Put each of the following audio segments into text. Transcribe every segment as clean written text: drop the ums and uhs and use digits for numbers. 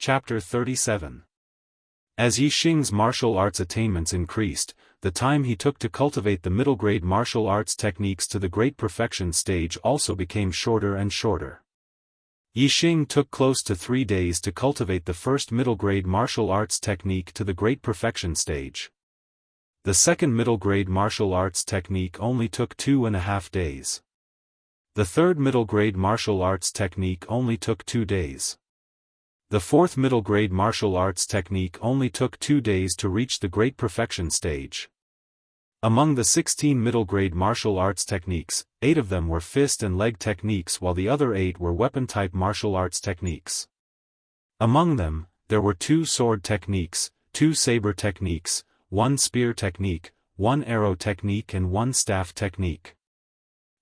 Chapter 37. As Yi Xing's martial arts attainments increased, the time he took to cultivate the middle-grade martial arts techniques to the great perfection stage also became shorter and shorter. Yi Xing took close to 3 days to cultivate the first middle-grade martial arts technique to the great perfection stage. The second middle-grade martial arts technique only took 2.5 days. The third middle-grade martial arts technique only took 2 days. The fourth middle-grade martial arts technique only took 2 days to reach the great perfection stage. Among the 16 middle-grade martial arts techniques, 8 of them were fist and leg techniques while the other 8 were weapon-type martial arts techniques. Among them, there were 2 sword techniques, 2 saber techniques, 1 spear technique, 1 arrow technique and 1 staff technique.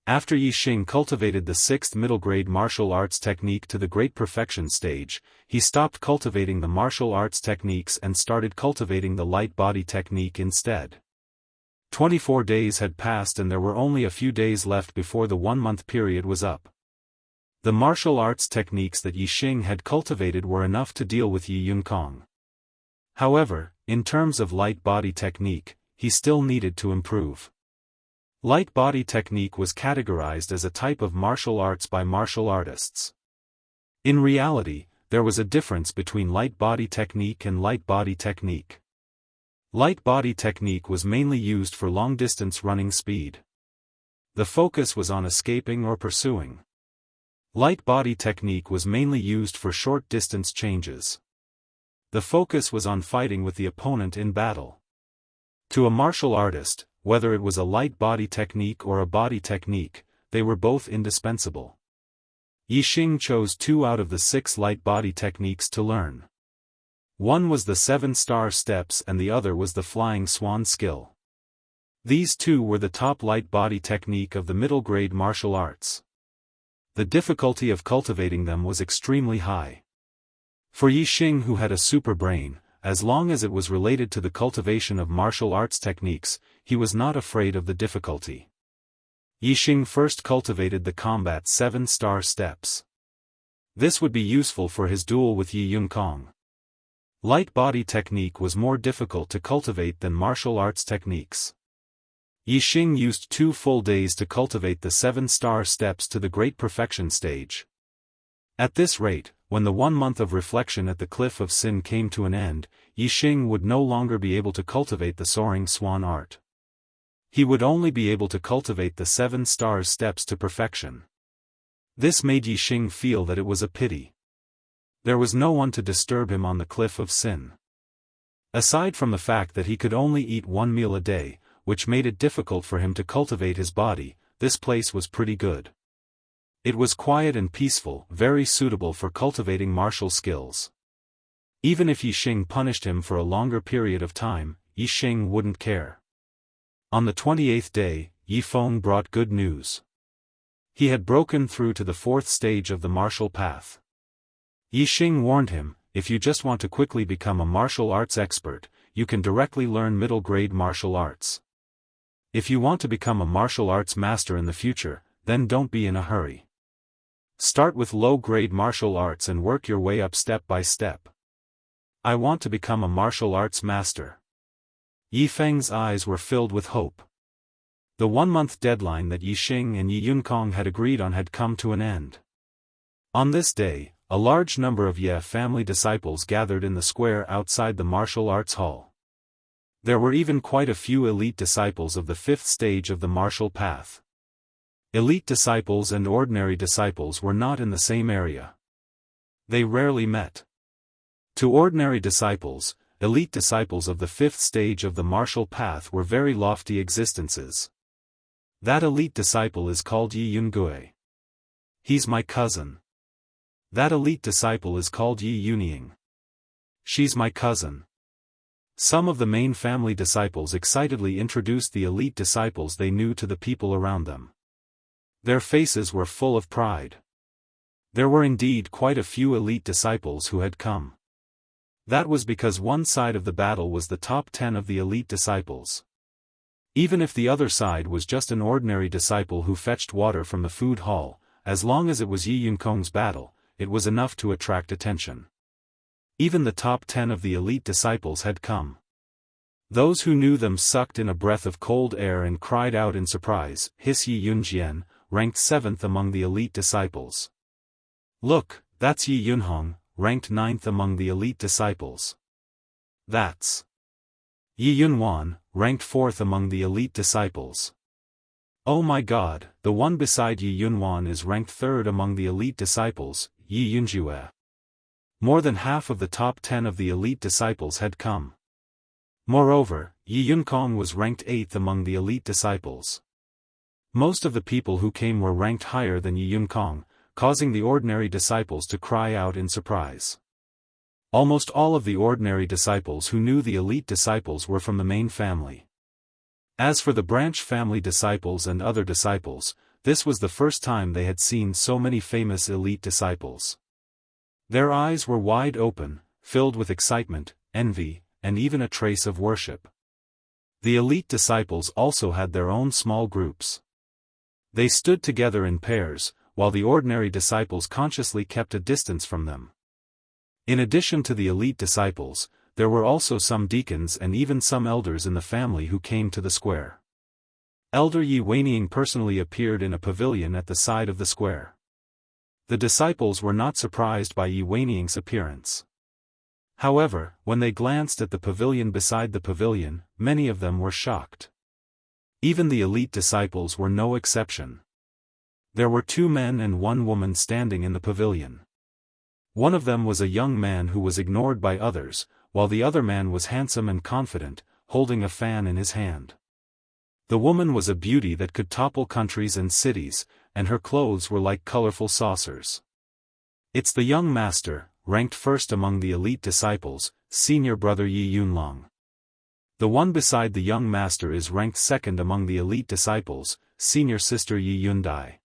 After Yi Xing cultivated the 6th middle-grade martial arts technique to the great perfection stage, he stopped cultivating the martial arts techniques and started cultivating the light body technique instead. 24 days had passed and there were only a few days left before the 1-month period was up. The martial arts techniques that Yi Xing had cultivated were enough to deal with Yi Yunkong. However, in terms of light body technique, he still needed to improve. Light body technique was categorized as a type of martial arts by martial artists. In reality, there was a difference between light body technique and light body technique. Light body technique was mainly used for long-distance running speed. The focus was on escaping or pursuing. Light body technique was mainly used for short-distance changes. The focus was on fighting with the opponent in battle. To a martial artist, whether it was a light body technique or a body technique, they were both indispensable. Yi Xing chose 2 out of the 6 light body techniques to learn. One was the 7-star steps and the other was the flying swan skill. These 2 were the top light body technique of the middle-grade martial arts. The difficulty of cultivating them was extremely high. For Yi Xing, who had a super brain, as long as it was related to the cultivation of martial arts techniques, he was not afraid of the difficulty. Yi Xing first cultivated the combat 7-star steps. This would be useful for his duel with Yi Yunkong. Light body technique was more difficult to cultivate than martial arts techniques. Yi Xing used 2 full days to cultivate the 7-star steps to the great perfection stage. At this rate, when the 1 month of reflection at the Cliff of Sin came to an end, Yi Xing would no longer be able to cultivate the soaring swan art. He would only be able to cultivate the 7-star steps to perfection. This made Yi Xing feel that it was a pity. There was no one to disturb him on the Cliff of Sin. Aside from the fact that he could only eat 1 meal a day, which made it difficult for him to cultivate his body, this place was pretty good. It was quiet and peaceful, very suitable for cultivating martial skills. Even if Yi Xing punished him for a longer period of time, Yi Xing wouldn't care. On the 28th day, Yi Feng brought good news. He had broken through to the 4th stage of the martial path. Yi Xing warned him, if you just want to quickly become a martial arts expert, you can directly learn middle-grade martial arts. If you want to become a martial arts master in the future, then don't be in a hurry. Start with low-grade martial arts and work your way up step by step. I want to become a martial arts master. Yi Feng's eyes were filled with hope. The 1-month deadline that Yi Xing and Yi Yunkong had agreed on had come to an end. On this day, a large number of Ye family disciples gathered in the square outside the martial arts hall. There were even quite a few elite disciples of the 5th stage of the martial path. Elite disciples and ordinary disciples were not in the same area. They rarely met. To ordinary disciples, elite disciples of the 5th stage of the martial path were very lofty existences. That elite disciple is called Yi Yungui. He's my cousin. That elite disciple is called Yi Yunying. She's my cousin. Some of the main family disciples excitedly introduced the elite disciples they knew to the people around them. Their faces were full of pride. There were indeed quite a few elite disciples who had come. That was because one side of the battle was the top 10 of the elite disciples. Even if the other side was just an ordinary disciple who fetched water from the food hall, as long as it was Yi Yunkong's battle, it was enough to attract attention. Even the top 10 of the elite disciples had come. Those who knew them sucked in a breath of cold air and cried out in surprise. His Yi Yunjian, ranked 7th among the elite disciples. Look, that's Yi Yunhong, ranked 9th among the elite disciples. That's Yi Yunwan, ranked 4th among the elite disciples. Oh my god, the one beside Yi Yunwan is ranked 3rd among the elite disciples, Yi Yunjue. More than half of the top 10 of the elite disciples had come. Moreover, Yi Yunkong was ranked 8th among the elite disciples. Most of the people who came were ranked higher than Yi Yunkong, causing the ordinary disciples to cry out in surprise. Almost all of the ordinary disciples who knew the elite disciples were from the main family. As for the branch family disciples and other disciples, this was the first time they had seen so many famous elite disciples. Their eyes were wide open, filled with excitement, envy, and even a trace of worship. The elite disciples also had their own small groups. They stood together in pairs, while the ordinary disciples consciously kept a distance from them. In addition to the elite disciples, there were also some deacons and even some elders in the family who came to the square. Elder Yi Weining personally appeared in a pavilion at the side of the square. The disciples were not surprised by Yi Weining's appearance. However, when they glanced at the pavilion beside the pavilion, many of them were shocked. Even the elite disciples were no exception. There were 2 men and 1 woman standing in the pavilion. One of them was a young man who was ignored by others, while the other man was handsome and confident, holding a fan in his hand. The woman was a beauty that could topple countries and cities, and her clothes were like colorful saucers. It's the young master, ranked 1st among the elite disciples, senior brother Yi Yunlong. The one beside the young master is ranked 2nd among the elite disciples, senior sister Yi Yundai.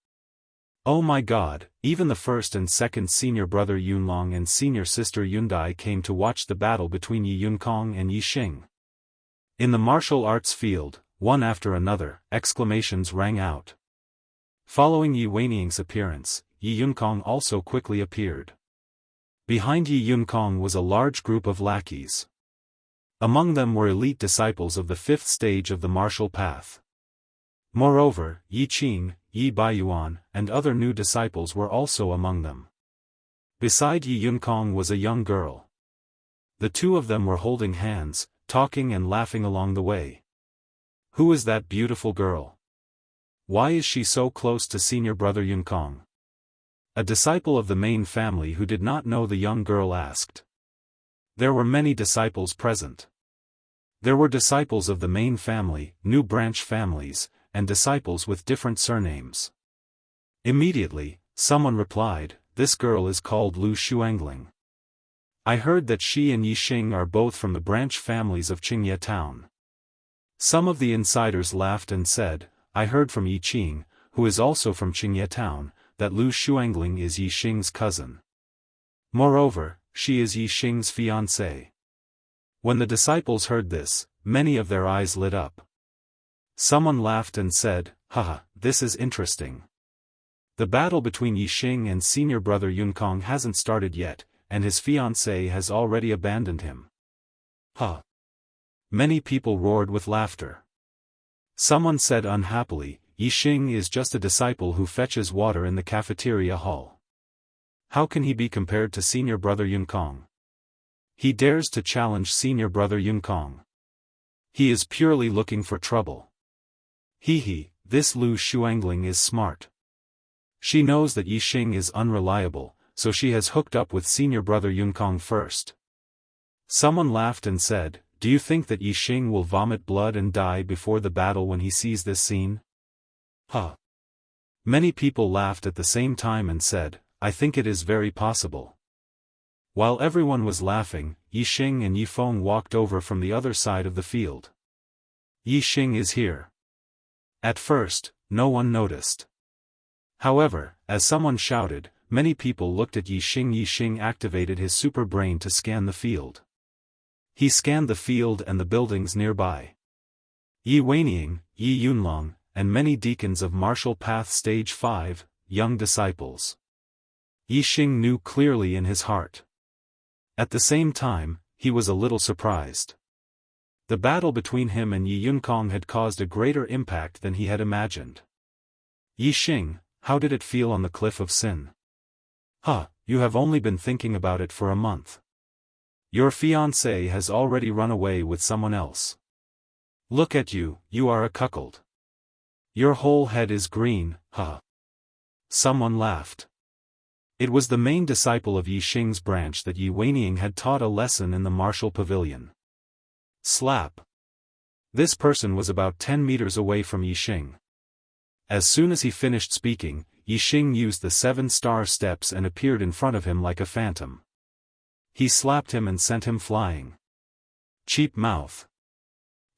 Oh my god, even the 1st and 2nd senior brother Yunlong and senior sister Yundai came to watch the battle between Yi Yunkong and Yi Xing. In the martial arts field, one after another, exclamations rang out. Following Yi Weining's appearance, Yi Yunkong also quickly appeared. Behind Yi Yunkong was a large group of lackeys. Among them were elite disciples of the 5th stage of the martial path. Moreover, Yi Qing, Yi Baiyuan, and other new disciples were also among them. Beside Yi Yunkong was a young girl. The 2 of them were holding hands, talking and laughing along the way. Who is that beautiful girl? Why is she so close to senior brother Yunkong? A disciple of the main family who did not know the young girl asked. There were many disciples present. There were disciples of the main family, new branch families, and disciples with different surnames. Immediately, someone replied, "This girl is called Lu Shuangling. I heard that she and Yi Xing are both from the branch families of Qingye Town." Some of the insiders laughed and said, "I heard from Yi Qing, who is also from Qingye Town, that Lu Shuangling is Yi Xing's cousin. Moreover, she is Yi Xing's fiancée." When the disciples heard this, many of their eyes lit up. Someone laughed and said, "Haha, this is interesting. The battle between Yi Xing and senior brother Yunkong hasn't started yet, and his fiancée has already abandoned him." Huh. Many people roared with laughter. Someone said unhappily, "Yi Xing is just a disciple who fetches water in the cafeteria hall. How can he be compared to senior brother Yunkong? He dares to challenge senior brother Yunkong. He is purely looking for trouble. Hee, this Lu Shuangling is smart. She knows that Yi Xing is unreliable, so she has hooked up with senior brother Yunkong first." Someone laughed and said, "Do you think that Yi Xing will vomit blood and die before the battle when he sees this scene?" Huh. Many people laughed at the same time and said, "I think it is very possible." While everyone was laughing, Yi Xing and Yi Feng walked over from the other side of the field. "Yi Xing is here." At first, no one noticed. However, as someone shouted, many people looked at Yi Xing. Yi Xing activated his super brain to scan the field. He scanned the field and the buildings nearby. Yi Weining, Yi Yunlong, and many deacons of Martial Path Stage 5, young disciples. Yi Xing knew clearly in his heart. At the same time, he was a little surprised. The battle between him and Yi Yunkong had caused a greater impact than he had imagined. Yi Xing, how did it feel on the cliff of sin? Huh, you have only been thinking about it for a month. Your fiancé has already run away with someone else. Look at you, you are a cuckold. Your whole head is green, huh? Someone laughed. It was the main disciple of Yi Xing's branch that Yi Weining had taught a lesson in the martial pavilion. Slap. This person was about 10 meters away from Yi Xing. As soon as he finished speaking, Yi Xing used the 7-star steps and appeared in front of him like a phantom. He slapped him and sent him flying. Cheap mouth.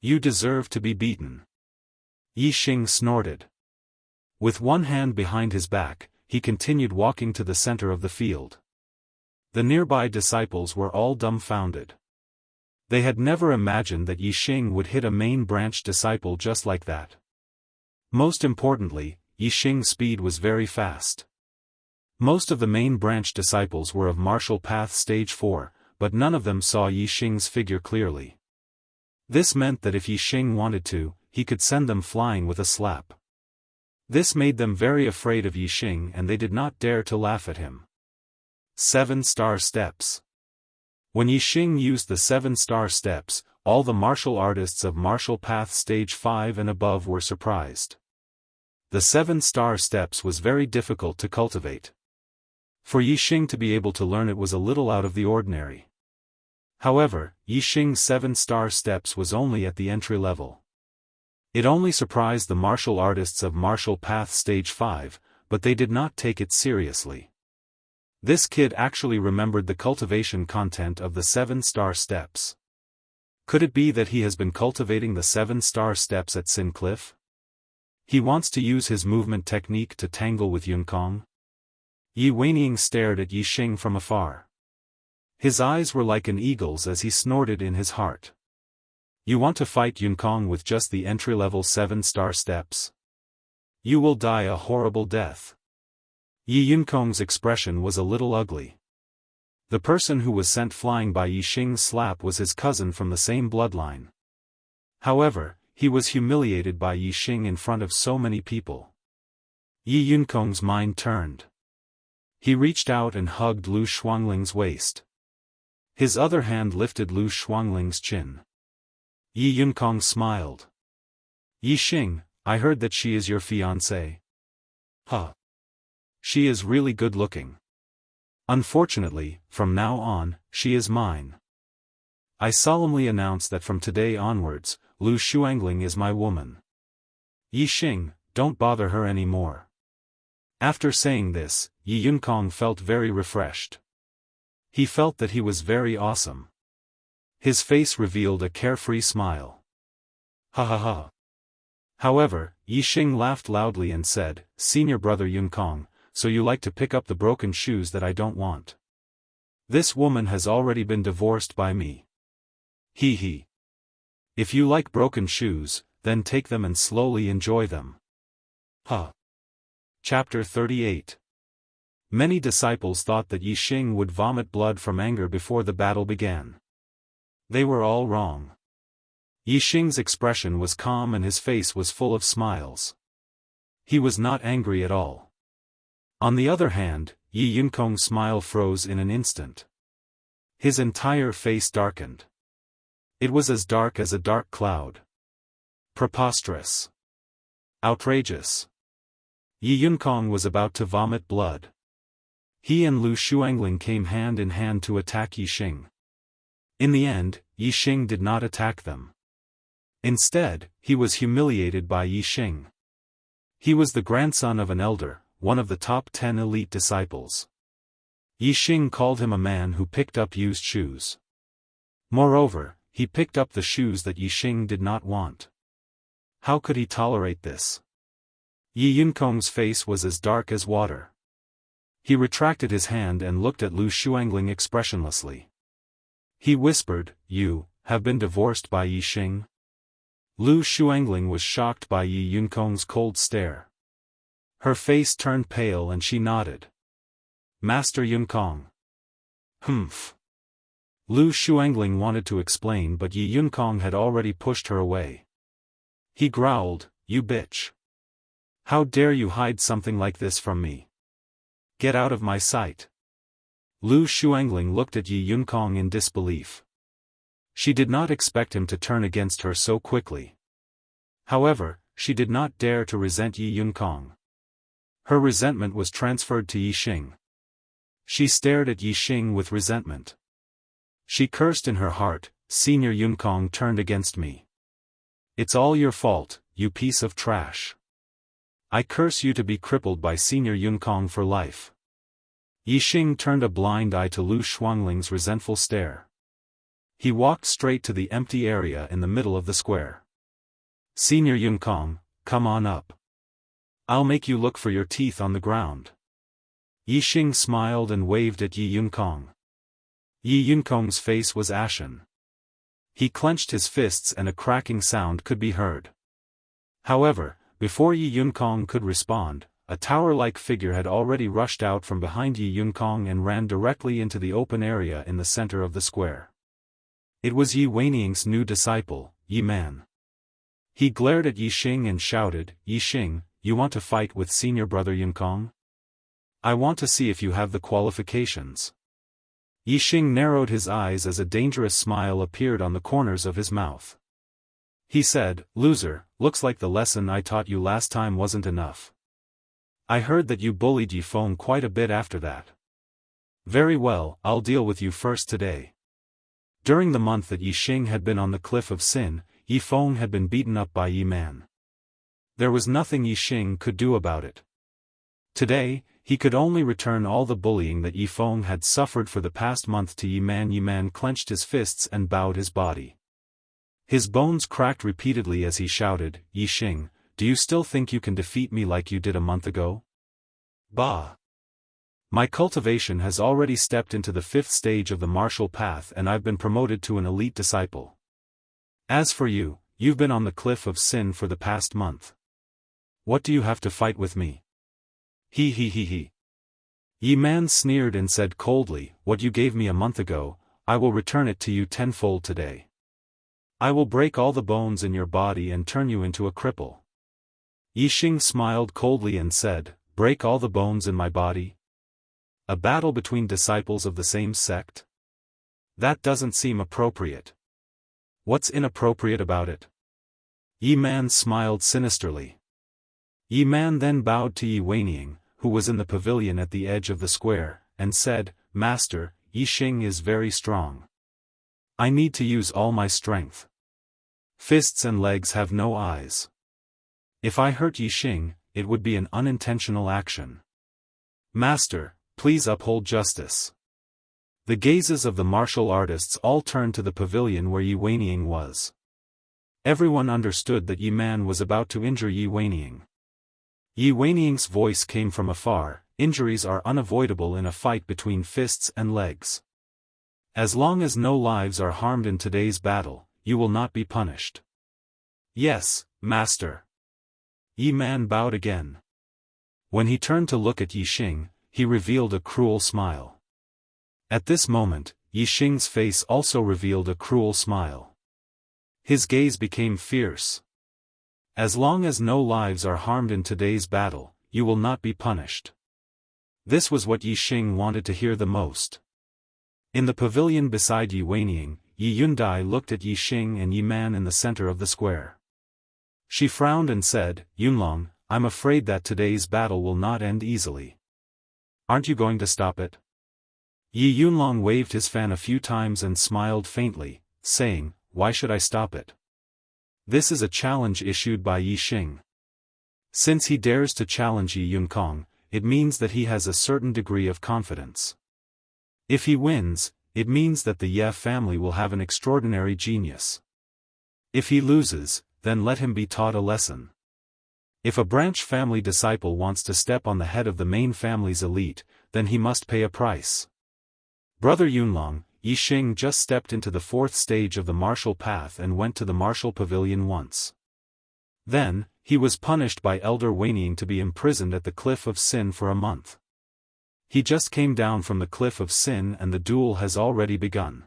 You deserve to be beaten. Yi Xing snorted. With one hand behind his back, he continued walking to the center of the field. The nearby disciples were all dumbfounded. They had never imagined that Yi Xing would hit a main branch disciple just like that. Most importantly, Yi Xing's speed was very fast. Most of the main branch disciples were of martial path stage 4, but none of them saw Yi Xing's figure clearly. This meant that if Yi Xing wanted to, he could send them flying with a slap. This made them very afraid of Yi Xing and they did not dare to laugh at him. 7-star steps. When Yi Xing used the 7-star steps, all the martial artists of martial path stage 5 and above were surprised. The 7-star steps was very difficult to cultivate. For Yi Xing to be able to learn it was a little out of the ordinary. However, Yi Xing's 7-star steps was only at the entry level. It only surprised the martial artists of martial path stage 5, but they did not take it seriously. This kid actually remembered the cultivation content of the 7-star steps. Could it be that he has been cultivating the 7-star steps at Sin Cliff? He wants to use his movement technique to tangle with Yunkong? Yi Weining stared at Yi Xing from afar. His eyes were like an eagle's as he snorted in his heart. You want to fight Yunkong with just the entry-level 7-star steps? You will die a horrible death. Yi Yunkong's expression was a little ugly. The person who was sent flying by Yi Xing's slap was his cousin from the same bloodline. However, he was humiliated by Yi Xing in front of so many people. Yi Yunkong's mind turned. He reached out and hugged Lu Shuangling's waist. His other hand lifted Lu Shuangling's chin. Yi Yunkong smiled. Yi Xing, I heard that she is your fiancé. Huh. She is really good looking. Unfortunately, from now on, she is mine. I solemnly announce that from today onwards, Lu Shuangling is my woman. Yi Xing, don't bother her anymore. After saying this, Yi Yunkong felt very refreshed. He felt that he was very awesome. His face revealed a carefree smile. Ha ha ha. However, Yi Xing laughed loudly and said, Senior brother Yunkong, so you like to pick up the broken shoes that I don't want. This woman has already been divorced by me. Hee hee. If you like broken shoes, then take them and slowly enjoy them. Huh. Chapter 38. Many disciples thought that Yi Xing would vomit blood from anger before the battle began. They were all wrong. Yi Xing's expression was calm and his face was full of smiles. He was not angry at all. On the other hand, Yi Yunkong's smile froze in an instant. His entire face darkened. It was as dark as a dark cloud. Preposterous. Outrageous. Yi Yunkong was about to vomit blood. He and Lu Shuangling came hand in hand to attack Yi Xing. In the end, Yi Xing did not attack them. Instead, he was humiliated by Yi Xing. He was the grandson of an elder, one of the top 10 elite disciples. Yi Xing called him a man who picked up used shoes. Moreover, he picked up the shoes that Yi Xing did not want. How could he tolerate this? Yi Yunkong's face was as dark as water. He retracted his hand and looked at Lu Shuangling expressionlessly. He whispered, You have been divorced by Yi Xing? Lu Shuangling was shocked by Yi Yunkong's cold stare. Her face turned pale and she nodded. Master Yunkong. Humph. Lu Shuangling wanted to explain, but Yi Yunkong had already pushed her away. He growled, "You bitch. How dare you hide something like this from me? Get out of my sight." Lu Shuangling looked at Yi Yunkong in disbelief. She did not expect him to turn against her so quickly. However, she did not dare to resent Yi Yunkong. Her resentment was transferred to Yi Xing. She stared at Yi Xing with resentment. She cursed in her heart, "Senior Yunkong turned against me. It's all your fault, you piece of trash. I curse you to be crippled by Senior Yunkong for life." Yi Xing turned a blind eye to Lu Shuangling's resentful stare. He walked straight to the empty area in the middle of the square. "Senior Yunkong, come on up. I'll make you look for your teeth on the ground." Yi Xing smiled and waved at Yi Yunkong. Yi Yunkong's face was ashen. He clenched his fists and a cracking sound could be heard. However, before Yi Yunkong could respond, a tower-like figure had already rushed out from behind Yi Yunkong and ran directly into the open area in the center of the square. It was Yi Weining's new disciple, Yi Man. He glared at Yi Xing and shouted, "Yi Xing, you want to fight with senior brother Yunkong? I want to see if you have the qualifications." Yi Xing narrowed his eyes as a dangerous smile appeared on the corners of his mouth. He said, "Loser, looks like the lesson I taught you last time wasn't enough. I heard that you bullied Yifeng quite a bit after that. Very well, I'll deal with you first today." During the month that Yi Xing had been on the cliff of Sin, Yifeng had been beaten up by Yi Man. There was nothing Yi Xing could do about it. Today, he could only return all the bullying that Yifeng had suffered for the past month to Yi Man. Yi Man clenched his fists and bowed his body. His bones cracked repeatedly as he shouted, "Yi Xing, do you still think you can defeat me like you did a month ago? Bah! My cultivation has already stepped into the 5th stage of the martial path and I've been promoted to an elite disciple. As for you, you've been on the cliff of Sin for the past month. What do you have to fight with me? He. Yi Man sneered and said coldly, "What you gave me a month ago, I will return it to you tenfold today. I will break all the bones in your body and turn you into a cripple." Yi Xing smiled coldly and said, "Break all the bones in my body? A battle between disciples of the same sect? That doesn't seem appropriate. What's inappropriate about it?" Yi Man smiled sinisterly. Yi Man then bowed to Yi Weining, who was in the pavilion at the edge of the square, and said, "Master, Yi Xing is very strong. I need to use all my strength. Fists and legs have no eyes. If I hurt Yi Xing, it would be an unintentional action. Master, please uphold justice." The gazes of the martial artists all turned to the pavilion where Yi Weining was. Everyone understood that Yi Man was about to injure Yi Weining. Yi Weining's voice came from afar, "Injuries are unavoidable in a fight between fists and legs. As long as no lives are harmed in today's battle, you will not be punished." "Yes, Master." Yi Man bowed again. When he turned to look at Yi Xing, he revealed a cruel smile. At this moment, Yi Xing's face also revealed a cruel smile. His gaze became fierce. "As long as no lives are harmed in today's battle, you will not be punished." This was what Yi Xing wanted to hear the most. In the pavilion beside Yi Weining, Yi Yundai looked at Yi Xing and Yi Man in the center of the square. She frowned and said, "Yunlong, I'm afraid that today's battle will not end easily. Aren't you going to stop it?" Yi Yunlong waved his fan a few times and smiled faintly, saying, "Why should I stop it? This is a challenge issued by Yi Xing. Since he dares to challenge Yi Yunkong, it means that he has a certain degree of confidence. If he wins, it means that the Ye family will have an extraordinary genius. If he loses, then let him be taught a lesson. If a branch family disciple wants to step on the head of the main family's elite, then he must pay a price. Brother Yunlong, Yi Xing just stepped into the 4th stage of the martial path and went to the martial pavilion once. Then, he was punished by Elder Weining to be imprisoned at the Cliff of Sin for a month. He just came down from the Cliff of Sin and the duel has already begun.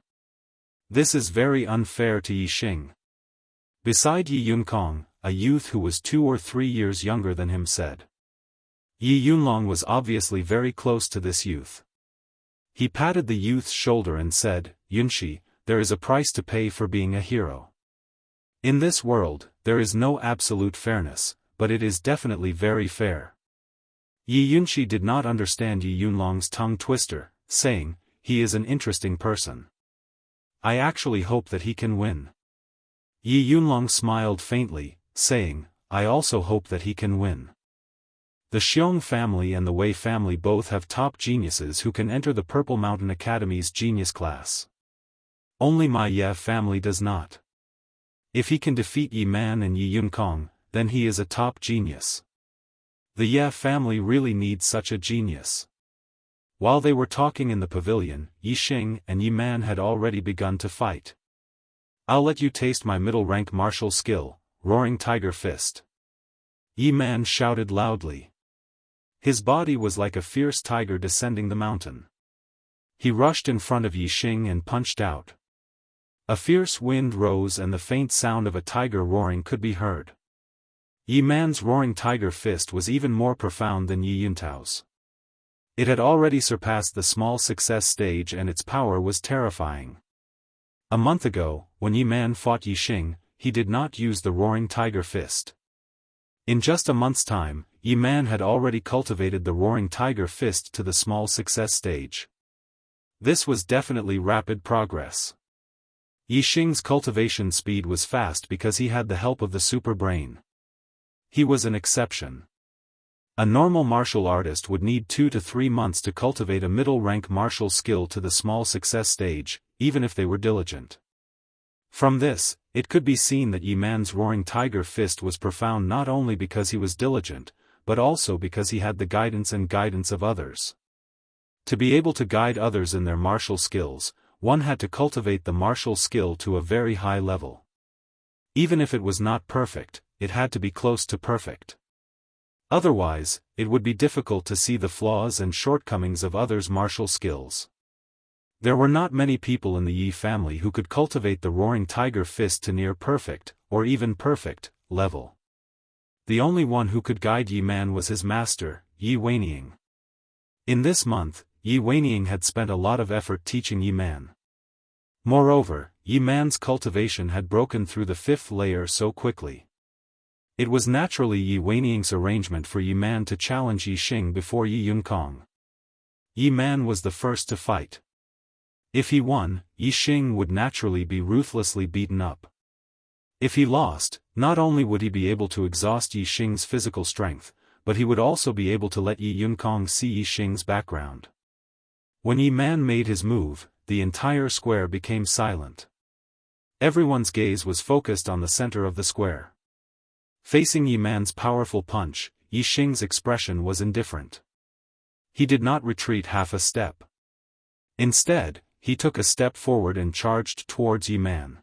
This is very unfair to Yi Xing. Beside Yi Yunkong, a youth who was 2 or 3 years younger than him said. Yi Yunlong was obviously very close to this youth. He patted the youth's shoulder and said, Yunshi, there is a price to pay for being a hero. In this world, there is no absolute fairness, but it is definitely very fair. Yi Yunshi did not understand Yi Yunlong's tongue twister, saying, he is an interesting person. I actually hope that he can win. Yi Yunlong smiled faintly, saying, I also hope that he can win. The Xiong family and the Wei family both have top geniuses who can enter the Purple Mountain Academy's genius class. Only my Ye family does not. If he can defeat Yi Man and Yi Yunkong, then he is a top genius. The Ye family really needs such a genius. While they were talking in the pavilion, Yi Xing and Yi Man had already begun to fight. I'll let you taste my middle-rank martial skill, Roaring Tiger Fist. Yi Man shouted loudly. His body was like a fierce tiger descending the mountain. He rushed in front of Yi Xing and punched out. A fierce wind rose and the faint sound of a tiger roaring could be heard. Yi Man's Roaring Tiger Fist was even more profound than Yi Yuntao's. It had already surpassed the small success stage and its power was terrifying. A month ago, when Yi Man fought Yi Xing, he did not use the Roaring Tiger Fist. In just a month's time, Yi Man had already cultivated the Roaring Tiger Fist to the small success stage. This was definitely rapid progress. Yi Xing's cultivation speed was fast because he had the help of the super brain. He was an exception. A normal martial artist would need 2 to 3 months to cultivate a middle-rank martial skill to the small success stage, even if they were diligent. From this, it could be seen that Yi Man's Roaring Tiger Fist was profound not only because he was diligent, but also because he had the guidance of others. To be able to guide others in their martial skills, one had to cultivate the martial skill to a very high level. Even if it was not perfect, it had to be close to perfect. Otherwise, it would be difficult to see the flaws and shortcomings of others' martial skills. There were not many people in the Yi family who could cultivate the Roaring Tiger Fist to near perfect, or even perfect, level. The only one who could guide Yi Man was his master, Yi Weining. In this month, Yi Weining had spent a lot of effort teaching Yi Man. Moreover, Yi Man's cultivation had broken through the 5th layer so quickly. It was naturally Yi Weining's arrangement for Yi Man to challenge Yi Xing before Yi Yunkong. Yi Man was the first to fight. If he won, Yi Xing would naturally be ruthlessly beaten up. If he lost, not only would he be able to exhaust Yi Xing's physical strength, but he would also be able to let Yi Yunkong see Yi Xing's background. When Yi Man made his move, the entire square became silent. Everyone's gaze was focused on the center of the square. Facing Yi Man's powerful punch, Yi Xing's expression was indifferent. He did not retreat half a step. Instead, he took a step forward and charged towards Yi Man.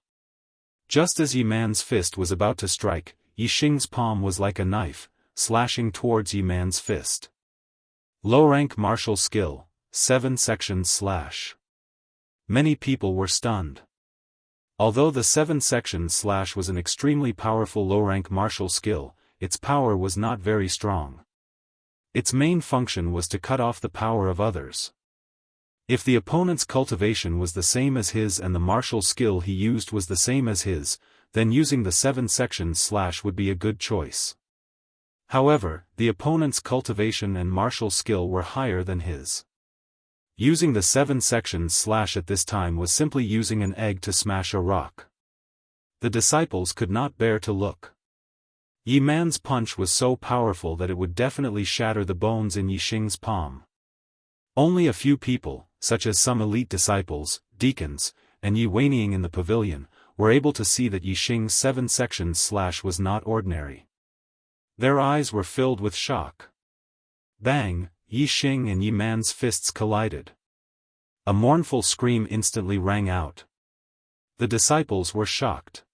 Just as Yi Man's fist was about to strike, Yi Xing's palm was like a knife, slashing towards Yi Man's fist. Low-rank martial skill, 7 sections slash. Many people were stunned. Although the 7 sections slash was an extremely powerful low-rank martial skill, its power was not very strong. Its main function was to cut off the power of others. If the opponent's cultivation was the same as his and the martial skill he used was the same as his, then using the 7 sections slash would be a good choice. However, the opponent's cultivation and martial skill were higher than his. Using the 7 sections slash at this time was simply using an egg to smash a rock. The disciples could not bear to look. Yi Man's punch was so powerful that it would definitely shatter the bones in Yi Xing's palm. Only a few people, such as some elite disciples, deacons, and Yi Weining in the pavilion, were able to see that Yi Xing's 7 sections slash was not ordinary. Their eyes were filled with shock. Bang, Yi Xing and Yi Man's fists collided. A mournful scream instantly rang out. The disciples were shocked.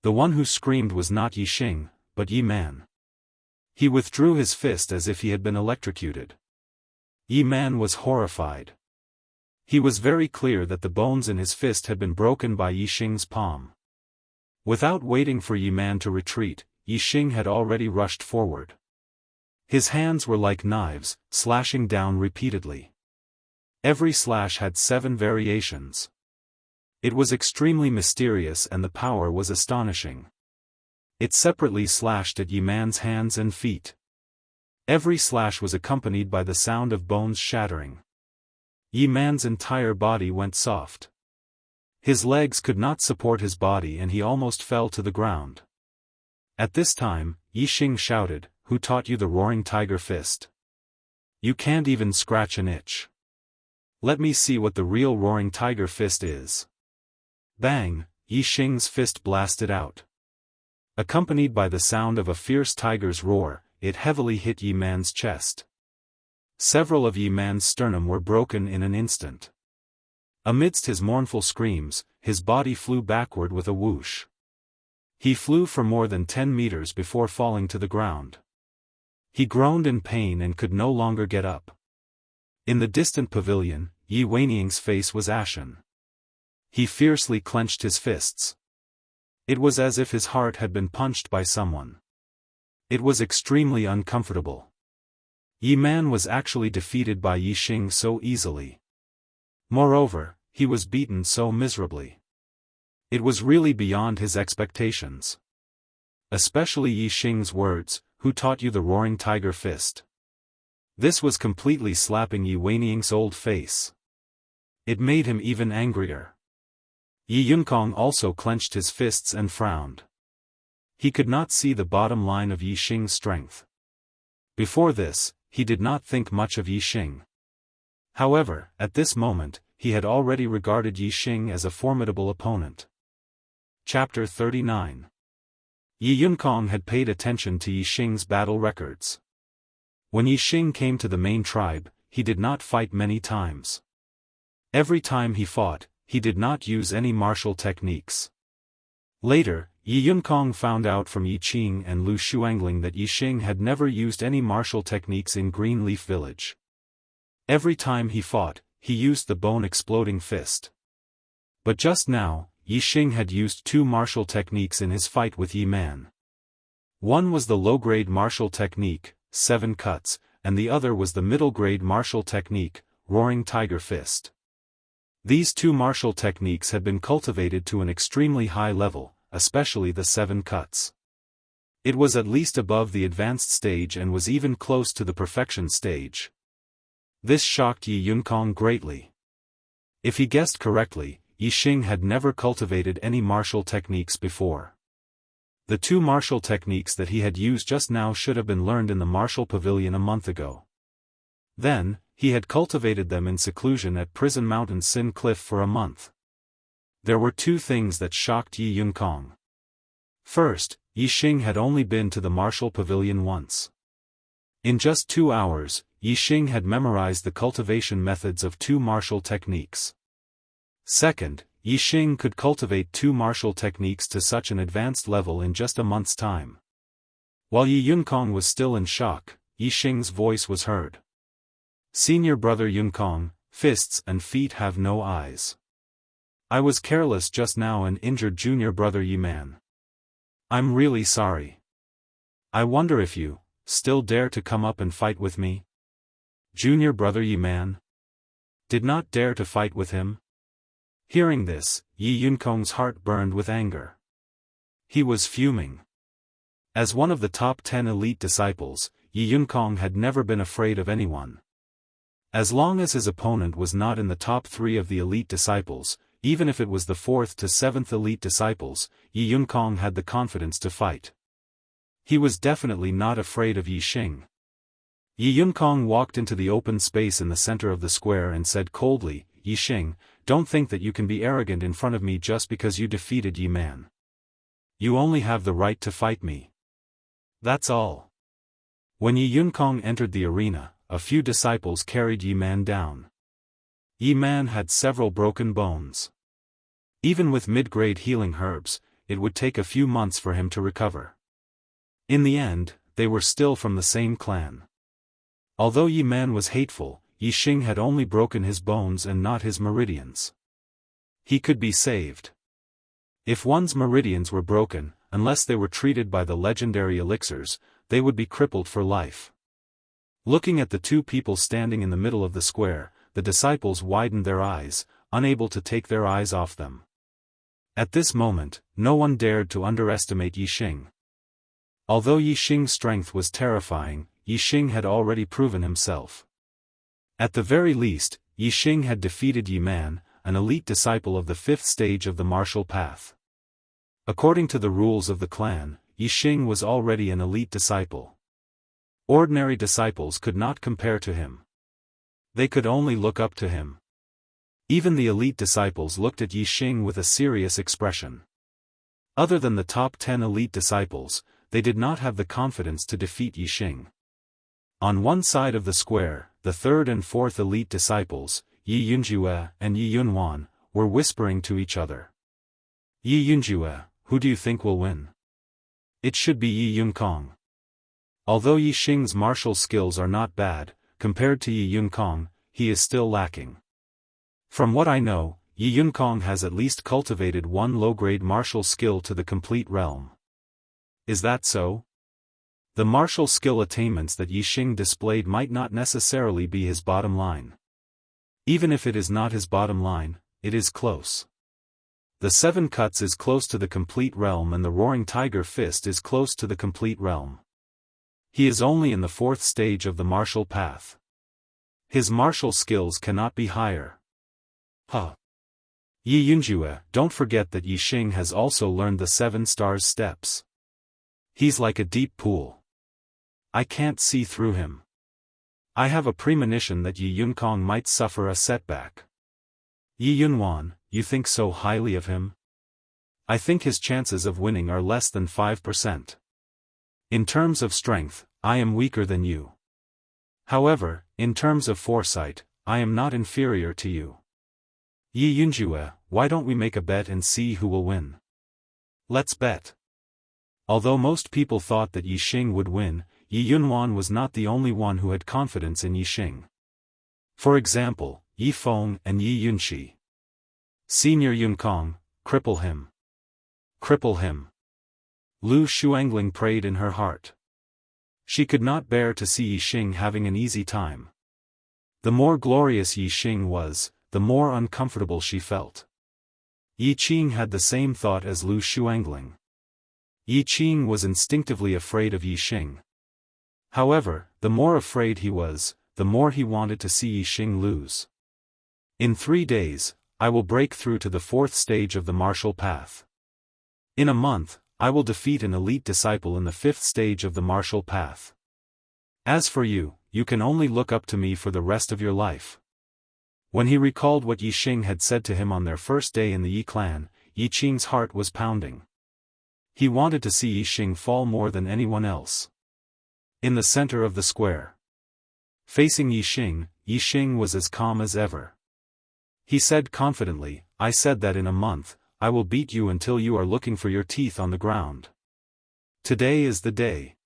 The one who screamed was not Yi Xing, but Yi Man. He withdrew his fist as if he had been electrocuted. Yi Man was horrified. He was very clear that the bones in his fist had been broken by Yi Xing's palm. Without waiting for Yi Man to retreat, Yi Xing had already rushed forward. His hands were like knives, slashing down repeatedly. Every slash had 7 variations. It was extremely mysterious and the power was astonishing. It separately slashed at Yi Man's hands and feet. Every slash was accompanied by the sound of bones shattering. Yi Man's entire body went soft. His legs could not support his body and he almost fell to the ground. At this time, Yi Xing shouted, "Who taught you the roaring tiger fist? You can't even scratch an itch. Let me see what the real roaring tiger fist is." Bang! Yi Xing's fist blasted out. Accompanied by the sound of a fierce tiger's roar, it heavily hit Yi Man's chest. Several of Yi Man's sternum were broken in an instant. Amidst his mournful screams, his body flew backward with a whoosh. He flew for more than 10 meters before falling to the ground. He groaned in pain and could no longer get up. In the distant pavilion, Yi Weining's face was ashen. He fiercely clenched his fists. It was as if his heart had been punched by someone. It was extremely uncomfortable. Yi Man was actually defeated by Yi Xing so easily. Moreover, he was beaten so miserably. It was really beyond his expectations. Especially Yi Xing's words, "Who taught you the roaring tiger fist?" This was completely slapping Yi Weining's old face. It made him even angrier. Yi Yunkong also clenched his fists and frowned. He could not see the bottom line of Yi Xing's strength. Before this, he did not think much of Yi Xing. However, at this moment, he had already regarded Yi Xing as a formidable opponent. Chapter 39. Yi Yunkong had paid attention to Yi Xing's battle records. When Yi Xing came to the main tribe, he did not fight many times. Every time he fought, he did not use any martial techniques. Later, Yi Yunkong found out from Yi Qing and Lu Shuangling that Yi Xing had never used any martial techniques in Greenleaf Village. Every time he fought, he used the bone-exploding fist. But just now, Yi Xing had used 2 martial techniques in his fight with Yi Man. One was the low-grade martial technique, 7 cuts, and the other was the middle-grade martial technique, roaring tiger fist. These 2 martial techniques had been cultivated to an extremely high level, especially the 7 cuts. It was at least above the advanced stage and was even close to the perfection stage. This shocked Yi Yunkong greatly. If he guessed correctly, Yi Xing had never cultivated any martial techniques before. The 2 martial techniques that he had used just now should have been learned in the martial pavilion a month ago. Then, he had cultivated them in seclusion at Prison Mountain Sin Cliff for a month. There were 2 things that shocked Yi Yunkong. First, Yi Xing had only been to the martial pavilion once. In just 2 hours, Yi Xing had memorized the cultivation methods of 2 martial techniques. Second, Yi Xing could cultivate 2 martial techniques to such an advanced level in just a month's time. While Yi Yunkong was still in shock, Yi Xing's voice was heard. "Senior brother Yunkong, fists and feet have no eyes. I was careless just now and injured junior brother Yi Man. I'm really sorry. I wonder if you still dare to come up and fight with me?" Junior brother Yi Man did not dare to fight with him. Hearing this, Yi Yunkong's heart burned with anger. He was fuming. As one of the top 10 elite disciples, Yi Yunkong had never been afraid of anyone. As long as his opponent was not in the top 3 of the elite disciples, even if it was the 4th to 7th elite disciples, Yi Yunkong had the confidence to fight. He was definitely not afraid of Yi Xing. Yi Yunkong walked into the open space in the center of the square and said coldly, "Yi Xing, don't think that you can be arrogant in front of me just because you defeated Yi Man. You only have the right to fight me. That's all." When Yi Yunkong entered the arena, a few disciples carried Yi Man down. Yi Man had several broken bones. Even with mid-grade healing herbs, it would take a few months for him to recover. In the end, they were still from the same clan. Although Yi Man was hateful, Yi Xing had only broken his bones and not his meridians. He could be saved. If one's meridians were broken, unless they were treated by the legendary elixirs, they would be crippled for life. Looking at the two people standing in the middle of the square, the disciples widened their eyes, unable to take their eyes off them. At this moment, no one dared to underestimate Yi Xing. Although Yi Xing's strength was terrifying, Yi Xing had already proven himself. At the very least, Yi Xing had defeated Yi Man, an elite disciple of the 5th stage of the martial path. According to the rules of the clan, Yi Xing was already an elite disciple. Ordinary disciples could not compare to him. They could only look up to him. Even the elite disciples looked at Yi Xing with a serious expression. Other than the top 10 elite disciples, they did not have the confidence to defeat Yi Xing. On one side of the square, the 3rd and 4th elite disciples, Yi Yunjue and Yi Yunwan, were whispering to each other. Yi Yunjue, who do you think will win? It should be Yi Yunkong. Although Yi Xing's martial skills are not bad, compared to Yi Yunkong, he is still lacking. From what I know, Yi Yunkong has at least cultivated one low-grade martial skill to the complete realm. Is that so? The martial skill attainments that Yi Xing displayed might not necessarily be his bottom line. Even if it is not his bottom line, it is close. The 7 Cuts is close to the complete realm and the Roaring Tiger Fist is close to the complete realm. He is only in the 4th stage of the martial path. His martial skills cannot be higher. Yi Yunjue, don't forget that Yi Xing has also learned the 7 stars steps. He's like a deep pool. I can't see through him. I have a premonition that Yi Yunkong might suffer a setback. Yi Yunwan, you think so highly of him? I think his chances of winning are less than 5%. In terms of strength, I am weaker than you. However, in terms of foresight, I am not inferior to you. Yi Yunjue, why don't we make a bet and see who will win? Let's bet. Although most people thought that Yi Xing would win, Yi Yunwan was not the only one who had confidence in Yi Xing. For example, Yi Feng and Yi Yunxi. Senior Yunkong, cripple him. Cripple him. Lu Shuangling prayed in her heart. She could not bear to see Yi Xing having an easy time. The more glorious Yi Xing was, the more uncomfortable she felt. Yi Qing had the same thought as Lu Shuangling. Yi Qing was instinctively afraid of Yi Xing. However, the more afraid he was, the more he wanted to see Yi Xing lose. In 3 days, I will break through to the 4th stage of the martial path. In a month, I will defeat an elite disciple in the 5th stage of the martial path. As for you, you can only look up to me for the rest of your life. When he recalled what Yi Xing had said to him on their first day in the Yi clan, Yi Qing's heart was pounding. He wanted to see Yi Xing fall more than anyone else. In the center of the square, facing Yi Xing was as calm as ever. He said confidently, I said that in a month, I will beat you until you are looking for your teeth on the ground. Today is the day.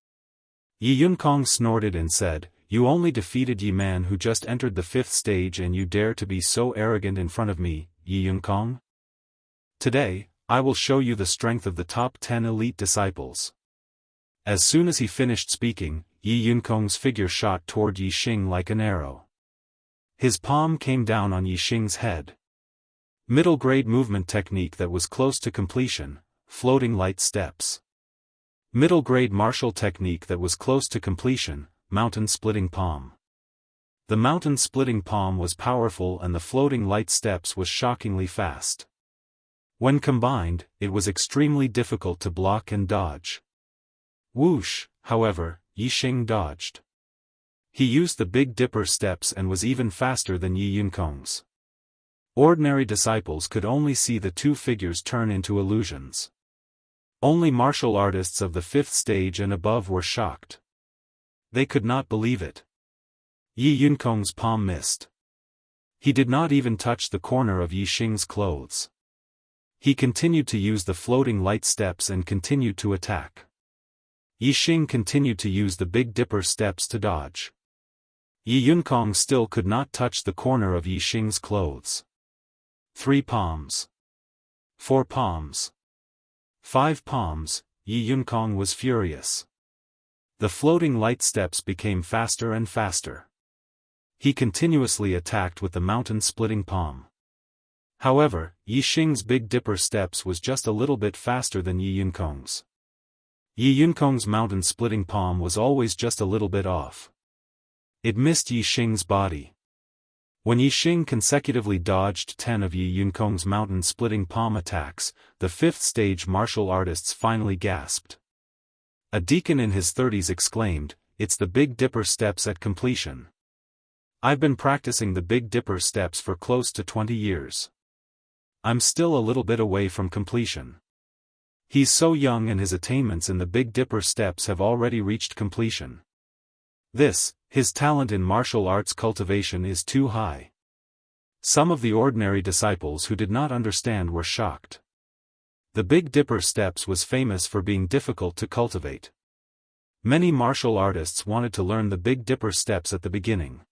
Yi Yunkong snorted and said, you only defeated Yi Man who just entered the 5th stage and you dare to be so arrogant in front of me, Yi Yunkong? Today, I will show you the strength of the top 10 elite disciples. As soon as he finished speaking, Yi Yunkong's figure shot toward Yi Xing like an arrow. His palm came down on Yi Xing's head. Middle grade movement technique that was close to completion, floating light steps. Middle grade martial technique that was close to completion, mountain splitting palm. The mountain splitting palm was powerful and the floating light steps was shockingly fast. When combined, it was extremely difficult to block and dodge. Whoosh, however, Yi Xing dodged. He used the Big Dipper steps and was even faster than Yi Yunkong's. Ordinary disciples could only see the two figures turn into illusions. Only martial artists of the 5th stage and above were shocked. They could not believe it. Yi Yunkong's palm missed. He did not even touch the corner of Yi Xing's clothes. He continued to use the floating light steps and continued to attack. Yi Xing continued to use the Big Dipper steps to dodge. Yi Yunkong still could not touch the corner of Yi Xing's clothes. 3 palms. 4 palms. 5 palms, Yi Yunkong was furious. The floating light steps became faster and faster. He continuously attacked with the mountain-splitting palm. However, Yi Xing's Big Dipper steps was just a little bit faster than Yi Yunkong's. Yi Yunkong's mountain-splitting palm was always just a little bit off. It missed Yi Xing's body. When Yi Xing consecutively dodged 10 of Yi Yunkong's mountain-splitting palm attacks, the 5th stage martial artists finally gasped. A deacon in his 30s exclaimed, "It's the Big Dipper steps at completion. I've been practicing the Big Dipper steps for close to 20 years. I'm still a little bit away from completion." He's so young and his attainments in the Big Dipper steps have already reached completion. His talent in martial arts cultivation is too high. Some of the ordinary disciples who did not understand were shocked. The Big Dipper steps was famous for being difficult to cultivate. Many martial artists wanted to learn the Big Dipper steps at the beginning.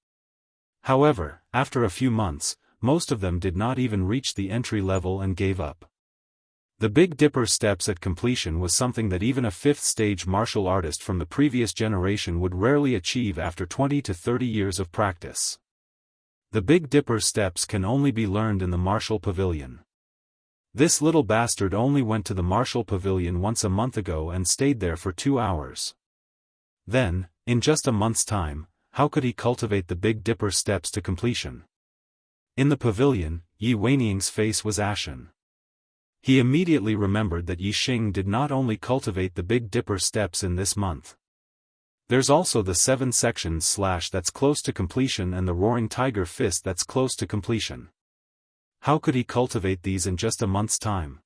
However, after a few months, most of them did not even reach the entry level and gave up. The Big Dipper steps at completion was something that even a 5th stage martial artist from the previous generation would rarely achieve after 20 to 30 years of practice. The Big Dipper steps can only be learned in the martial pavilion. This little bastard only went to the martial pavilion once a month ago and stayed there for 2 hours. Then, in just a month's time, how could he cultivate the Big Dipper steps to completion? In the pavilion, Yi Weining's face was ashen. He immediately remembered that Yi Xing did not only cultivate the Big Dipper steps in this month. There's also the 7 sections slash that's close to completion and the Roaring Tiger Fist that's close to completion. How could he cultivate these in just a month's time?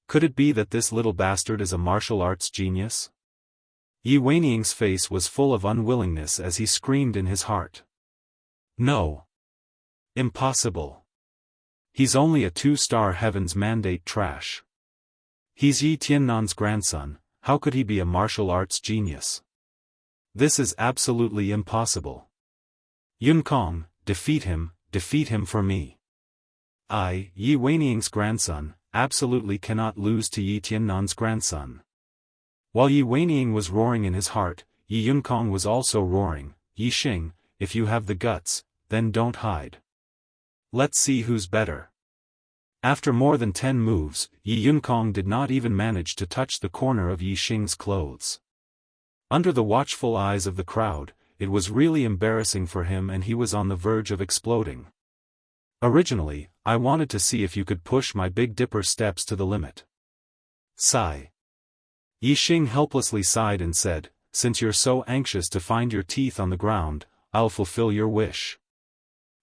Could it be that this little bastard is a martial arts genius? Yi Weining's face was full of unwillingness as he screamed in his heart. No. Impossible. He's only a 2-star Heaven's Mandate trash. He's Yi Tiannan's grandson, how could he be a martial arts genius? This is absolutely impossible. Yunkong, defeat him for me. I, Yi Weining's grandson, absolutely cannot lose to Yi Tiannan's grandson. While Yi Weining was roaring in his heart, Yi Yunkong was also roaring, Yi Xing, if you have the guts, then don't hide. Let's see who's better. After more than 10 moves, Yi Yunkong did not even manage to touch the corner of Yi Xing's clothes. Under the watchful eyes of the crowd, it was really embarrassing for him and he was on the verge of exploding. Originally, I wanted to see if you could push my Big Dipper steps to the limit. Sigh. Yi Xing helplessly sighed and said, "Since you're so anxious to find your teeth on the ground, I'll fulfill your wish."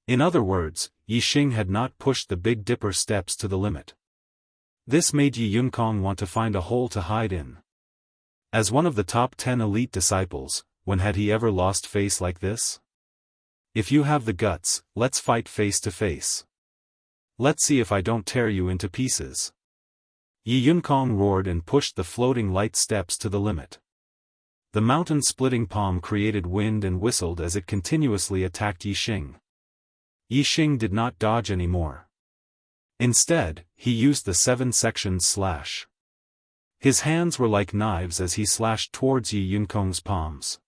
In other words, Yi Xing had not pushed the Big Dipper steps to the limit. This made Yi Yunkong want to find a hole to hide in. As one of the top 10 elite disciples, when had he ever lost face like this? If you have the guts, let's fight face to face. Let's see if I don't tear you into pieces. Yi Yunkong roared and pushed the floating light steps to the limit. The mountain-splitting palm created wind and whistled as it continuously attacked Yi Xing. Yi Xing did not dodge anymore. Instead, he used the 7 sections slash. His hands were like knives as he slashed towards Yi Yunkong's palms.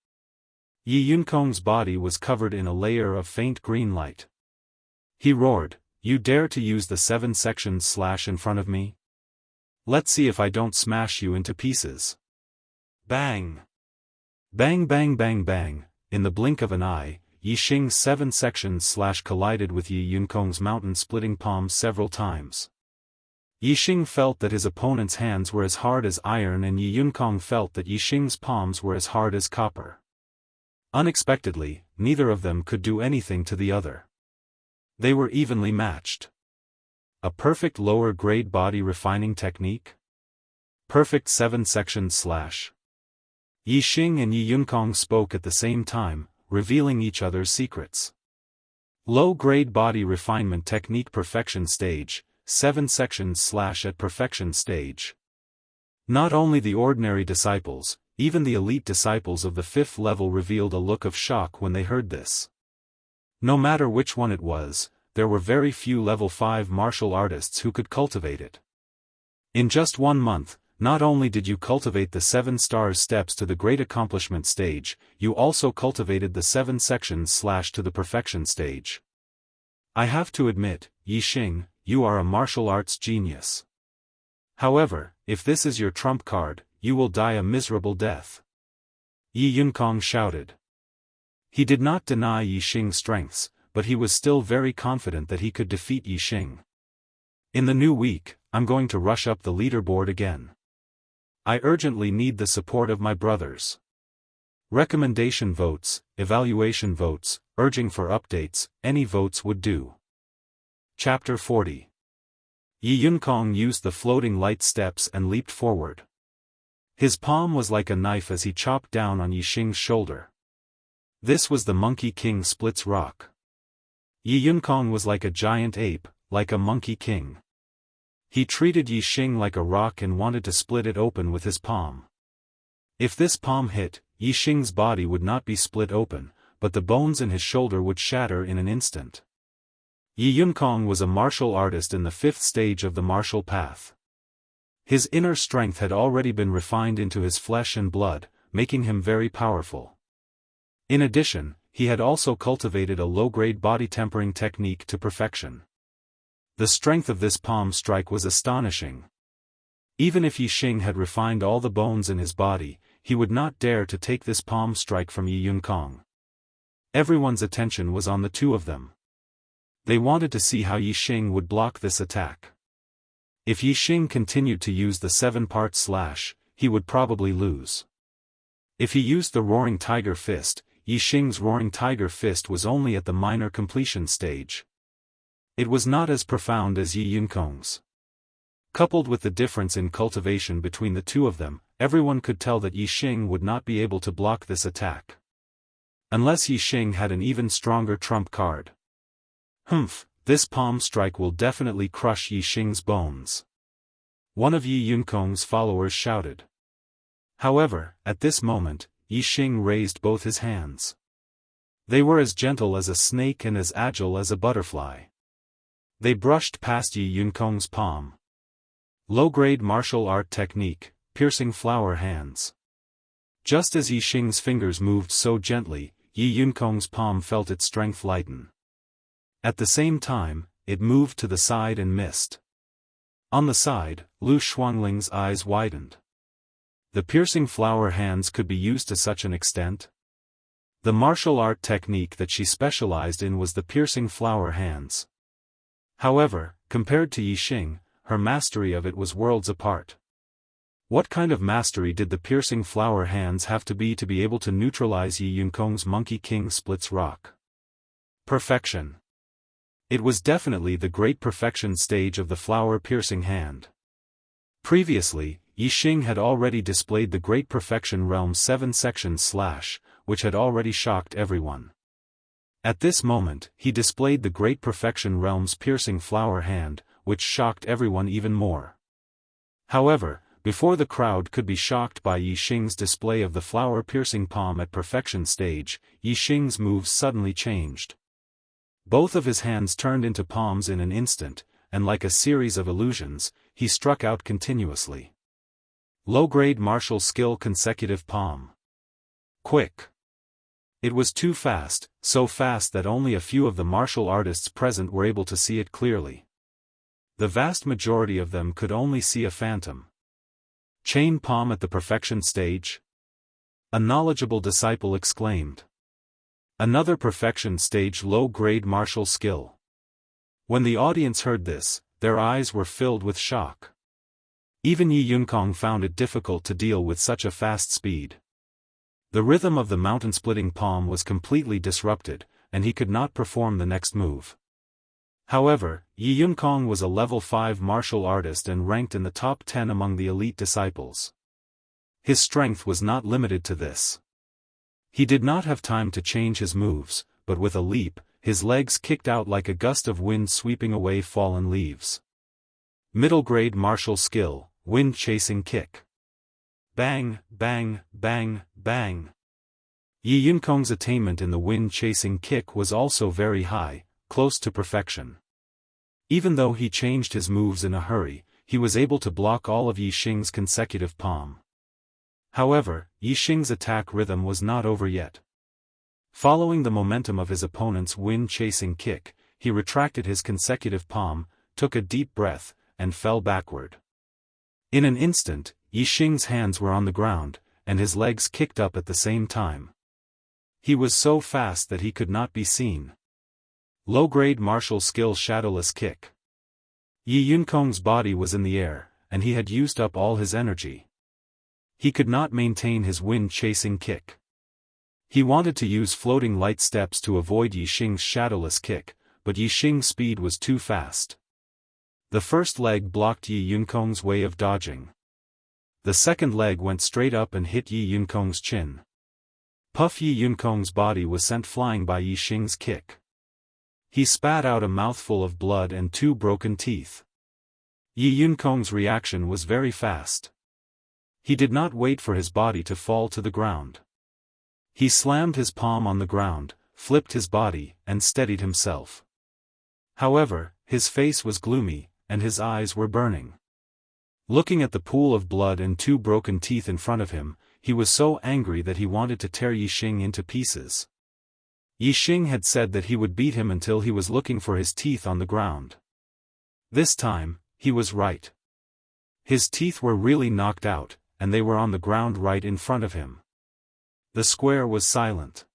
Yi Yunkong's body was covered in a layer of faint green light. He roared, "You dare to use the 7 sections slash in front of me? Let's see if I don't smash you into pieces." Bang! Bang bang bang bang, in the blink of an eye, Yi Xing's 7 sections slash collided with Yi Yunkong's mountain-splitting palm several times. Yi Xing felt that his opponent's hands were as hard as iron and Yi Yunkong felt that Yi Xing's palms were as hard as copper. Unexpectedly, neither of them could do anything to the other. They were evenly matched. A perfect lower-grade body refining technique? Perfect 7 sections slash. Yi Xing and Yi Yunkong spoke at the same time, revealing each other's secrets. Low-grade body refinement technique perfection stage, 7 sections slash at perfection stage. Not only the ordinary disciples, Even the elite disciples of the 5th level revealed a look of shock when they heard this. No matter which one it was, there were very few level 5 martial artists who could cultivate it. In just 1 month, not only did you cultivate the 7 stars steps to the great accomplishment stage, you also cultivated the 7 sections / to the perfection stage. I have to admit, Yi Xing, you are a martial arts genius. However, if this is your trump card, you will die a miserable death. Yi Yunkong shouted. He did not deny Yi Xing's strengths, but he was still very confident that he could defeat Yi Xing. In the new week, I'm going to rush up the leaderboard again. I urgently need the support of my brothers. Recommendation votes, evaluation votes, urging for updates, any votes would do. Chapter 40. Yi Yunkong used the floating light steps and leaped forward. His palm was like a knife as he chopped down on Yi Xing's shoulder. This was the Monkey King splits rock. Yi Yunkong was like a giant ape, like a Monkey King. He treated Yi Xing like a rock and wanted to split it open with his palm. If this palm hit, Yi Xing's body would not be split open, but the bones in his shoulder would shatter in an instant. Yi Yunkong was a martial artist in the 5th stage of the martial path. His inner strength had already been refined into his flesh and blood, making him very powerful. In addition, he had also cultivated a low-grade body tempering technique to perfection. The strength of this palm strike was astonishing. Even if Yi Xing had refined all the bones in his body, he would not dare to take this palm strike from Yi Yunkong. Everyone's attention was on the two of them. They wanted to see how Yi Xing would block this attack. If Yi Xing continued to use the 7-part slash, he would probably lose. If he used the Roaring Tiger Fist, Yi Xing's Roaring Tiger Fist was only at the minor completion stage. It was not as profound as Yi Yunkong's. Coupled with the difference in cultivation between the two of them, everyone could tell that Yi Xing would not be able to block this attack. Unless Yi Xing had an even stronger trump card. Humph, this palm strike will definitely crush Yi Xing's bones. One of Yi Yunkong's followers shouted. However, at this moment, Yi Xing raised both his hands. They were as gentle as a snake and as agile as a butterfly. They brushed past Yi Yunkong's palm. Low-grade martial art technique, piercing flower hands. Just as Yi Xing's fingers moved so gently, Yi Yunkong's palm felt its strength lighten. At the same time, it moved to the side and missed. On the side, Lu Shuangling's eyes widened. The piercing flower hands could be used to such an extent? The martial art technique that she specialized in was the piercing flower hands. However, compared to Yi Xing, her mastery of it was worlds apart. What kind of mastery did the piercing flower hands have to be able to neutralize Yi Yunkong's Monkey King splits rock? Perfection. It was definitely the great perfection stage of the flower piercing hand. Previously, Yi Xing had already displayed the great perfection realm's 7 sections slash, which had already shocked everyone. At this moment, he displayed the great perfection realm's piercing flower hand, which shocked everyone even more. However, before the crowd could be shocked by Yi Xing's display of the flower piercing palm at perfection stage, Yi Xing's moves suddenly changed. Both of his hands turned into palms in an instant, and like a series of illusions, he struck out continuously. Low-grade martial skill consecutive palm. Quick. It was too fast, so fast that only a few of the martial artists present were able to see it clearly. The vast majority of them could only see a phantom. Chain palm at the perfection stage? A knowledgeable disciple exclaimed. Another perfection stage low-grade martial skill. When the audience heard this, their eyes were filled with shock. Even Yi Yunkong found it difficult to deal with such a fast speed. The rhythm of the mountain-splitting palm was completely disrupted, and he could not perform the next move. However, Yi Yunkong was a level 5 martial artist and ranked in the top 10 among the elite disciples. His strength was not limited to this. He did not have time to change his moves, but with a leap, his legs kicked out like a gust of wind sweeping away fallen leaves. Middle-grade martial skill, wind-chasing kick. Bang, bang, bang, bang. Yi Yunkong's attainment in the wind-chasing kick was also very high, close to perfection. Even though he changed his moves in a hurry, he was able to block all of Yi Xing's consecutive palm. However, Yi Xing's attack rhythm was not over yet. Following the momentum of his opponent's wind-chasing kick, he retracted his consecutive palm, took a deep breath, and fell backward. In an instant, Yi Xing's hands were on the ground, and his legs kicked up at the same time. He was so fast that he could not be seen. Low-grade martial skill shadowless kick. Yi Yunkong's body was in the air, and he had used up all his energy. He could not maintain his wind-chasing kick. He wanted to use floating light steps to avoid Yi Xing's shadowless kick, but Yi Xing's speed was too fast. The first leg blocked Yi Yunkong's way of dodging. The second leg went straight up and hit Yi Yunkong's chin. Puff Yi Yunkong's body was sent flying by Yi Xing's kick. He spat out a mouthful of blood and 2 broken teeth. Yi Yunkong's reaction was very fast. He did not wait for his body to fall to the ground. He slammed his palm on the ground, flipped his body, and steadied himself. However, his face was gloomy, and his eyes were burning. Looking at the pool of blood and 2 broken teeth in front of him, he was so angry that he wanted to tear Yi Xing into pieces. Yi Xing had said that he would beat him until he was looking for his teeth on the ground. This time, he was right. His teeth were really knocked out, and they were on the ground right in front of him. The square was silent.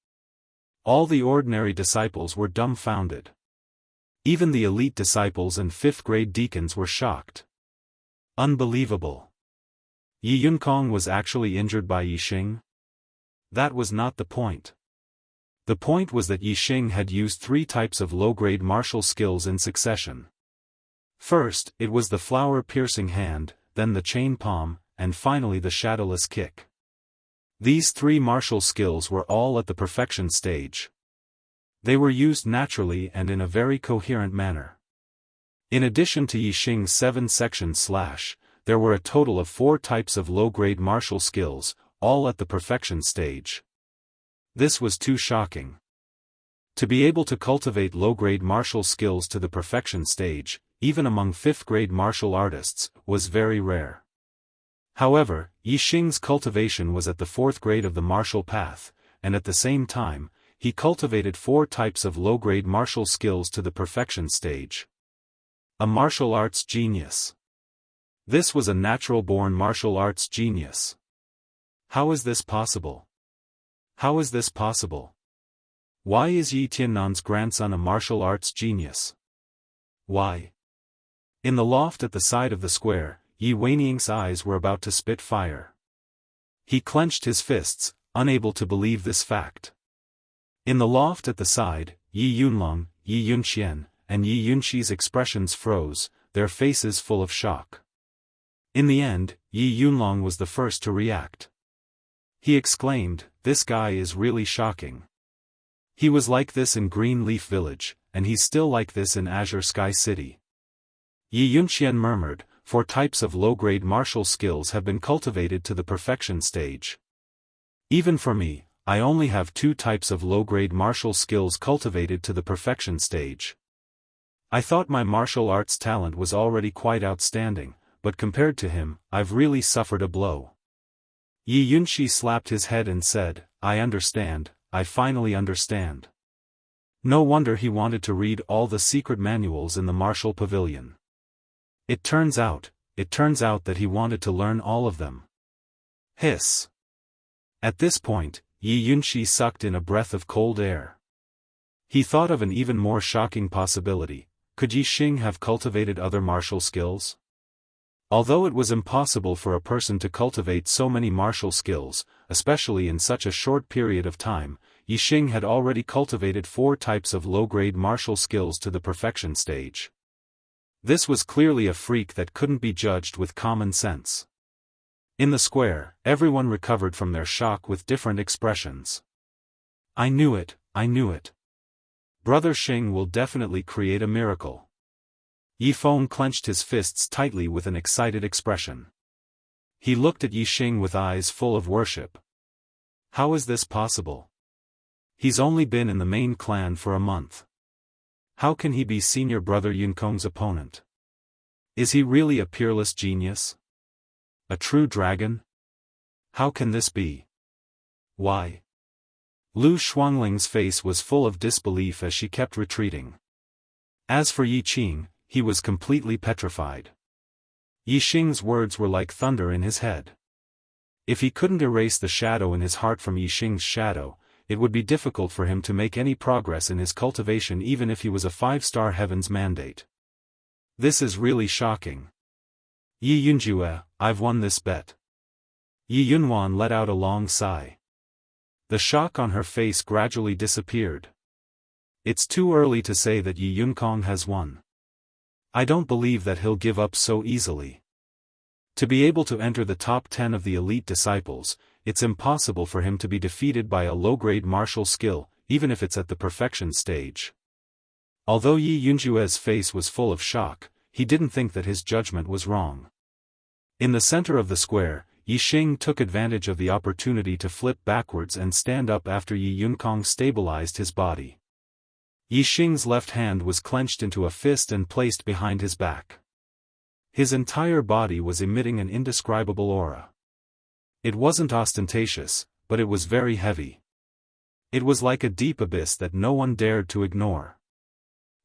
All the ordinary disciples were dumbfounded. Even the elite disciples and 5th-grade deacons were shocked. Unbelievable. Yi Yunkong was actually injured by Yi Xing? That was not the point. The point was that Yi Xing had used 3 types of low-grade martial skills in succession. First, it was the flower-piercing hand, then the chain palm, and finally the shadowless kick. These 3 martial skills were all at the perfection stage. They were used naturally and in a very coherent manner. In addition to Yi Xing's 7-section slash, there were a total of 4 types of low-grade martial skills, all at the perfection stage. This was too shocking. To be able to cultivate low-grade martial skills to the perfection stage, even among 5th-grade martial artists, was very rare. However, Yi Xing's cultivation was at the 4th grade of the martial path, and at the same time, he cultivated 4 types of low-grade martial skills to the perfection stage. A martial arts genius. This was a natural-born martial arts genius. How is this possible? How is this possible? Why is Yi Tiannan's grandson a martial arts genius? Why? In the loft at the side of the square, Yi Weiniang's eyes were about to spit fire. He clenched his fists, unable to believe this fact. In the loft at the side, Yi Yunlong, Yi Yunxian, and Yi Yunxi's expressions froze, their faces full of shock. In the end, Yi Yunlong was the first to react. He exclaimed, "This guy is really shocking. He was like this in Green Leaf Village, and he's still like this in Azure Sky City." Yi Yunxian murmured, 4 types of low-grade martial skills have been cultivated to the perfection stage. Even for me, I only have 2 types of low-grade martial skills cultivated to the perfection stage. I thought my martial arts talent was already quite outstanding, but compared to him, I've really suffered a blow. Yi Yunxi slapped his head and said, "I understand, I finally understand." No wonder he wanted to read all the secret manuals in the martial pavilion. It turns out that he wanted to learn all of them. Hiss. At this point, Yi Yunxi sucked in a breath of cold air. He thought of an even more shocking possibility. Could Yi Xing have cultivated other martial skills? Although it was impossible for a person to cultivate so many martial skills, especially in such a short period of time, Yi Xing had already cultivated 4 types of low-grade martial skills to the perfection stage. This was clearly a freak that couldn't be judged with common sense. In the square, everyone recovered from their shock with different expressions. I knew it, I knew it. Brother Xing will definitely create a miracle. Yi Feng clenched his fists tightly with an excited expression. He looked at Yi Xing with eyes full of worship. How is this possible? He's only been in the main clan for a month. How can he be senior brother Yunkong's opponent? Is he really a peerless genius? A true dragon? How can this be? Why? Lu Shuangling's face was full of disbelief as she kept retreating. As for Yi Qing, he was completely petrified. Yi Xing's words were like thunder in his head. If he couldn't erase the shadow in his heart from Yi Xing's shadow, it would be difficult for him to make any progress in his cultivation even if he was a 5-star heaven's mandate. This is really shocking. Yi Yunjue, I've won this bet. Yi Yunwan let out a long sigh. The shock on her face gradually disappeared. It's too early to say that Yi Yunkong has won. I don't believe that he'll give up so easily. To be able to enter the top 10 of the elite disciples, it's impossible for him to be defeated by a low-grade martial skill, even if it's at the perfection stage. Although Yi Yunjue's face was full of shock, he didn't think that his judgment was wrong. In the center of the square, Yi Xing took advantage of the opportunity to flip backwards and stand up after Yi Yunkong stabilized his body. Yi Xing's left hand was clenched into a fist and placed behind his back. His entire body was emitting an indescribable aura. It wasn't ostentatious, but it was very heavy. It was like a deep abyss that no one dared to ignore.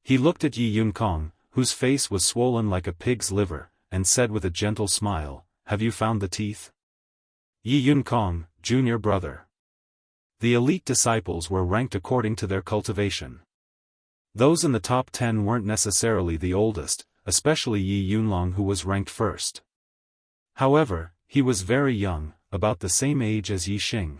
He looked at Yi Yunkong, whose face was swollen like a pig's liver, and said with a gentle smile, "Have you found the teeth?" Yi Yunkong, junior brother. The elite disciples were ranked according to their cultivation. Those in the top 10 weren't necessarily the oldest, especially Yi Yunlong, who was ranked first. However, he was very young, about the same age as Yi Xing.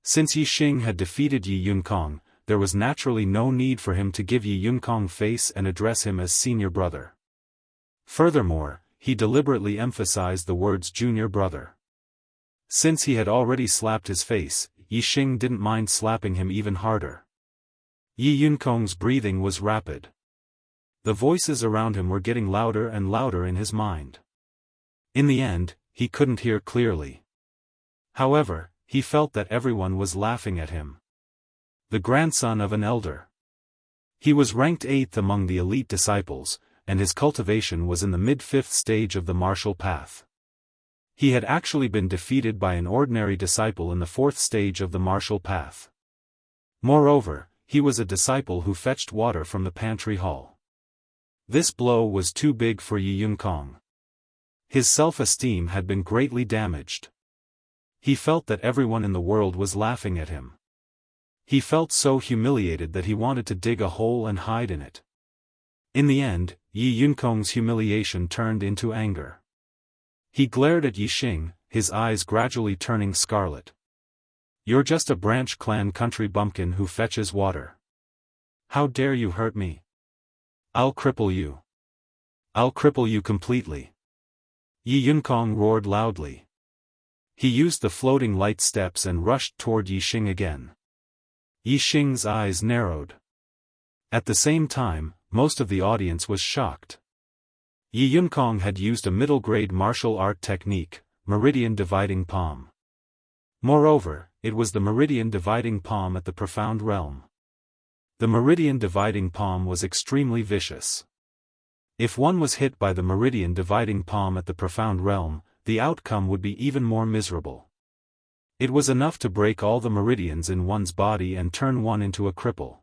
Since Yi Xing had defeated Yi Yunkong, there was naturally no need for him to give Yi Yunkong face and address him as senior brother. Furthermore, he deliberately emphasized the words junior brother. Since he had already slapped his face, Yi Xing didn't mind slapping him even harder. Yi Yunkong's breathing was rapid. The voices around him were getting louder and louder in his mind. In the end, he couldn't hear clearly. However, he felt that everyone was laughing at him. The grandson of an elder. He was ranked 8th among the elite disciples, and his cultivation was in the mid-5th stage of the martial path. He had actually been defeated by an ordinary disciple in the 4th stage of the martial path. Moreover, he was a disciple who fetched water from the pantry hall. This blow was too big for Yi Yunkong. His self-esteem had been greatly damaged. He felt that everyone in the world was laughing at him. He felt so humiliated that he wanted to dig a hole and hide in it. In the end, Yi Yunkong's humiliation turned into anger. He glared at Yi Xing, his eyes gradually turning scarlet. "You're just a branch clan country bumpkin who fetches water. How dare you hurt me? I'll cripple you. I'll cripple you completely." Yi Yunkong roared loudly. He used the floating light steps and rushed toward Yi Xing again. Yi Xing's eyes narrowed. At the same time, most of the audience was shocked. Yi Yunkong had used a middle-grade martial art technique, meridian dividing palm. Moreover, it was the meridian dividing palm at the profound realm. The meridian dividing palm was extremely vicious. If one was hit by the meridian dividing palm at the profound realm, the outcome would be even more miserable. It was enough to break all the meridians in one's body and turn one into a cripple.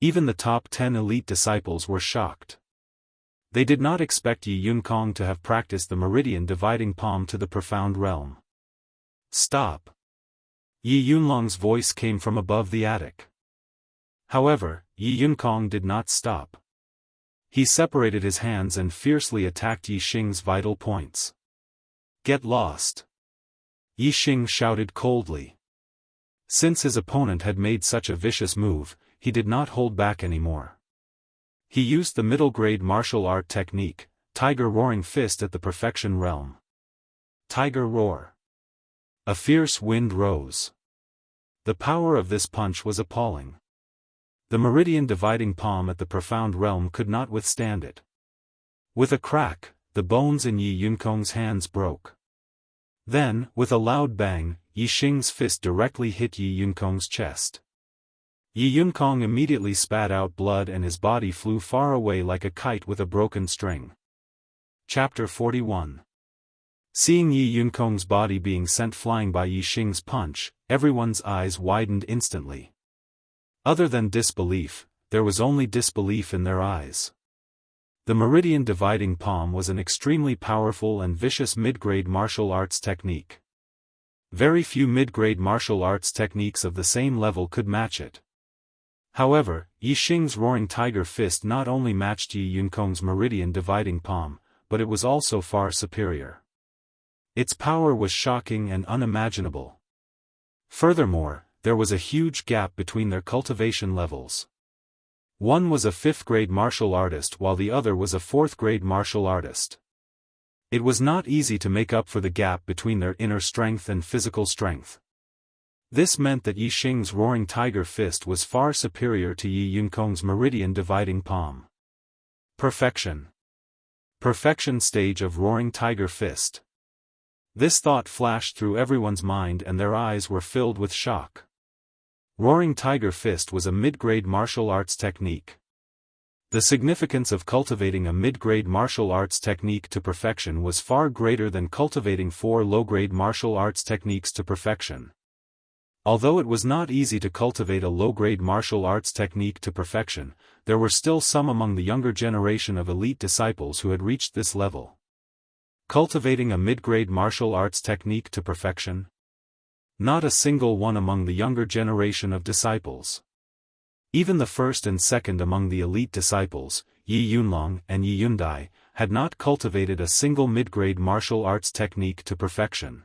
Even the top 10 elite disciples were shocked. They did not expect Yi Yunkong to have practiced the meridian dividing palm to the profound realm. "Stop!" Yi Yunlong's voice came from above the attic. However, Yi Yunkong did not stop. He separated his hands and fiercely attacked Yi Xing's vital points. "Get lost!" Yi Xing shouted coldly. Since his opponent had made such a vicious move, he did not hold back anymore. He used the middle-grade martial art technique, Tiger Roaring Fist at the perfection realm. Tiger Roar. A fierce wind rose. The power of this punch was appalling. The meridian dividing palm at the profound realm could not withstand it. With a crack, the bones in Yi Yunkong's hands broke. Then, with a loud bang, Yi Xing's fist directly hit Yi Yunkong's chest. Yi Yunkong immediately spat out blood and his body flew far away like a kite with a broken string. Chapter 41. Seeing Yi Yunkong's body being sent flying by Yi Xing's punch, everyone's eyes widened instantly. Other than disbelief, there was only disbelief in their eyes. The meridian dividing palm was an extremely powerful and vicious mid-grade martial arts technique. Very few mid-grade martial arts techniques of the same level could match it. However, Yi Xing's roaring tiger fist not only matched Yi Yunkong's meridian dividing palm, but it was also far superior. Its power was shocking and unimaginable. Furthermore, there was a huge gap between their cultivation levels. One was a 5th-grade martial artist while the other was a 4th-grade martial artist. It was not easy to make up for the gap between their inner strength and physical strength. This meant that Yi Xing's roaring tiger fist was far superior to Yi Yunkong's meridian dividing palm. Perfection. Perfection stage of roaring tiger fist. This thought flashed through everyone's mind and their eyes were filled with shock. Roaring tiger fist was a mid-grade martial arts technique. The significance of cultivating a mid-grade martial arts technique to perfection was far greater than cultivating 4 low-grade martial arts techniques to perfection. Although it was not easy to cultivate a low-grade martial arts technique to perfection, there were still some among the younger generation of elite disciples who had reached this level. Cultivating a mid-grade martial arts technique to perfection? Not a single one among the younger generation of disciples. Even the first and second among the elite disciples, Yi Yunlong and Yi Yundai, had not cultivated a single mid-grade martial arts technique to perfection.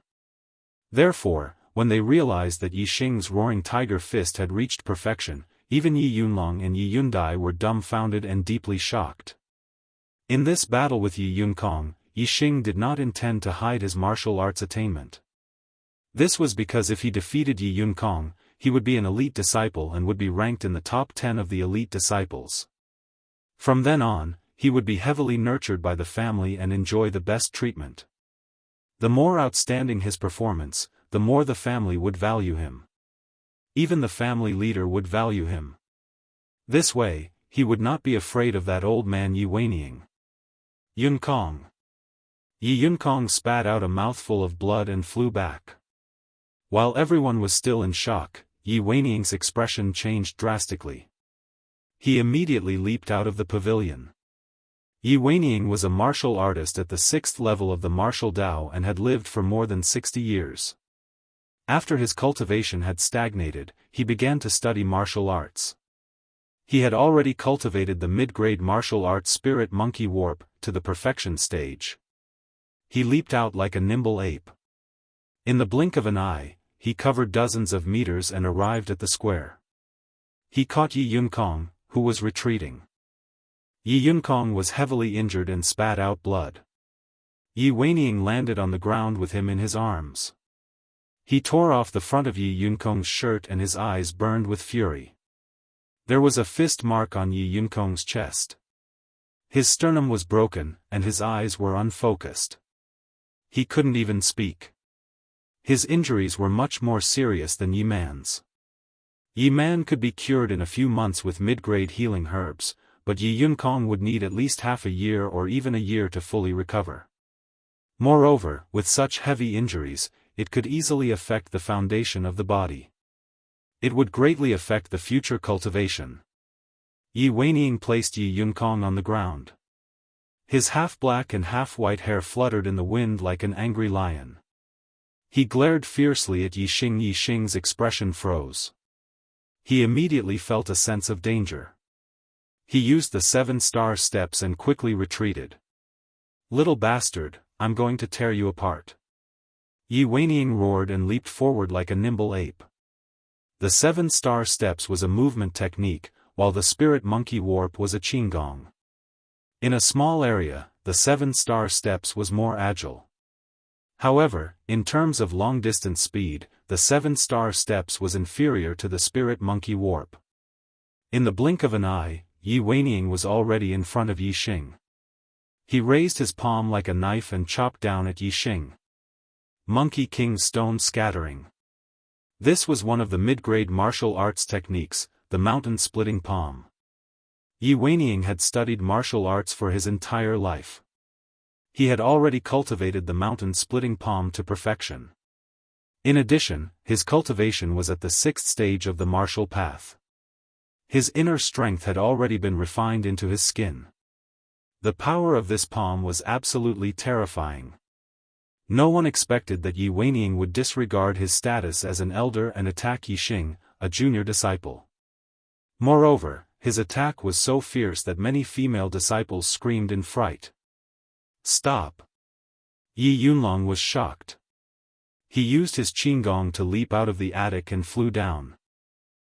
Therefore, when they realized that Yi Xing's roaring tiger fist had reached perfection, even Yi Yunlong and Yi Yundai were dumbfounded and deeply shocked. In this battle with Yi Yunkong, Yi Xing did not intend to hide his martial arts attainment. This was because if he defeated Yi Yunkong, he would be an elite disciple and would be ranked in the top 10 of the elite disciples. From then on, he would be heavily nurtured by the family and enjoy the best treatment. The more outstanding his performance, the more the family would value him. Even the family leader would value him. This way, he would not be afraid of that old man Yi Weining. Yunkong. Yi Yunkong spat out a mouthful of blood and flew back. While everyone was still in shock, Yi Weining's expression changed drastically. He immediately leaped out of the pavilion. Yi Weining was a martial artist at the 6th level of the martial Dao and had lived for more than 60 years. After his cultivation had stagnated, he began to study martial arts. He had already cultivated the mid-grade martial arts spirit monkey warp to the perfection stage. He leaped out like a nimble ape. In the blink of an eye, he covered dozens of meters and arrived at the square. He caught Yi Yunkong, who was retreating. Yi Yunkong was heavily injured and spat out blood. Yi Weining landed on the ground with him in his arms. He tore off the front of Yi Yunkong's shirt and his eyes burned with fury. There was a fist mark on Yi Yunkong's chest. His sternum was broken, and his eyes were unfocused. He couldn't even speak. His injuries were much more serious than Yi Man's. Yi Man could be cured in a few months with mid-grade healing herbs, but Yi Yunkong would need at least half a year or even a year to fully recover. Moreover, with such heavy injuries, it could easily affect the foundation of the body. It would greatly affect the future cultivation. Yi Weining placed Yi Yunkong on the ground. His half-black and half-white hair fluttered in the wind like an angry lion. He glared fiercely at Yi Xing. Yi Xing's expression froze. He immediately felt a sense of danger. He used the 7-star steps and quickly retreated. "Little bastard, I'm going to tear you apart." Yi Weining roared and leaped forward like a nimble ape. The 7-star steps was a movement technique, while the spirit monkey warp was a qinggong. In a small area, the 7-star steps was more agile. However, in terms of long-distance speed, the 7-star steps was inferior to the spirit monkey warp. In the blink of an eye, Yi Weining was already in front of Yi Xing. He raised his palm like a knife and chopped down at Yi Xing. Monkey King Stone Scattering. This was one of the mid-grade martial arts techniques, the mountain-splitting palm. Yi Weining had studied martial arts for his entire life. He had already cultivated the mountain-splitting palm to perfection. In addition, his cultivation was at the 6th stage of the martial path. His inner strength had already been refined into his skin. The power of this palm was absolutely terrifying. No one expected that Yi Weining would disregard his status as an elder and attack Yixing, a junior disciple. Moreover, his attack was so fierce that many female disciples screamed in fright. "Stop!" Yi Yunlong was shocked. He used his qinggong to leap out of the attic and flew down.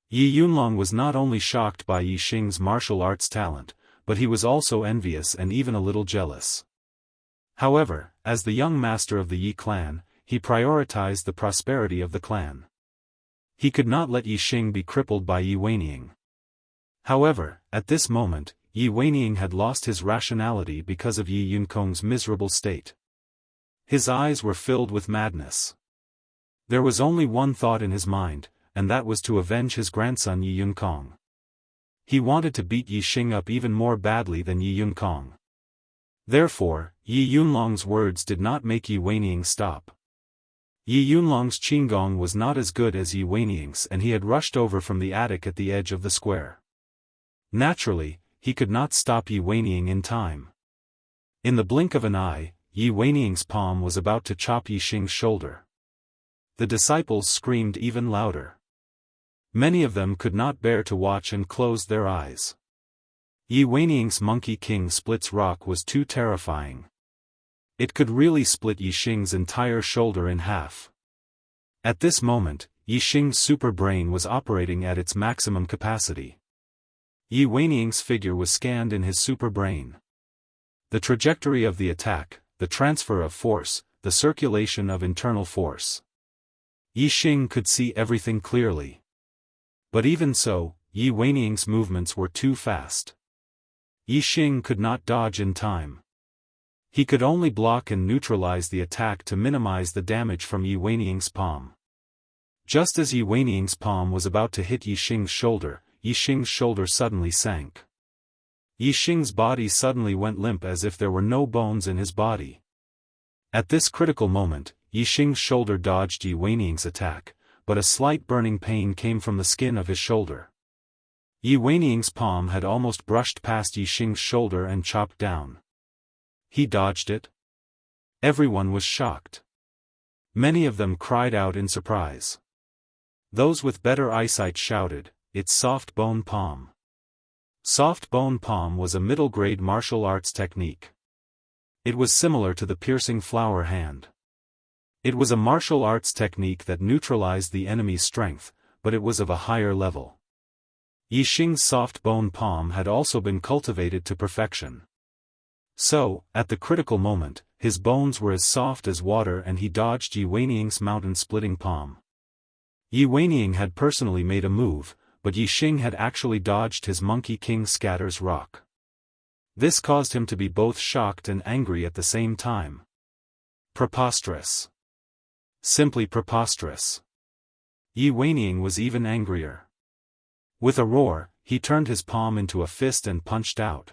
Yi Yunlong was not only shocked by Yixing's martial arts talent, but he was also envious and even a little jealous. However, as the young master of the Yi clan, he prioritized the prosperity of the clan. He could not let Yixing be crippled by Yi Weining. However, at this moment, Yi Weining had lost his rationality because of Yi Yunkong's miserable state. His eyes were filled with madness. There was only one thought in his mind, and that was to avenge his grandson Yi Yunkong. He wanted to beat Yixing up even more badly than Yi Yunkong. Therefore, Yi Yunlong's words did not make Yi Weining stop. Yi Yunlong's qinggong was not as good as Yi Weining's, and he had rushed over from the attic at the edge of the square. Naturally, he could not stop Yi Weining in time. In the blink of an eye, Yi Weining's palm was about to chop Yixing's shoulder. The disciples screamed even louder. Many of them could not bear to watch and closed their eyes. Yi Weining's Monkey King splits rock was too terrifying. It could really split Yixing's entire shoulder in half. At this moment, Yixing's super brain was operating at its maximum capacity. Yi Weining's figure was scanned in his super brain. The trajectory of the attack, the transfer of force, the circulation of internal force. Yixing could see everything clearly. But even so, Yi Weining's movements were too fast. Yixing could not dodge in time. He could only block and neutralize the attack to minimize the damage from Yi Weining's palm. Just as Yi Weining's palm was about to hit Yixing's shoulder suddenly sank. Yixing's body suddenly went limp as if there were no bones in his body. At this critical moment, Yixing's shoulder dodged Yi Weining's attack, but a slight burning pain came from the skin of his shoulder. Yi Weining's palm had almost brushed past Yixing's shoulder and chopped down. He dodged it? Everyone was shocked. Many of them cried out in surprise. Those with better eyesight shouted, "It's soft bone palm." Soft bone palm was a middle-grade martial arts technique. It was similar to the piercing flower hand. It was a martial arts technique that neutralized the enemy's strength, but it was of a higher level. Yixing's soft bone palm had also been cultivated to perfection. So, at the critical moment, his bones were as soft as water and he dodged Yi Weining's mountain-splitting palm. Yi Weining had personally made a move, but Yixing had actually dodged his Monkey King Scatter's rock. This caused him to be both shocked and angry at the same time. Preposterous. Simply preposterous. Yi Weining was even angrier. With a roar, he turned his palm into a fist and punched out.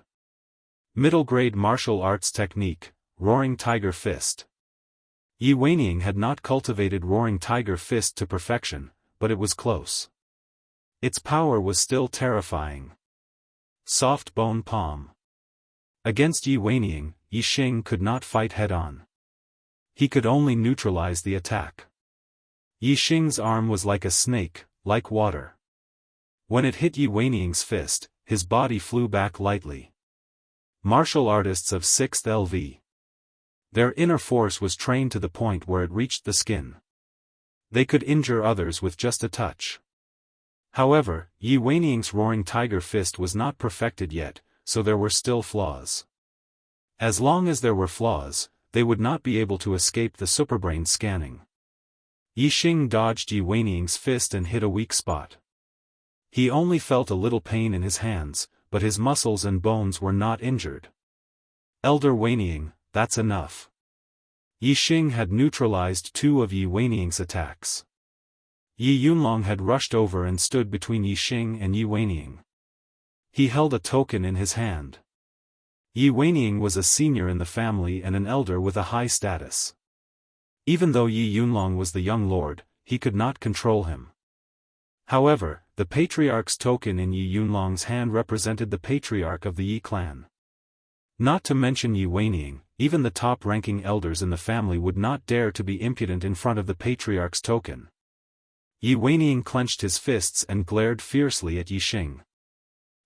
Middle-grade martial arts technique, Roaring Tiger Fist. Yi Weining had not cultivated Roaring Tiger Fist to perfection, but it was close. Its power was still terrifying. Soft bone palm. Against Yi Weining, Yixing could not fight head-on. He could only neutralize the attack. Yixing's arm was like a snake, like water. When it hit Yi Weining's fist, his body flew back lightly. Martial artists of 6th LV. Their inner force was trained to the point where it reached the skin. They could injure others with just a touch. However, Yi Weining's Roaring Tiger Fist was not perfected yet, so there were still flaws. As long as there were flaws, they would not be able to escape the superbrain scanning. Yixing dodged Yi Weining's fist and hit a weak spot. He only felt a little pain in his hands, but his muscles and bones were not injured. "Elder Weining, that's enough." Yi Xing had neutralized 2 of Yi Weining's attacks. Yi Yunlong had rushed over and stood between Yi Xing and Yi Weining. He held a token in his hand. Yi Weining was a senior in the family and an elder with a high status. Even though Yi Yunlong was the young lord, he could not control him. However, the patriarch's token in Yi Yunlong's hand represented the patriarch of the Yi clan. Not to mention Yi Weining, even the top-ranking elders in the family would not dare to be impudent in front of the patriarch's token. Yi Weining clenched his fists and glared fiercely at Yi Xing.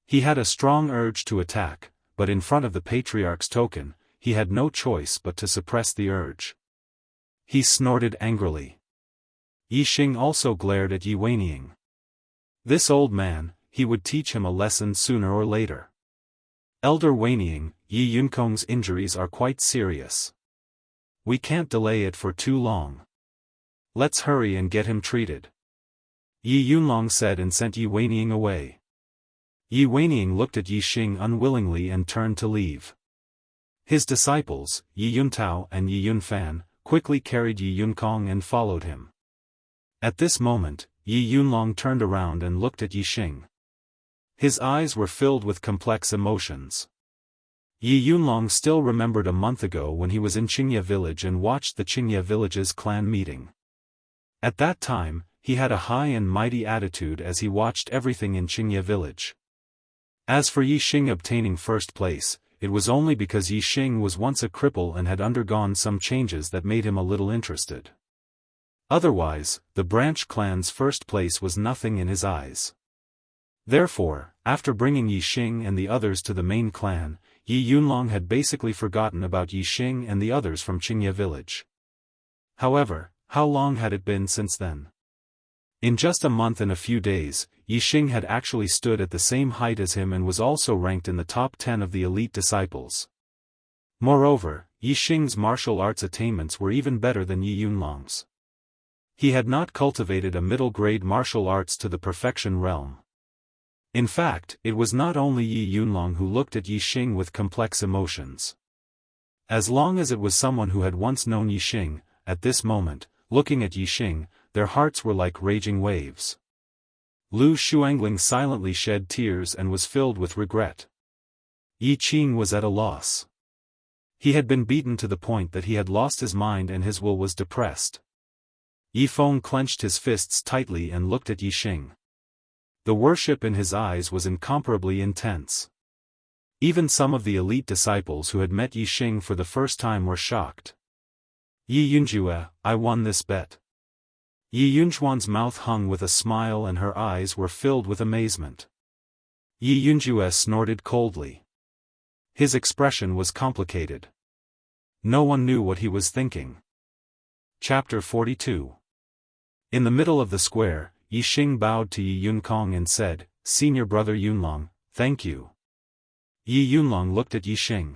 He had a strong urge to attack, but in front of the patriarch's token, he had no choice but to suppress the urge. He snorted angrily. Yi Xing also glared at Yi Weining. This old man, he would teach him a lesson sooner or later. Elder Weining, Yi Yunkong's injuries are quite serious. We can't delay it for too long. Let's hurry and get him treated. Yi Yunlong said and sent Yi Weining away. Yi Weining looked at Yi Xing unwillingly and turned to leave. His disciples, Yi Yuntao and Yi Yunfan, quickly carried Yi Yunkong and followed him. At this moment, Yi Yunlong turned around and looked at Yi Xing. His eyes were filled with complex emotions. Yi Yunlong still remembered a month ago when he was in Qingye village and watched the Qingye village's clan meeting. At that time, he had a high and mighty attitude as he watched everything in Qingye village. As for Yi Xing obtaining first place, it was only because Yi Xing was once a cripple and had undergone some changes that made him a little interested. Otherwise, the branch clan's first place was nothing in his eyes. Therefore, after bringing Yi Xing and the others to the main clan, Yi Yunlong had basically forgotten about Yi Xing and the others from Qingye village. However, how long had it been since then? In just a month and a few days, Yi Xing had actually stood at the same height as him and was also ranked in the top 10 of the elite disciples. Moreover, Yi Xing's martial arts attainments were even better than Yi Yunlong's. He had not cultivated a middle-grade martial arts to the perfection realm. In fact, it was not only Yi Yunlong who looked at Yi Xing with complex emotions. As long as it was someone who had once known Yi Xing, at this moment, looking at Yi Xing, their hearts were like raging waves. Lu Xuangling silently shed tears and was filled with regret. Yi Qing was at a loss. He had been beaten to the point that he had lost his mind and his will was depressed. Yi Feng clenched his fists tightly and looked at Yi Xing. The worship in his eyes was incomparably intense. Even some of the elite disciples who had met Yi Xing for the first time were shocked. Yi Yunjue, I won this bet. Yi Yunjuan's mouth hung with a smile and her eyes were filled with amazement. Yi Yunjue snorted coldly. His expression was complicated. No one knew what he was thinking. Chapter 42. In the middle of the square, Yi Xing bowed to Yi Yunkong and said, Senior brother Yunlong, thank you. Yi Yunlong looked at Yi Xing.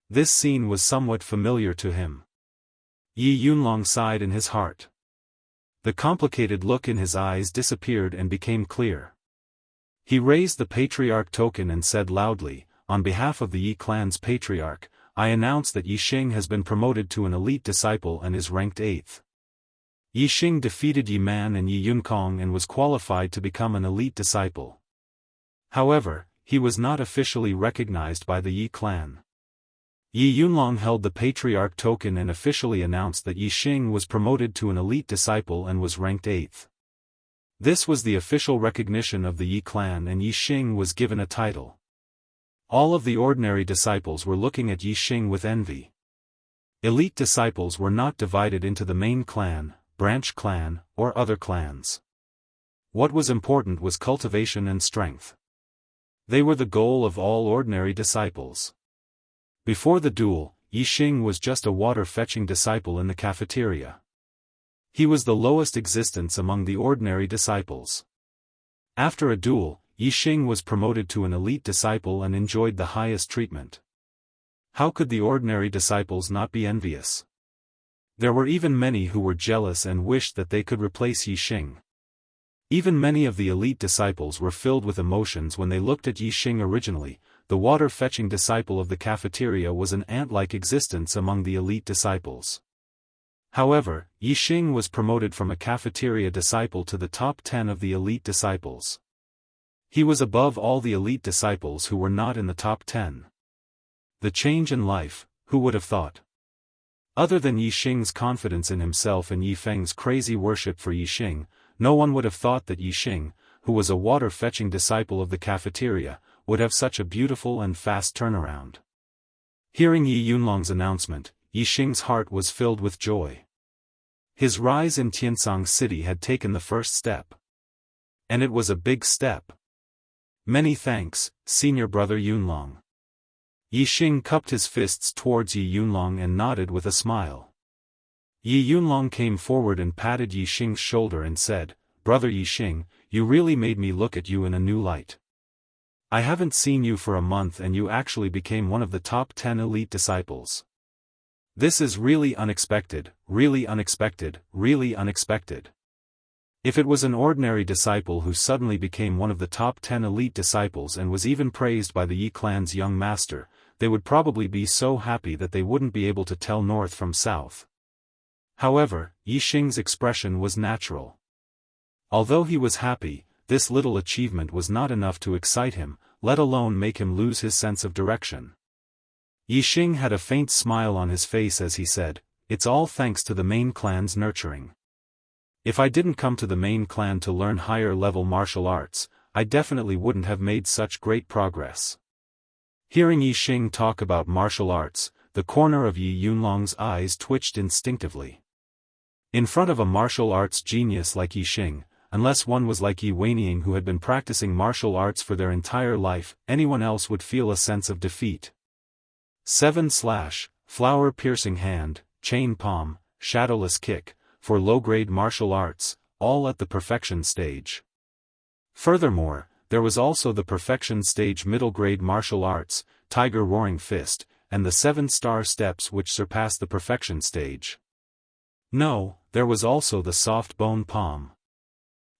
This scene was somewhat familiar to him. Yi Yunlong sighed in his heart. The complicated look in his eyes disappeared and became clear. He raised the patriarch token and said loudly, on behalf of the Yi clan's patriarch, I announce that Yi Xing has been promoted to an elite disciple and is ranked 8th. Yi Xing defeated Yi Man and Yi Yunkong and was qualified to become an elite disciple. However, he was not officially recognized by the Yi clan. Yi Yunlong held the patriarch token and officially announced that Yi Xing was promoted to an elite disciple and was ranked 8th. This was the official recognition of the Yi clan and Yi Xing was given a title. All of the ordinary disciples were looking at Yi Xing with envy. Elite disciples were not divided into the main clan, branch clan, or other clans. What was important was cultivation and strength. They were the goal of all ordinary disciples. Before the duel, Yi Xing was just a water-fetching disciple in the cafeteria. He was the lowest existence among the ordinary disciples. After a duel, Yi Xing was promoted to an elite disciple and enjoyed the highest treatment. How could the ordinary disciples not be envious? There were even many who were jealous and wished that they could replace Yi Xing. Even many of the elite disciples were filled with emotions when they looked at Yi Xing originally. The water-fetching disciple of the cafeteria was an ant-like existence among the elite disciples. However, Yixing was promoted from a cafeteria disciple to the top 10 of the elite disciples. He was above all the elite disciples who were not in the top 10. The change in life, who would have thought? Other than Yixing's confidence in himself and Yifeng's crazy worship for Yixing, no one would have thought that Yixing, who was a water-fetching disciple of the cafeteria, would have such a beautiful and fast turnaround. Hearing Yi Yunlong's announcement, Yixing's heart was filled with joy. His rise in Tiansang City had taken the first step. And it was a big step. Many thanks, senior brother Yunlong. Yixing cupped his fists towards Yi Yunlong and nodded with a smile. Yi Yunlong came forward and patted Yixing's shoulder and said, "Brother Yixing, you really made me look at you in a new light. I haven't seen you for a month and you actually became one of the top 10 elite disciples. This is really unexpected, really unexpected, really unexpected." If it was an ordinary disciple who suddenly became one of the top 10 elite disciples and was even praised by the Yi clan's young master, they would probably be so happy that they wouldn't be able to tell north from south. However, Yixing's expression was natural. Although he was happy, this little achievement was not enough to excite him, let alone make him lose his sense of direction. Yixing had a faint smile on his face as he said, "It's all thanks to the main clan's nurturing. If I didn't come to the main clan to learn higher-level martial arts, I definitely wouldn't have made such great progress." Hearing Yixing talk about martial arts, the corner of Yi Yunlong's eyes twitched instinctively. In front of a martial arts genius like Yixing, unless one was like Yi Weining who had been practicing martial arts for their entire life, anyone else would feel a sense of defeat. 7/ flower-piercing hand, chain palm, shadowless kick, for low-grade martial arts, all at the perfection stage. Furthermore, there was also the perfection stage middle-grade martial arts, tiger roaring fist, and the 7-star steps which surpass the perfection stage. No, there was also the soft bone palm.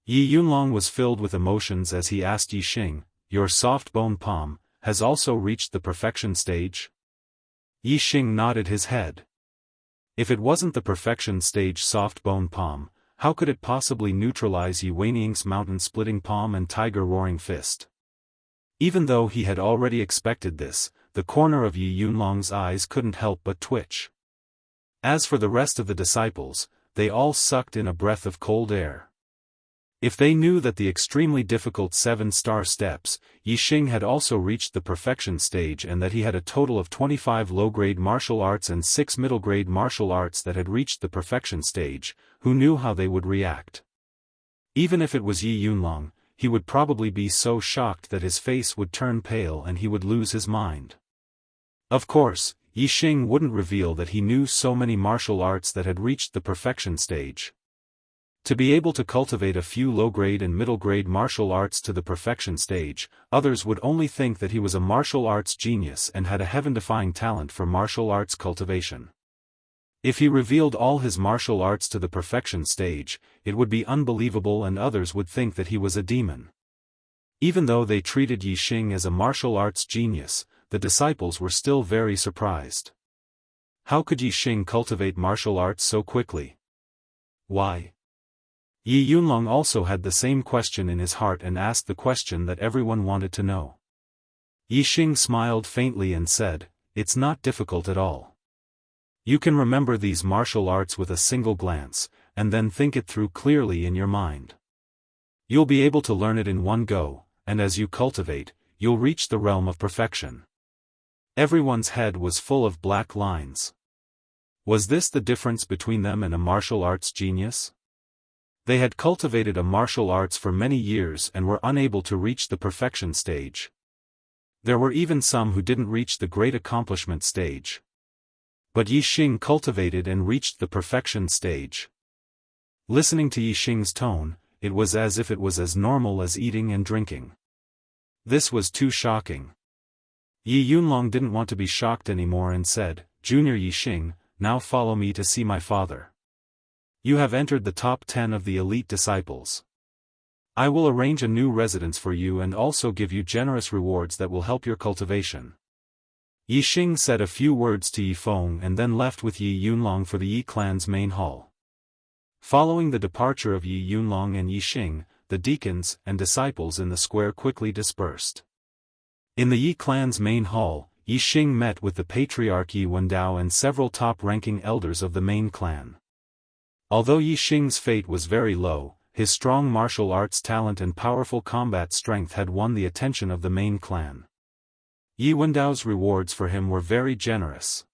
Yi Yunlong was filled with emotions as he asked Yixing, "Your soft bone palm has also reached the perfection stage?" Yixing nodded his head. If it wasn't the perfection stage soft bone palm, how could it possibly neutralize Yi Weining's mountain-splitting palm and tiger-roaring fist? Even though he had already expected this, the corner of Yi Yunlong's eyes couldn't help but twitch. As for the rest of the disciples, they all sucked in a breath of cold air. If they knew that the extremely difficult 7-star steps, Yixing had also reached the perfection stage and that he had a total of 25 low-grade martial arts and 6 middle-grade martial arts that had reached the perfection stage, who knew how they would react? Even if it was Yi Yunlong, he would probably be so shocked that his face would turn pale and he would lose his mind. Of course, Yixing wouldn't reveal that he knew so many martial arts that had reached the perfection stage. To be able to cultivate a few low-grade and middle-grade martial arts to the perfection stage, others would only think that he was a martial arts genius and had a heaven-defying talent for martial arts cultivation. If he revealed all his martial arts to the perfection stage, it would be unbelievable and others would think that he was a demon. Even though they treated Yixing as a martial arts genius, the disciples were still very surprised. How could Yixing cultivate martial arts so quickly? Why? Yi Yunlong also had the same question in his heart and asked the question that everyone wanted to know. Yixing smiled faintly and said, "It's not difficult at all. You can remember these martial arts with a single glance, and then think it through clearly in your mind. You'll be able to learn it in one go, and as you cultivate, you'll reach the realm of perfection." Everyone's head was full of black lines. Was this the difference between them and a martial arts genius? They had cultivated a martial arts for many years and were unable to reach the perfection stage. There were even some who didn't reach the great accomplishment stage. But Yixing cultivated and reached the perfection stage. Listening to Yixing's tone, it was as if it was as normal as eating and drinking. This was too shocking. Yi Yunlong didn't want to be shocked anymore and said, "Junior Yixing, now follow me to see my father. You have entered the top 10 of the elite disciples. I will arrange a new residence for you and also give you generous rewards that will help your cultivation." Yi Xing said a few words to Yi Feng and then left with Yi Yunlong for the Yi clan's main hall. Following the departure of Yi Yunlong and Yi Xing, the deacons and disciples in the square quickly dispersed. In the Yi clan's main hall, Yi Xing met with the patriarch Yi Wendao and several top-ranking elders of the main clan. Although Yi Xing's fate was very low, his strong martial arts talent and powerful combat strength had won the attention of the main clan. Yi Wendao's rewards for him were very generous.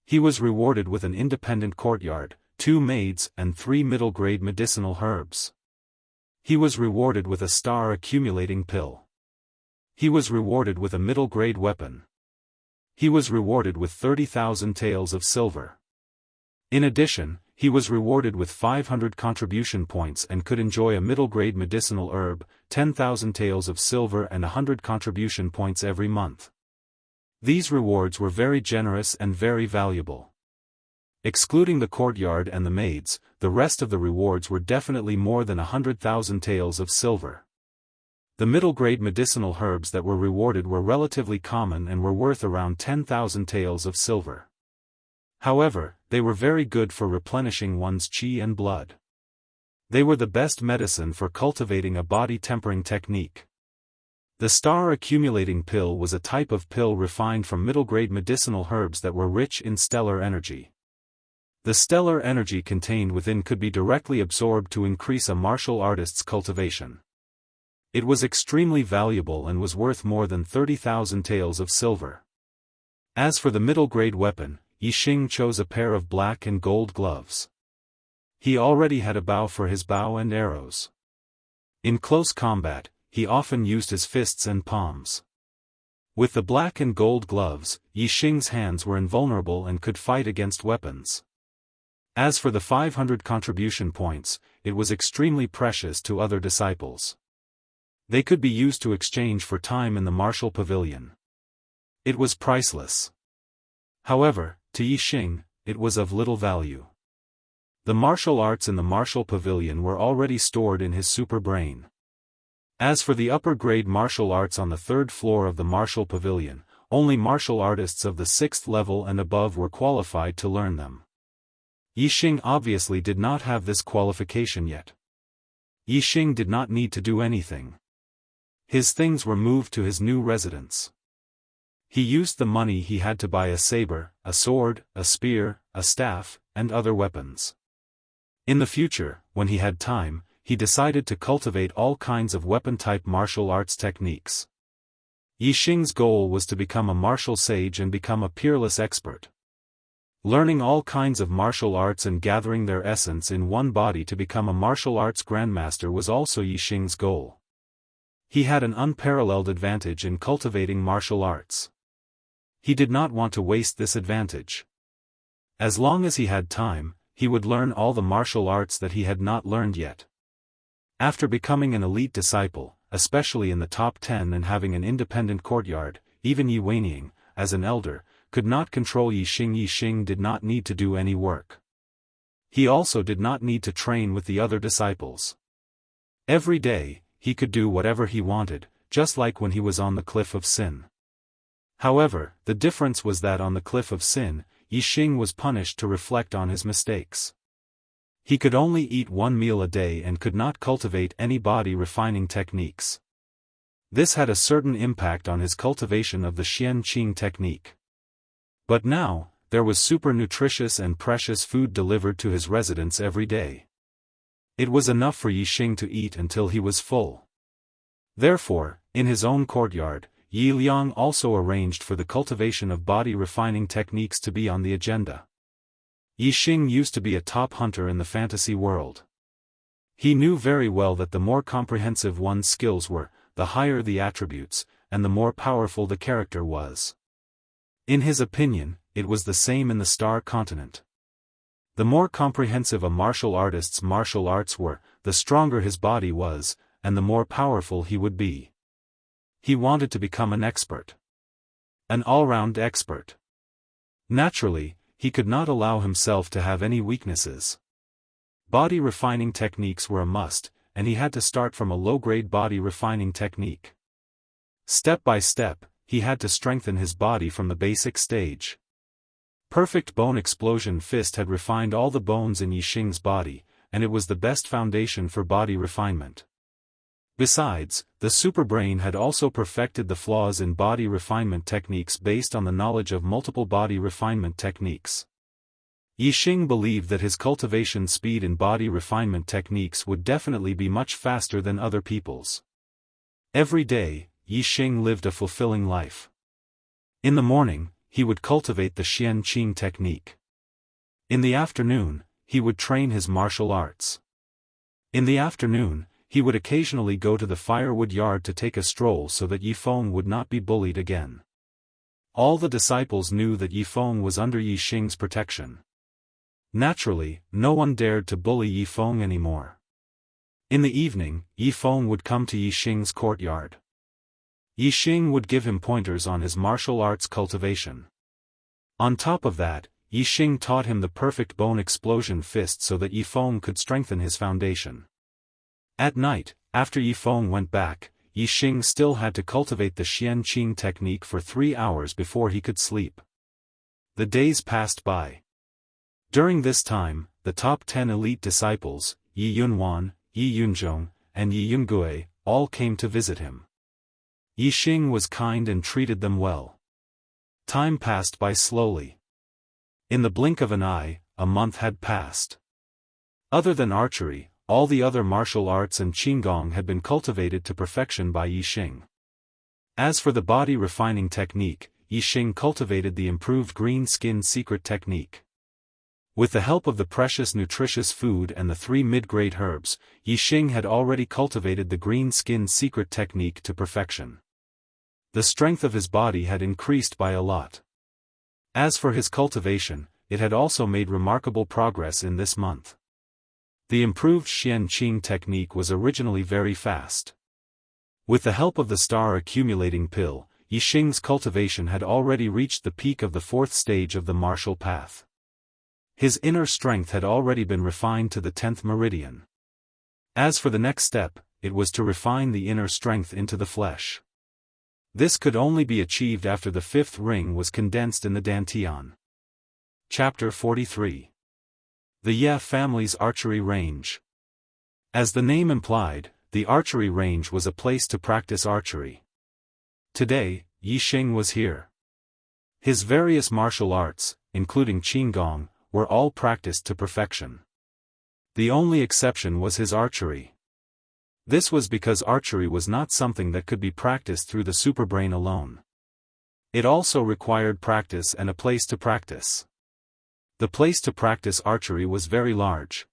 He was rewarded with an independent courtyard, 2 maids and 3 middle-grade medicinal herbs. He was rewarded with a star-accumulating pill. He was rewarded with a middle-grade weapon. He was rewarded with 30,000 taels of silver. In addition, he was rewarded with 500 contribution points and could enjoy a middle-grade medicinal herb, 10,000 taels of silver and 100 contribution points every month. These rewards were very generous and very valuable. Excluding the courtyard and the maids, the rest of the rewards were definitely more than 100,000 taels of silver. The middle-grade medicinal herbs that were rewarded were relatively common and were worth around 10,000 taels of silver. However, they were very good for replenishing one's qi and blood. They were the best medicine for cultivating a body-tempering technique. The star-accumulating pill was a type of pill refined from middle-grade medicinal herbs that were rich in stellar energy. The stellar energy contained within could be directly absorbed to increase a martial artist's cultivation. It was extremely valuable and was worth more than 30,000 taels of silver. As for the middle-grade weapon, Yi Xing chose a pair of black and gold gloves. He already had a bow for his bow and arrows. In close combat, he often used his fists and palms. With the black and gold gloves, Yi Xing's hands were invulnerable and could fight against weapons. As for the 500 contribution points, it was extremely precious to other disciples. They could be used to exchange for time in the martial pavilion. It was priceless. However, to Yi Xing, it was of little value. The martial arts in the martial pavilion were already stored in his super brain. As for the upper-grade martial arts on the 3rd floor of the martial pavilion, only martial artists of the 6th level and above were qualified to learn them. Yi Xing obviously did not have this qualification yet. Yi Xing did not need to do anything. His things were moved to his new residence. He used the money he had to buy a saber, a sword, a spear, a staff, and other weapons. In the future, when he had time, he decided to cultivate all kinds of weapon-type martial arts techniques. Yi Xing's goal was to become a martial sage and become a peerless expert. Learning all kinds of martial arts and gathering their essence in one body to become a martial arts grandmaster was also Yi Xing's goal. He had an unparalleled advantage in cultivating martial arts. He did not want to waste this advantage. As long as he had time, he would learn all the martial arts that he had not learned yet. After becoming an elite disciple, especially in the top 10 and having an independent courtyard, even Yi Weining, as an elder, could not control Yi Xing. Yi Xing did not need to do any work. He also did not need to train with the other disciples. Every day, he could do whatever he wanted, just like when he was on the Cliff of Sin. However, the difference was that on the Cliff of Sin, Yi Xing was punished to reflect on his mistakes. He could only eat 1 meal a day and could not cultivate any body-refining techniques. This had a certain impact on his cultivation of the Xian Qing technique. But now, there was super nutritious and precious food delivered to his residence every day. It was enough for Yi Xing to eat until he was full. Therefore, in his own courtyard, Yi Liang also arranged for the cultivation of body-refining techniques to be on the agenda. Yi Xing used to be a top hunter in the fantasy world. He knew very well that the more comprehensive one's skills were, the higher the attributes, and the more powerful the character was. In his opinion, it was the same in the Star Continent. The more comprehensive a martial artist's martial arts were, the stronger his body was, and the more powerful he would be. He wanted to become an expert. An all-round expert. Naturally, he could not allow himself to have any weaknesses. Body refining techniques were a must, and he had to start from a low-grade body refining technique. Step by step, he had to strengthen his body from the basic stage. Perfect Bone Explosion Fist had refined all the bones in Yixing's body, and it was the best foundation for body refinement. Besides, the superbrain had also perfected the flaws in body refinement techniques based on the knowledge of multiple body refinement techniques. Yixing believed that his cultivation speed in body refinement techniques would definitely be much faster than other people's. Every day, Yixing lived a fulfilling life. In the morning, he would cultivate the Xian Qing technique. In the afternoon, he would train his martial arts. In the afternoon, he would occasionally go to the firewood yard to take a stroll so that Yifeng would not be bullied again. All the disciples knew that Yifeng was under Yixing's protection. Naturally, no one dared to bully Yifeng anymore. In the evening, Yifeng would come to Yixing's courtyard. Yixing would give him pointers on his martial arts cultivation. On top of that, Yixing taught him the perfect bone explosion fist so that Yifeng could strengthen his foundation. At night, after Yifeng went back, Yixing still had to cultivate the Xian Qing technique for 3 hours before he could sleep. The days passed by. During this time, the top 10 elite disciples, Yi Yunwan, Yi Yunzhong, and Yi Yungue, all came to visit him. Yixing was kind and treated them well. Time passed by slowly. In the blink of an eye, a month had passed. Other than archery, all the other martial arts and qigong had been cultivated to perfection by Yixing. As for the body refining technique, Yixing cultivated the improved green skin secret technique. With the help of the precious nutritious food and the 3 mid-grade herbs, Yixing had already cultivated the green skin secret technique to perfection. The strength of his body had increased by a lot. As for his cultivation, it had also made remarkable progress in this month. The improved Xian Qing technique was originally very fast. With the help of the star accumulating pill, Yixing's cultivation had already reached the peak of the 4th stage of the martial path. His inner strength had already been refined to the 10th meridian. As for the next step, it was to refine the inner strength into the flesh. This could only be achieved after the 5th ring was condensed in the dantian. Chapter 43. The Ye family's archery range. As the name implied, the archery range was a place to practice archery. Today, Yixing was here. His various martial arts, including qigong, were all practiced to perfection. The only exception was his archery. This was because archery was not something that could be practiced through the superbrain alone. It also required practice and a place to practice. The place to practice archery was very large.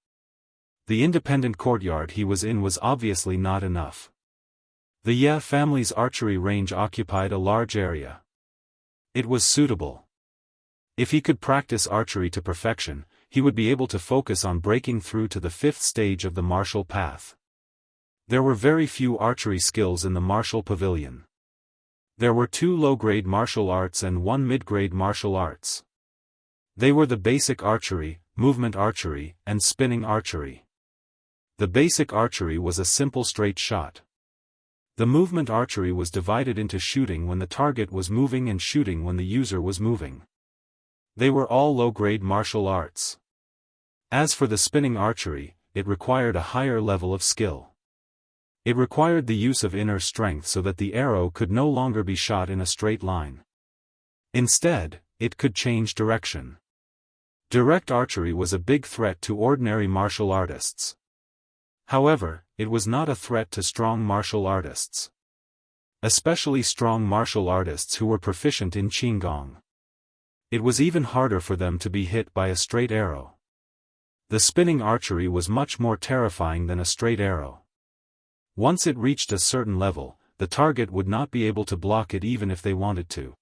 The independent courtyard he was in was obviously not enough. The Ye family's archery range occupied a large area. It was suitable. If he could practice archery to perfection, he would be able to focus on breaking through to the 5th stage of the martial path. There were very few archery skills in the martial pavilion. There were 2 low-grade martial arts and 1 mid-grade martial arts. They were the basic archery, movement archery, and spinning archery. The basic archery was a simple straight shot. The movement archery was divided into shooting when the target was moving and shooting when the user was moving. They were all low-grade martial arts. As for the spinning archery, it required a higher level of skill. It required the use of inner strength so that the arrow could no longer be shot in a straight line. Instead, it could change direction. Direct archery was a big threat to ordinary martial artists. However, it was not a threat to strong martial artists. Especially strong martial artists who were proficient in qigong. It was even harder for them to be hit by a straight arrow. The spinning archery was much more terrifying than a straight arrow. Once it reached a certain level, the target would not be able to block it even if they wanted to.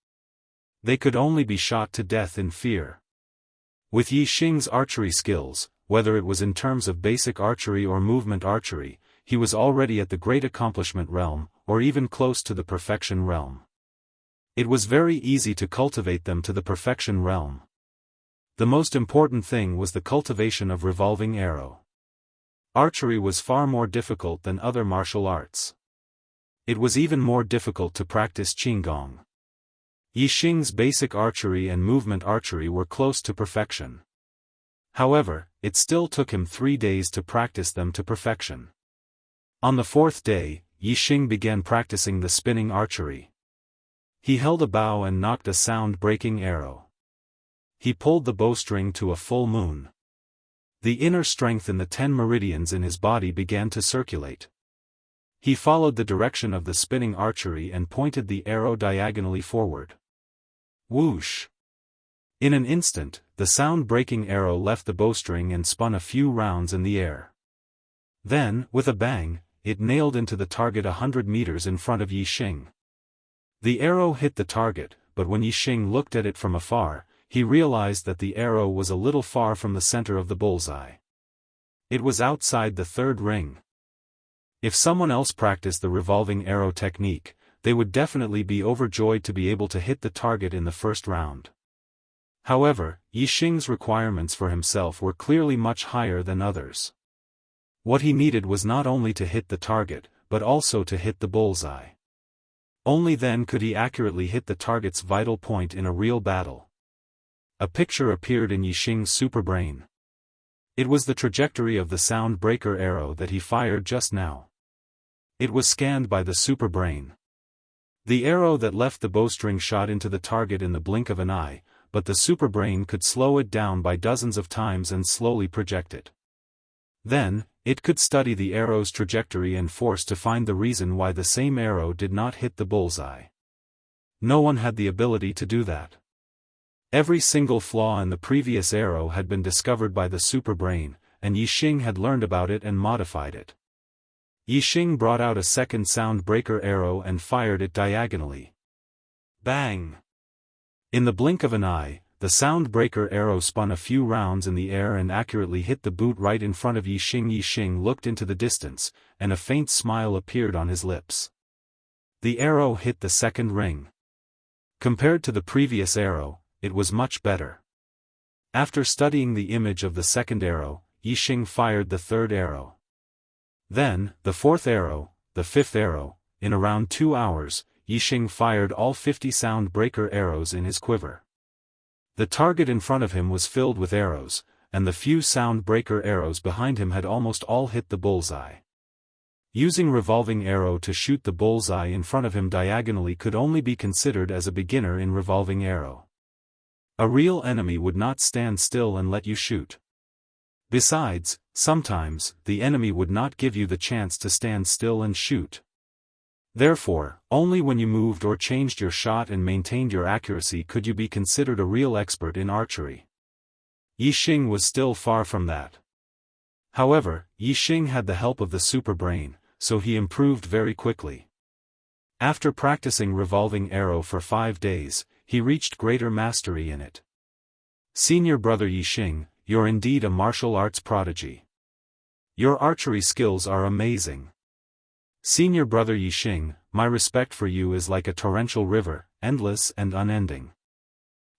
They could only be shot to death in fear. With Yixing's archery skills, whether it was in terms of basic archery or movement archery, he was already at the great accomplishment realm, or even close to the perfection realm. It was very easy to cultivate them to the perfection realm. The most important thing was the cultivation of revolving arrow. Archery was far more difficult than other martial arts. It was even more difficult to practice qigong. Yixing's basic archery and movement archery were close to perfection. However, it still took him 3 days to practice them to perfection. On the 4th day, Yixing began practicing the spinning archery. He held a bow and knocked a sound-breaking arrow. He pulled the bowstring to a full moon. The inner strength in the 10 meridians in his body began to circulate. He followed the direction of the spinning archery and pointed the arrow diagonally forward. Whoosh! In an instant, the sound-breaking arrow left the bowstring and spun a few rounds in the air. Then, with a bang, it nailed into the target 100 meters in front of Yixing. The arrow hit the target, but when Yixing looked at it from afar, he realized that the arrow was a little far from the center of the bullseye. It was outside the 3rd ring. If someone else practiced the revolving arrow technique, they would definitely be overjoyed to be able to hit the target in the 1st round. However, Yixing's requirements for himself were clearly much higher than others. What he needed was not only to hit the target, but also to hit the bullseye. Only then could he accurately hit the target's vital point in a real battle. A picture appeared in Yixing's superbrain. It was the trajectory of the sound breaker arrow that he fired just now. It was scanned by the superbrain. The arrow that left the bowstring shot into the target in the blink of an eye, but the superbrain could slow it down by dozens of times and slowly project it. Then, it could study the arrow's trajectory and force to find the reason why the same arrow did not hit the bullseye. No one had the ability to do that. Every single flaw in the previous arrow had been discovered by the superbrain, and Yixing had learned about it and modified it. Yixing brought out a second sound breaker arrow and fired it diagonally. Bang! In the blink of an eye, the sound breaker arrow spun a few rounds in the air and accurately hit the boot right in front of Yixing. Yixing looked into the distance, and a faint smile appeared on his lips. The arrow hit the 2nd ring. Compared to the previous arrow, it was much better. After studying the image of the 2nd arrow, Yixing fired the 3rd arrow. Then, the 4th arrow, the 5th arrow. In around 2 hours, Yixing fired all 50 sound breaker arrows in his quiver. The target in front of him was filled with arrows, and the few sound breaker arrows behind him had almost all hit the bullseye. Using revolving arrow to shoot the bullseye in front of him diagonally could only be considered as a beginner in revolving arrow. A real enemy would not stand still and let you shoot. Besides, sometimes, the enemy would not give you the chance to stand still and shoot. Therefore, only when you moved or changed your shot and maintained your accuracy could you be considered a real expert in archery. Yixing was still far from that. However, Yixing had the help of the superbrain, so he improved very quickly. After practicing revolving arrow for 5 days, he reached greater mastery in it. Senior brother Yixing, you're indeed a martial arts prodigy. Your archery skills are amazing. Senior brother Yixing, my respect for you is like a torrential river, endless and unending.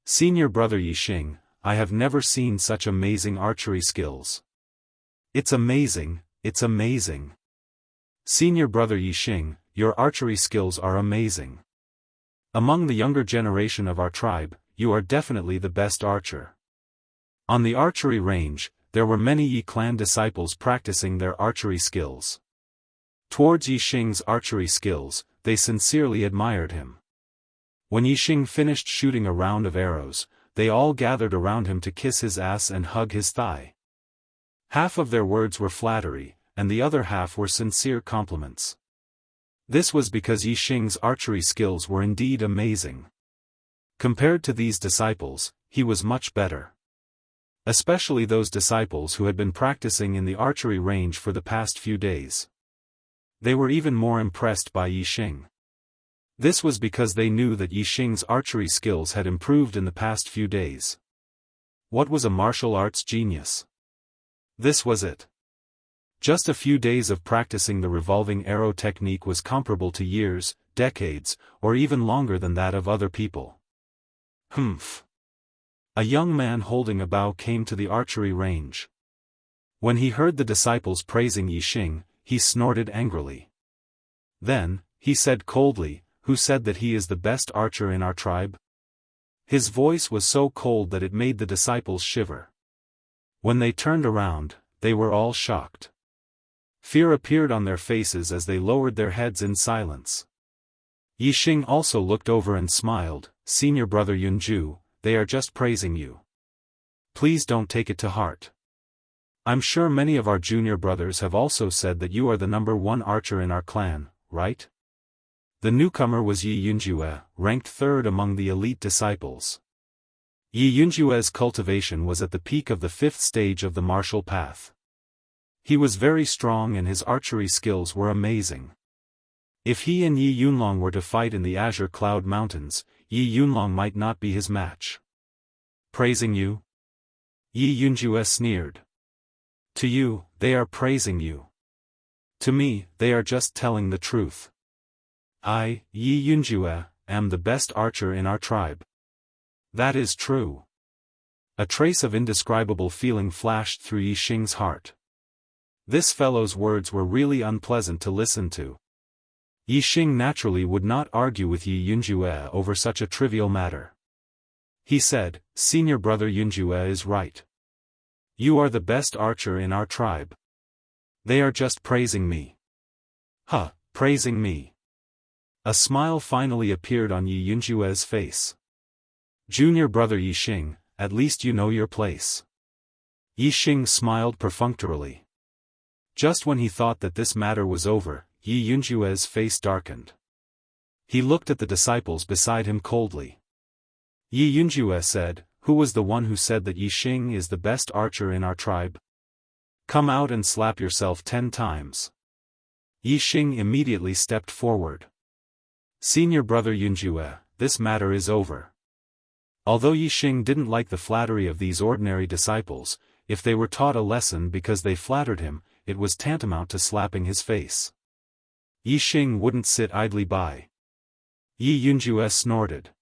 Senior brother Yixing, I have never seen such amazing archery skills. It's amazing, it's amazing. Senior brother Yixing, your archery skills are amazing. Among the younger generation of our tribe, you are definitely the best archer. On the archery range, there were many Yi clan disciples practicing their archery skills. Towards Yixing's archery skills, they sincerely admired him. When Yixing finished shooting a round of arrows, they all gathered around him to kiss his ass and hug his thigh. Half of their words were flattery, and the other half were sincere compliments. This was because Yixing's archery skills were indeed amazing. Compared to these disciples, he was much better. Especially those disciples who had been practicing in the archery range for the past few days. They were even more impressed by Yixing. This was because they knew that Yixing's archery skills had improved in the past few days. What was a martial arts genius? This was it. Just a few days of practicing the revolving arrow technique was comparable to years, decades, or even longer than that of other people. Humph. A young man holding a bow came to the archery range. When he heard the disciples praising Yixing, he snorted angrily. Then, he said coldly, who said that he is the best archer in our tribe?" His voice was so cold that it made the disciples shiver. When they turned around, they were all shocked. Fear appeared on their faces as they lowered their heads in silence. Yixing also looked over and smiled. "Senior brother Yunju, they are just praising you. Please don't take it to heart. I'm sure many of our junior brothers have also said that you are the #1 archer in our clan, right?" The newcomer was Yi Yunjue, ranked 3rd among the elite disciples. Yi Yunjue's cultivation was at the peak of the 5th stage of the martial path. He was very strong and his archery skills were amazing. If he and Yi Yunlong were to fight in the Azure Cloud Mountains, Yi Yunlong might not be his match. "Praising you?" Yi Yunjue sneered. "To you, they are praising you. To me, they are just telling the truth. I, Yi Yunjue, am the best archer in our tribe." "That is true." A trace of indescribable feeling flashed through Yixing's heart. This fellow's words were really unpleasant to listen to. Yixing naturally would not argue with Yi Yunjue over such a trivial matter. He said, "Senior brother Yunjue is right. You are the best archer in our tribe. They are just praising me." "Huh, praising me." A smile finally appeared on Yi Yunjue's face. "Junior brother Yixing, at least you know your place." Yixing smiled perfunctorily. Just when he thought that this matter was over, Yi Yunjue's face darkened. He looked at the disciples beside him coldly. Yi Yunjue said, "Who was the one who said that Yixing is the best archer in our tribe? Come out and slap yourself 10 times. Yixing immediately stepped forward. "Senior brother Yunjue, this matter is over." Although Yixing didn't like the flattery of these ordinary disciples, if they were taught a lesson because they flattered him, it was tantamount to slapping his face. Yixing wouldn't sit idly by. Yi Yunjue snorted.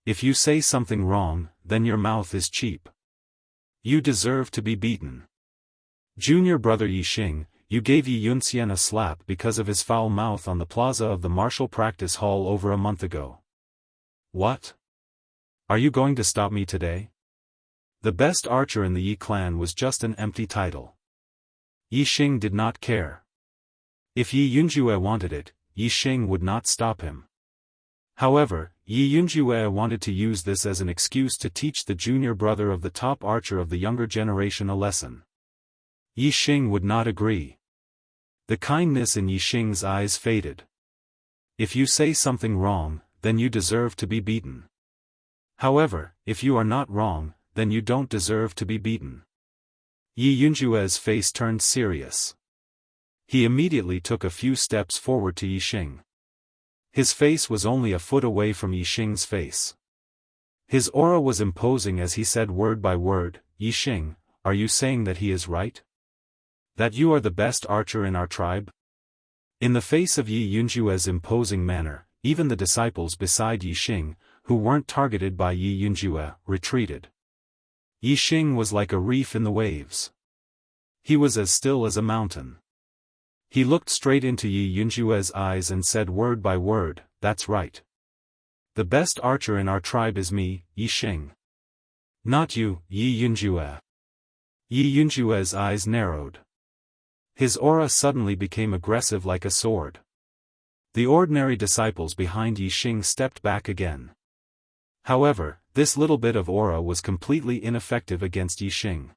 "If you say something wrong, then your mouth is cheap. You deserve to be beaten. Junior brother Yixing, you gave Yi Yunxian a slap because of his foul mouth on the plaza of the martial practice hall over a month ago. What? Are you going to stop me today?" The best archer in the Yi clan was just an empty title. Yixing did not care. If Yi Yunjue wanted it, Yixing would not stop him. However, Yi Yunjue wanted to use this as an excuse to teach the junior brother of the top archer of the younger generation a lesson. Yixing would not agree. The kindness in Yixing's eyes faded. "If you say something wrong, then you deserve to be beaten. However, if you are not wrong, then you don't deserve to be beaten." Yi Yunjue's face turned serious. He immediately took a few steps forward to Yixing. His face was only a foot away from Yixing's face. His aura was imposing as he said word by word, "Yixing, are you saying that he is right? That you are the best archer in our tribe?" In the face of Yi Yunjue's imposing manner, even the disciples beside Yixing, who weren't targeted by Yi Yunjue, retreated. Yixing was like a reef in the waves. He was as still as a mountain. He looked straight into Yi Yunjue's eyes and said word by word, "That's right. The best archer in our tribe is me, Yixing. Not you, Yi Yunjue." Yi Yunjue's eyes narrowed. His aura suddenly became aggressive like a sword. The ordinary disciples behind Yixing stepped back again. However, this little bit of aura was completely ineffective against Yixing.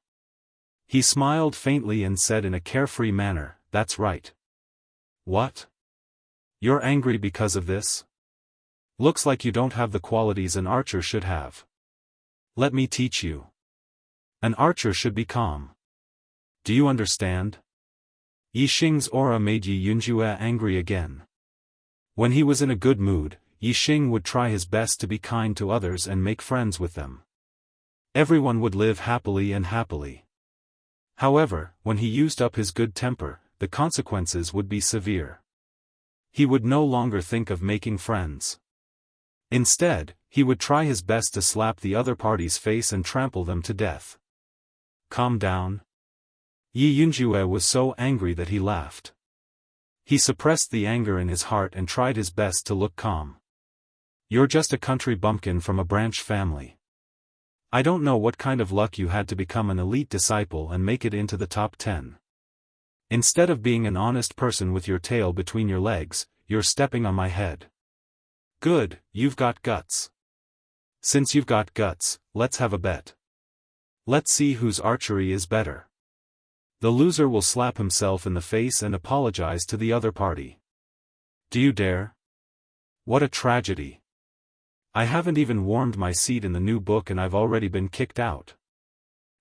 He smiled faintly and said in a carefree manner, "That's right." "What? You're angry because of this? Looks like you don't have the qualities an archer should have. Let me teach you. An archer should be calm. Do you understand?" Yixing's aura made Yi Yunjue angry again. When he was in a good mood, Yixing would try his best to be kind to others and make friends with them. Everyone would live happily and happily. However, when he used up his good temper, the consequences would be severe. He would no longer think of making friends. Instead, he would try his best to slap the other party's face and trample them to death. "Calm down." Yi Yunjue was so angry that he laughed. He suppressed the anger in his heart and tried his best to look calm. "You're just a country bumpkin from a branch family. I don't know what kind of luck you had to become an elite disciple and make it into the top 10. Instead of being an honest person with your tail between your legs, you're stepping on my head. Good, you've got guts. Since you've got guts, let's have a bet. Let's see whose archery is better. The loser will slap himself in the face and apologize to the other party. Do you dare? What a tragedy. I haven't even warmed my seat in the new book and I've already been kicked out.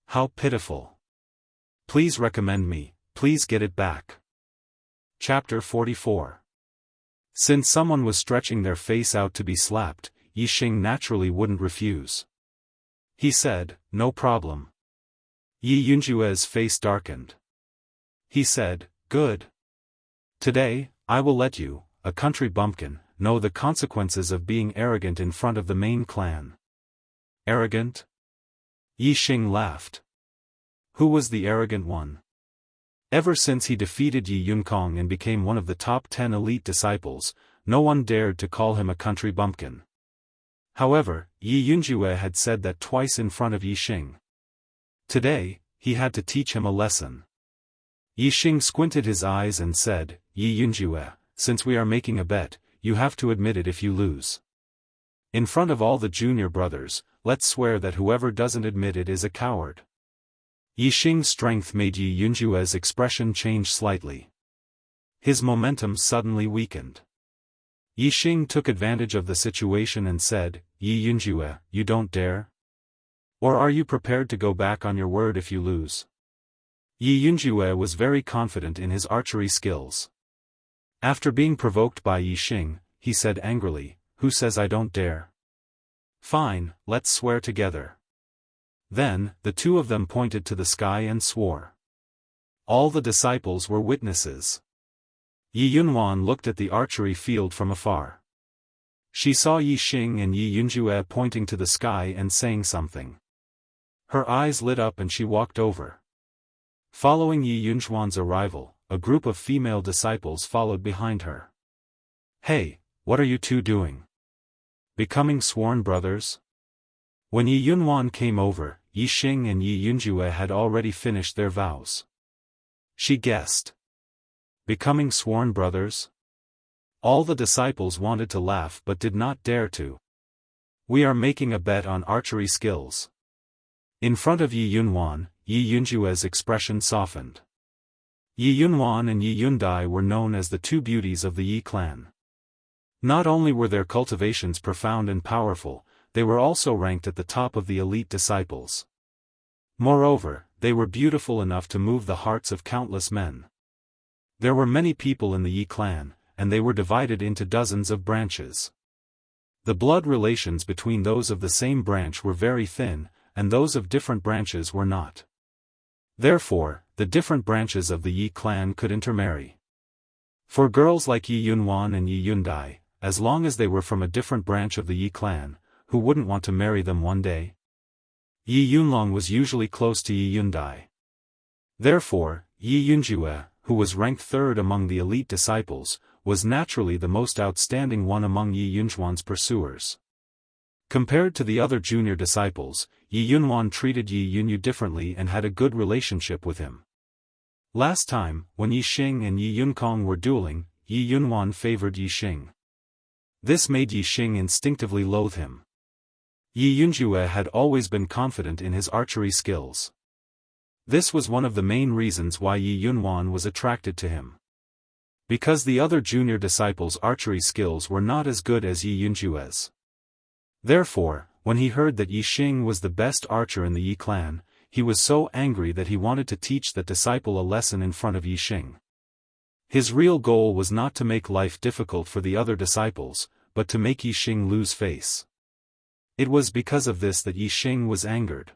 How pitiful. Please recommend me, please get it back." Chapter 44. Since someone was stretching their face out to be slapped, Yixing naturally wouldn't refuse. He said, "No problem." Yi Yunjue's face darkened. He said, "Good. Today, I will let you, a country bumpkin, know the consequences of being arrogant in front of the main clan." Arrogant? Yixing laughed. Who was the arrogant one? Ever since he defeated Yi Yunkong and became one of the top 10 elite disciples, no one dared to call him a country bumpkin. However, Yi Yunjue had said that twice in front of Yixing. Today, he had to teach him a lesson. Yixing squinted his eyes and said, "Yi Yunjue, since we are making a bet, you have to admit it if you lose. In front of all the junior brothers, let's swear that whoever doesn't admit it is a coward." Yixing's strength made Yi Yunjue's expression change slightly. His momentum suddenly weakened. Yixing took advantage of the situation and said, "Yi Yunjue, you don't dare? Or are you prepared to go back on your word if you lose?" Yi Yunjue was very confident in his archery skills. After being provoked by Yixing, he said angrily, "Who says I don't dare? Fine, let's swear together." Then, the two of them pointed to the sky and swore. All the disciples were witnesses. Yi Yunwan looked at the archery field from afar. She saw Yixing and Yi Yunjue pointing to the sky and saying something. Her eyes lit up and she walked over. Following Yi Yunjuan's arrival, a group of female disciples followed behind her. "Hey, what are you two doing? Becoming sworn brothers?" When Yi Yunwan came over, Yixing and Yi Yunjue had already finished their vows. She guessed. Becoming sworn brothers? All the disciples wanted to laugh but did not dare to. "We are making a bet on archery skills." In front of Yi Yunwan, Yi Yunjue's expression softened. Yi Yunwan and Yi Yundai were known as the two beauties of the Yi clan. Not only were their cultivations profound and powerful, they were also ranked at the top of the elite disciples. Moreover, they were beautiful enough to move the hearts of countless men. There were many people in the Yi clan, and they were divided into dozens of branches. The blood relations between those of the same branch were very thin, and those of different branches were not. Therefore, the different branches of the Yi clan could intermarry. For girls like Yi Yunwan and Yi Yundai, as long as they were from a different branch of the Yi clan, who wouldn't want to marry them one day? Yi Yunlong was usually close to Yi Yundai. Therefore, Yi Yunjue, who was ranked third among the elite disciples, was naturally the most outstanding one among Yi Yunjuan's pursuers. Compared to the other junior disciples, Yi Yunwan treated Yi Yunyu differently and had a good relationship with him. Last time, when Yixing and Yi Yunkong were dueling, Yi Yunwan favored Yixing. This made Yixing instinctively loathe him. Yi Yunjue had always been confident in his archery skills. This was one of the main reasons why Yi Yunwan was attracted to him. Because the other junior disciples' archery skills were not as good as Yi Yunjue's. Therefore, when he heard that Yixing was the best archer in the Yi clan, he was so angry that he wanted to teach that disciple a lesson in front of Yixing. His real goal was not to make life difficult for the other disciples, but to make Yixing lose face. It was because of this that Yixing was angered.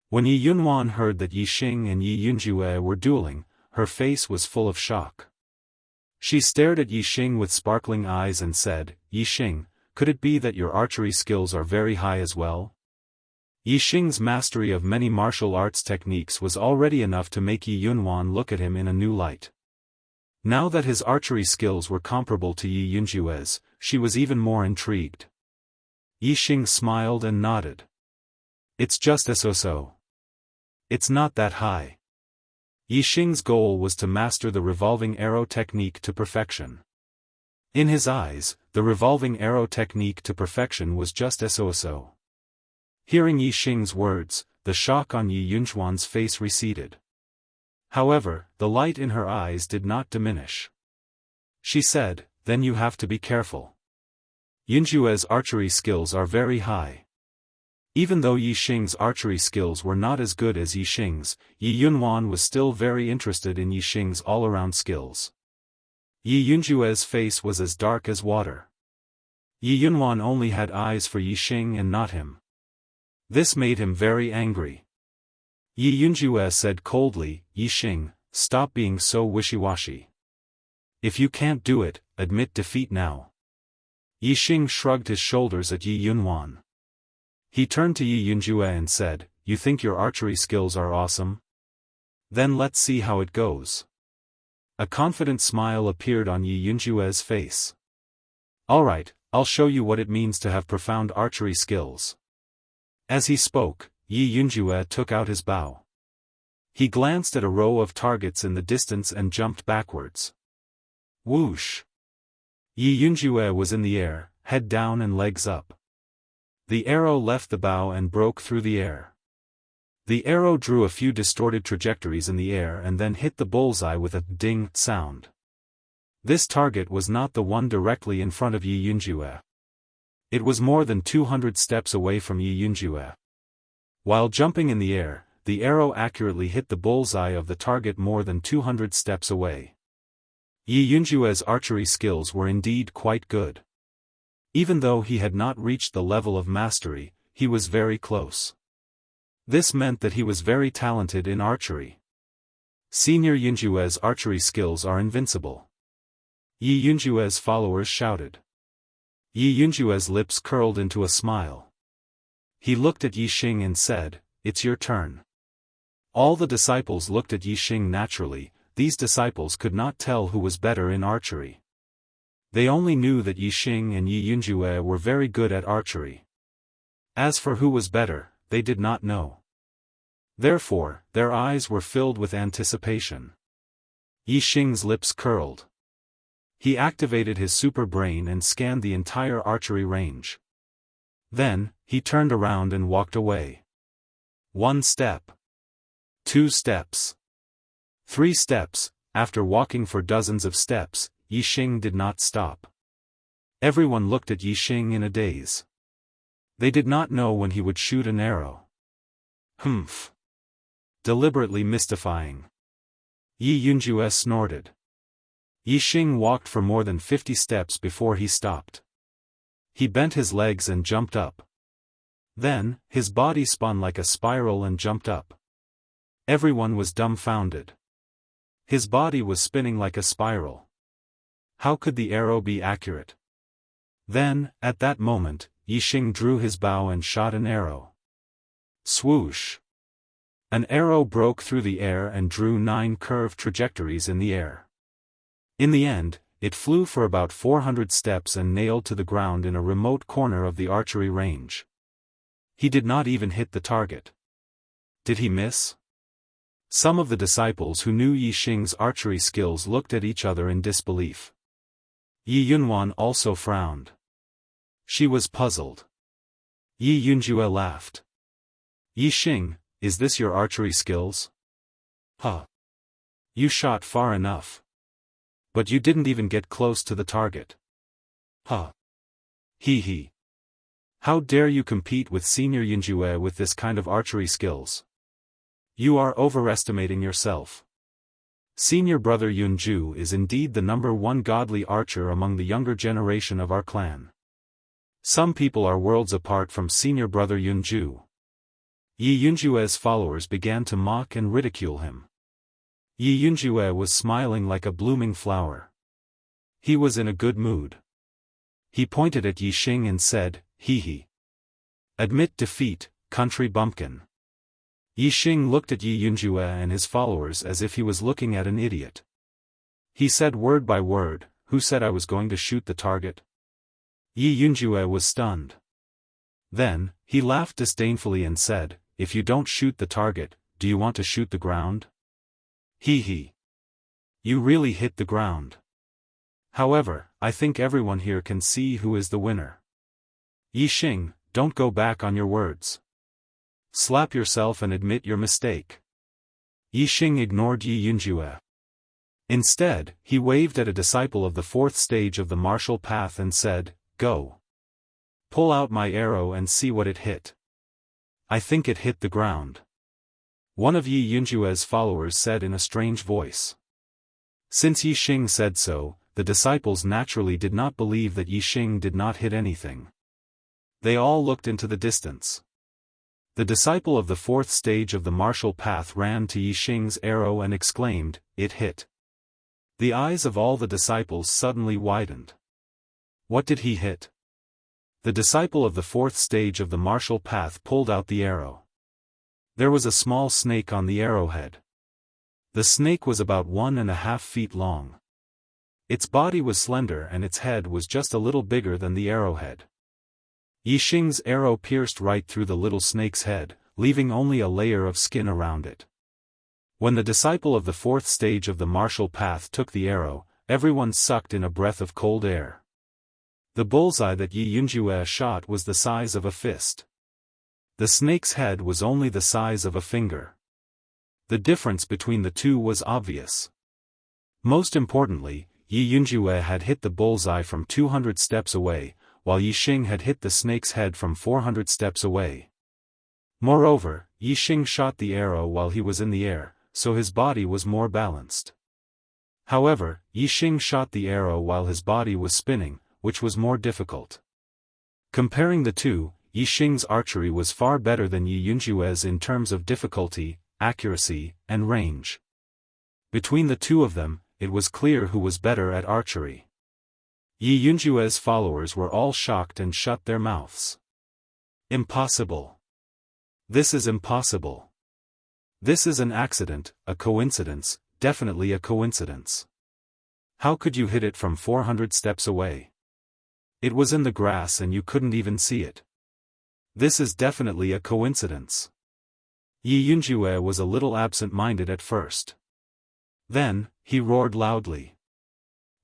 When Yi Yunwan heard that Yixing and Yi Yunjue were dueling, her face was full of shock. She stared at Yixing with sparkling eyes and said, "Yixing, could it be that your archery skills are very high as well?" Yixing's mastery of many martial arts techniques was already enough to make Yi Yunwan look at him in a new light. Now that his archery skills were comparable to Yi Yunjue's, she was even more intrigued. Yi Xing smiled and nodded. It's just so. It's not that high. Yi Xing's goal was to master the revolving arrow technique to perfection. In his eyes, the revolving arrow technique to perfection was just so. Hearing Yi Xing's words, the shock on Yi Yunjuan's face receded. However, the light in her eyes did not diminish. She said, then you have to be careful. Yunjue's archery skills are very high. Even though Yi Xing's archery skills were not as good as Yi Xing's, Yi Yunwan was still very interested in Yi Xing's all-around skills. Yi Yunjue's face was as dark as water. Yi Yunwan only had eyes for Yi Xing and not him. This made him very angry. Yi Yunjue said coldly, Yi Xing, stop being so wishy-washy. If you can't do it, admit defeat now. Yi Xing shrugged his shoulders at Yi Yunwan. He turned to Yi Yunjue and said, you think your archery skills are awesome? Then let's see how it goes. A confident smile appeared on Yi Yunjue's face. Alright, I'll show you what it means to have profound archery skills. As he spoke, Yi Yunjue took out his bow. He glanced at a row of targets in the distance and jumped backwards. Whoosh! Yi Yunjue was in the air, head down and legs up. The arrow left the bow and broke through the air. The arrow drew a few distorted trajectories in the air and then hit the bullseye with a ding sound. This target was not the one directly in front of Yi Yunjue. It was more than 200 steps away from Yi Yunjue. While jumping in the air, the arrow accurately hit the bullseye of the target more than 200 steps away. Yi Yunjue's archery skills were indeed quite good. Even though he had not reached the level of mastery, he was very close. This meant that he was very talented in archery. Senior Yunjue's archery skills are invincible. Yi Yunjue's followers shouted. Yi Yunjue's lips curled into a smile. He looked at Yi Xing and said, it's your turn. All the disciples looked at Yi Xing naturally. These disciples could not tell who was better in archery. They only knew that Yi Xing and Yi Yunjue were very good at archery. As for who was better, they did not know. Therefore, their eyes were filled with anticipation. Yi Xing's lips curled. He activated his super brain and scanned the entire archery range. Then, he turned around and walked away. 1 step. 2 steps. 3 steps. After walking for dozens of steps, Yi Xing did not stop. Everyone looked at Yi Xing in a daze. They did not know when he would shoot an arrow. Humph. Deliberately mystifying. Yi Yunjue snorted. Yi Xing walked for more than 50 steps before he stopped. He bent his legs and jumped up. Then, his body spun like a spiral and jumped up. Everyone was dumbfounded. His body was spinning like a spiral. How could the arrow be accurate? Then, at that moment, Yi Xing drew his bow and shot an arrow. Swoosh! An arrow broke through the air and drew 9 curved trajectories in the air. In the end, it flew for about 400 steps and nailed to the ground in a remote corner of the archery range. He did not even hit the target. Did he miss? Some of the disciples who knew Yi Xing's archery skills looked at each other in disbelief. Yi Yunwan also frowned. She was puzzled. Yi Yunjue laughed. Yi Xing, is this your archery skills? Huh. You shot far enough. But you didn't even get close to the target. Huh. Hee hee. How dare you compete with Senior Yunjue with this kind of archery skills? You are overestimating yourself. Senior brother Yunju is indeed the #1 godly archer among the younger generation of our clan. Some people are worlds apart from senior brother Yunju. Yi Yunjue's followers began to mock and ridicule him. Yi Yunjue was smiling like a blooming flower. He was in a good mood. He pointed at Yi Xing and said, hee hee. Admit defeat, country bumpkin. Yi Xing looked at Yi Yunjue and his followers as if he was looking at an idiot. He said word by word, "Who said I was going to shoot the target?" Yi Yunjue was stunned. Then, he laughed disdainfully and said, "If you don't shoot the target, do you want to shoot the ground?" He. You really hit the ground. However, I think everyone here can see who is the winner. Yi Xing, don't go back on your words. Slap yourself and admit your mistake. Yi Xing ignored Yi Yunjue. Instead, he waved at a disciple of the fourth stage of the martial path and said, "Go. Pull out my arrow and see what it hit." "I think it hit the ground," one of Yi Yunjue's followers said in a strange voice. Since Yi Xing said so, the disciples naturally did not believe that Yi Xing did not hit anything. They all looked into the distance. The disciple of the fourth stage of the martial path ran to Yi Xing's arrow and exclaimed, "It hit." The eyes of all the disciples suddenly widened. What did he hit? The disciple of the fourth stage of the martial path pulled out the arrow. There was a small snake on the arrowhead. The snake was about 1.5 feet long. Its body was slender and its head was just a little bigger than the arrowhead. Yi Xing's arrow pierced right through the little snake's head, leaving only a layer of skin around it. When the disciple of the fourth stage of the martial path took the arrow, everyone sucked in a breath of cold air. The bullseye that Yi Yunjue shot was the size of a fist. The snake's head was only the size of a finger. The difference between the two was obvious. Most importantly, Yi Yunjue had hit the bullseye from 200 steps away, while Yi Xing had hit the snake's head from 400 steps away. Moreover, Yi Xing shot the arrow while he was in the air, so his body was more balanced. However, Yi Xing shot the arrow while his body was spinning, which was more difficult. Comparing the two, Yi Xing's archery was far better than Yi Yunjue's in terms of difficulty, accuracy, and range. Between the two of them, it was clear who was better at archery. Yi Yunjue's followers were all shocked and shut their mouths. Impossible. This is impossible. This is an accident, a coincidence, definitely a coincidence. How could you hit it from 400 steps away? It was in the grass and you couldn't even see it. This is definitely a coincidence. Yi Yunjue was a little absent-minded at first. Then, he roared loudly.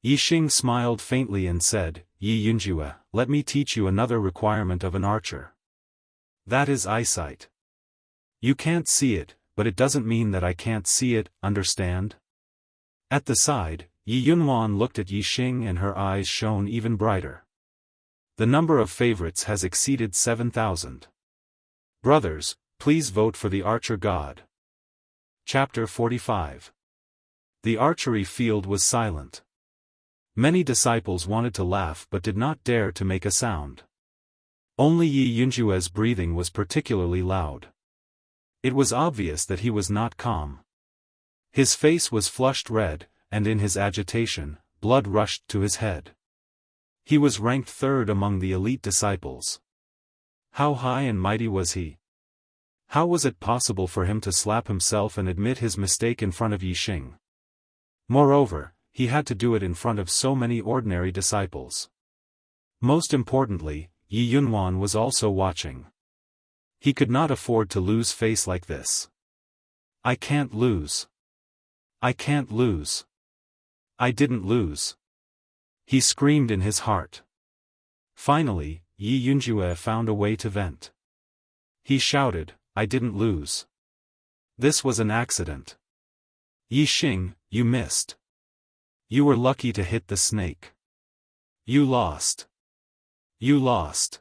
Yi Xing smiled faintly and said, "Yi Yunjue, let me teach you another requirement of an archer. That is eyesight. You can't see it, but it doesn't mean that I can't see it, understand?" At the side, Yi Yunwan looked at Yi Xing and her eyes shone even brighter. The number of favorites has exceeded 7,000. Brothers, please vote for the archer god. Chapter 45. The archery field was silent. Many disciples wanted to laugh but did not dare to make a sound. Only Yi Yunjue's breathing was particularly loud. It was obvious that he was not calm. His face was flushed red, and in his agitation, blood rushed to his head. He was ranked third among the elite disciples. How high and mighty was he? How was it possible for him to slap himself and admit his mistake in front of Yi Xing? Moreover, he had to do it in front of so many ordinary disciples. Most importantly, Yi Yunwan was also watching. He could not afford to lose face like this. "I can't lose. I can't lose. I didn't lose," he screamed in his heart. Finally, Yi Yunjue found a way to vent. He shouted, "I didn't lose. This was an accident. Yi Xing, you missed. You were lucky to hit the snake. You lost. You lost."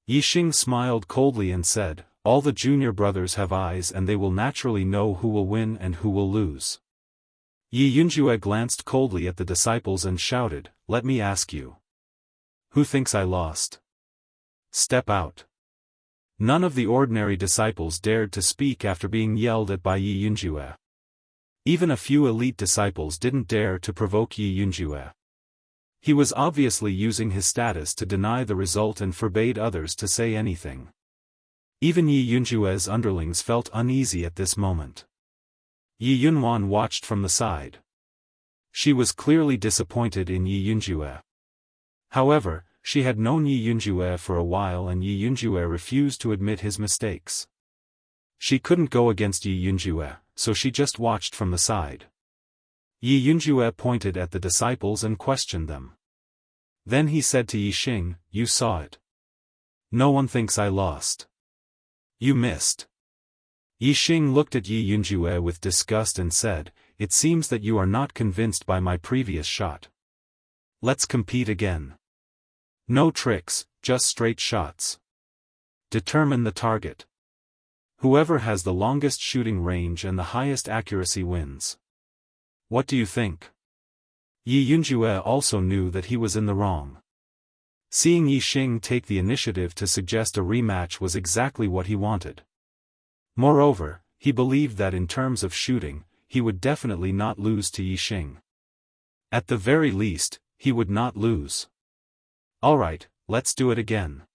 Yi Xing smiled coldly and said, "All the junior brothers have eyes and they will naturally know who will win and who will lose." Yi Yunjue glanced coldly at the disciples and shouted, "Let me ask you. Who thinks I lost? Step out." None of the ordinary disciples dared to speak after being yelled at by Yi Yunjue. Even a few elite disciples didn't dare to provoke Yi Yunjue. He was obviously using his status to deny the result and forbade others to say anything. Even Yi Yunjue's underlings felt uneasy at this moment. Yi Yunwan watched from the side. She was clearly disappointed in Yi Yunjue. However, she had known Yi Yunjue for a while and Yi Yunjue refused to admit his mistakes. She couldn't go against Yi Yunjue, so she just watched from the side. Yi Yunjue pointed at the disciples and questioned them. Then he said to Yi Xing, "You saw it. No one thinks I lost. You missed." Yi Xing looked at Yi Yunjue with disgust and said, "It seems that you are not convinced by my previous shot. Let's compete again. No tricks, just straight shots. Determine the target. Whoever has the longest shooting range and the highest accuracy wins. What do you think?" Yi Yunjue also knew that he was in the wrong. Seeing Yi Xing take the initiative to suggest a rematch was exactly what he wanted. Moreover, he believed that in terms of shooting, he would definitely not lose to Yi Xing. At the very least, he would not lose. Alright, let's do it again.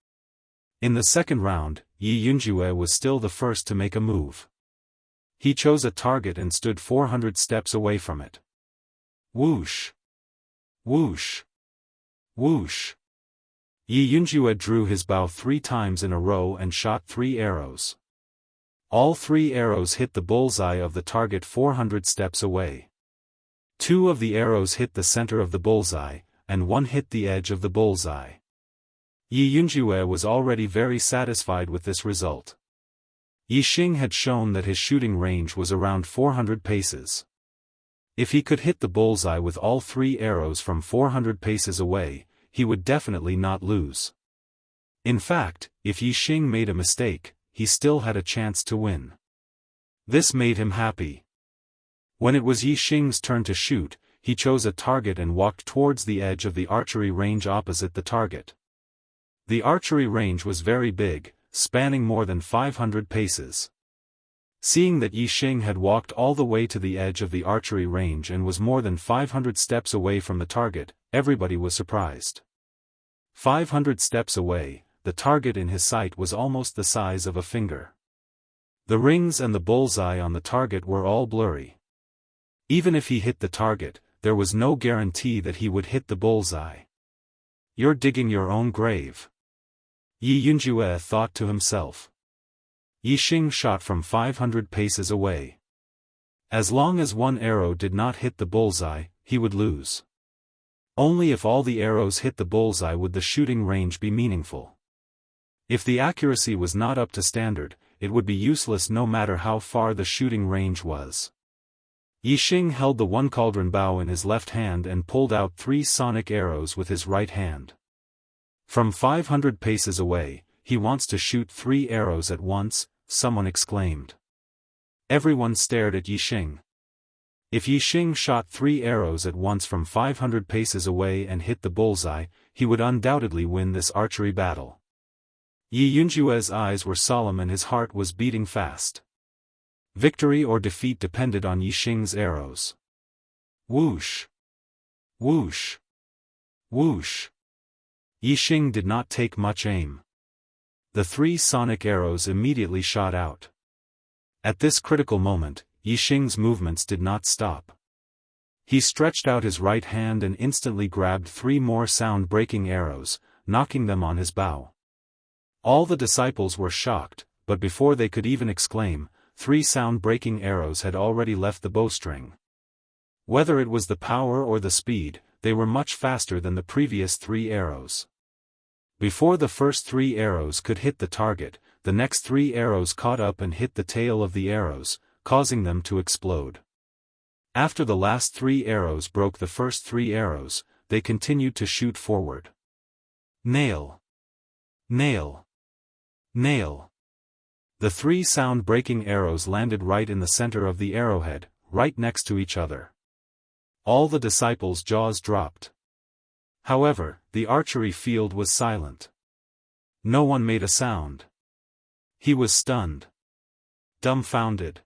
In the second round, Yi Yunjue was still the first to make a move. He chose a target and stood 400 steps away from it. Whoosh! Whoosh! Whoosh! Yi Yunjue drew his bow 3 times in a row and shot 3 arrows. All 3 arrows hit the bullseye of the target 400 steps away. 2 of the arrows hit the center of the bullseye, and 1 hit the edge of the bullseye. Yi Yunjue was already very satisfied with this result. Yi Xing had shown that his shooting range was around 400 paces. If he could hit the bullseye with all 3 arrows from 400 paces away, he would definitely not lose. In fact, if Yi Xing made a mistake, he still had a chance to win. This made him happy. When it was Yi Xing's turn to shoot, he chose a target and walked towards the edge of the archery range opposite the target. The archery range was very big, spanning more than 500 paces. Seeing that Yi Xing had walked all the way to the edge of the archery range and was more than 500 steps away from the target, everybody was surprised. 500 steps away, the target in his sight was almost the size of a finger. The rings and the bullseye on the target were all blurry. Even if he hit the target, there was no guarantee that he would hit the bullseye. "You're digging your own grave," Yi Yunjue thought to himself. Yi Xing shot from 500 paces away. As long as 1 arrow did not hit the bullseye, he would lose. Only if all the arrows hit the bullseye would the shooting range be meaningful. If the accuracy was not up to standard, it would be useless no matter how far the shooting range was. Yi Xing held the 1 cauldron bow in his left hand and pulled out 3 sonic arrows with his right hand. From 500 paces away, "He wants to shoot 3 arrows at once," someone exclaimed. Everyone stared at Yi Xing. If Yi Xing shot 3 arrows at once from 500 paces away and hit the bullseye, he would undoubtedly win this archery battle. Yi Yunjue's eyes were solemn and his heart was beating fast. Victory or defeat depended on Yi Xing's arrows. Whoosh! Whoosh! Whoosh! Yi Xing did not take much aim. The 3 sonic arrows immediately shot out. At this critical moment, Yi Xing's movements did not stop. He stretched out his right hand and instantly grabbed 3 more sound-breaking arrows, knocking them on his bow. All the disciples were shocked, but before they could even exclaim, 3 sound-breaking arrows had already left the bowstring. Whether it was the power or the speed, they were much faster than the previous 3 arrows. Before the first 3 arrows could hit the target, the next 3 arrows caught up and hit the tail of the arrows, causing them to explode. After the last 3 arrows broke the first 3 arrows, they continued to shoot forward. Nail! Nail! Nail! The 3 sound-breaking arrows landed right in the center of the arrowhead, right next to each other. All the disciples' jaws dropped. However, the archery field was silent. No one made a sound. He was stunned. Dumbfounded.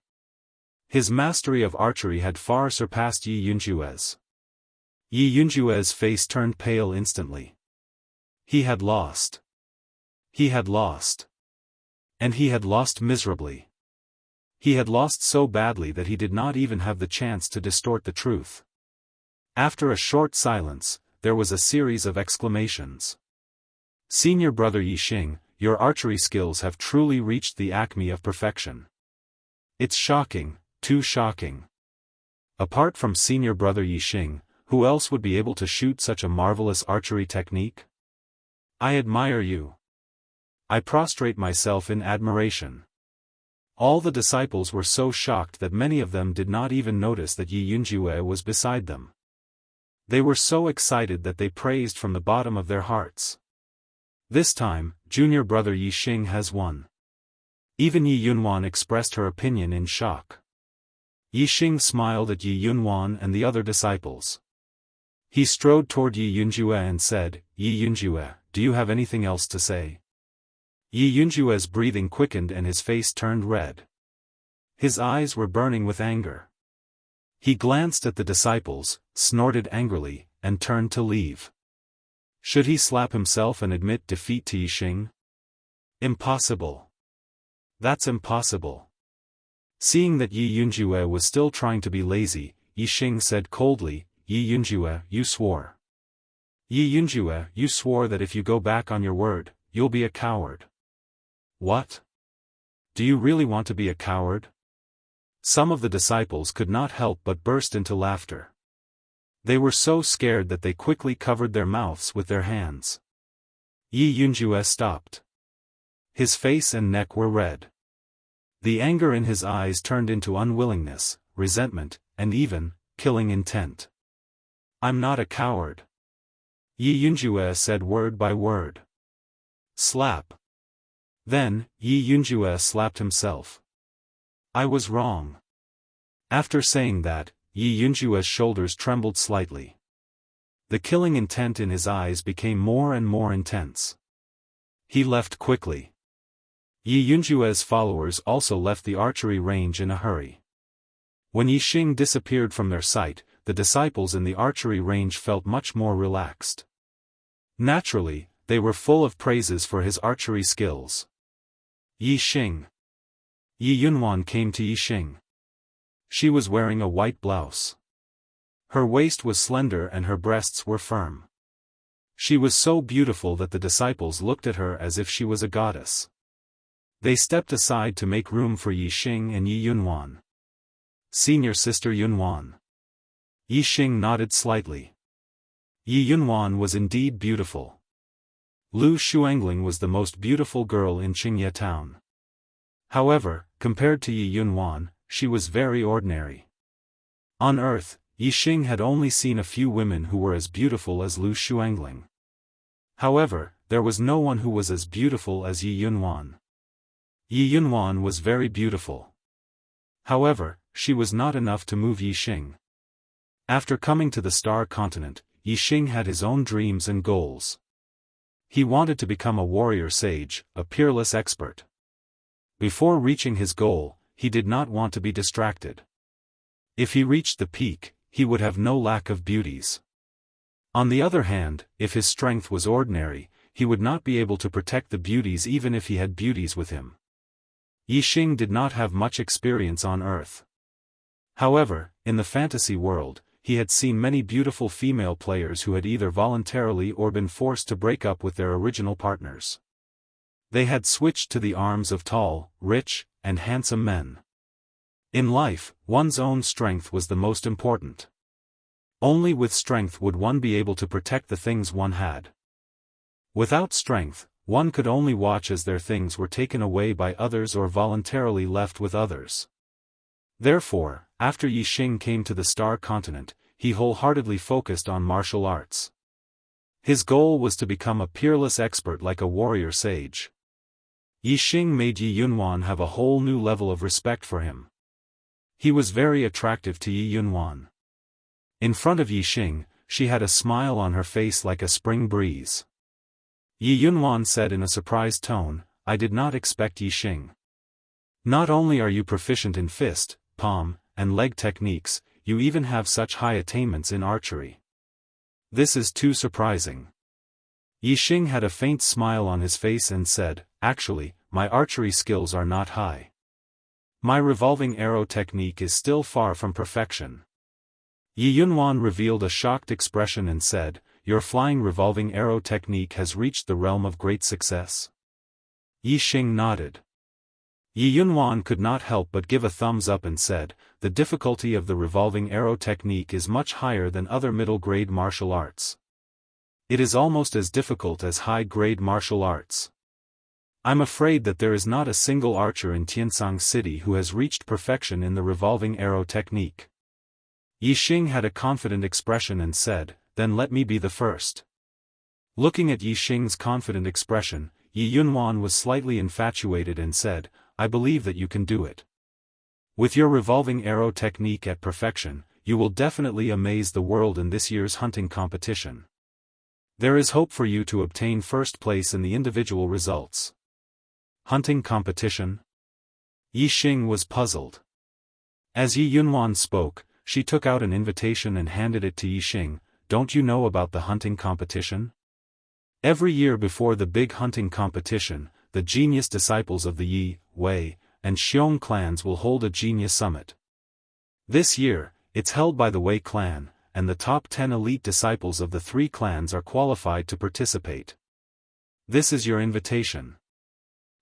His mastery of archery had far surpassed Yi Yunjue's. Yi Yunjue's face turned pale instantly. He had lost. He had lost. And he had lost miserably. He had lost so badly that he did not even have the chance to distort the truth. After a short silence, there was a series of exclamations. Senior brother Yixing, your archery skills have truly reached the acme of perfection. It's shocking, too shocking. Apart from senior brother Yixing, who else would be able to shoot such a marvelous archery technique? I admire you. I prostrate myself in admiration. All the disciples were so shocked that many of them did not even notice that Yi Yunjue was beside them. They were so excited that they praised from the bottom of their hearts. This time, junior brother Yixing has won. Even Yi Yunwan expressed her opinion in shock. Yixing smiled at Yi Yunwan and the other disciples. He strode toward Yi Yunjue and said, Yi Yunjue, do you have anything else to say? Yi Yunjue's breathing quickened and his face turned red. His eyes were burning with anger. He glanced at the disciples, snorted angrily, and turned to leave. Should he slap himself and admit defeat to Yixing? Impossible. That's impossible. Seeing that Yi Yunjue was still trying to be lazy, Yixing said coldly, Yi Yunjue, you swore. Yi Yunjue, you swore that if you go back on your word, you'll be a coward. What? Do you really want to be a coward? Some of the disciples could not help but burst into laughter. They were so scared that they quickly covered their mouths with their hands. Yi Yunjue stopped. His face and neck were red. The anger in his eyes turned into unwillingness, resentment, and even, killing intent. I'm not a coward. Yi Yunjue said word by word. Slap. Then, Yi Yunjue slapped himself. I was wrong. After saying that, Yi Yunjue's shoulders trembled slightly. The killing intent in his eyes became more and more intense. He left quickly. Yi Yunjue's followers also left the archery range in a hurry. When Yixing disappeared from their sight, the disciples in the archery range felt much more relaxed. Naturally, they were full of praises for his archery skills. Yixing. Yi Yunwan came to Yixing. She was wearing a white blouse. Her waist was slender and her breasts were firm. She was so beautiful that the disciples looked at her as if she was a goddess. They stepped aside to make room for Yixing and Yi Yunwan. Senior sister Yunwan. Yixing nodded slightly. Yi Yunwan was indeed beautiful. Lu Xuangling was the most beautiful girl in Qingye town. However, compared to Yi Yunwan, she was very ordinary. On Earth, Yixing had only seen a few women who were as beautiful as Lu Xuangling. However, there was no one who was as beautiful as Yi Yunwan. Yi Yunwan was very beautiful. However, she was not enough to move Yixing. After coming to the Star Continent, Yixing had his own dreams and goals. He wanted to become a warrior sage, a peerless expert. Before reaching his goal, he did not want to be distracted. If he reached the peak, he would have no lack of beauties. On the other hand, if his strength was ordinary, he would not be able to protect the beauties even if he had beauties with him. Yixing did not have much experience on Earth. However, in the fantasy world, he had seen many beautiful female players who had either voluntarily or been forced to break up with their original partners. They had switched to the arms of tall, rich, and handsome men. In life, one's own strength was the most important. Only with strength would one be able to protect the things one had. Without strength, one could only watch as their things were taken away by others or voluntarily left with others. Therefore, after Yixing came to the Star Continent, he wholeheartedly focused on martial arts. His goal was to become a peerless expert like a warrior sage. Yixing made Yi Yunwan have a whole new level of respect for him. He was very attractive to Yi Yunwan. In front of Yixing, she had a smile on her face like a spring breeze. Yi Yunwan said in a surprised tone, I did not expect Yixing. Not only are you proficient in fist, palm, and leg techniques, you even have such high attainments in archery. This is too surprising. Yixing had a faint smile on his face and said, actually, my archery skills are not high. My revolving arrow technique is still far from perfection. Yi Yunwan revealed a shocked expression and said, "Your flying revolving arrow technique has reached the realm of great success?" Yi Xing nodded. Yi Yunwan could not help but give a thumbs up and said, "The difficulty of the revolving arrow technique is much higher than other middle-grade martial arts. It is almost as difficult as high-grade martial arts. I'm afraid that there is not a single archer in Tiansang City who has reached perfection in the revolving arrow technique." Yi Xing had a confident expression and said, "Then let me be the first." Looking at Yi Xing's confident expression, Yi Yunwan was slightly infatuated and said, "I believe that you can do it. With your revolving arrow technique at perfection, you will definitely amaze the world in this year's hunting competition. There is hope for you to obtain first place in the individual results." Hunting competition? Yi Xing was puzzled. As Yi Yunwan spoke, she took out an invitation and handed it to Yi Xing. "Don't you know about the hunting competition? Every year before the big hunting competition, the genius disciples of the Yi, Wei, and Xiong clans will hold a genius summit. This year, it's held by the Wei clan, and the top 10 elite disciples of the three clans are qualified to participate. This is your invitation."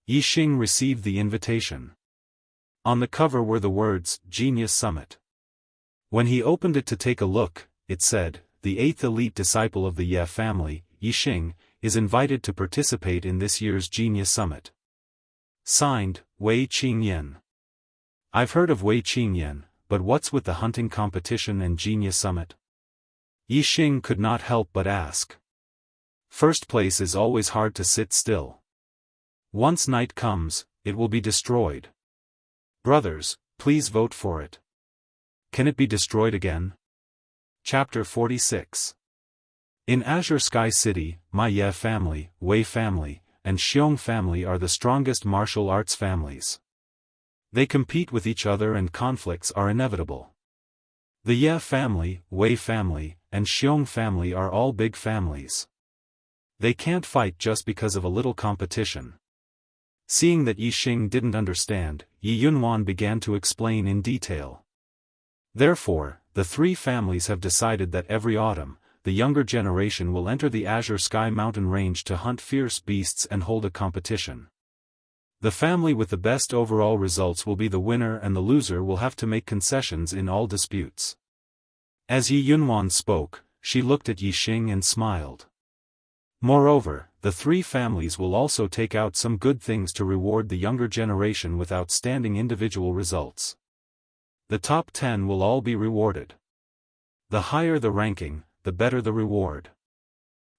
Yi Xing received the invitation. On the cover were the words, "Genius Summit." When he opened it to take a look, it said, "The 8th elite disciple of the Ye family, Yi Xing, is invited to participate in this year's Genius Summit. Signed, Wei Qingyan." I've heard of Wei Qingyan, but what's with the hunting competition and Genius Summit? Yi Xing could not help but ask. First place is always hard to sit still. Once night comes, it will be destroyed. Brothers, please vote for it. Can it be destroyed again? Chapter 46. In Azure Sky City, Ma Ye family, Wei family, and Xiong family are the strongest martial arts families. They compete with each other and conflicts are inevitable. The Ye family, Wei family, and Xiong family are all big families. They can't fight just because of a little competition. Seeing that Yi Xing didn't understand, Yi Yunwan began to explain in detail. Therefore, the three families have decided that every autumn, the younger generation will enter the Azure Sky mountain range to hunt fierce beasts and hold a competition. The family with the best overall results will be the winner and the loser will have to make concessions in all disputes. As Yi Yunwan spoke, she looked at Yi Xing and smiled. Moreover, the three families will also take out some good things to reward the younger generation with outstanding individual results. The top 10 will all be rewarded. The higher the ranking, the better the reward.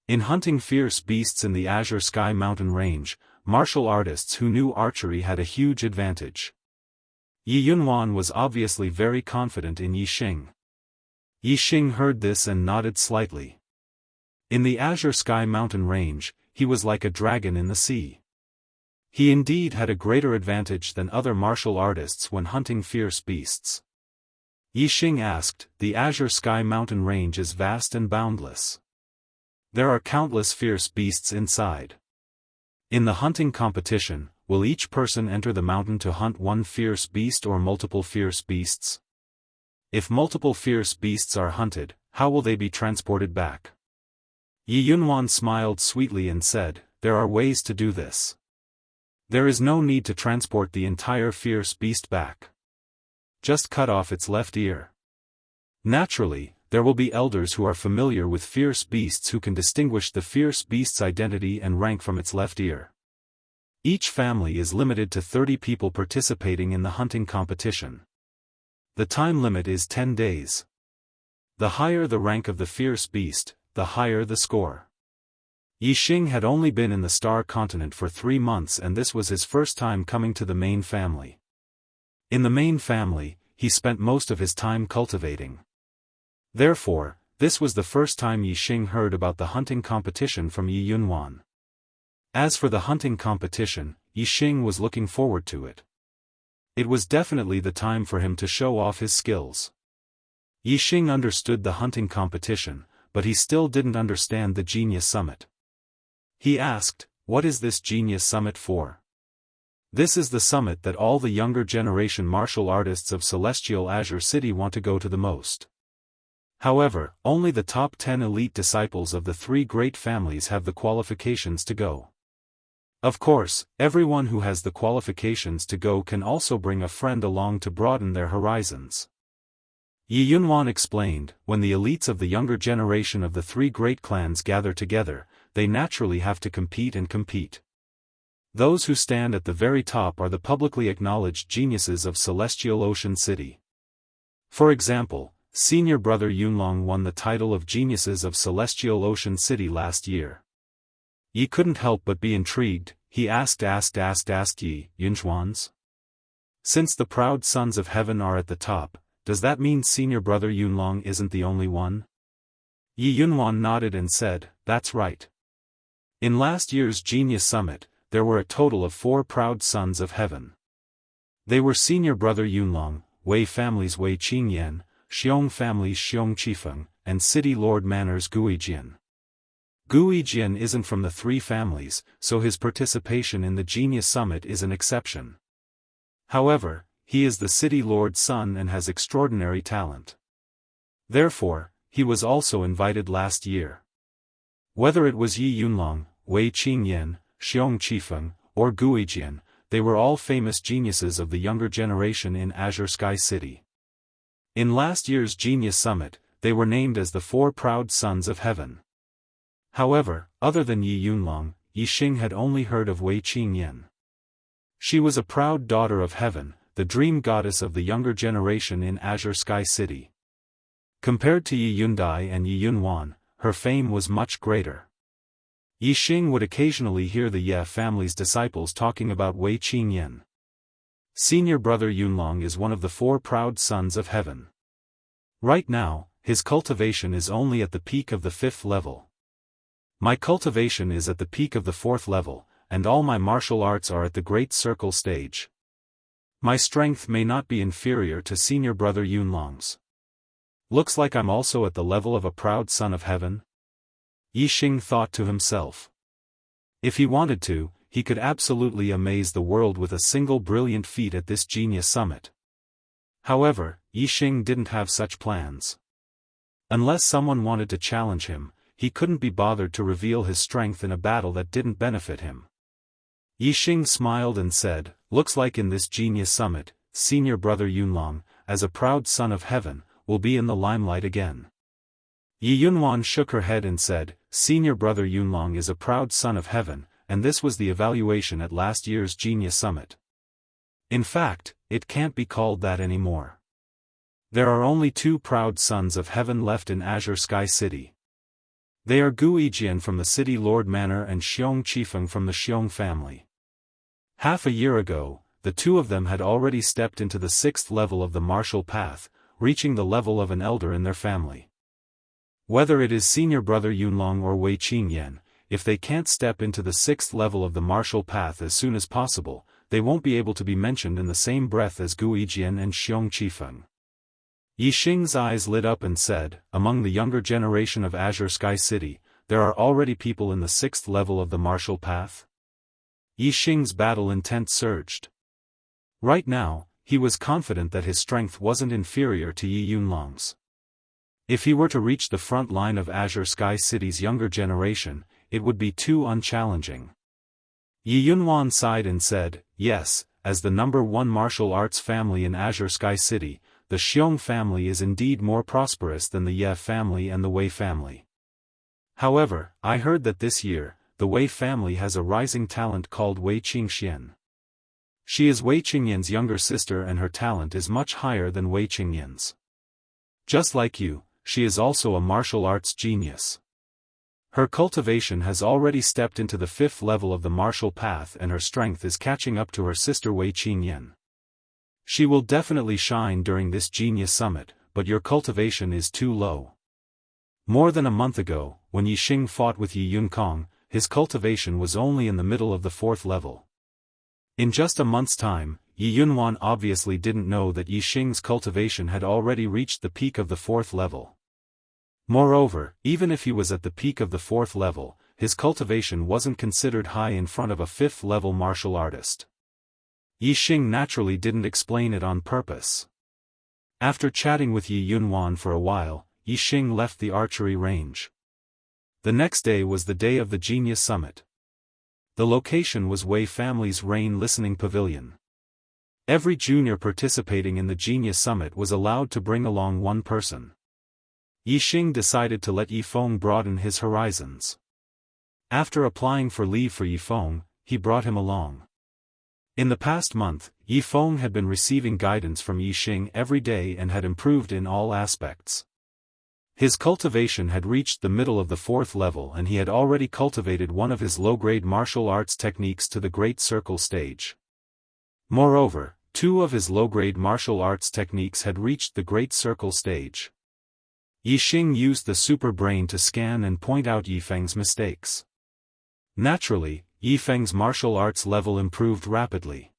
In hunting fierce beasts in the Azure Sky mountain range, martial artists who knew archery had a huge advantage. Yi Yunwan was obviously very confident in Yi Xing. Yi Xing heard this and nodded slightly. In the Azure Sky mountain range, he was like a dragon in the sea. He indeed had a greater advantage than other martial artists when hunting fierce beasts. Yi Xing asked, "The Azure Sky mountain range is vast and boundless. There are countless fierce beasts inside. In the hunting competition, will each person enter the mountain to hunt one fierce beast or multiple fierce beasts? If multiple fierce beasts are hunted, how will they be transported back?" Yi Yunwan smiled sweetly and said, "There are ways to do this. There is no need to transport the entire fierce beast back. Just cut off its left ear. Naturally, there will be elders who are familiar with fierce beasts who can distinguish the fierce beast's identity and rank from its left ear. Each family is limited to 30 people participating in the hunting competition. The time limit is 10 days. The higher the rank of the fierce beast, the higher the score." Yi Xing had only been in the Star Continent for 3 months and this was his first time coming to the main family. In the main family, he spent most of his time cultivating. Therefore, this was the first time Yi Xing heard about the hunting competition from Yi Yunwan. As for the hunting competition, Yi Xing was looking forward to it. It was definitely the time for him to show off his skills. Yi Xing understood the hunting competition, but he still didn't understand the Genius Summit. He asked, "What is this Genius Summit for?" "This is the summit that all the younger generation martial artists of Celestial Azure City want to go to the most. However, only the top 10 elite disciples of the three great families have the qualifications to go. Of course, everyone who has the qualifications to go can also bring a friend along to broaden their horizons. Yi Yunwan explained, when the elites of the younger generation of the three great clans gather together, they naturally have to compete and compete. Those who stand at the very top are the publicly acknowledged geniuses of Celestial Ocean City. For example, senior brother Yunlong won the title of Geniuses of Celestial Ocean City last year. Yi couldn't help but be intrigued. He asked Yi Yunchuans. Since the proud sons of heaven are at the top, does that mean senior brother Yunlong isn't the only one? Yi Yunwan nodded and said, that's right. In last year's Genius Summit, there were a total of 4 proud sons of heaven. They were senior brother Yunlong, Wei family's Wei Qingyan, Xiong family's Xiong Qifeng, and City Lord Manor's Guijian. Guijian isn't from the three families, so his participation in the Genius Summit is an exception. However, he is the City Lord's son and has extraordinary talent. Therefore, he was also invited last year. Whether it was Yi Yunlong, Wei Qingyan, Xiong Qifeng, or Guijian, they were all famous geniuses of the younger generation in Azure Sky City. In last year's Genius Summit, they were named as the 4 proud sons of heaven. However, other than Yi Yunlong, Yi Xing had only heard of Wei Qingyan. She was a proud daughter of heaven, the dream goddess of the younger generation in Azure Sky City. Compared to Yi Yundai and Yi Yunwan, her fame was much greater. Yi Xing would occasionally hear the Ye family's disciples talking about Wei Qingyan. Senior brother Yunlong is one of the 4 proud sons of heaven. Right now, his cultivation is only at the peak of the 5th level. My cultivation is at the peak of the 4th level, and all my martial arts are at the Great Circle stage. My strength may not be inferior to senior brother Yunlong's. Looks like I'm also at the level of a proud son of heaven? Yi Xing thought to himself. If he wanted to, he could absolutely amaze the world with a single brilliant feat at this Genius Summit. However, Yi Xing didn't have such plans. Unless someone wanted to challenge him, he couldn't be bothered to reveal his strength in a battle that didn't benefit him. Yi Xing smiled and said, looks like in this Genius Summit, senior brother Yunlong, as a proud son of heaven, will be in the limelight again. Yi Yunwan shook her head and said, senior brother Yunlong is a proud son of heaven, and this was the evaluation at last year's Genius Summit. In fact, it can't be called that anymore. There are only 2 proud sons of heaven left in Azure Sky City. They are Guijian from the City Lord Manor and Xiong Qifeng from the Xiong family. Half a year ago, the 2 of them had already stepped into the 6th level of the martial path, reaching the level of an elder in their family. Whether it is senior brother Yunlong or Wei Qingyan, if they can't step into the 6th level of the martial path as soon as possible, they won't be able to be mentioned in the same breath as Guijian and Xiong Qifeng. Yi Xing's eyes lit up and said, among the younger generation of Azure Sky City, there are already people in the 6th level of the martial path? Yi Xing's battle intent surged. Right now, he was confident that his strength wasn't inferior to Yi Yunlong's. If he were to reach the front line of Azure Sky City's younger generation, it would be too unchallenging. Yi Yunwan sighed and said, yes, as the number 1 martial arts family in Azure Sky City, the Xiong family is indeed more prosperous than the Ye family and the Wei family. However, I heard that this year, the Wei family has a rising talent called Wei Qingxian. She is Wei Qingyan's younger sister and her talent is much higher than Wei Qingyan's. Just like you, she is also a martial arts genius. Her cultivation has already stepped into the 5th level of the martial path and her strength is catching up to her sister Wei Qingyan. She will definitely shine during this Genius Summit, but your cultivation is too low. More than a month ago, when Yi Xing fought with Yi Yunkong, his cultivation was only in the middle of the 4th level. In just a month's time, Yi Yunwan obviously didn't know that Yi Xing's cultivation had already reached the peak of the 4th level. Moreover, even if he was at the peak of the 4th level, his cultivation wasn't considered high in front of a 5th level martial artist. Yi Xing naturally didn't explain it on purpose. After chatting with Yi Yunwan for a while, Yi Xing left the archery range. The next day was the day of the Genius Summit. The location was Wei family's Rain Listening Pavilion. Every junior participating in the Genius Summit was allowed to bring along one person. Yi Xing decided to let Yi Feng broaden his horizons. After applying for leave for Yi Feng, he brought him along. In the past month, Yi Feng had been receiving guidance from Yi Xing every day and had improved in all aspects. His cultivation had reached the middle of the 4th level and he had already cultivated one of his low-grade martial arts techniques to the Great Circle stage. Moreover, 2 of his low-grade martial arts techniques had reached the Great Circle stage. Yi Xing used the super brain to scan and point out Yi Feng's mistakes. Naturally, Yi Feng's martial arts level improved rapidly.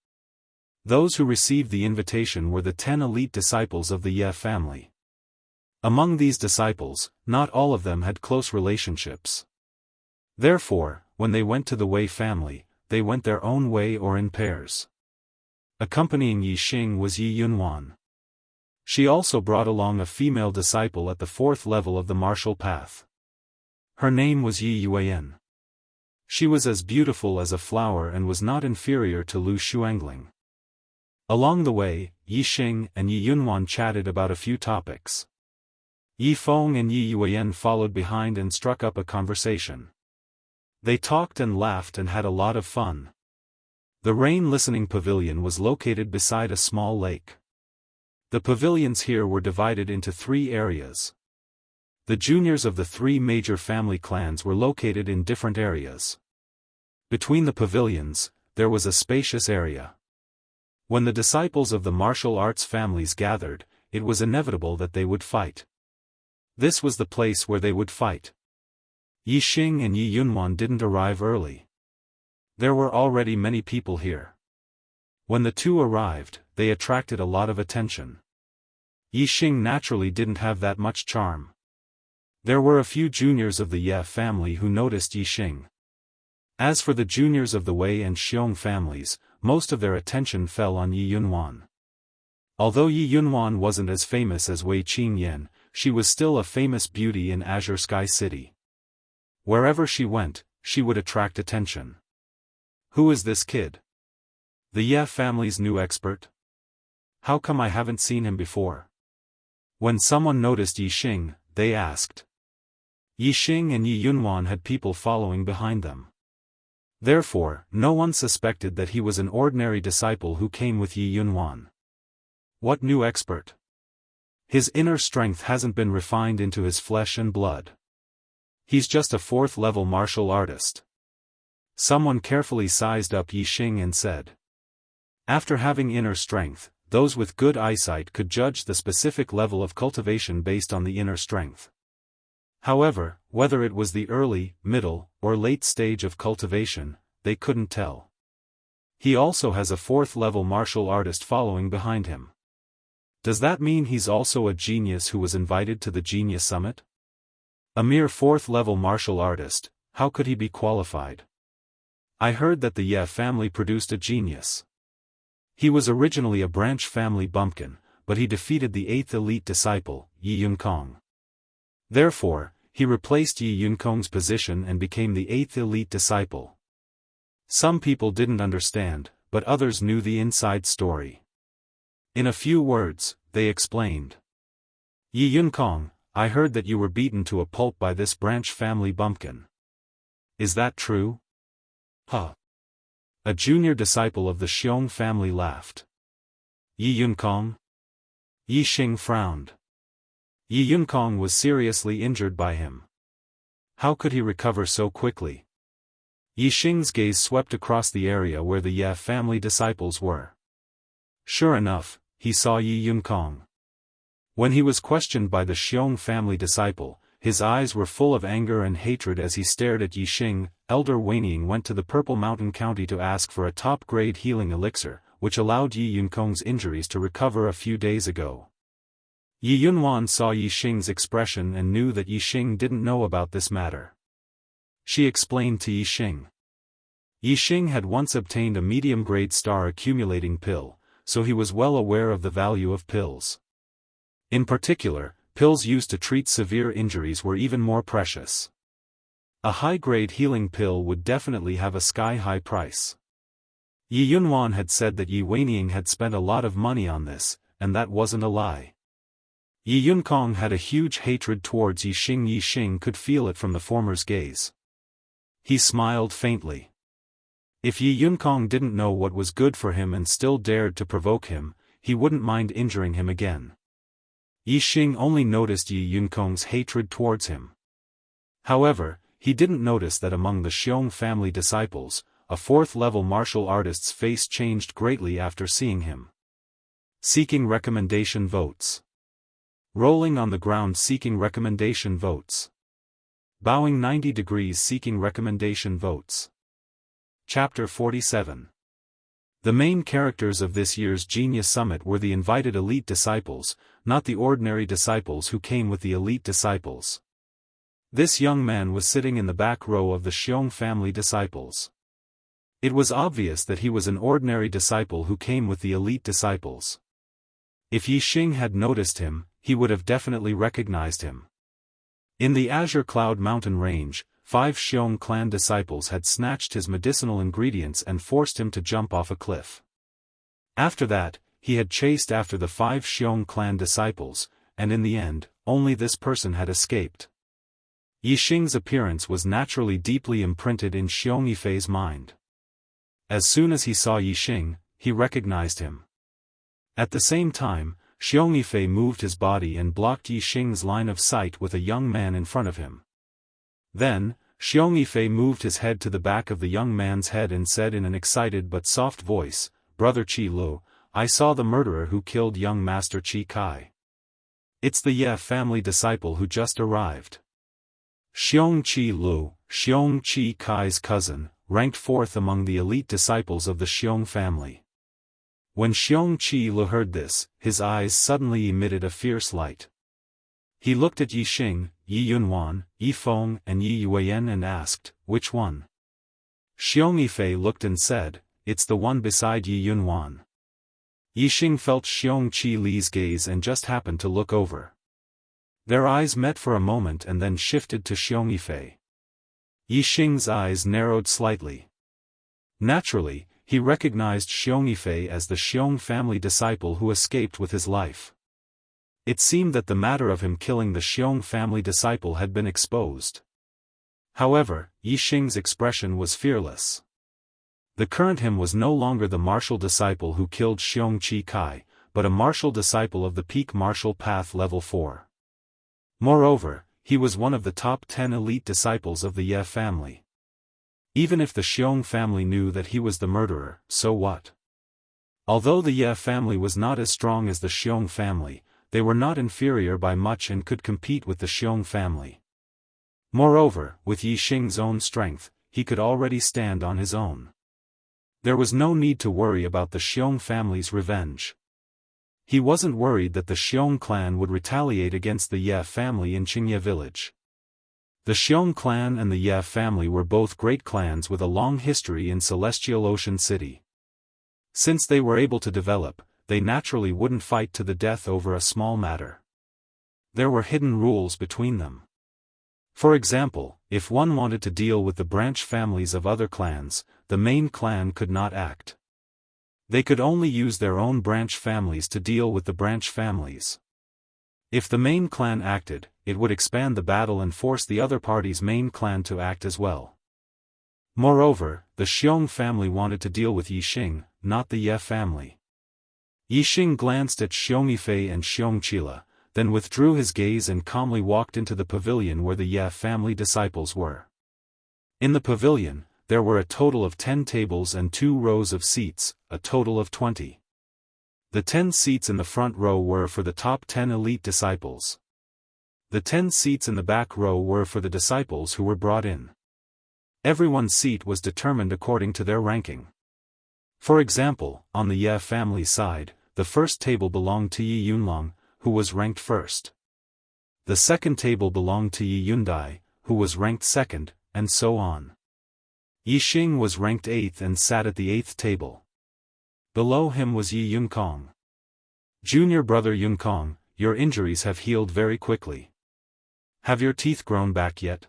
Those who received the invitation were the 10 elite disciples of the Ye family. Among these disciples, not all of them had close relationships. Therefore, when they went to the Wei family, they went their own way or in pairs. Accompanying Yi Xing was Yi Yunwan. She also brought along a female disciple at the 4th level of the martial path. Her name was Yi Yuan. She was as beautiful as a flower and was not inferior to Lu Xuangling. Along the way, Yi Xing and Yi Yunwan chatted about a few topics. Yi Feng and Yi Yuan followed behind and struck up a conversation. They talked and laughed and had a lot of fun. The Rain Listening Pavilion was located beside a small lake. The pavilions here were divided into 3 areas. The juniors of the 3 major family clans were located in different areas. Between the pavilions, there was a spacious area. When the disciples of the martial arts families gathered, it was inevitable that they would fight. This was the place where they would fight. Yi Xing and Yi Yunwan didn't arrive early. There were already many people here. When the 2 arrived, they attracted a lot of attention. Yi Xing naturally didn't have that much charm. There were a few juniors of the Ye family who noticed Yi Xing. As for the juniors of the Wei and Xiong families, most of their attention fell on Yi Yunwan. Although Yi Yunwan wasn't as famous as Wei Qingyan, she was still a famous beauty in Azure Sky City. Wherever she went, she would attract attention. Who is this kid? The Ye family's new expert? How come I haven't seen him before? When someone noticed Yi Xing, they asked. Yi Xing and Yi Yunwan had people following behind them. Therefore, no one suspected that he was an ordinary disciple who came with Yi Yunwan. What new expert? His inner strength hasn't been refined into his flesh and blood. He's just a 4th level martial artist. Someone carefully sized up Yi Xing and said. After having inner strength, those with good eyesight could judge the specific level of cultivation based on the inner strength. However, whether it was the early, middle, or late stage of cultivation, they couldn't tell. He also has a 4th level martial artist following behind him. Does that mean he's also a genius who was invited to the Genius Summit? A mere 4th level martial artist, how could he be qualified? I heard that the Ye family produced a genius. He was originally a branch family bumpkin, but he defeated the 8th elite disciple, Yi Yunkong. Therefore, he replaced Yi Yunkong's position and became the 8th elite disciple. Some people didn't understand, but others knew the inside story. In a few words, they explained. Yi Yunkong, I heard that you were beaten to a pulp by this branch family bumpkin. Is that true? Huh. A junior disciple of the Xiong family laughed. Yi Yunkong? Yi Xing frowned. Yi Yunkong was seriously injured by him. How could he recover so quickly? Yi Xing's gaze swept across the area where the Ye family disciples were. Sure enough, he saw Yi Yunkong. When he was questioned by the Xiong family disciple, his eyes were full of anger and hatred as he stared at Yi Xing. Elder Weining went to the Purple Mountain County to ask for a top-grade healing elixir, which allowed Yi Yunkong's injuries to recover a few days ago. Yi Yunwan saw Yi Xing's expression and knew that Yi Xing didn't know about this matter. She explained to Yi Xing. Yi Xing had once obtained a medium-grade star accumulating pill, so he was well aware of the value of pills. In particular, pills used to treat severe injuries were even more precious. A high-grade healing pill would definitely have a sky-high price. Yi Yunwan had said that Yi Weiniang had spent a lot of money on this, and that wasn't a lie. Yi Yunkong had a huge hatred towards Yi Xing. Yi Xing could feel it from the former's gaze. He smiled faintly. If Yi Yunkong didn't know what was good for him and still dared to provoke him, he wouldn't mind injuring him again. Yi Xing only noticed Yi Yunkong's hatred towards him. However, he didn't notice that among the Xiong family disciples, a fourth-level martial artist's face changed greatly after seeing him. Seeking recommendation votes. Rolling on the ground seeking recommendation votes. Bowing 90 degrees seeking recommendation votes. Chapter 47. The main characters of this year's Genius Summit were the invited elite disciples, not the ordinary disciples who came with the elite disciples. This young man was sitting in the back row of the Xiong family disciples. It was obvious that he was an ordinary disciple who came with the elite disciples. If Yi Xing had noticed him, he would have definitely recognized him. In the Azure Cloud Mountain Range, 5 Xiong clan disciples had snatched his medicinal ingredients and forced him to jump off a cliff. After that, he had chased after the 5 Xiong clan disciples, and in the end, only this person had escaped. Yi Xing's appearance was naturally deeply imprinted in Xiong Yifei's mind. As soon as he saw Yi Xing, he recognized him. At the same time, Xiong Yifei moved his body and blocked Yi Xing's line of sight with a young man in front of him. Then, Xiong Yifei moved his head to the back of the young man's head and said in an excited but soft voice, "Brother Qi Lu, I saw the murderer who killed young Master Qi Kai. It's the Ye family disciple who just arrived." Xiong Qi Lu, Xiong Qi Kai's cousin, ranked 4th among the elite disciples of the Xiong family. When Xiong Qi Lu heard this, his eyes suddenly emitted a fierce light. He looked at Yi Xing, Yi Yunwan, Yi Feng and Yi Yuan and asked, "Which one?" Xiong Yifei looked and said, "It's the one beside Yi Yunwan." Yi Xing felt Xiong Qi Li's gaze and just happened to look over. Their eyes met for a moment and then shifted to Xiong Yifei. Yi Xing's eyes narrowed slightly. Naturally, he recognized Xiong Yifei as the Xiong family disciple who escaped with his life. It seemed that the matter of him killing the Xiong family disciple had been exposed. However, Yi Xing's expression was fearless. The current him was no longer the martial disciple who killed Xiong Qi Kai, but a martial disciple of the peak martial path level 4. Moreover, he was one of the top 10 elite disciples of the Ye family. Even if the Xiong family knew that he was the murderer, so what? Although the Ye family was not as strong as the Xiong family, they were not inferior by much and could compete with the Xiong family. Moreover, with Yi Xing's own strength, he could already stand on his own. There was no need to worry about the Xiong family's revenge. He wasn't worried that the Xiong clan would retaliate against the Ye family in Qingye village. The Xiong clan and the Ye family were both great clans with a long history in Celestial Ocean City. Since they were able to develop, they naturally wouldn't fight to the death over a small matter. There were hidden rules between them. For example, if one wanted to deal with the branch families of other clans, the main clan could not act. They could only use their own branch families to deal with the branch families. If the main clan acted, it would expand the battle and force the other party's main clan to act as well. Moreover, the Xiong family wanted to deal with Yi Xing, not the Ye family. Yi Xing glanced at Xiong Yifei and Xiong Qila, then withdrew his gaze and calmly walked into the pavilion where the Ye family disciples were. In the pavilion, there were a total of 10 tables and 2 rows of seats, a total of 20. The 10 seats in the front row were for the top 10 elite disciples. The 10 seats in the back row were for the disciples who were brought in. Everyone's seat was determined according to their ranking. For example, on the Ye family side, the first table belonged to Yi Yunlong, who was ranked first. The second table belonged to Yi Yundai, who was ranked second, and so on. Yi Xing was ranked 8th and sat at the 8th table. Below him was Yi Yunkong. Junior brother Yunkong, your injuries have healed very quickly. Have your teeth grown back yet?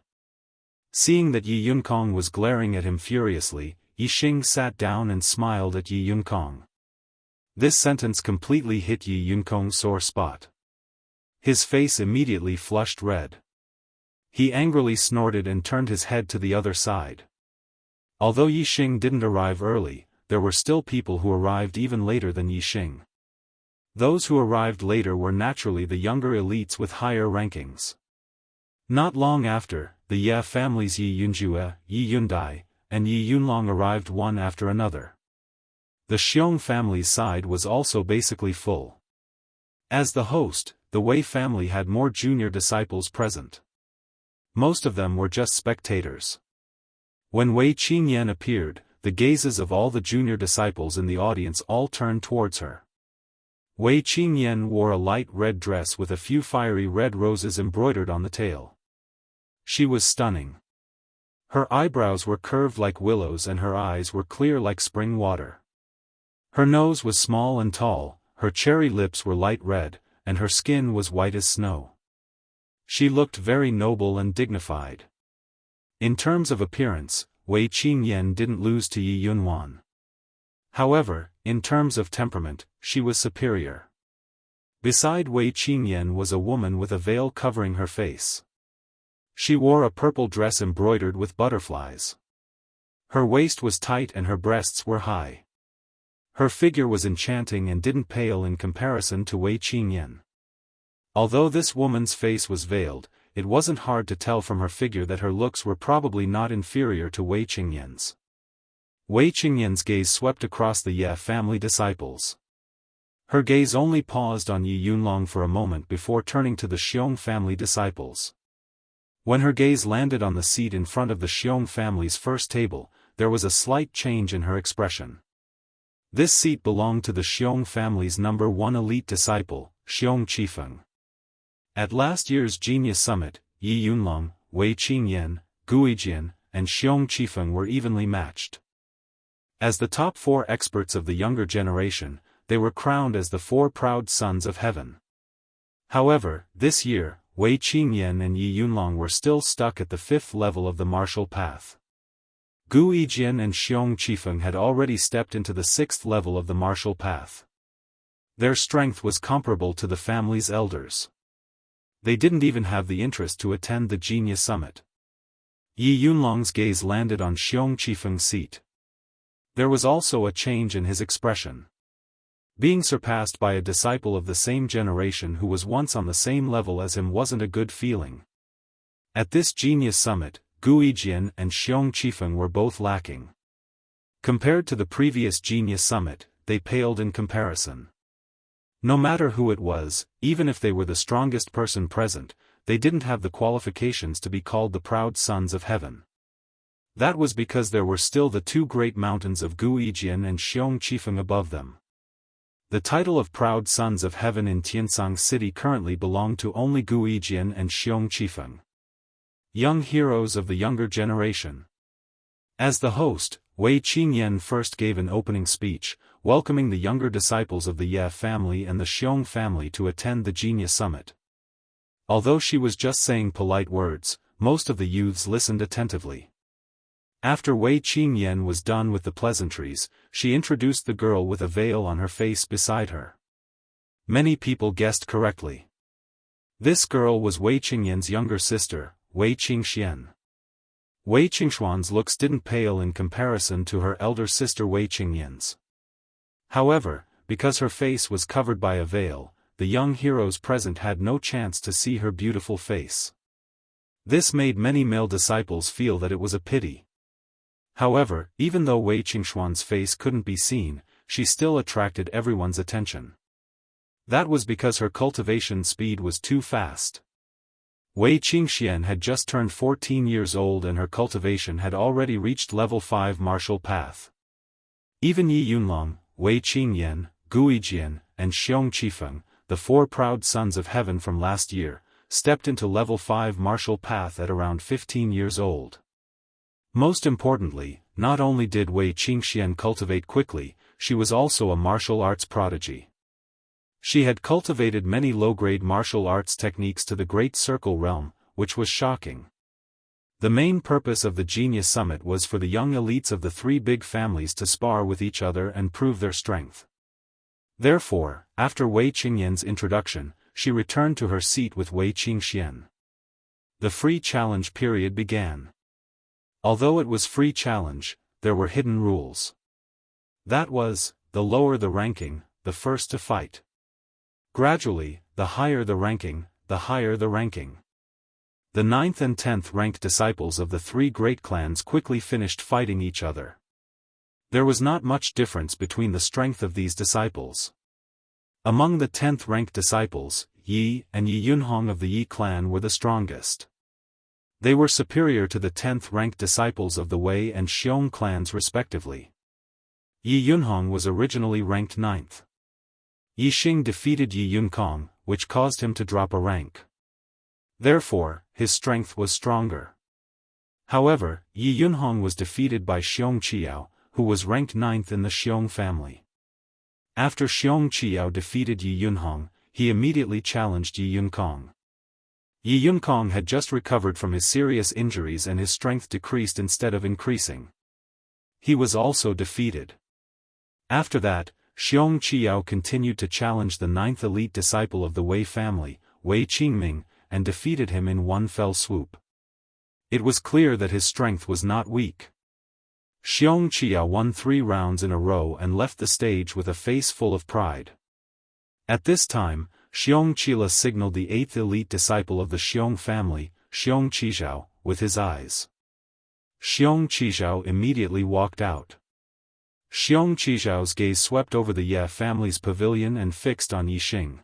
Seeing that Yi Yunkong was glaring at him furiously, Yi Xing sat down and smiled at Yi Yunkong. This sentence completely hit Yi Yunkong's sore spot. His face immediately flushed red. He angrily snorted and turned his head to the other side. Although Yi Xing didn't arrive early, there were still people who arrived even later than Yi Xing. Those who arrived later were naturally the younger elites with higher rankings. Not long after, the Ye families Yi Yunjue, Yi Yundai, and Yi Yunlong arrived one after another. The Xiong family's side was also basically full. As the host, the Wei family had more junior disciples present. Most of them were just spectators. When Wei Qingyan appeared, the gazes of all the junior disciples in the audience all turned towards her. Wei Qingyan wore a light red dress with a few fiery red roses embroidered on the tail. She was stunning. Her eyebrows were curved like willows and her eyes were clear like spring water. Her nose was small and tall, her cherry lips were light red, and her skin was white as snow. She looked very noble and dignified. In terms of appearance, Wei Qingyan didn't lose to Yi Yunwan. However, in terms of temperament, she was superior. Beside Wei Qingyan was a woman with a veil covering her face. She wore a purple dress embroidered with butterflies. Her waist was tight and her breasts were high. Her figure was enchanting and didn't pale in comparison to Wei Qingyan. Although this woman's face was veiled, it wasn't hard to tell from her figure that her looks were probably not inferior to Wei Qingyan's. Wei Qingyan's gaze swept across the Ye family disciples. Her gaze only paused on Yi Yunlong for a moment before turning to the Xiong family disciples. When her gaze landed on the seat in front of the Xiong family's first table, there was a slight change in her expression. This seat belonged to the Xiong family's number one elite disciple, Xiong Qifeng. At last year's Genius Summit, Yi Yunlong, Wei Qingyan, Guijian, and Xiong Qifeng were evenly matched. As the top 4 experts of the younger generation, they were crowned as the 4 proud sons of heaven. However, this year, Wei Qingyan and Yi Yunlong were still stuck at the 5th level of the martial path. Guijian and Xiong Qifeng had already stepped into the 6th level of the martial path. Their strength was comparable to the family's elders. They didn't even have the interest to attend the Genius Summit. Yi Yunlong's gaze landed on Xiong Qifeng's seat. There was also a change in his expression. Being surpassed by a disciple of the same generation who was once on the same level as him wasn't a good feeling. At this Genius Summit, Guijian and Xiong Qifeng were both lacking. Compared to the previous Genius Summit, they paled in comparison. No matter who it was, even if they were the strongest person present, they didn't have the qualifications to be called the proud sons of heaven. That was because there were still the 2 great mountains of Guijian and Xiong Qifeng above them. The title of Proud Sons of Heaven in Tiansang City currently belonged to only Guijian and Xiong Qifeng. Young heroes of the younger generation. As the host, Wei Qingyan first gave an opening speech, welcoming the younger disciples of the Ye family and the Xiong family to attend the Genius Summit. Although she was just saying polite words, most of the youths listened attentively. After Wei Qingyan was done with the pleasantries, she introduced the girl with a veil on her face beside her. Many people guessed correctly. This girl was Wei Qingyan's younger sister, Wei Qingxian. Wei Qingshuan's looks didn't pale in comparison to her elder sister Wei Qingyan's. However, because her face was covered by a veil, the young heroes present had no chance to see her beautiful face. This made many male disciples feel that it was a pity. However, even though Wei Qingshuan's face couldn't be seen, she still attracted everyone's attention. That was because her cultivation speed was too fast. Wei Qingxian had just turned 14 years old and her cultivation had already reached level 5 martial path. Even Yi Yunlong, Wei Qingyan, Guijian, and Xiong Qifeng, the 4 proud sons of heaven from last year, stepped into level 5 martial path at around 15 years old. Most importantly, not only did Wei Qingxian cultivate quickly, she was also a martial arts prodigy. She had cultivated many low-grade martial arts techniques to the Great Circle realm, which was shocking. The main purpose of the Genius Summit was for the young elites of the three big families to spar with each other and prove their strength. Therefore, after Wei Qingyan's introduction, she returned to her seat with Wei Qingxian. The free challenge period began. Although it was free challenge, there were hidden rules. That was, the lower the ranking, the first to fight. Gradually, the higher the ranking, the higher the ranking. The 9th and 10th ranked disciples of the three great clans quickly finished fighting each other. There was not much difference between the strength of these disciples. Among the 10th ranked disciples, Yi and Yi Yunhong of the Yi clan were the strongest. They were superior to the 10th ranked disciples of the Wei and Xiong clans respectively. Yi Yunhong was originally ranked 9th. Yi Xing defeated Yi Yunkong, which caused him to drop a rank. Therefore, his strength was stronger. However, Yi Yunhong was defeated by Xiong Qiao, who was ranked 9th in the Xiong family. After Xiong Qiao defeated Yi Yunhong, he immediately challenged Yi Yunkong. Yi Yunkong had just recovered from his serious injuries and his strength decreased instead of increasing. He was also defeated. After that, Xiong Qiao continued to challenge the 9th elite disciple of the Wei family, Wei Qingming, and defeated him in one fell swoop. It was clear that his strength was not weak. Xiong Qiao won 3 rounds in a row and left the stage with a face full of pride. At this time, Xiong Qila signaled the 8th elite disciple of the Xiong family, Xiong Qizhao, with his eyes. Xiong Qizhao immediately walked out. Xiong Qizhao's gaze swept over the Ye family's pavilion and fixed on Yi Xing.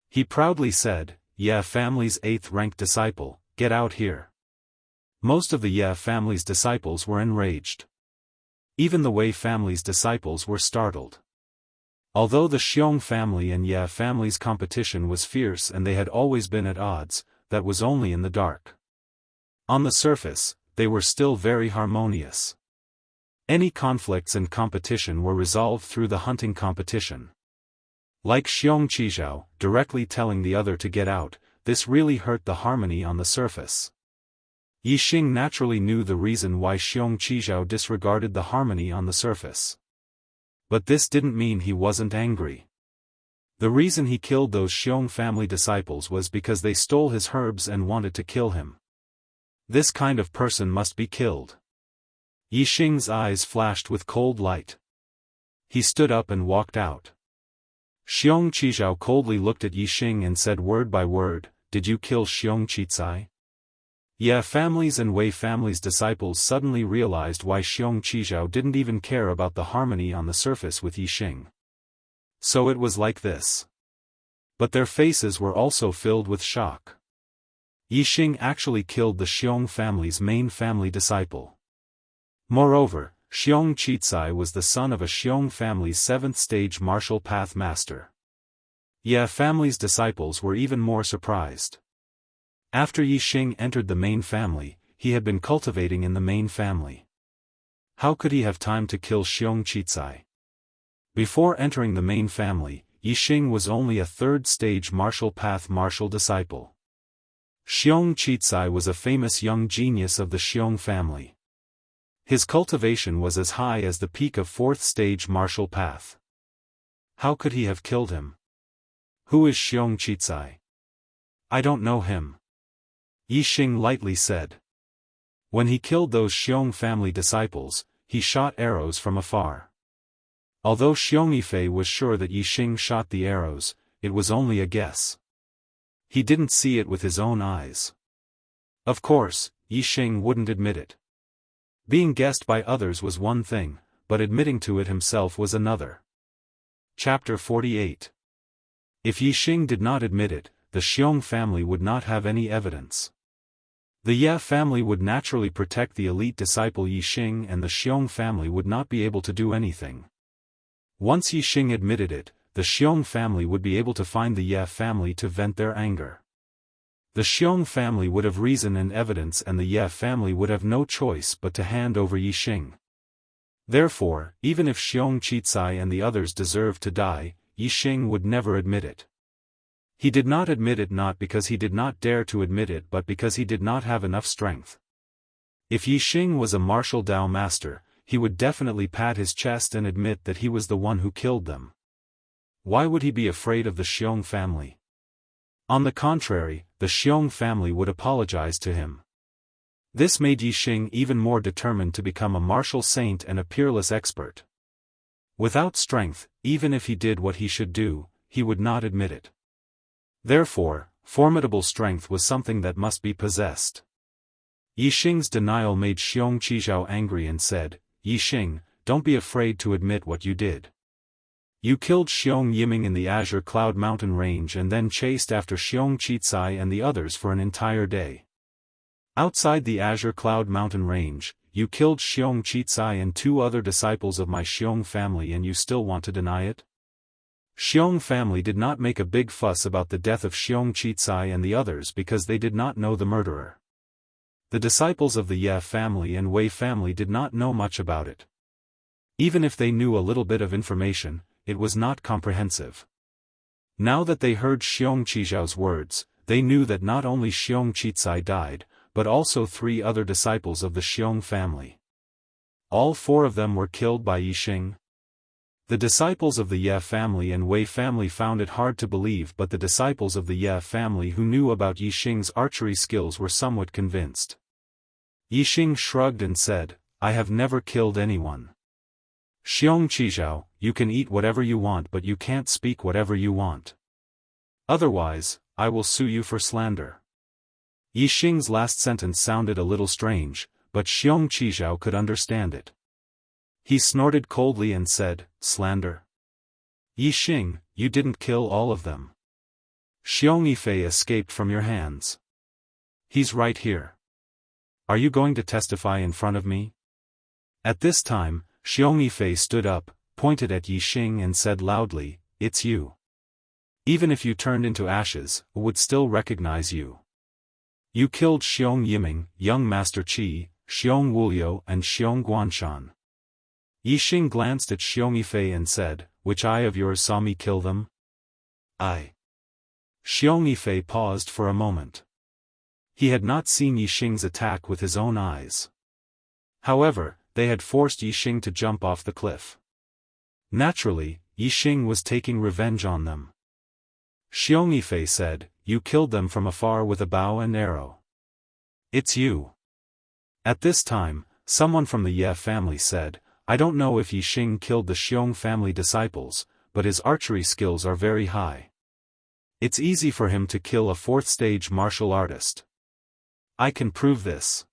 He proudly said, "Ye family's 8th ranked disciple, get out here." Most of the Ye family's disciples were enraged. Even the Wei family's disciples were startled. Although the Xiong family and Ye family's competition was fierce and they had always been at odds, that was only in the dark. On the surface, they were still very harmonious. Any conflicts and competition were resolved through the hunting competition. Like Xiong Qizhao, directly telling the other to get out, this really hurt the harmony on the surface. Yi Xing naturally knew the reason why Xiong Qizhao disregarded the harmony on the surface. But this didn't mean he wasn't angry. The reason he killed those Xiong family disciples was because they stole his herbs and wanted to kill him. This kind of person must be killed. Yi Xing's eyes flashed with cold light. He stood up and walked out. Xiong Qizhao coldly looked at Yi Xing and said word by word, "Did you kill Xiong Qizai?" Ye family's and Wei family's disciples suddenly realized why Xiong Qizhao didn't even care about the harmony on the surface with Yi Xing. So it was like this. But their faces were also filled with shock. Yi Xing actually killed the Xiong family's main family disciple. Moreover, Xiong Qizai was the son of a Xiong family's 7th stage martial path master. Ye family's disciples were even more surprised. After Yi Xing entered the main family, he had been cultivating in the main family. How could he have time to kill Xiong Qizai? Before entering the main family, Yi Xing was only a 3rd stage martial path martial disciple. Xiong Qizai was a famous young genius of the Xiong family. His cultivation was as high as the peak of 4th stage martial path. How could he have killed him? Who is Xiong Qizai? I don't know him. Yi Xing lightly said. When he killed those Xiong family disciples, he shot arrows from afar. Although Xiong Yifei was sure that Yi Xing shot the arrows, it was only a guess. He didn't see it with his own eyes. Of course, Yi Xing wouldn't admit it. Being guessed by others was one thing, but admitting to it himself was another. Chapter 48. If Yi Xing did not admit it, the Xiong family would not have any evidence. The Ye family would naturally protect the elite disciple Yi Xing and the Xiong family would not be able to do anything. Once Yi Xing admitted it, the Xiong family would be able to find the Ye family to vent their anger. The Xiong family would have reason and evidence and the Ye family would have no choice but to hand over Yi Xing. Therefore, even if Xiong Qizai and the others deserved to die, Yi Xing would never admit it. He did not admit it not because he did not dare to admit it but because he did not have enough strength. If Yi Xing was a martial Dao master, he would definitely pat his chest and admit that he was the one who killed them. Why would he be afraid of the Xiong family? On the contrary, the Xiong family would apologize to him. This made Yi Xing even more determined to become a martial saint and a peerless expert. Without strength, even if he did what he should do, he would not admit it. Therefore, formidable strength was something that must be possessed. Yi Xing's denial made Xiong Qizhao angry and said, "Yi Xing, don't be afraid to admit what you did. You killed Xiong Yiming in the Azure Cloud Mountain Range and then chased after Xiong Qicai and the others for an entire day. Outside the Azure Cloud Mountain Range, you killed Xiong Qicai and 2 other disciples of my Xiong family and you still want to deny it?" Xiong family did not make a big fuss about the death of Xiong Qicai and the others because they did not know the murderer. The disciples of the Ye family and Wei family did not know much about it. Even if they knew a little bit of information, it was not comprehensive. Now that they heard Xiong Qizhao's words, they knew that not only Xiong Qicai died, but also 3 other disciples of the Xiong family. All 4 of them were killed by Yi Xing. The disciples of the Ye family and Wei family found it hard to believe, but the disciples of the Ye family who knew about Yi Xing's archery skills were somewhat convinced. Yi Xing shrugged and said, "I have never killed anyone. Xiong Qizhao, you can eat whatever you want but you can't speak whatever you want. Otherwise, I will sue you for slander." Yi Xing's last sentence sounded a little strange, but Xiong Qizhao could understand it. He snorted coldly and said, "Slander? Yi Xing, you didn't kill all of them. Xiong Yifei escaped from your hands. He's right here. Are you going to testify in front of me?" At this time, Xiong Yifei stood up, pointed at Yi Xing and said loudly, "It's you. Even if you turned into ashes, I would still recognize you. You killed Xiong Yiming, young Master Qi, Xiong Wuliu and Xiong Guanshan." Yi Xing glanced at Xiong Yifei and said, "Which eye of yours saw me kill them?" "I." Xiong Yifei paused for a moment. He had not seen Yi Xing's attack with his own eyes. However, they had forced Yi Xing to jump off the cliff. Naturally, Yi Xing was taking revenge on them. Xiong Yifei said, "You killed them from afar with a bow and arrow. It's you." At this time, someone from the Ye family said, "I don't know if Yi Xing killed the Xiong family disciples, but his archery skills are very high. It's easy for him to kill a 4th-stage martial artist. I can prove this."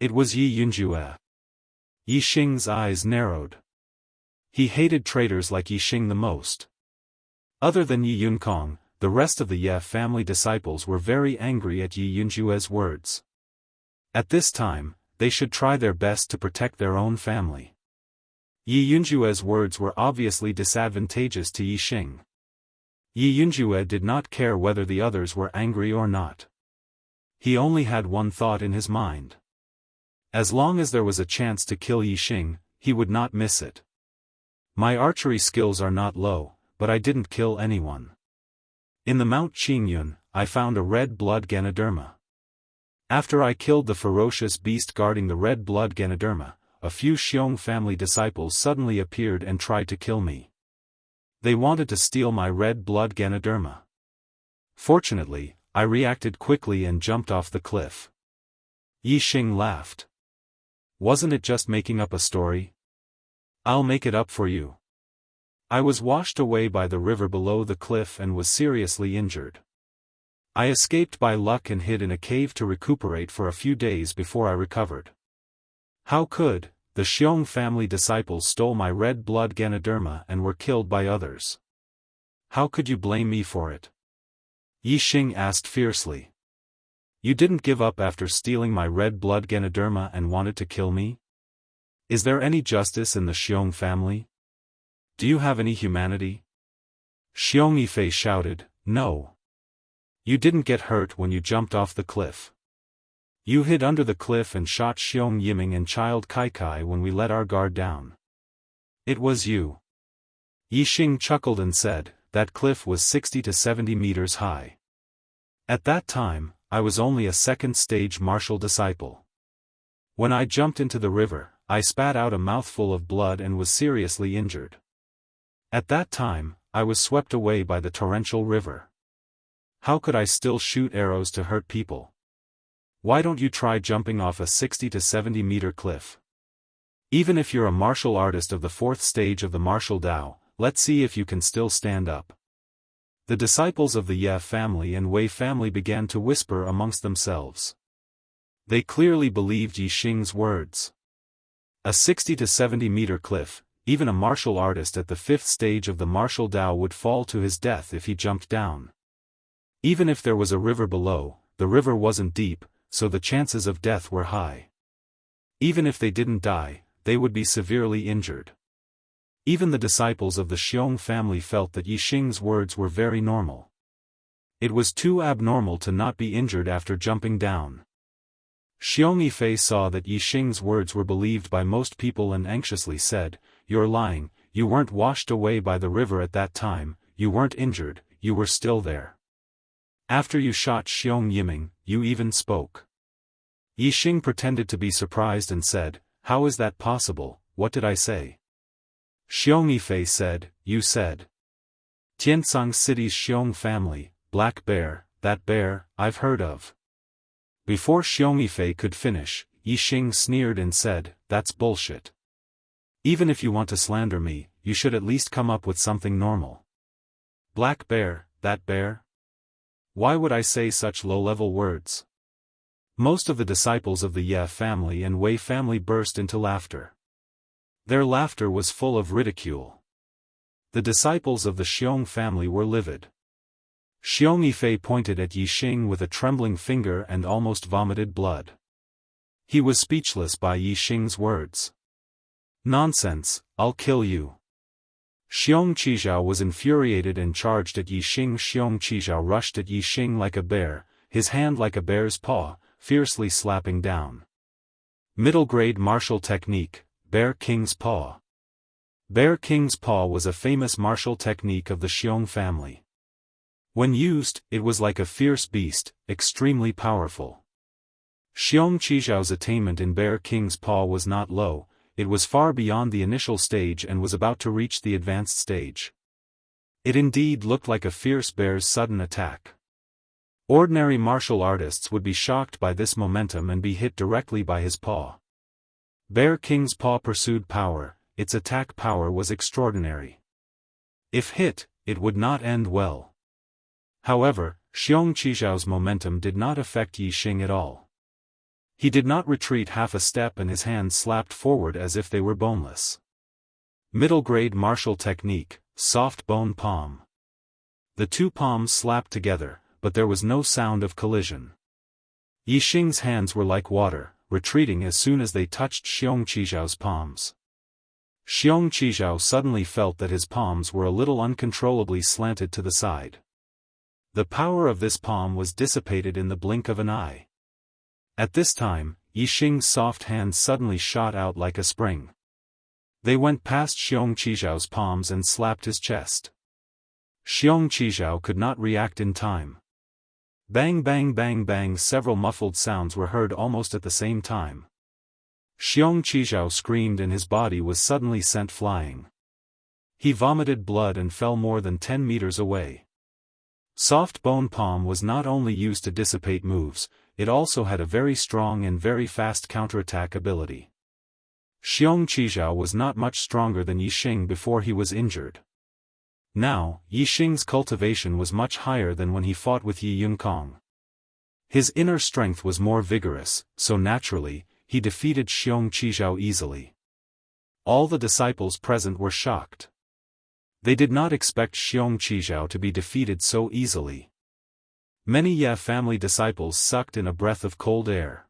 It was Yi Yunjue. Yi Xing's eyes narrowed. He hated traitors like Yi Xing the most. Other than Yi Yunkong, the rest of the Ye family disciples were very angry at Yi Yunjue's words. At this time, they should try their best to protect their own family. Yi Yunjue's words were obviously disadvantageous to Yi Xing. Yi Yunjue did not care whether the others were angry or not. He only had one thought in his mind. As long as there was a chance to kill Yi Xing, he would not miss it. "My archery skills are not low, but I didn't kill anyone. In the Mount Qingyun, I found a red blood Ganoderma. After I killed the ferocious beast guarding the red blood Ganoderma, a few Xiong family disciples suddenly appeared and tried to kill me. They wanted to steal my red blood Ganoderma. Fortunately, I reacted quickly and jumped off the cliff." Yi Xing laughed. "Wasn't it just making up a story? I'll make it up for you. I was washed away by the river below the cliff and was seriously injured. I escaped by luck and hid in a cave to recuperate for a few days before I recovered. How could the Xiong family disciples stole my red blood Ganoderma and were killed by others? How could you blame me for it?" Yi Xing asked fiercely. "You didn't give up after stealing my red blood Ganoderma and wanted to kill me? Is there any justice in the Xiong family? Do you have any humanity?" Xiong Yifei shouted, "No. You didn't get hurt when you jumped off the cliff. You hid under the cliff and shot Xiong Yiming and Child Kai Kai when we let our guard down. It was you." Yixing chuckled and said, that cliff was 60 to 70 meters high. At that time, I was only a second-stage martial disciple. When I jumped into the river, I spat out a mouthful of blood and was seriously injured. At that time, I was swept away by the torrential river. How could I still shoot arrows to hurt people? Why don't you try jumping off a 60 to 70 meter cliff? Even if you're a martial artist of the fourth stage of the martial Tao, let's see if you can still stand up. The disciples of the Ye family and Wei family began to whisper amongst themselves. They clearly believed Yixing's words. A 60 to 70 meter cliff, even a martial artist at the fifth stage of the martial Tao would fall to his death if he jumped down. Even if there was a river below, the river wasn't deep, so the chances of death were high. Even if they didn't die, they would be severely injured. Even the disciples of the Xiong family felt that Yixing's words were very normal. It was too abnormal to not be injured after jumping down. Xiong Yifei saw that Yixing's words were believed by most people and anxiously said, "You're lying, you weren't washed away by the river at that time, you weren't injured, you were still there. After you shot Xiong Yiming, you even spoke." Yixing pretended to be surprised and said, "How is that possible, what did I say?" Xiong Yifei said, "You said. Tiansang City's Xiong family, Black Bear, that bear, I've heard of." Before Xiong Yifei could finish, Yixing sneered and said, "That's bullshit. Even if you want to slander me, you should at least come up with something normal. Black Bear, that bear? Why would I say such low-level words?" Most of the disciples of the Ye family and Wei family burst into laughter. Their laughter was full of ridicule. The disciples of the Xiong family were livid. Xiong Yifei pointed at Yixing with a trembling finger and almost vomited blood. He was speechless by Yixing's words. "Nonsense, I'll kill you." Xiong Qijiao was infuriated and charged at Yixing. Xiong Qijiao rushed at Yixing like a bear, his hand like a bear's paw, fiercely slapping down. Middle-grade martial technique, Bear King's Paw. Bear King's Paw was a famous martial technique of the Xiong family. When used, it was like a fierce beast, extremely powerful. Xiong Qijiao's attainment in Bear King's Paw was not low, it was far beyond the initial stage and was about to reach the advanced stage. It indeed looked like a fierce bear's sudden attack. Ordinary martial artists would be shocked by this momentum and be hit directly by his paw. Bear King's Paw pursued power, its attack power was extraordinary. If hit, it would not end well. However, Xiong Qijiao's momentum did not affect Yixing at all. He did not retreat half a step and his hands slapped forward as if they were boneless. Middle-grade martial technique, soft bone palm. The two palms slapped together, but there was no sound of collision. Yixing's hands were like water, retreating as soon as they touched Xiong Qijiao's palms. Xiong Qijiao suddenly felt that his palms were a little uncontrollably slanted to the side. The power of this palm was dissipated in the blink of an eye. At this time, Yixing's soft hands suddenly shot out like a spring. They went past Xiong Qijiao's palms and slapped his chest. Xiong Qijiao could not react in time. Bang bang bang bang, several muffled sounds were heard almost at the same time. Xiong Qijiao screamed and his body was suddenly sent flying. He vomited blood and fell more than 10 meters away. Soft bone palm was not only used to dissipate moves, it also had a very strong and very fast counterattack ability. Xiong Qijiao was not much stronger than Yixing before he was injured. Now, Yixing's cultivation was much higher than when he fought with Yi Yunкong. His inner strength was more vigorous, so naturally, he defeated Xiong Qijiao easily. All the disciples present were shocked. They did not expect Xiong Qijiao to be defeated so easily. Many Ye family disciples sucked in a breath of cold air.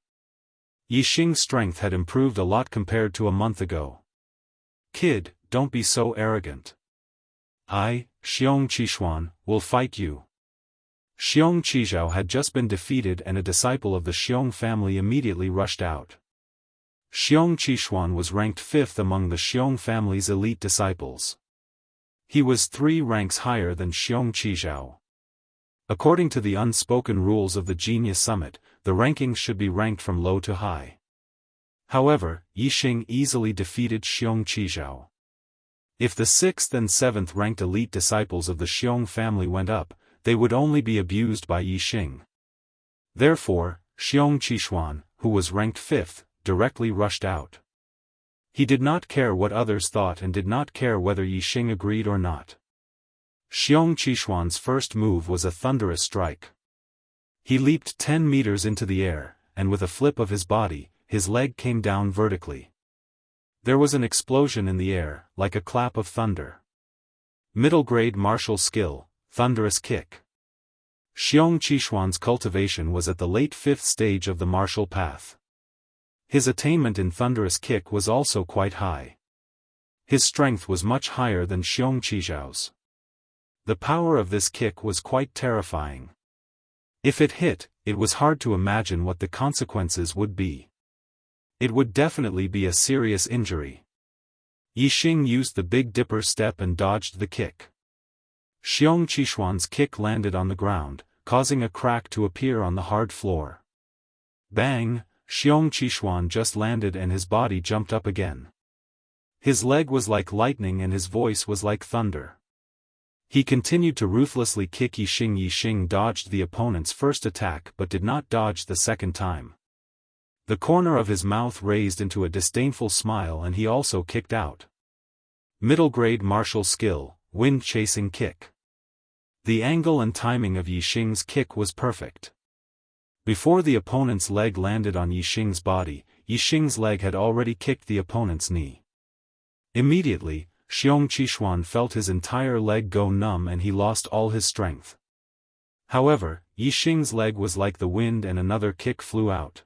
Yixing's strength had improved a lot compared to a month ago. "Kid, don't be so arrogant. I, Xiong Qishuan, will fight you." Xiong Qijiao had just been defeated and a disciple of the Xiong family immediately rushed out. Xiong Qishuan was ranked 5th among the Xiong family's elite disciples. He was 3 ranks higher than Xiong Qizhao. According to the unspoken rules of the Genius Summit, the rankings should be ranked from low to high. However, Yixing easily defeated Xiong Qizhao. If the 6th and 7th ranked elite disciples of the Xiong family went up, they would only be abused by Yixing. Therefore, Xiong Qixuan, who was ranked 5th, directly rushed out. He did not care what others thought and did not care whether Yixing agreed or not. Xiong Qixuan's first move was a thunderous strike. He leaped 10 meters into the air, and with a flip of his body, his leg came down vertically. There was an explosion in the air, like a clap of thunder. Middle-grade martial skill, thunderous kick. Xiong Qixuan's cultivation was at the late 5th stage of the martial path. His attainment in thunderous kick was also quite high. His strength was much higher than Xiong Qizhao's. The power of this kick was quite terrifying. If it hit, it was hard to imagine what the consequences would be. It would definitely be a serious injury. Yixing used the Big Dipper step and dodged the kick. Xiong Qixuan's kick landed on the ground, causing a crack to appear on the hard floor. Bang! Xiong Qixuan just landed and his body jumped up again. His leg was like lightning and his voice was like thunder. He continued to ruthlessly kick Yixing. Yixing dodged the opponent's first attack but did not dodge the second time. The corner of his mouth raised into a disdainful smile and he also kicked out. Middle-grade martial skill, wind-chasing kick. The angle and timing of Yixing's kick was perfect. Before the opponent's leg landed on Yixing's body, Yixing's leg had already kicked the opponent's knee. Immediately, Xiong Qixuan felt his entire leg go numb and he lost all his strength. However, Yixing's leg was like the wind and another kick flew out.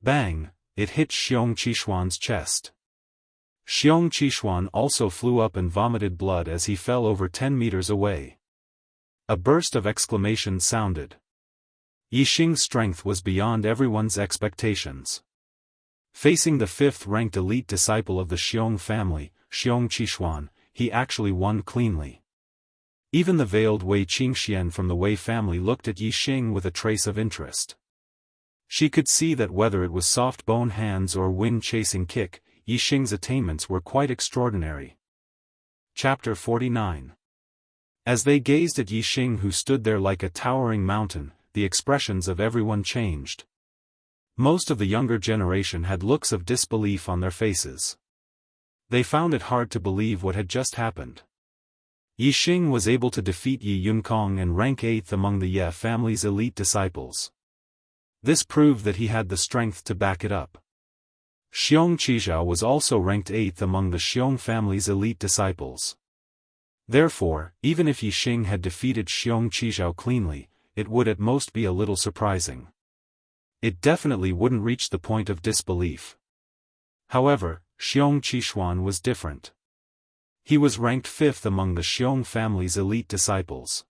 Bang! It hit Xiong Qixuan's chest. Xiong Qixuan also flew up and vomited blood as he fell over 10 meters away. A burst of exclamations sounded. Yixing's strength was beyond everyone's expectations. Facing the 5th-ranked elite disciple of the Xiong family, Xiong Qixuan, he actually won cleanly. Even the veiled Wei Qingxian from the Wei family looked at Yixing with a trace of interest. She could see that whether it was soft bone hands or wind-chasing kick, Yixing's attainments were quite extraordinary. Chapter 49. As they gazed at Yixing, who stood there like a towering mountain, the expressions of everyone changed. Most of the younger generation had looks of disbelief on their faces. They found it hard to believe what had just happened. Yixing was able to defeat Yi Yunkong and rank 8th among the Ye family's elite disciples. This proved that he had the strength to back it up. Xiong Qizhao was also ranked 8th among the Xiong family's elite disciples. Therefore, even if Yixing had defeated Xiong Qizhao cleanly, it would at most be a little surprising. It definitely wouldn't reach the point of disbelief. However, Xiong Qixuan was different. He was ranked 5th among the Xiong family's elite disciples.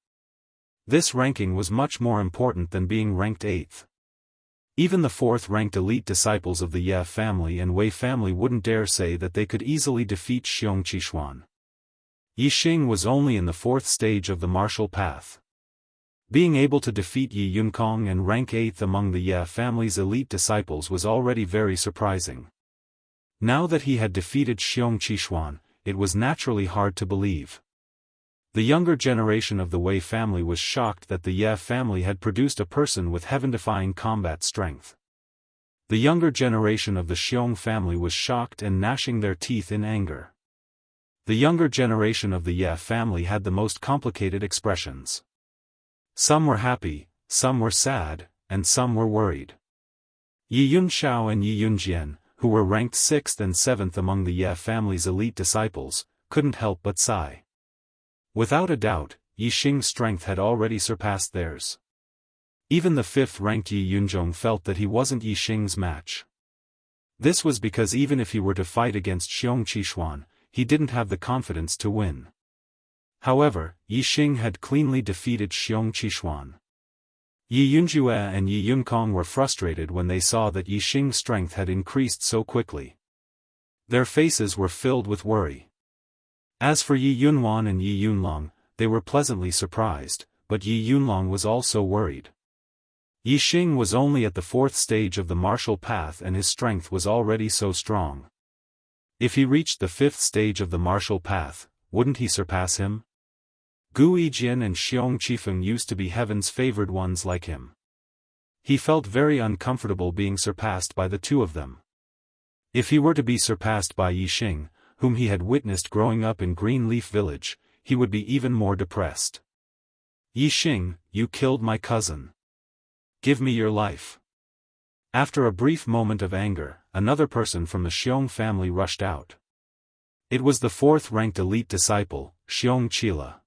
This ranking was much more important than being ranked 8th. Even the 4th-ranked elite disciples of the Ye family and Wei family wouldn't dare say that they could easily defeat Xiong Qixuan. Yixing was only in the 4th stage of the martial path. Being able to defeat Yi Yunkong and rank 8th among the Ye family's elite disciples was already very surprising. Now that he had defeated Xiong Qixuan, it was naturally hard to believe. The younger generation of the Wei family was shocked that the Ye family had produced a person with heaven-defying combat strength. The younger generation of the Xiong family was shocked and gnashing their teeth in anger. The younger generation of the Ye family had the most complicated expressions. Some were happy, some were sad, and some were worried. Yi Yunxiao and Yi Yunjian, who were ranked 6th and 7th among the Ye family's elite disciples, couldn't help but sigh. Without a doubt, Yixing's strength had already surpassed theirs. Even the 5th-ranked Yi Yunzhong felt that he wasn't Yixing's match. This was because even if he were to fight against Xiong Qixuan, he didn't have the confidence to win. However, Yixing had cleanly defeated Xiong Qixuan. Yi Yunjue and Yi Yunkong were frustrated when they saw that Yixing's strength had increased so quickly. Their faces were filled with worry. As for Yi Yunwan and Yi Yunlong, they were pleasantly surprised, but Yi Yunlong was also worried. Yi Xing was only at the 4th stage of the martial path and his strength was already so strong. If he reached the 5th stage of the martial path, wouldn't he surpass him? Gu Yijian and Xiong Qifeng used to be heaven's favored ones like him. He felt very uncomfortable being surpassed by the two of them. If he were to be surpassed by Yi Xing, whom he had witnessed growing up in Greenleaf Village, he would be even more depressed. Yi Xing, you killed my cousin. Give me your life. After a brief moment of anger, another person from the Xiong family rushed out. It was the 4th-ranked elite disciple, Xiong Qila.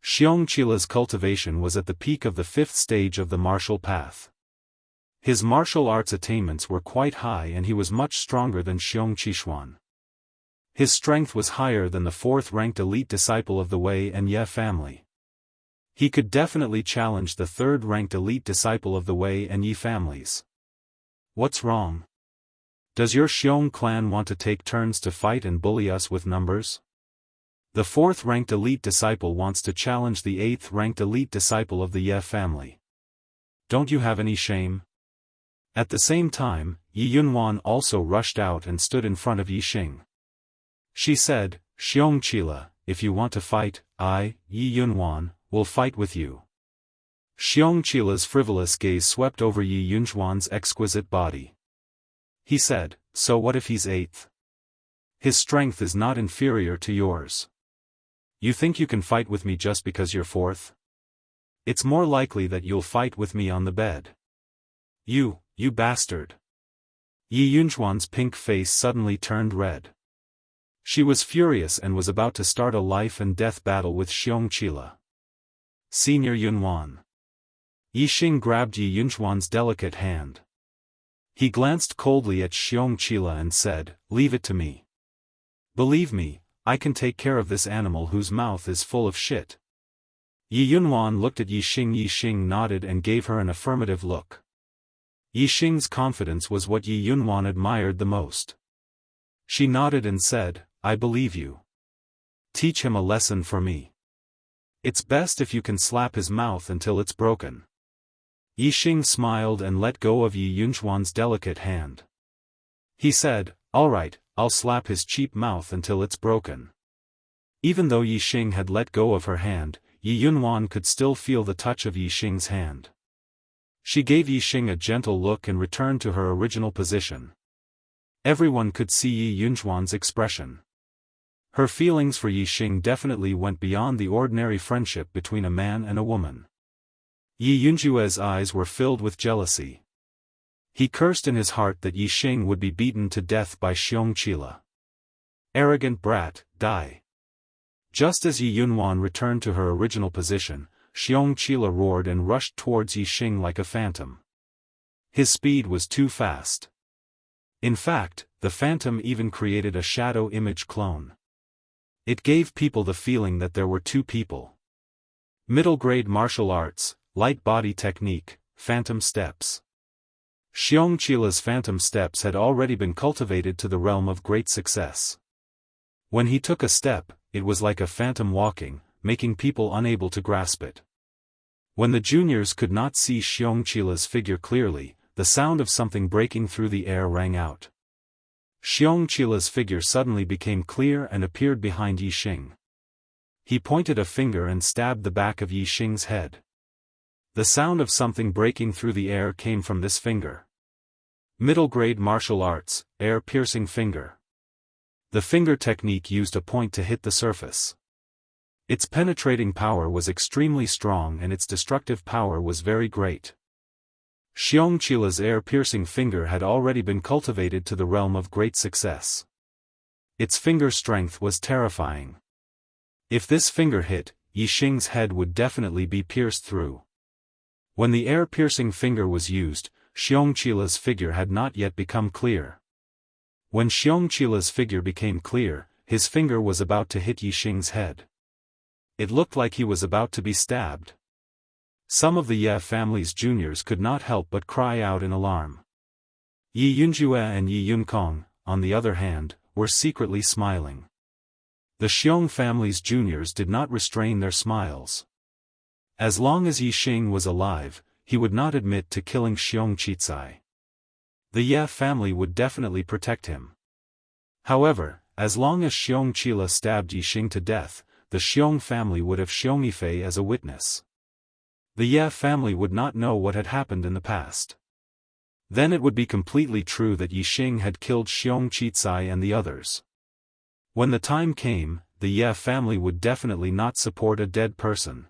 Xiong Qila's cultivation was at the peak of the 5th stage of the martial path. His martial arts attainments were quite high and he was much stronger than Xiong Qixuan. His strength was higher than the 4th-ranked elite disciple of the Wei and Ye family. He could definitely challenge the 3rd-ranked elite disciple of the Wei and Yi families. What's wrong? Does your Xiong clan want to take turns to fight and bully us with numbers? The 4th-ranked elite disciple wants to challenge the 8th-ranked elite disciple of the Ye family. Don't you have any shame? At the same time, Yi Yunwan also rushed out and stood in front of Yi Xing. She said, Xiong Qila, if you want to fight, I, Yi Yunwan, will fight with you. Xiong Qila's frivolous gaze swept over Yi Yunjuan's exquisite body. He said, so what if he's 8th? His strength is not inferior to yours. You think you can fight with me just because you're 4th? It's more likely that you'll fight with me on the bed. You bastard. Yi Yunjuan's pink face suddenly turned red. She was furious and was about to start a life-and-death battle with Xiong Qila. Senior Yunwan. Yi Xing grabbed Yi Yunjuan's delicate hand. He glanced coldly at Xiong Qila and said, leave it to me. Believe me, I can take care of this animal whose mouth is full of shit. Yi Yunwan looked at Yi Xing. Yi Xing nodded and gave her an affirmative look. Yi Xing's confidence was what Yi Yunwan admired the most. She nodded and said, I believe you. Teach him a lesson for me. It's best if you can slap his mouth until it's broken. Yi Xing smiled and let go of Yi Yunjuan's delicate hand. He said, all right, I'll slap his cheap mouth until it's broken. Even though Yi Xing had let go of her hand, Yi Yunwan could still feel the touch of Yi Xing's hand. She gave Yi Xing a gentle look and returned to her original position. Everyone could see Yi Yunjuan's expression. Her feelings for Yi Xing definitely went beyond the ordinary friendship between a man and a woman. Yi Yunjue's eyes were filled with jealousy. He cursed in his heart that Yi Xing would be beaten to death by Xiong Qila. Arrogant brat, die. Just as Yi Yunwan returned to her original position, Xiong Qila roared and rushed towards Yi Xing like a phantom. His speed was too fast. In fact, the phantom even created a shadow image clone. It gave people the feeling that there were two people. Middle-grade martial arts, light body technique, phantom steps. Xiong Qila's phantom steps had already been cultivated to the realm of great success. When he took a step, it was like a phantom walking, making people unable to grasp it. When the juniors could not see Xiong Qila's figure clearly, the sound of something breaking through the air rang out. Xiong Qila's figure suddenly became clear and appeared behind Yi Xing. He pointed a finger and stabbed the back of Yi Xing's head. The sound of something breaking through the air came from this finger. Middle-grade martial arts, air-piercing finger. The finger technique used a point to hit the surface. Its penetrating power was extremely strong and its destructive power was very great. Xiong Qila's air-piercing finger had already been cultivated to the realm of great success. Its finger strength was terrifying. If this finger hit, Yi Xing's head would definitely be pierced through. When the air-piercing finger was used, Xiong Qila's figure had not yet become clear. When Xiong Qila's figure became clear, his finger was about to hit Yi Xing's head. It looked like he was about to be stabbed. Some of the Ye family's juniors could not help but cry out in alarm. Yi Yunjue and Yi Yunkong, on the other hand, were secretly smiling. The Xiong family's juniors did not restrain their smiles. As long as Yixing was alive, he would not admit to killing Xiong Qicai. The Ye family would definitely protect him. However, as long as Xiong Qila stabbed Yixing to death, the Xiong family would have Xiong Yifei as a witness. The Ye family would not know what had happened in the past. Then it would be completely true that Yixing had killed Xiong Qicai and the others. When the time came, the Ye family would definitely not support a dead person.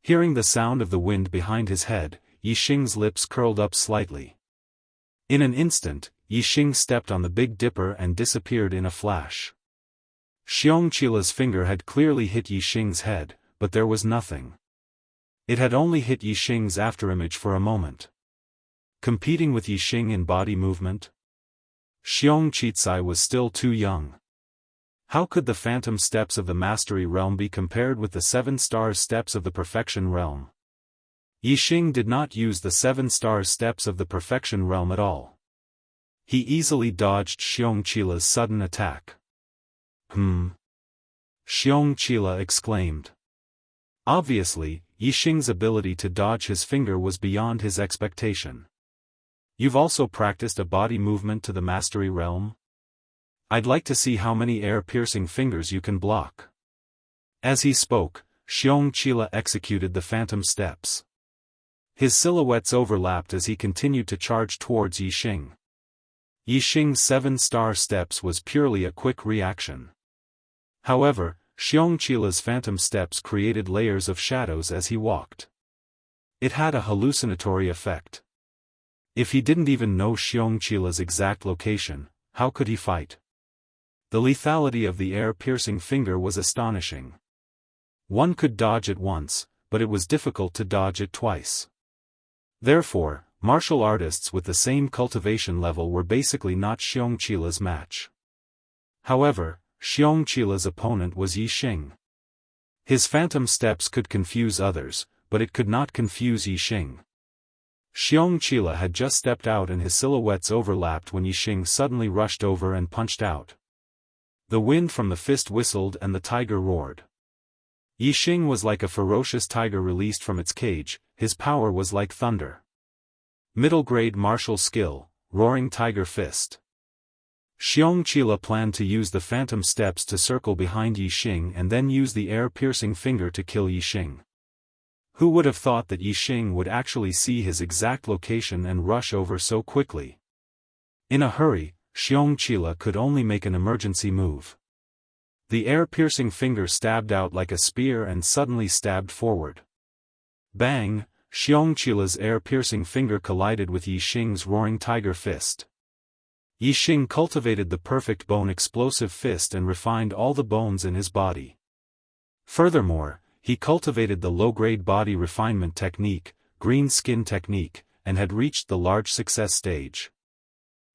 Hearing the sound of the wind behind his head, Yixing's lips curled up slightly. In an instant, Yixing stepped on the Big Dipper and disappeared in a flash. Xiong Qila's finger had clearly hit Yixing's head, but there was nothing. It had only hit Yixing's afterimage for a moment. Competing with Yixing in body movement? Xiong Qicai was still too young. How could the phantom steps of the Mastery Realm be compared with the 7 stars steps of the Perfection Realm? Yixing did not use the 7 stars steps of the Perfection Realm at all. He easily dodged Xiong Qila's sudden attack. Xiong Qila exclaimed. Obviously, Yixing's ability to dodge his finger was beyond his expectation. You've also practiced a body movement to the Mastery Realm? I'd like to see how many air-piercing fingers you can block. As he spoke, Xiong Qila executed the phantom steps. His silhouettes overlapped as he continued to charge towards Yixing. Yixing's 7-star steps was purely a quick reaction. However, Xiong Qila's phantom steps created layers of shadows as he walked. It had a hallucinatory effect. If he didn't even know Xiong Qila's exact location, how could he fight? The lethality of the air-piercing finger was astonishing. One could dodge it once, but it was difficult to dodge it twice. Therefore, martial artists with the same cultivation level were basically not Xiong Qila's match. However, Xiong Qila's opponent was Yixing. His phantom steps could confuse others, but it could not confuse Yixing. Xiong Qila had just stepped out and his silhouettes overlapped when Yixing suddenly rushed over and punched out. The wind from the fist whistled and the tiger roared. Yixing was like a ferocious tiger released from its cage, his power was like thunder. Middle-grade martial skill, Roaring Tiger Fist. Xiong Qila planned to use the phantom steps to circle behind Yixing and then use the air-piercing finger to kill Yixing. Who would have thought that Yixing would actually see his exact location and rush over so quickly? In a hurry, Xiong Qila could only make an emergency move. The air-piercing finger stabbed out like a spear and suddenly stabbed forward. Bang! Xiong Qila's air-piercing finger collided with Yixing's Roaring Tiger Fist. Yixing cultivated the perfect bone explosive fist and refined all the bones in his body. Furthermore, he cultivated the low-grade body refinement technique, green skin technique, and had reached the large success stage.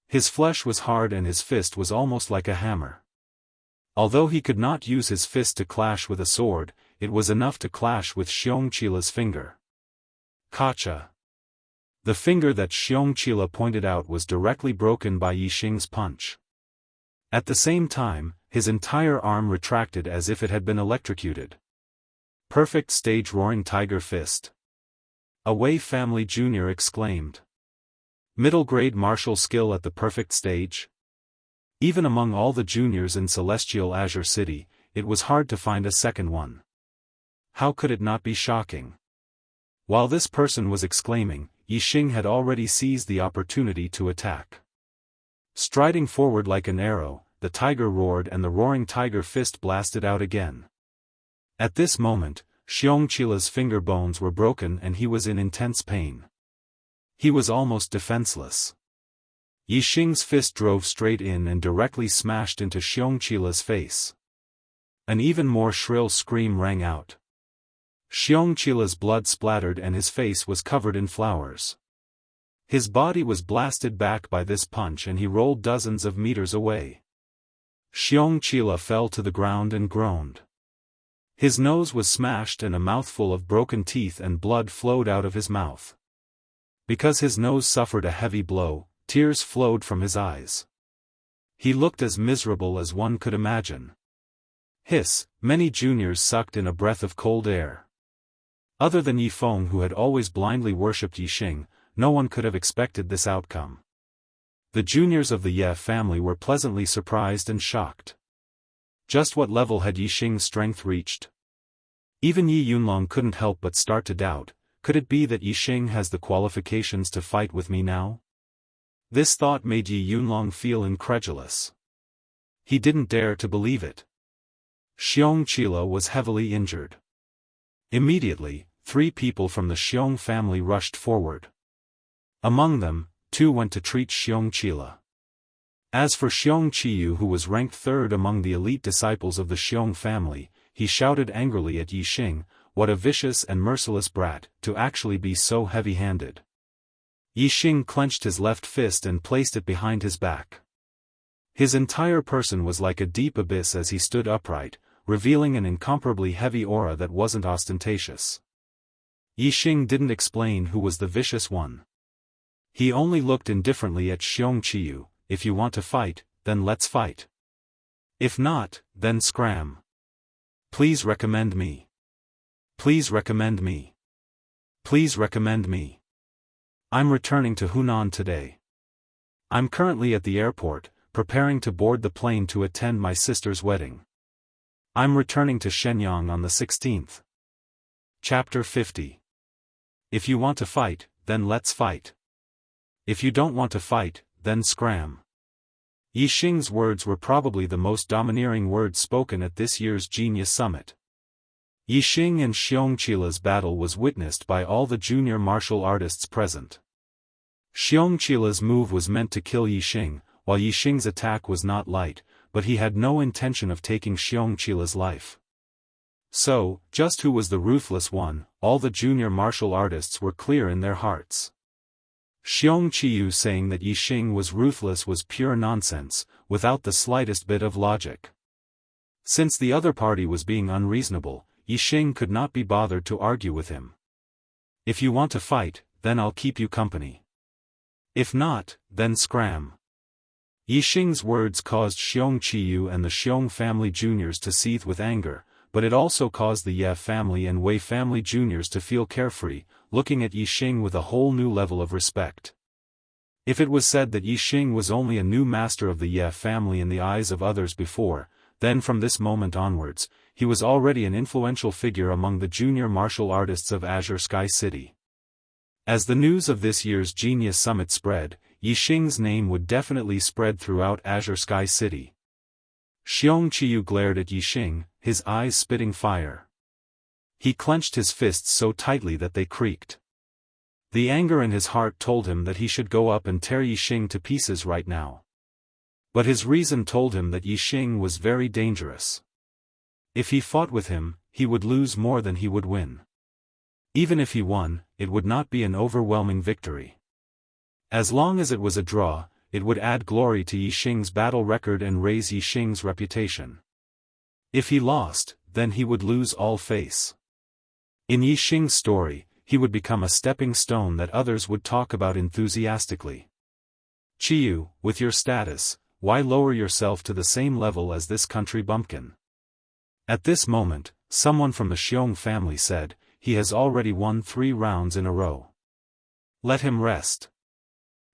His flesh was hard and his fist was almost like a hammer. Although he could not use his fist to clash with a sword, it was enough to clash with Xiong Qila's finger. Kacha. The finger that Xiong Qila pointed out was directly broken by Yixing's punch. At the same time, his entire arm retracted as if it had been electrocuted. Perfect stage Roaring Tiger Fist. A Wei family junior exclaimed. Middle-grade martial skill at the perfect stage? Even among all the juniors in Celestial Azure City, it was hard to find a second one. How could it not be shocking? While this person was exclaiming, Yixing had already seized the opportunity to attack. Striding forward like an arrow, the tiger roared and the Roaring Tiger Fist blasted out again. At this moment, Xiong Qila's finger bones were broken and he was in intense pain. He was almost defenseless. Yixing's fist drove straight in and directly smashed into Xiong Qila's face. An even more shrill scream rang out. Xiong Qila's blood splattered and his face was covered in flowers. His body was blasted back by this punch and he rolled dozens of meters away. Xiong Qila fell to the ground and groaned. His nose was smashed and a mouthful of broken teeth and blood flowed out of his mouth. Because his nose suffered a heavy blow, tears flowed from his eyes. He looked as miserable as one could imagine. Hiss, many juniors sucked in a breath of cold air. Other than Yi Feng, who had always blindly worshipped Yi Xing, no one could have expected this outcome. The juniors of the Ye family were pleasantly surprised and shocked. Just what level had Yi Xing's strength reached? Even Yi Yunlong couldn't help but start to doubt, could it be that Yi Xing has the qualifications to fight with me now? This thought made Yi Yunlong feel incredulous. He didn't dare to believe it. Xiong Qila was heavily injured. Immediately, 3 people from the Xiong family rushed forward. Among them, 2 went to treat Xiong Qila. As for Xiong Qiyu, who was ranked 3rd among the elite disciples of the Xiong family, he shouted angrily at Yi Xing, "What a vicious and merciless brat, to actually be so heavy-handed." Yi Xing clenched his left fist and placed it behind his back. His entire person was like a deep abyss as he stood upright, revealing an incomparably heavy aura that wasn't ostentatious. Yi Xing didn't explain who was the vicious one. He only looked indifferently at Xiong Qiyu. "If you want to fight, then let's fight. If not, then scram. Please recommend me. Please recommend me. Please recommend me. I'm returning to Hunan today. I'm currently at the airport, preparing to board the plane to attend my sister's wedding. I'm returning to Shenyang on the 16th. Chapter 50. If you want to fight, then let's fight. If you don't want to fight, then scram." Yi Xing's words were probably the most domineering words spoken at this year's Genius Summit. Yi Xing and Xiong Qila's battle was witnessed by all the junior martial artists present. Xiong Qila's move was meant to kill Yi Xing, while Yi Xing's attack was not light, but he had no intention of taking Xiong Qila's life. So, just who was the ruthless one, all the junior martial artists were clear in their hearts. Xiong Qiyu saying that Yi Xing was ruthless was pure nonsense, without the slightest bit of logic. Since the other party was being unreasonable, Yi Xing could not be bothered to argue with him. "If you want to fight, then I'll keep you company. If not, then scram." Yi Xing's words caused Xiong Qiyu and the Xiong family juniors to seethe with anger, but it also caused the Ye family and Wei family juniors to feel carefree, looking at Yi Xing with a whole new level of respect. If it was said that Yi Xing was only a new master of the Ye family in the eyes of others before, then from this moment onwards, he was already an influential figure among the junior martial artists of Azure Sky City. As the news of this year's Genius Summit spread, Yi Xing's name would definitely spread throughout Azure Sky City. Xiong Qiyu glared at Yi Xing, his eyes spitting fire. He clenched his fists so tightly that they creaked. The anger in his heart told him that he should go up and tear Yi Xing to pieces right now. But his reason told him that Yi Xing was very dangerous. If he fought with him, he would lose more than he would win. Even if he won, it would not be an overwhelming victory. As long as it was a draw, it would add glory to Yi Xing's battle record and raise Yi Xing's reputation. If he lost, then he would lose all face. In Yi Xing's story, he would become a stepping stone that others would talk about enthusiastically. "Qiyu, with your status, why lower yourself to the same level as this country bumpkin?" At this moment, someone from the Xiong family said, "He has already won 3 rounds in a row. Let him rest."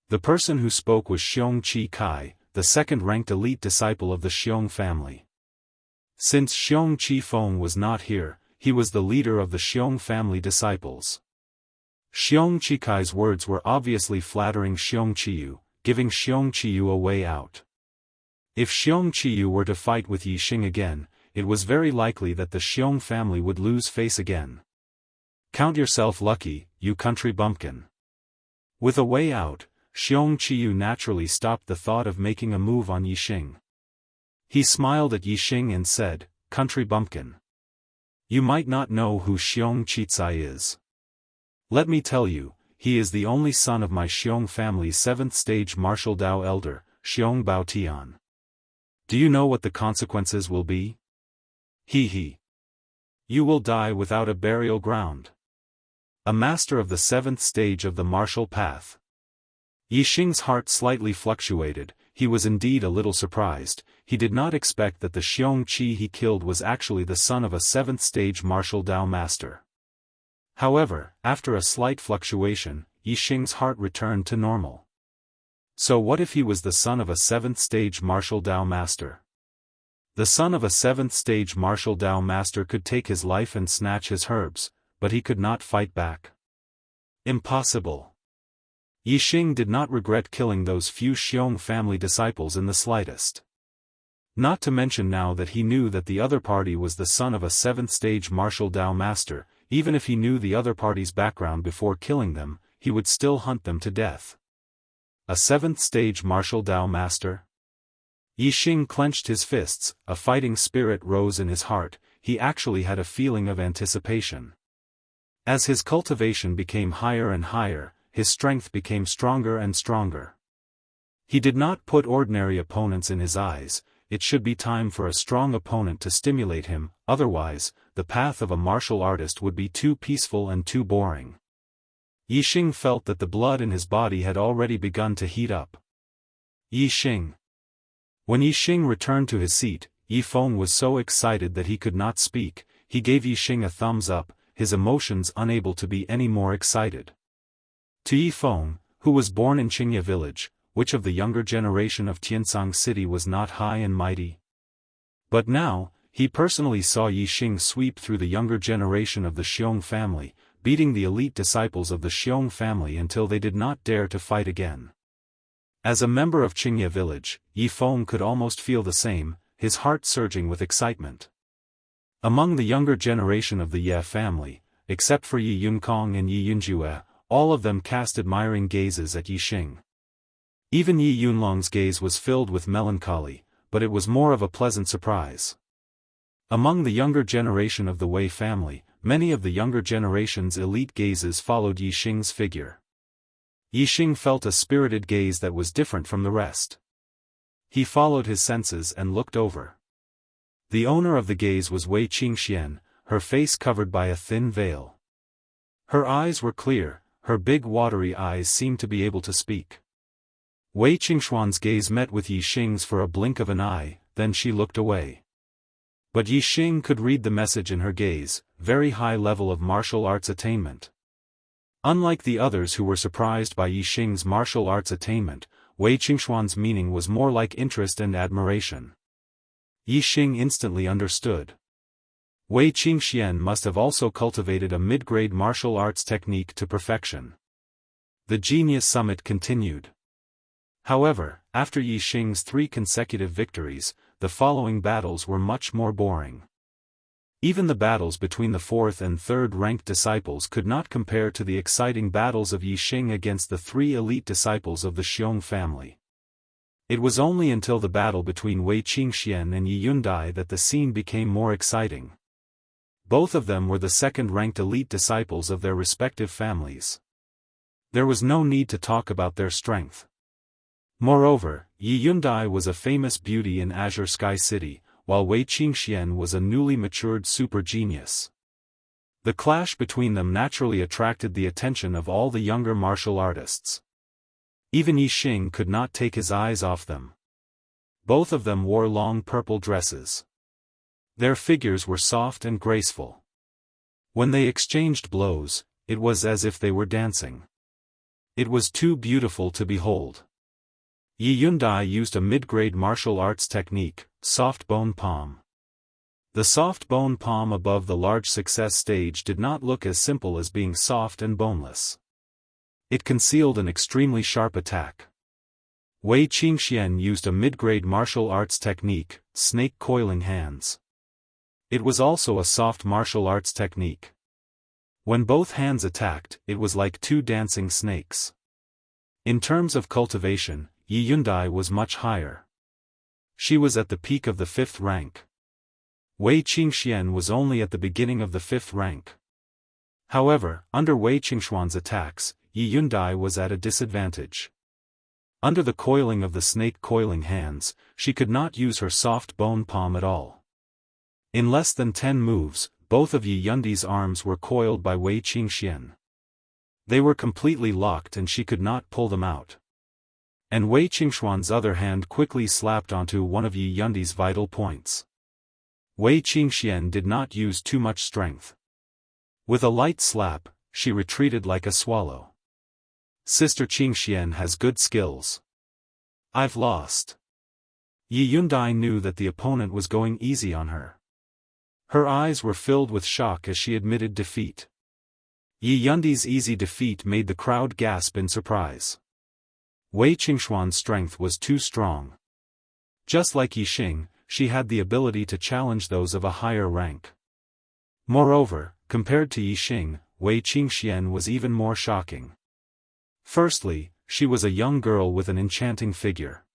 The person who spoke was Xiong Qi Kai, the second-ranked elite disciple of the Xiong family. Since Xiong Qi Feng was not here, he was the leader of the Xiong family disciples. Xiong Qi Kai's words were obviously flattering Xiong Qiyu, giving Xiong Qiyu a way out. If Xiong Qiyu were to fight with Yi Xing again, it was very likely that the Xiong family would lose face again. Count yourself lucky, you country bumpkin. With a way out, Xiong Qiyu naturally stopped the thought of making a move on Yi Xing. He smiled at Yi Xing and said, "Country bumpkin. You might not know who Xiong Qicai is. Let me tell you, he is the only son of my Xiong family's 7th stage martial Dao elder, Xiong Baotian. Do you know what the consequences will be? He. You will die without a burial ground. A master of the 7th stage of the martial path." Yi Xing's heart slightly fluctuated, he was indeed a little surprised. He did not expect that the Xiong Qi he killed was actually the son of a 7th-stage martial Dao master. However, after a slight fluctuation, Yixing's heart returned to normal. So what if he was the son of a 7th-stage martial Dao master? The son of a 7th-stage martial Dao master could take his life and snatch his herbs, but he could not fight back. Impossible. Yixing did not regret killing those few Xiong family disciples in the slightest. Not to mention now that he knew that the other party was the son of a 7th-stage martial Dao master. Even if he knew the other party's background before killing them, he would still hunt them to death. A 7th-stage martial Dao master? Yixing clenched his fists, a fighting spirit rose in his heart. He actually had a feeling of anticipation. As his cultivation became higher and higher, his strength became stronger and stronger. He did not put ordinary opponents in his eyes. It should be time for a strong opponent to stimulate him, otherwise, the path of a martial artist would be too peaceful and too boring. Yixing felt that the blood in his body had already begun to heat up. Yixing. When Yixing returned to his seat, Yifeng was so excited that he could not speak. He gave Yixing a thumbs up, his emotions unable to be any more excited. To Yifeng, who was born in Qingye village, which of the younger generation of Tiansang city was not high and mighty? But now, he personally saw Yixing sweep through the younger generation of the Xiong family, beating the elite disciples of the Xiong family until they did not dare to fight again. As a member of Qingye village, Yifeng could almost feel the same, his heart surging with excitement. Among the younger generation of the Ye family, except for Yi Yunkong and Yi Yunjue, all of them cast admiring gazes at Yixing. Even Yi Yunlong's gaze was filled with melancholy, but it was more of a pleasant surprise. Among the younger generation of the Wei family, many of the younger generation's elite gazes followed Yixing's figure. Yixing felt a spirited gaze that was different from the rest. He followed his senses and looked over. The owner of the gaze was Wei Qingxian, her face covered by a thin veil. Her eyes were clear, her big watery eyes seemed to be able to speak. Wei Qingxuan's gaze met with Yixing's for a blink of an eye, then she looked away. But Yixing could read the message in her gaze, very high level of martial arts attainment. Unlike the others who were surprised by Yixing's martial arts attainment, Wei Qingxuan's meaning was more like interest and admiration. Yixing instantly understood. Wei Qingxian must have also cultivated a mid-grade martial arts technique to perfection. The Genius Summit continued. However, after Yixing's 3 consecutive victories, the following battles were much more boring. Even the battles between the 4th and 3rd ranked disciples could not compare to the exciting battles of Yixing against the 3 elite disciples of the Xiong family. It was only until the battle between Wei Qingxian and Yi Yundai that the scene became more exciting. Both of them were the 2nd-ranked elite disciples of their respective families. There was no need to talk about their strength. Moreover, Yi Yundai was a famous beauty in Azure Sky City, while Wei Qingxian was a newly matured super genius. The clash between them naturally attracted the attention of all the younger martial artists. Even Yixing could not take his eyes off them. Both of them wore long purple dresses. Their figures were soft and graceful. When they exchanged blows, it was as if they were dancing. It was too beautiful to behold. Yi Yundai used a mid-grade martial arts technique, soft bone palm. The soft bone palm above the large success stage did not look as simple as being soft and boneless. It concealed an extremely sharp attack. Wei Qingxian used a mid-grade martial arts technique, snake coiling hands. It was also a soft martial arts technique. When both hands attacked, it was like 2 dancing snakes. In terms of cultivation, Yi Yundai was much higher. She was at the peak of the 5th rank. Wei Qingxian was only at the beginning of the 5th rank. However, under Wei Qingxuan's attacks, Yi Yundai was at a disadvantage. Under the coiling of the snake coiling hands, she could not use her soft bone palm at all. In less than 10 moves, both of Yi Yundai's arms were coiled by Wei Qingxian. They were completely locked and she could not pull them out. And Wei Qingxuan's other hand quickly slapped onto one of Yi Yundi's vital points. Wei Qingxian did not use too much strength. With a light slap, she retreated like a swallow. Sister Qingxian has good skills. I've lost. Yi Yundai knew that the opponent was going easy on her. Her eyes were filled with shock as she admitted defeat. Yi Yundi's easy defeat made the crowd gasp in surprise. Wei Qingxuan's strength was too strong. Just like Yi Xing, she had the ability to challenge those of a higher rank. Moreover, compared to Yi Xing, Wei Qingxian was even more shocking. Firstly, she was a young girl with an enchanting figure.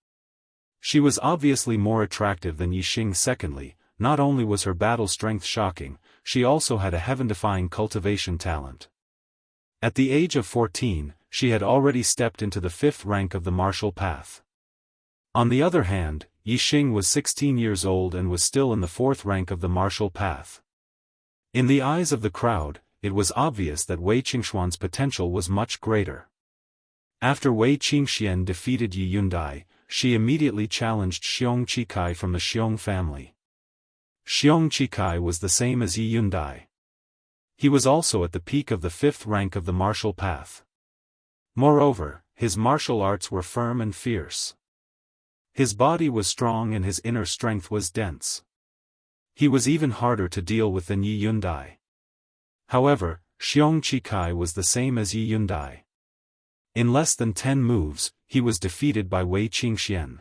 She was obviously more attractive than Yi Xing. Secondly, not only was her battle strength shocking, she also had a heaven-defying cultivation talent. At the age of 14, she had already stepped into the 5th rank of the martial path. On the other hand, Yi Xing was 16 years old and was still in the 4th rank of the martial path. In the eyes of the crowd, it was obvious that Wei Qingxuan's potential was much greater. After Wei Qingxian defeated Yi Yundai, she immediately challenged Xiong Chikai from the Xiong family. Xiong Chikai was the same as Yi Yundai. He was also at the peak of the 5th rank of the martial path. Moreover, his martial arts were firm and fierce. His body was strong and his inner strength was dense. He was even harder to deal with than Yi Yundai. However, Xiong Chikai was the same as Yi Yundai. In less than 10 moves, he was defeated by Wei Qingxian.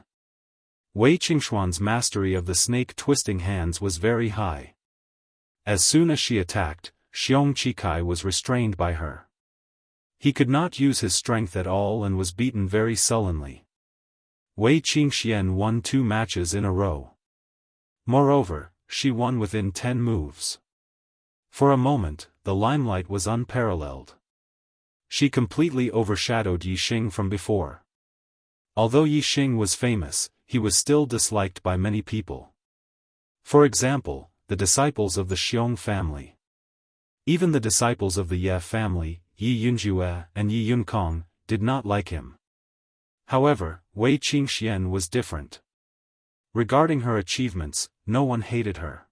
Wei Qingxuan's mastery of the snake-twisting hands was very high. As soon as she attacked, Xiong Chikai was restrained by her. He could not use his strength at all and was beaten very sullenly. Wei Qingxian won 2 matches in a row. Moreover, she won within 10 moves. For a moment, the limelight was unparalleled. She completely overshadowed Yi Xing from before. Although Yi Xing was famous, he was still disliked by many people. For example, the disciples of the Xiong family. Even the disciples of the Ye family, Yi Yunjue and Yi Yunkong, did not like him. However, Wei Qingxian was different. Regarding her achievements, no one hated her.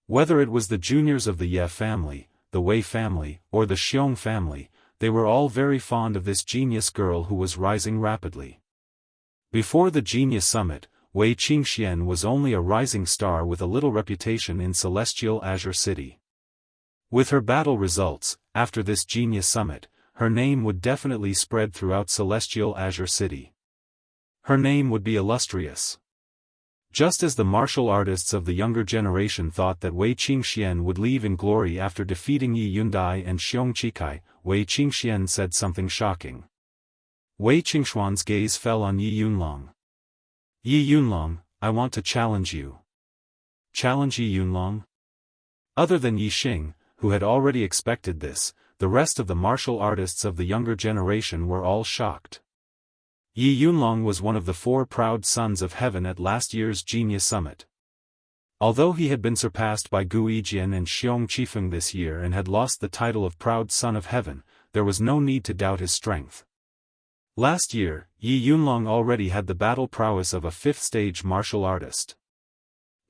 Whether it was the juniors of the Ye family, the Wei family, or the Xiong family, they were all very fond of this genius girl who was rising rapidly. Before the Genius Summit, Wei Qingxian was only a rising star with a little reputation in Celestial Azure City. With her battle results, after this Genius Summit, her name would definitely spread throughout Celestial Azure City. Her name would be illustrious. Just as the martial artists of the younger generation thought that Wei Qingxian would leave in glory after defeating Yi Yundai and Xiong Chikai, Wei Qingxian said something shocking. Wei Qingxuan's gaze fell on Yi Yunlong. Yi Yunlong, I want to challenge you. Challenge Yi Yunlong? Other than Yi Xing, who had already expected this, the rest of the martial artists of the younger generation were all shocked. Yi Yunlong was one of the 4 proud sons of heaven at last year's Genius Summit. Although he had been surpassed by Gu Yijian and Xiong Qifeng this year and had lost the title of Proud Son of Heaven, there was no need to doubt his strength. Last year, Yi Yunlong already had the battle prowess of a 5th-stage martial artist.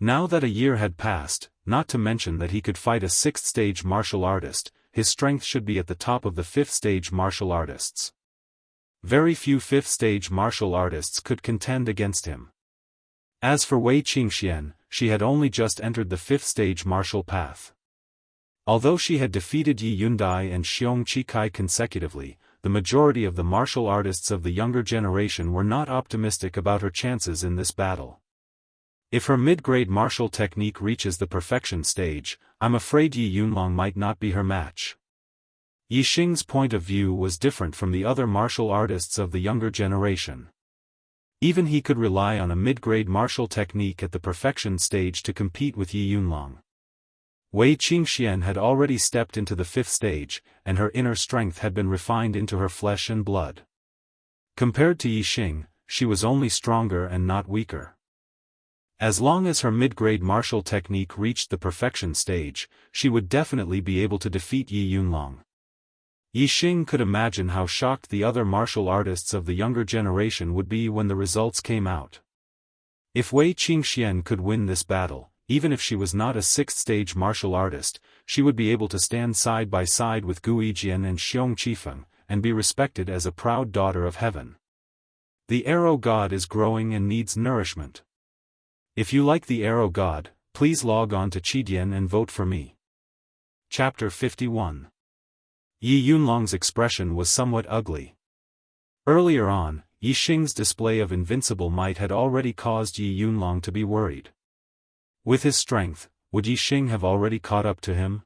Now that a year had passed, not to mention that he could fight a 6th-stage martial artist, his strength should be at the top of the 5th-stage martial artists. Very few 5th-stage martial artists could contend against him. As for Wei Qingxian, she had only just entered the 5th-stage martial path. Although she had defeated Yi Yundai and Xiong Chikai consecutively, the majority of the martial artists of the younger generation were not optimistic about her chances in this battle. If her mid-grade martial technique reaches the perfection stage, I'm afraid Yi Yunlong might not be her match. Yi Xing's point of view was different from the other martial artists of the younger generation. Even he could rely on a mid-grade martial technique at the perfection stage to compete with Yi Yunlong. Wei Qingxian had already stepped into the 5th stage, and her inner strength had been refined into her flesh and blood. Compared to Yi Xing, she was only stronger and not weaker. As long as her mid-grade martial technique reached the perfection stage, she would definitely be able to defeat Yi Yunlong. Yi Xing could imagine how shocked the other martial artists of the younger generation would be when the results came out. If Wei Qingxian could win this battle, even if she was not a sixth-stage martial artist, she would be able to stand side by side with Gu Yijian and Xiong Qifeng, and be respected as a proud daughter of heaven. The arrow god is growing and needs nourishment. If you like the arrow god, please log on to Qidian and vote for me. Chapter 51. Yi Yunlong's expression was somewhat ugly. Earlier on, Yi Xing's display of invincible might had already caused Yi Yunlong to be worried. With his strength, would Yi Xing have already caught up to him?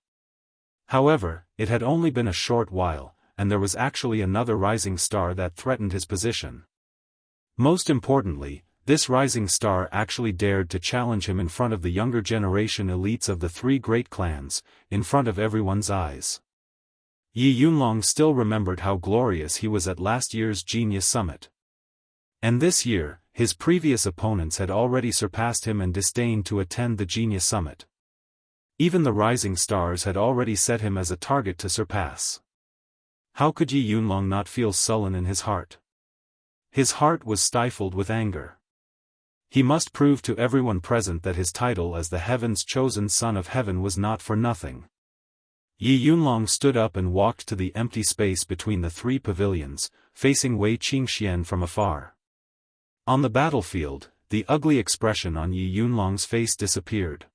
However, it had only been a short while, and there was actually another rising star that threatened his position. Most importantly, this rising star actually dared to challenge him in front of the younger generation elites of the three great clans, in front of everyone's eyes. Yi Yunlong still remembered how glorious he was at last year's Genius Summit. And this year, his previous opponents had already surpassed him and disdained to attend the Genius Summit. Even the rising stars had already set him as a target to surpass. How could Yi Yunlong not feel sullen in his heart? His heart was stifled with anger. He must prove to everyone present that his title as the heaven's chosen son of heaven was not for nothing. Yi Yunlong stood up and walked to the empty space between the three pavilions, facing Wei Qingxian from afar. On the battlefield, the ugly expression on Yi Yunlong's face disappeared.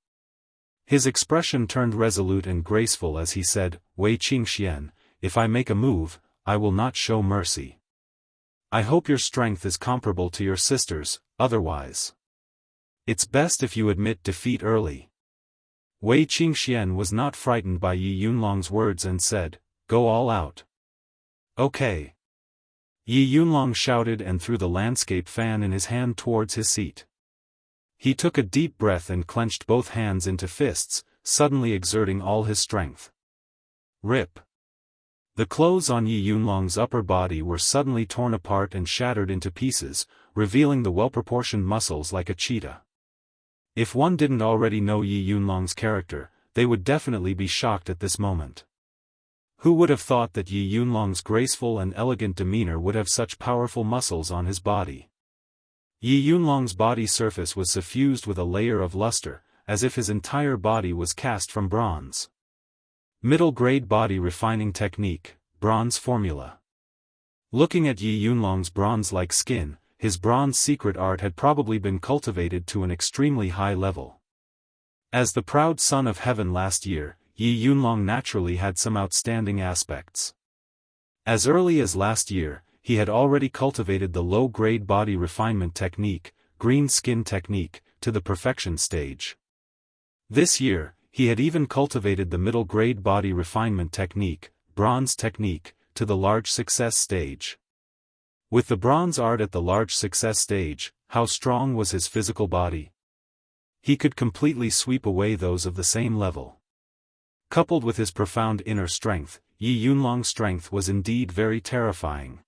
His expression turned resolute and graceful as he said, "Wei Qingxian, if I make a move, I will not show mercy. I hope your strength is comparable to your sister's, otherwise. It's best if you admit defeat early." Wei Qingxian was not frightened by Yi Yunlong's words and said, "Go all out." "Okay." Yi Yunlong shouted and threw the landscape fan in his hand towards his seat. He took a deep breath and clenched both hands into fists, suddenly exerting all his strength. Rip. The clothes on Yi Yunlong's upper body were suddenly torn apart and shattered into pieces, revealing the well-proportioned muscles like a cheetah. If one didn't already know Yi Yunlong's character, they would definitely be shocked at this moment. Who would have thought that Yi Yunlong's graceful and elegant demeanor would have such powerful muscles on his body? Yi Yunlong's body surface was suffused with a layer of luster, as if his entire body was cast from bronze. Middle-grade body refining technique, bronze formula. Looking at Yi Yunlong's bronze-like skin, his bronze secret art had probably been cultivated to an extremely high level. As the proud son of heaven last year, Yi Yunlong naturally had some outstanding aspects. As early as last year, he had already cultivated the low-grade body refinement technique, green skin technique, to the perfection stage. This year, he had even cultivated the middle-grade body refinement technique, bronze technique, to the large success stage. With the bronze art at the large success stage, how strong was his physical body? He could completely sweep away those of the same level. Coupled with his profound inner strength, Yi Yunlong's strength was indeed very terrifying.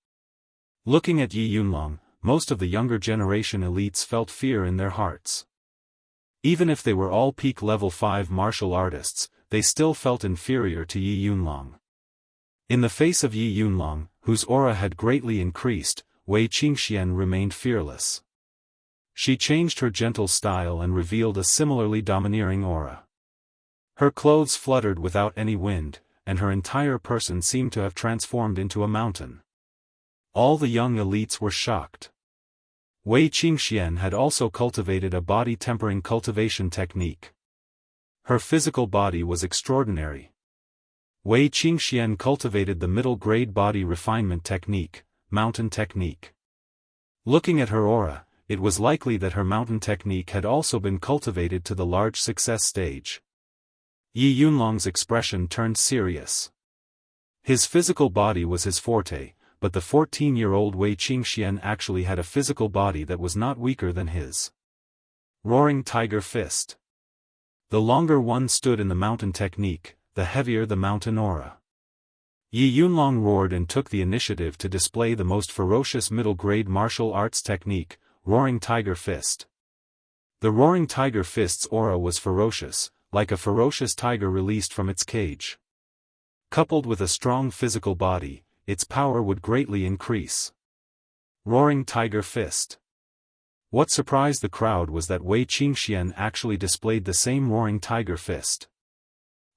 Looking at Yi Yunlong, most of the younger generation elites felt fear in their hearts. Even if they were all peak level 5 martial artists, they still felt inferior to Yi Yunlong. In the face of Yi Yunlong, whose aura had greatly increased, Wei Qingxian remained fearless. She changed her gentle style and revealed a similarly domineering aura. Her clothes fluttered without any wind, and her entire person seemed to have transformed into a mountain. All the young elites were shocked. Wei Qingxian had also cultivated a body-tempering cultivation technique. Her physical body was extraordinary. Wei Qingxian cultivated the middle-grade body refinement technique, mountain technique. Looking at her aura, it was likely that her mountain technique had also been cultivated to the large success stage. Yi Yunlong's expression turned serious. His physical body was his forte, but the 14-year-old Wei Qingxian actually had a physical body that was not weaker than his. Roaring Tiger Fist. The longer one stood in the mountain technique, the heavier the mountain aura. Yi Yunlong roared and took the initiative to display the most ferocious middle-grade martial arts technique, Roaring Tiger Fist. The Roaring Tiger Fist's aura was ferocious, like a ferocious tiger released from its cage. Coupled with a strong physical body, its power would greatly increase. Roaring Tiger Fist. What surprised the crowd was that Wei Qingxian actually displayed the same Roaring Tiger Fist.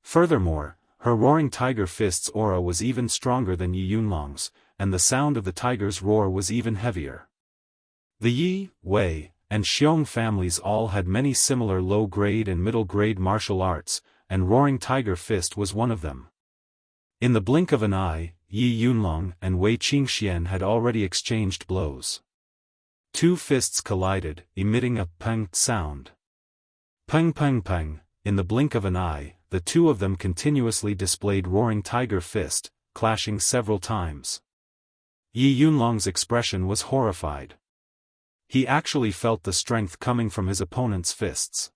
Furthermore, her Roaring Tiger Fist's aura was even stronger than Yi Yunlong's, and the sound of the tiger's roar was even heavier. The Yi, Wei, and Xiong families all had many similar low-grade and middle-grade martial arts, and Roaring Tiger Fist was one of them. In the blink of an eye, Yi Yunlong and Wei Qingxian had already exchanged blows. Two fists collided, emitting a peng sound. Peng peng peng. In the blink of an eye, the two of them continuously displayed Roaring Tiger Fist, clashing several times. Yi Yunlong's expression was horrified. He actually felt the strength coming from his opponent's fists.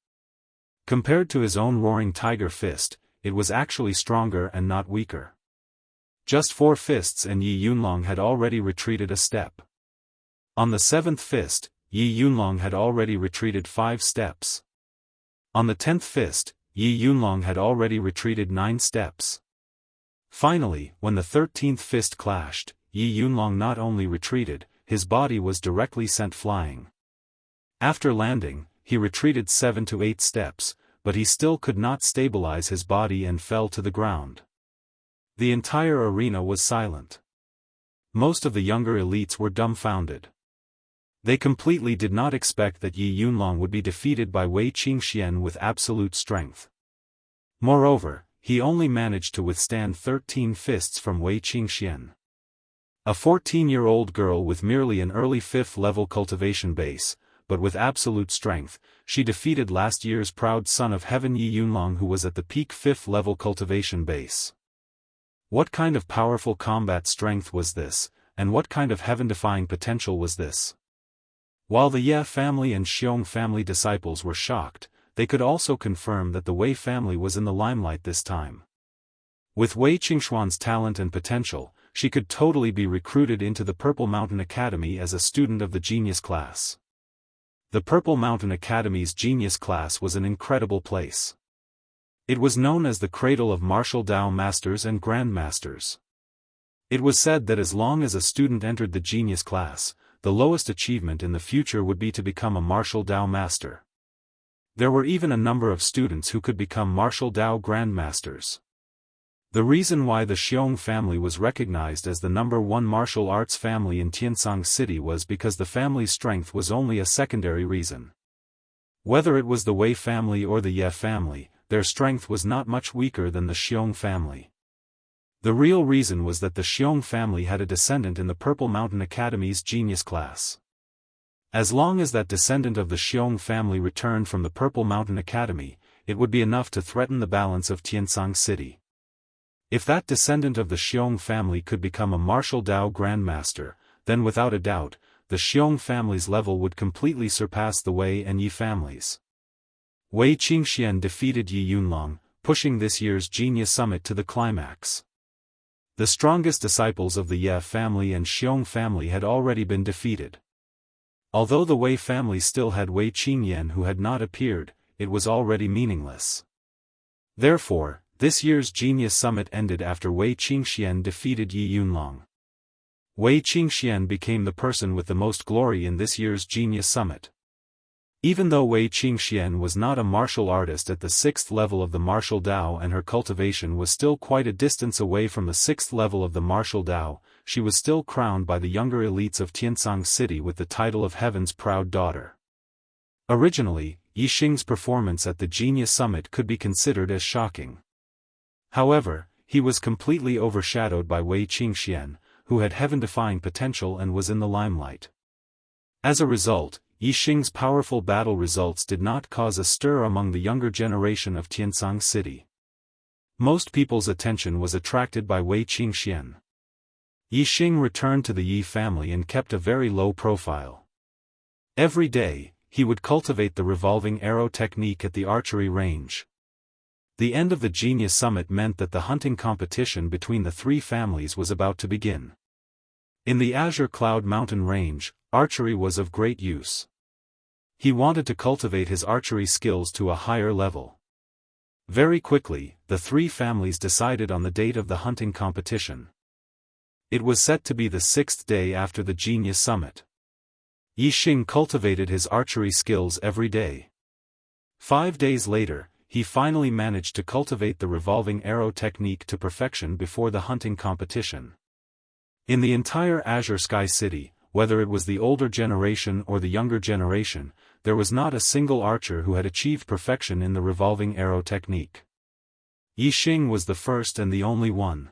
Compared to his own Roaring Tiger Fist, it was actually stronger and not weaker. Just 4 fists and Yi Yunlong had already retreated a step. On the 7th fist, Yi Yunlong had already retreated 5 steps. On the 10th fist, Yi Yunlong had already retreated 9 steps. Finally, when the 13th fist clashed, Yi Yunlong not only retreated, his body was directly sent flying. After landing, he retreated 7 to 8 steps, but he still could not stabilize his body and fell to the ground. The entire arena was silent. Most of the younger elites were dumbfounded. They completely did not expect that Yi Yunlong would be defeated by Wei Qingxian with absolute strength. Moreover, he only managed to withstand 13 fists from Wei Qingxian. A 14-year-old girl with merely an early 5th level cultivation base, but with absolute strength, she defeated last year's proud son of heaven Yi Yunlong, who was at the peak 5th level cultivation base. What kind of powerful combat strength was this, and what kind of heaven-defying potential was this? While the Ye family and Xiong family disciples were shocked, they could also confirm that the Wei family was in the limelight this time. With Wei Qingshuan's talent and potential, she could totally be recruited into the Purple Mountain Academy as a student of the Genius class. The Purple Mountain Academy's Genius class was an incredible place. It was known as the cradle of martial Dao masters and grandmasters. It was said that as long as a student entered the Genius class, the lowest achievement in the future would be to become a martial Dao master. There were even a number of students who could become martial Dao grandmasters. The reason why the Xiong family was recognized as the #1 martial arts family in Tiansang City was because the family's strength was only a secondary reason. Whether it was the Wei family or the Ye family, their strength was not much weaker than the Xiong family. The real reason was that the Xiong family had a descendant in the Purple Mountain Academy's Genius class. As long as that descendant of the Xiong family returned from the Purple Mountain Academy, it would be enough to threaten the balance of Tiansang City. If that descendant of the Xiong family could become a martial Dao grandmaster, then without a doubt, the Xiong family's level would completely surpass the Wei and Yi families. Wei Qingxian defeated Yi Yunlong, pushing this year's Genius Summit to the climax. The strongest disciples of the Ye family and Xiong family had already been defeated. Although the Wei family still had Wei Qingyan who had not appeared, it was already meaningless. Therefore, this year's Genius Summit ended after Wei Qingxian defeated Yi Yunlong. Wei Qingxian became the person with the most glory in this year's Genius Summit. Even though Wei Qingxian was not a martial artist at the 6th level of the martial Dao and her cultivation was still quite a distance away from the 6th level of the martial Dao, she was still crowned by the younger elites of Tiansang City with the title of Heaven's Proud Daughter. Originally, Yi Xing's performance at the Genius Summit could be considered as shocking. However, he was completely overshadowed by Wei Qingxian, who had heaven-defying potential and was in the limelight. As a result, Yi Xing's powerful battle results did not cause a stir among the younger generation of Tiansang City. Most people's attention was attracted by Wei Qingxian. Yi Xing returned to the Yi family and kept a very low profile. Every day, he would cultivate the revolving arrow technique at the archery range. The end of the Genius Summit meant that the hunting competition between the 3 families was about to begin. In the Azure Cloud Mountain range, archery was of great use. He wanted to cultivate his archery skills to a higher level. Very quickly, the three families decided on the date of the hunting competition. It was set to be the 6th day after the Genius Summit. Yixing cultivated his archery skills every day. 5 days later, he finally managed to cultivate the revolving arrow technique to perfection before the hunting competition. In the entire Azure Sky City, whether it was the older generation or the younger generation, there was not a single archer who had achieved perfection in the revolving arrow technique. Yixing was the first and the only one.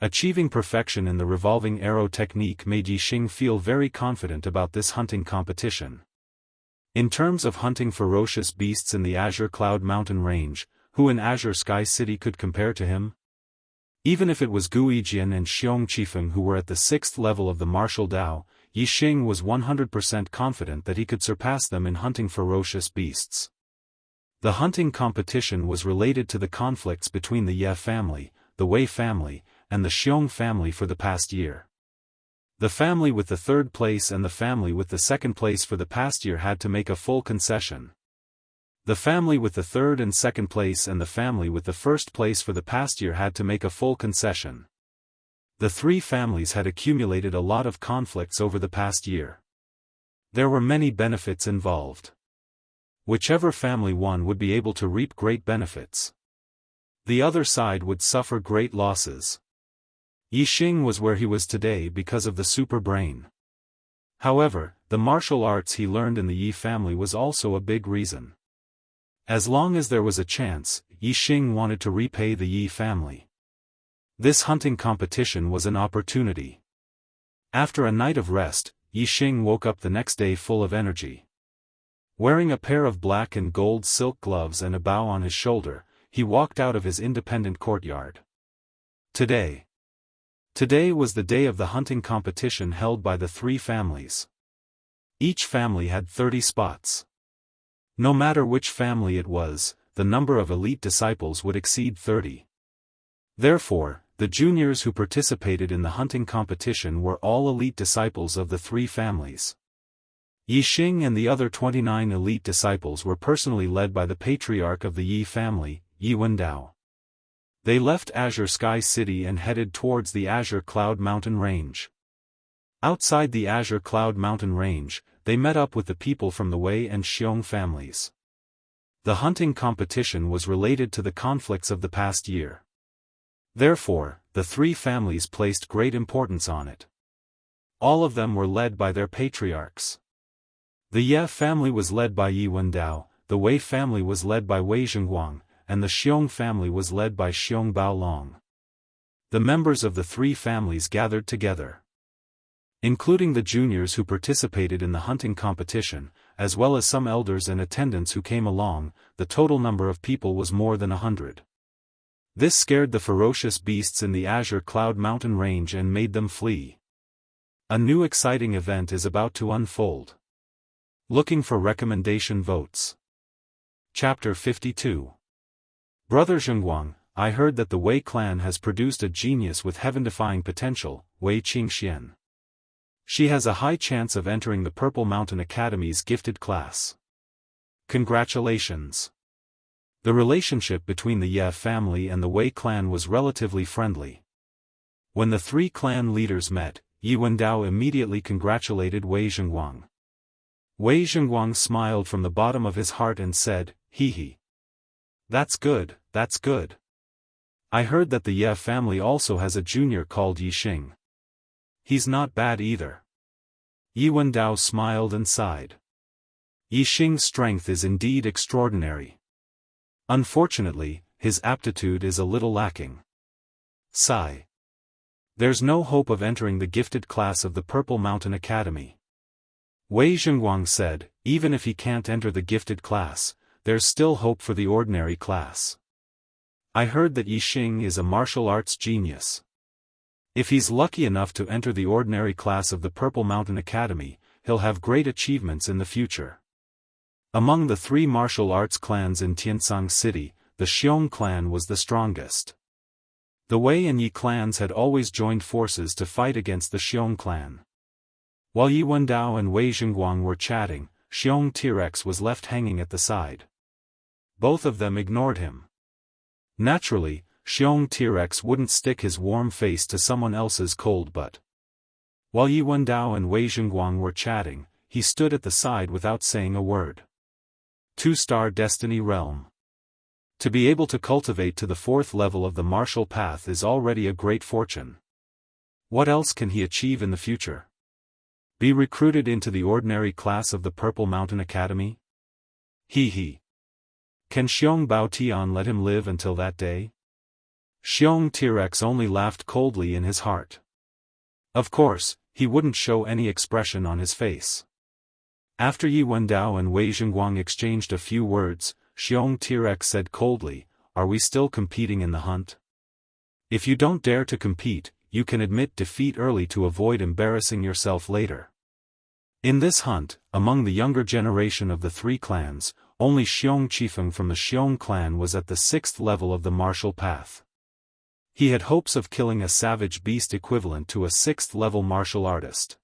Achieving perfection in the revolving arrow technique made Yixing feel very confident about this hunting competition. In terms of hunting ferocious beasts in the Azure Cloud Mountain Range, who in Azure Sky City could compare to him? Even if it was Guijian and Xiong Qifeng who were at the 6th level of the martial Dao, Yixing was 100% confident that he could surpass them in hunting ferocious beasts. The hunting competition was related to the conflicts between the Ye family, the Wei family, and the Xiong family for the past year. The family with the 3rd place and the family with the 2nd place for the past year had to make a full concession. The family with the 3rd and 2nd place and the family with the 1st place for the past year had to make a full concession. The three families had accumulated a lot of conflicts over the past year. There were many benefits involved. Whichever family won would be able to reap great benefits. The other side would suffer great losses. Yixing was where he was today because of the super brain. However, the martial arts he learned in the Yi family was also a big reason. As long as there was a chance, Yixing wanted to repay the Yi family. This hunting competition was an opportunity. After a night of rest, Yixing woke up the next day full of energy. Wearing a pair of black and gold silk gloves and a bow on his shoulder, he walked out of his independent courtyard. Today was the day of the hunting competition held by the three families. Each family had 30 spots. No matter which family it was, the number of elite disciples would exceed 30. Therefore, the juniors who participated in the hunting competition were all elite disciples of the three families. Yixing and the other 29 elite disciples were personally led by the patriarch of the Yi family, Yi Wendao. They left Azure Sky City and headed towards the Azure Cloud Mountain Range. Outside the Azure Cloud Mountain Range, they met up with the people from the Wei and Xiong families. The hunting competition was related to the conflicts of the past year. Therefore, the three families placed great importance on it. All of them were led by their patriarchs. The Ye family was led by Yi Wendao, the Wei family was led by Wei Zhengguang, and the Xiong family was led by Xiong Baolong. The members of the three families gathered together. Including the juniors who participated in the hunting competition, as well as some elders and attendants who came along, the total number of people was more than 100. This scared the ferocious beasts in the Azure Cloud Mountain Range and made them flee. A new exciting event is about to unfold. Looking for recommendation votes. Chapter 52. Brother Zhengguang, I heard that the Wei clan has produced a genius with heaven-defying potential, Wei Qingxian. She has a high chance of entering the Purple Mountain Academy's gifted class. Congratulations. The relationship between the Ye family and the Wei clan was relatively friendly. When the three clan leaders met, Yi Wendao immediately congratulated Wei Zhengguang. Wei Zhengguang smiled from the bottom of his heart and said, "Hee. That's good, that's good. I heard that the Ye family also has a junior called Yixing. He's not bad either." Yi Wendao smiled and sighed. Yixing's strength is indeed extraordinary. Unfortunately, his aptitude is a little lacking. Sigh. There's no hope of entering the gifted class of the Purple Mountain Academy. Wei Zhengguang said, even if he can't enter the gifted class, there's still hope for the ordinary class. I heard that Yixing is a martial arts genius. If he's lucky enough to enter the ordinary class of the Purple Mountain Academy, he'll have great achievements in the future. Among the three martial arts clans in Tiansang City, the Xiong clan was the strongest. The Wei and Yi clans had always joined forces to fight against the Xiong clan. While Yi Wendao and Wei Zhengguang were chatting, Xiong T-Rex was left hanging at the side. Both of them ignored him. Naturally, Xiong T-Rex wouldn't stick his warm face to someone else's cold butt. While Yi Wendao and Wei Jingguang were chatting, he stood at the side without saying a word. 2-star Destiny Realm. To be able to cultivate to the 4th level of the martial path is already a great fortune. What else can he achieve in the future? Be recruited into the ordinary class of the Purple Mountain Academy? He. Can Xiong Baotian let him live until that day? Xiong T-Rex only laughed coldly in his heart. Of course, he wouldn't show any expression on his face. After Yi Wendao and Wei Jingguang exchanged a few words, Xiong T-Rex said coldly, "Are we still competing in the hunt? If you don't dare to compete, you can admit defeat early to avoid embarrassing yourself later." In this hunt, among the younger generation of the 3 clans, only Xiong Qifeng from the Xiong clan was at the 6th level of the martial path. He had hopes of killing a savage beast equivalent to a 6th level martial artist.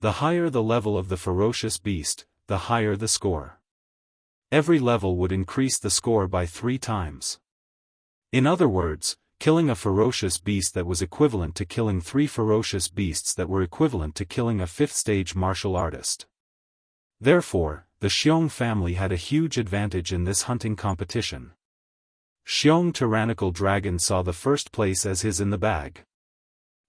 The higher the level of the ferocious beast, the higher the score. Every level would increase the score by 3 times. In other words, killing a ferocious beast that was equivalent to killing 3 ferocious beasts that were equivalent to killing a 5th-stage martial artist. Therefore, the Xiong family had a huge advantage in this hunting competition. Xiong Tyrannical Dragon saw the 1st place as his in the bag.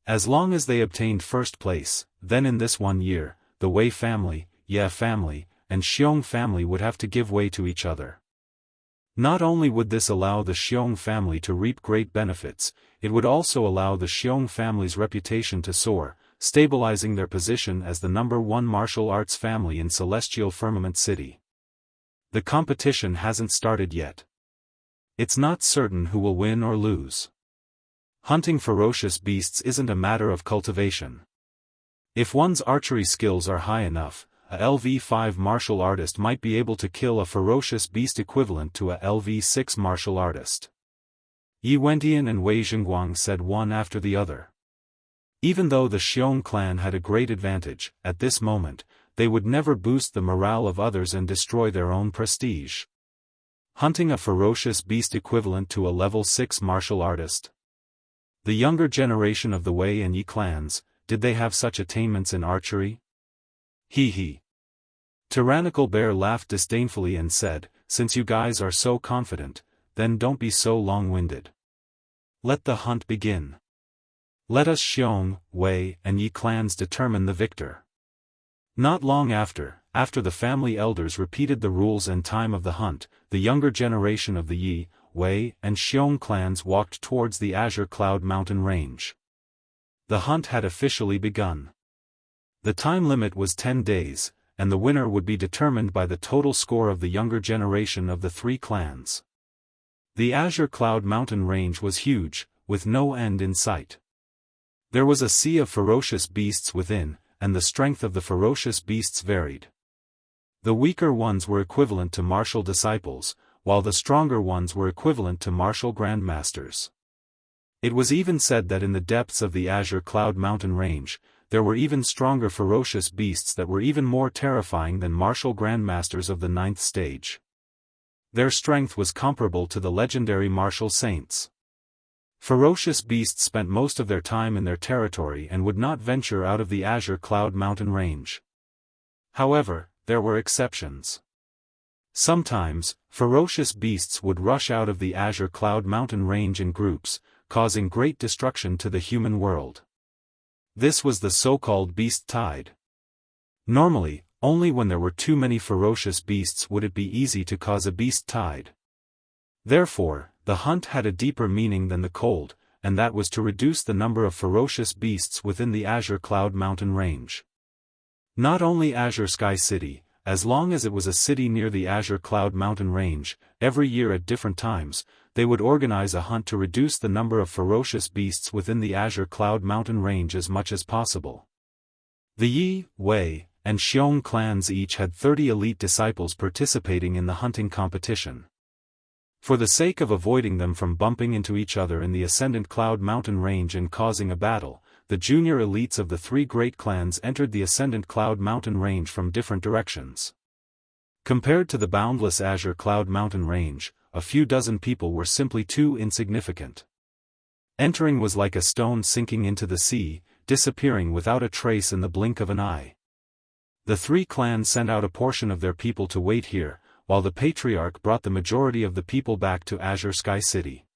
As long as they obtained 1st place, then in this 1 year, the Wei family, Ye family, and Xiong family would have to give way to each other. Not only would this allow the Xiong family to reap great benefits, it would also allow the Xiong family's reputation to soar, stabilizing their position as the #1 martial arts family in Celestial Firmament City. The competition hasn't started yet. It's not certain who will win or lose. Hunting ferocious beasts isn't a matter of cultivation. If one's archery skills are high enough, a LV5 martial artist might be able to kill a ferocious beast equivalent to a LV6 martial artist. Yi Wentian and Wei Jingguang said one after the other. Even though the Xiong clan had a great advantage, at this moment, they would never boost the morale of others and destroy their own prestige. Hunting a ferocious beast equivalent to a level 6 martial artist. The younger generation of the Wei and Yi clans, did they have such attainments in archery? He. Tyrannical Bear laughed disdainfully and said, "Since you guys are so confident, then don't be so long-winded. Let the hunt begin. Let us Xiong, Wei, and Yi clans determine the victor." Not long after the family elders repeated the rules and time of the hunt, the younger generation of the Yi, Wei, and Xiong clans walked towards the Azure Cloud Mountain range. The hunt had officially begun. The time limit was 10 days, and the winner would be determined by the total score of the younger generation of the 3 clans. The Azure Cloud Mountain range was huge, with no end in sight. There was a sea of ferocious beasts within, and the strength of the ferocious beasts varied. The weaker ones were equivalent to martial disciples, while the stronger ones were equivalent to martial grandmasters. It was even said that in the depths of the Azure Cloud Mountain range, there were even stronger ferocious beasts that were even more terrifying than martial grandmasters of the 9th stage. Their strength was comparable to the legendary martial saints. Ferocious beasts spent most of their time in their territory and would not venture out of the Azure Cloud Mountain range. However, there were exceptions. Sometimes, ferocious beasts would rush out of the Azure Cloud Mountain range in groups, causing great destruction to the human world. This was the so-called beast tide. Normally, only when there were too many ferocious beasts would it be easy to cause a beast tide. Therefore, the hunt had a deeper meaning than the cold, and that was to reduce the number of ferocious beasts within the Azure Cloud Mountain range. Not only Azure Sky City, as long as it was a city near the Azure Cloud Mountain range, every year at different times, they would organize a hunt to reduce the number of ferocious beasts within the Azure Cloud Mountain range as much as possible. The Yi, Wei, and Xiong clans each had 30 elite disciples participating in the hunting competition. For the sake of avoiding them from bumping into each other in the Ascendant Cloud Mountain range and causing a battle, the junior elites of the 3 great clans entered the Ascendant Cloud Mountain range from different directions. Compared to the boundless Azure Cloud Mountain range, a few dozen people were simply too insignificant. Entering was like a stone sinking into the sea, disappearing without a trace in the blink of an eye. The three clans sent out a portion of their people to wait here, while the patriarch brought the majority of the people back to Azure Sky City.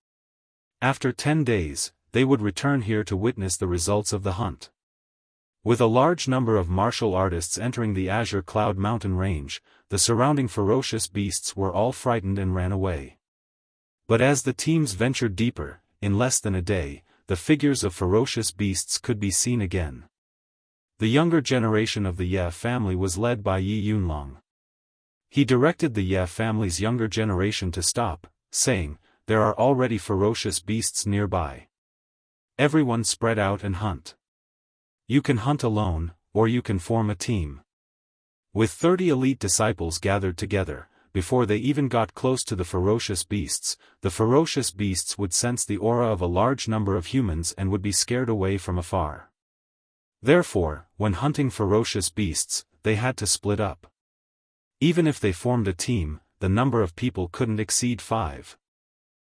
After 10 days, they would return here to witness the results of the hunt. With a large number of martial artists entering the Azure Cloud Mountain range, the surrounding ferocious beasts were all frightened and ran away. But as the teams ventured deeper, in less than a day, the figures of ferocious beasts could be seen again. The younger generation of the Ye family was led by Yi Yunlong. He directed the Ye family's younger generation to stop, saying, "There are already ferocious beasts nearby. Everyone spread out and hunt. You can hunt alone, or you can form a team." With 30 elite disciples gathered together, before they even got close to the ferocious beasts would sense the aura of a large number of humans and would be scared away from afar. Therefore, when hunting ferocious beasts, they had to split up. Even if they formed a team, the number of people couldn't exceed 5.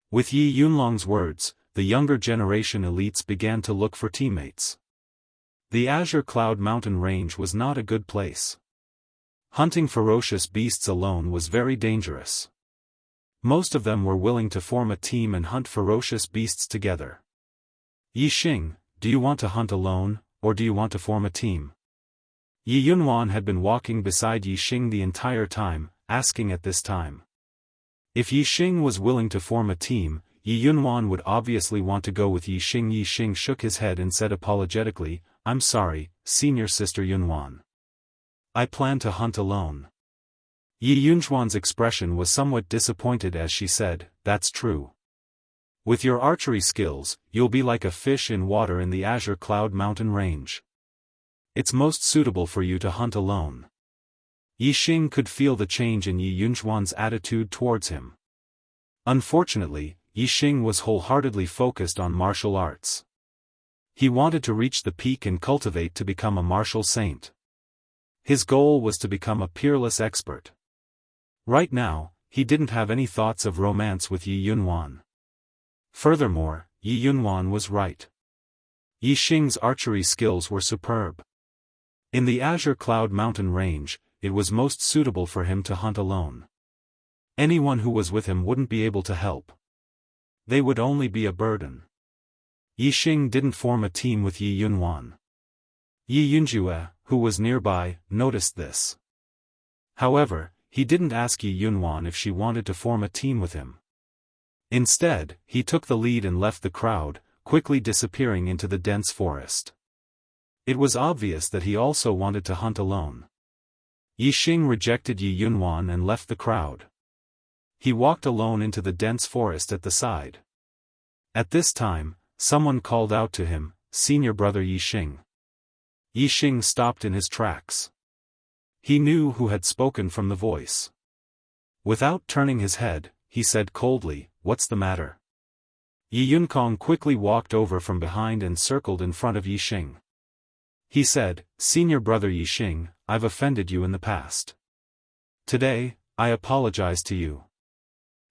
With Yi Yunlong's words, the younger generation elites began to look for teammates. The Azure Cloud Mountain range was not a good place. Hunting ferocious beasts alone was very dangerous. Most of them were willing to form a team and hunt ferocious beasts together. "Yi Xing, do you want to hunt alone, or do you want to form a team?" Yi Yunwan had been walking beside Yi Xing the entire time, asking at this time. If Yi Xing was willing to form a team, Yi Yunwan would obviously want to go with Yi Xing. Yi Xing shook his head and said apologetically, "I'm sorry, senior sister Yunwan. I plan to hunt alone." Yi Yunjuan's expression was somewhat disappointed as she said, "That's true. With your archery skills, you'll be like a fish in water in the Azure Cloud Mountain range. It's most suitable for you to hunt alone." Yi Xing could feel the change in Yi Yunjuan's attitude towards him. Unfortunately, Yi Xing was wholeheartedly focused on martial arts. He wanted to reach the peak and cultivate to become a martial saint. His goal was to become a peerless expert. Right now, he didn't have any thoughts of romance with Yi Yunwan. Furthermore, Yi Yunwan was right. Yi Xing's archery skills were superb. In the Azure Cloud Mountain range, it was most suitable for him to hunt alone. Anyone who was with him wouldn't be able to help. They would only be a burden. Yi Xing didn't form a team with Yi Yunwan. Yi Yunjue, who was nearby, noticed this. However, he didn't ask Yi Yunwan if she wanted to form a team with him. Instead, he took the lead and left the crowd, quickly disappearing into the dense forest. It was obvious that he also wanted to hunt alone. Yi Xing rejected Yi Yunwan and left the crowd. He walked alone into the dense forest at the side. At this time, someone called out to him, "Senior brother Yi Xing." Yi Xing stopped in his tracks. He knew who had spoken from the voice. Without turning his head, he said coldly, "What's the matter?" Yi Yunkong quickly walked over from behind and circled in front of Yi Xing. He said, "Senior brother Yi Xing, I've offended you in the past. Today, I apologize to you.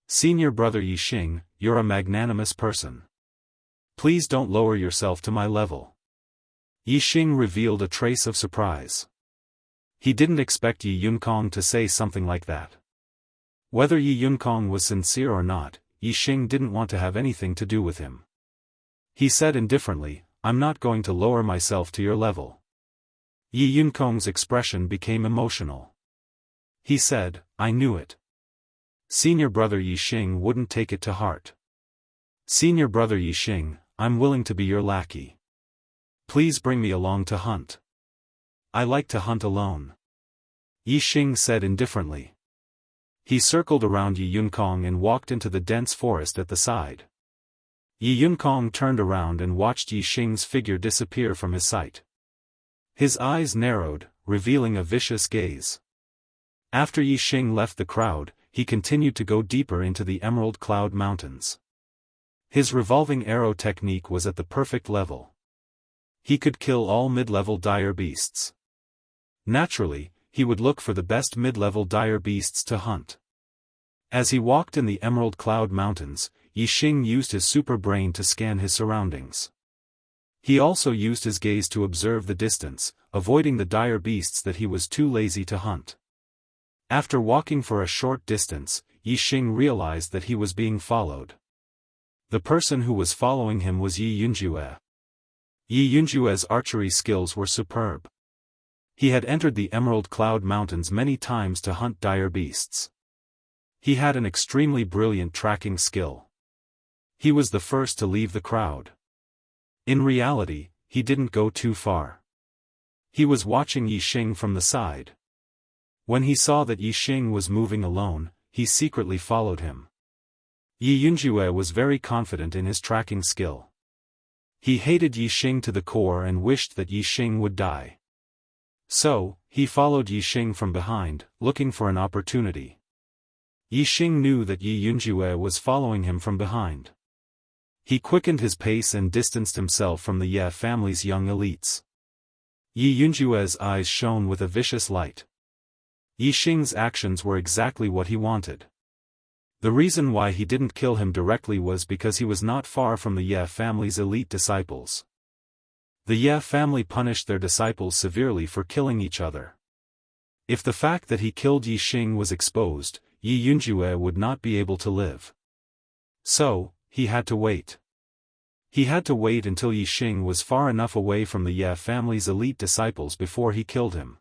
Senior brother Yi Xing, you're a magnanimous person. Please don't lower yourself to my level." Yi Xing revealed a trace of surprise. He didn't expect Yi Yunkong to say something like that. Whether Yi Yunkong was sincere or not, Yi Xing didn't want to have anything to do with him. He said indifferently, "I'm not going to lower myself to your level." Yi Yunkong's expression became emotional. He said, "I knew it. Senior brother Yi Xing wouldn't take it to heart. Senior brother Yi Xing, I'm willing to be your lackey. Please bring me along to hunt. I like to hunt alone." Yi Xing said indifferently. He circled around Yi Yunkong and walked into the dense forest at the side. Yi Yunkong turned around and watched Yi Xing's figure disappear from his sight. His eyes narrowed, revealing a vicious gaze. After Yi Xing left the crowd, he continued to go deeper into the Emerald Cloud Mountains. His revolving arrow technique was at the perfect level. He could kill all mid-level dire beasts. Naturally, he would look for the best mid-level dire beasts to hunt. As he walked in the Emerald Cloud Mountains, Yixing used his super brain to scan his surroundings. He also used his gaze to observe the distance, avoiding the dire beasts that he was too lazy to hunt. After walking for a short distance, Yixing realized that he was being followed. The person who was following him was Yi Yunjue. Yi Yunjue's archery skills were superb. He had entered the Emerald Cloud Mountains many times to hunt dire beasts. He had an extremely brilliant tracking skill. He was the first to leave the crowd. In reality, he didn't go too far. He was watching Yixing from the side. When he saw that Yixing was moving alone, he secretly followed him. Yi Yunjue was very confident in his tracking skill. He hated Yixing to the core and wished that Yixing would die. So, he followed Yixing from behind, looking for an opportunity. Yixing knew that Yi Yunjue was following him from behind. He quickened his pace and distanced himself from the Ye family's young elites. Yi Yunjue's eyes shone with a vicious light. Yixing's actions were exactly what he wanted. The reason why he didn't kill him directly was because he was not far from the Ye family's elite disciples. The Ye family punished their disciples severely for killing each other. If the fact that he killed Yixing was exposed, Yi Yunjue would not be able to live. So, he had to wait. He had to wait until Yixing was far enough away from the Ye family's elite disciples before he killed him.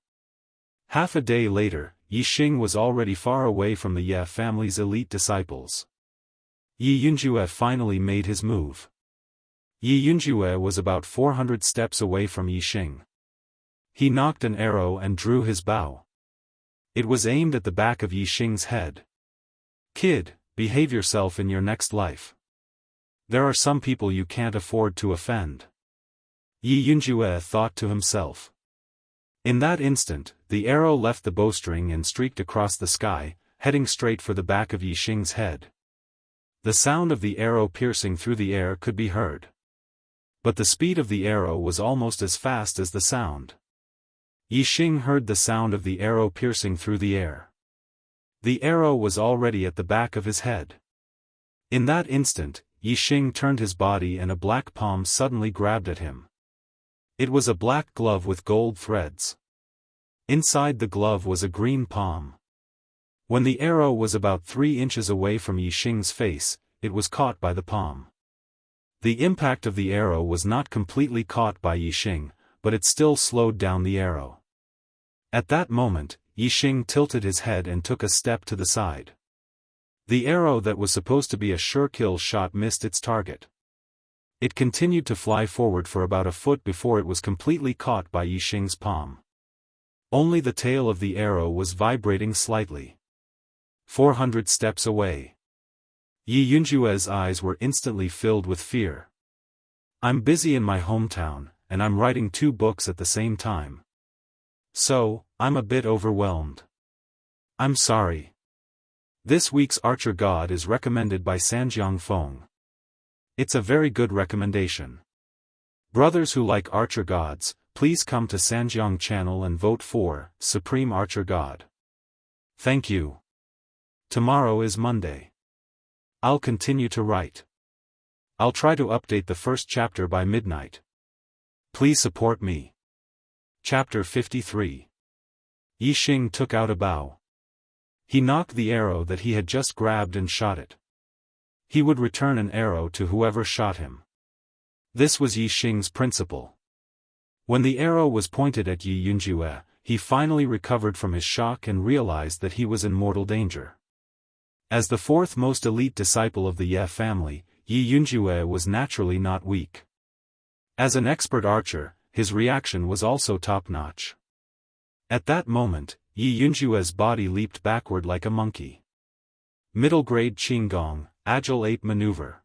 Half a day later, Yixing was already far away from the Ye family's elite disciples. Yi Yunjue finally made his move. Yi Yunjue was about 400 steps away from Yixing. He knocked an arrow and drew his bow. It was aimed at the back of Yixing's head. "Kid, behave yourself in your next life. There are some people you can't afford to offend." Yi Yunjue thought to himself. In that instant, the arrow left the bowstring and streaked across the sky, heading straight for the back of Yixing's head. The sound of the arrow piercing through the air could be heard. But the speed of the arrow was almost as fast as the sound. Yixing heard the sound of the arrow piercing through the air. The arrow was already at the back of his head. In that instant, Yixing turned his body and a black palm suddenly grabbed at him. It was a black glove with gold threads. Inside the glove was a green palm. When the arrow was about 3 inches away from Yixing's face, it was caught by the palm. The impact of the arrow was not completely caught by Yixing, but it still slowed down the arrow. At that moment, Yixing tilted his head and took a step to the side. The arrow that was supposed to be a sure kill shot missed its target. It continued to fly forward for about a foot before it was completely caught by Yixing's palm. Only the tail of the arrow was vibrating slightly. 400 steps away. Yi Yunjue's eyes were instantly filled with fear. "I'm busy in my hometown, and I'm writing 2 books at the same time. So, I'm a bit overwhelmed. I'm sorry." This week's Archer God is recommended by Sanjiang Feng. It's a very good recommendation. Brothers who like Archer Gods, please come to Sanjiang channel and vote for Supreme Archer God. Thank you. Tomorrow is Monday. I'll continue to write. I'll try to update the first chapter by midnight. Please support me. Chapter 53. Yixing took out a bow. He knocked the arrow that he had just grabbed and shot it. He would return an arrow to whoever shot him. This was Yixing's principle. When the arrow was pointed at Yi Yunjue, he finally recovered from his shock and realized that he was in mortal danger. As the 4th most elite disciple of the Ye family, Yi Yunjue was naturally not weak. As an expert archer, his reaction was also top-notch. At that moment, Yi Yunjue's body leaped backward like a monkey. Middle grade Qinggong, Agile Ape Maneuver.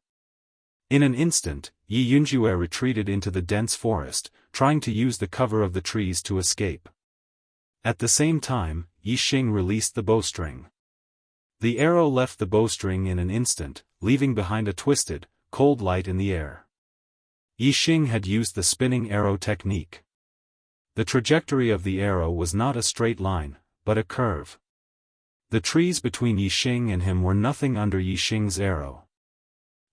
In an instant, Yi Yunjue retreated into the dense forest, trying to use the cover of the trees to escape. At the same time, Yixing released the bowstring. The arrow left the bowstring in an instant, leaving behind a twisted, cold light in the air. Yixing had used the spinning arrow technique. The trajectory of the arrow was not a straight line, but a curve. The trees between Yixing and him were nothing under Yixing's arrow.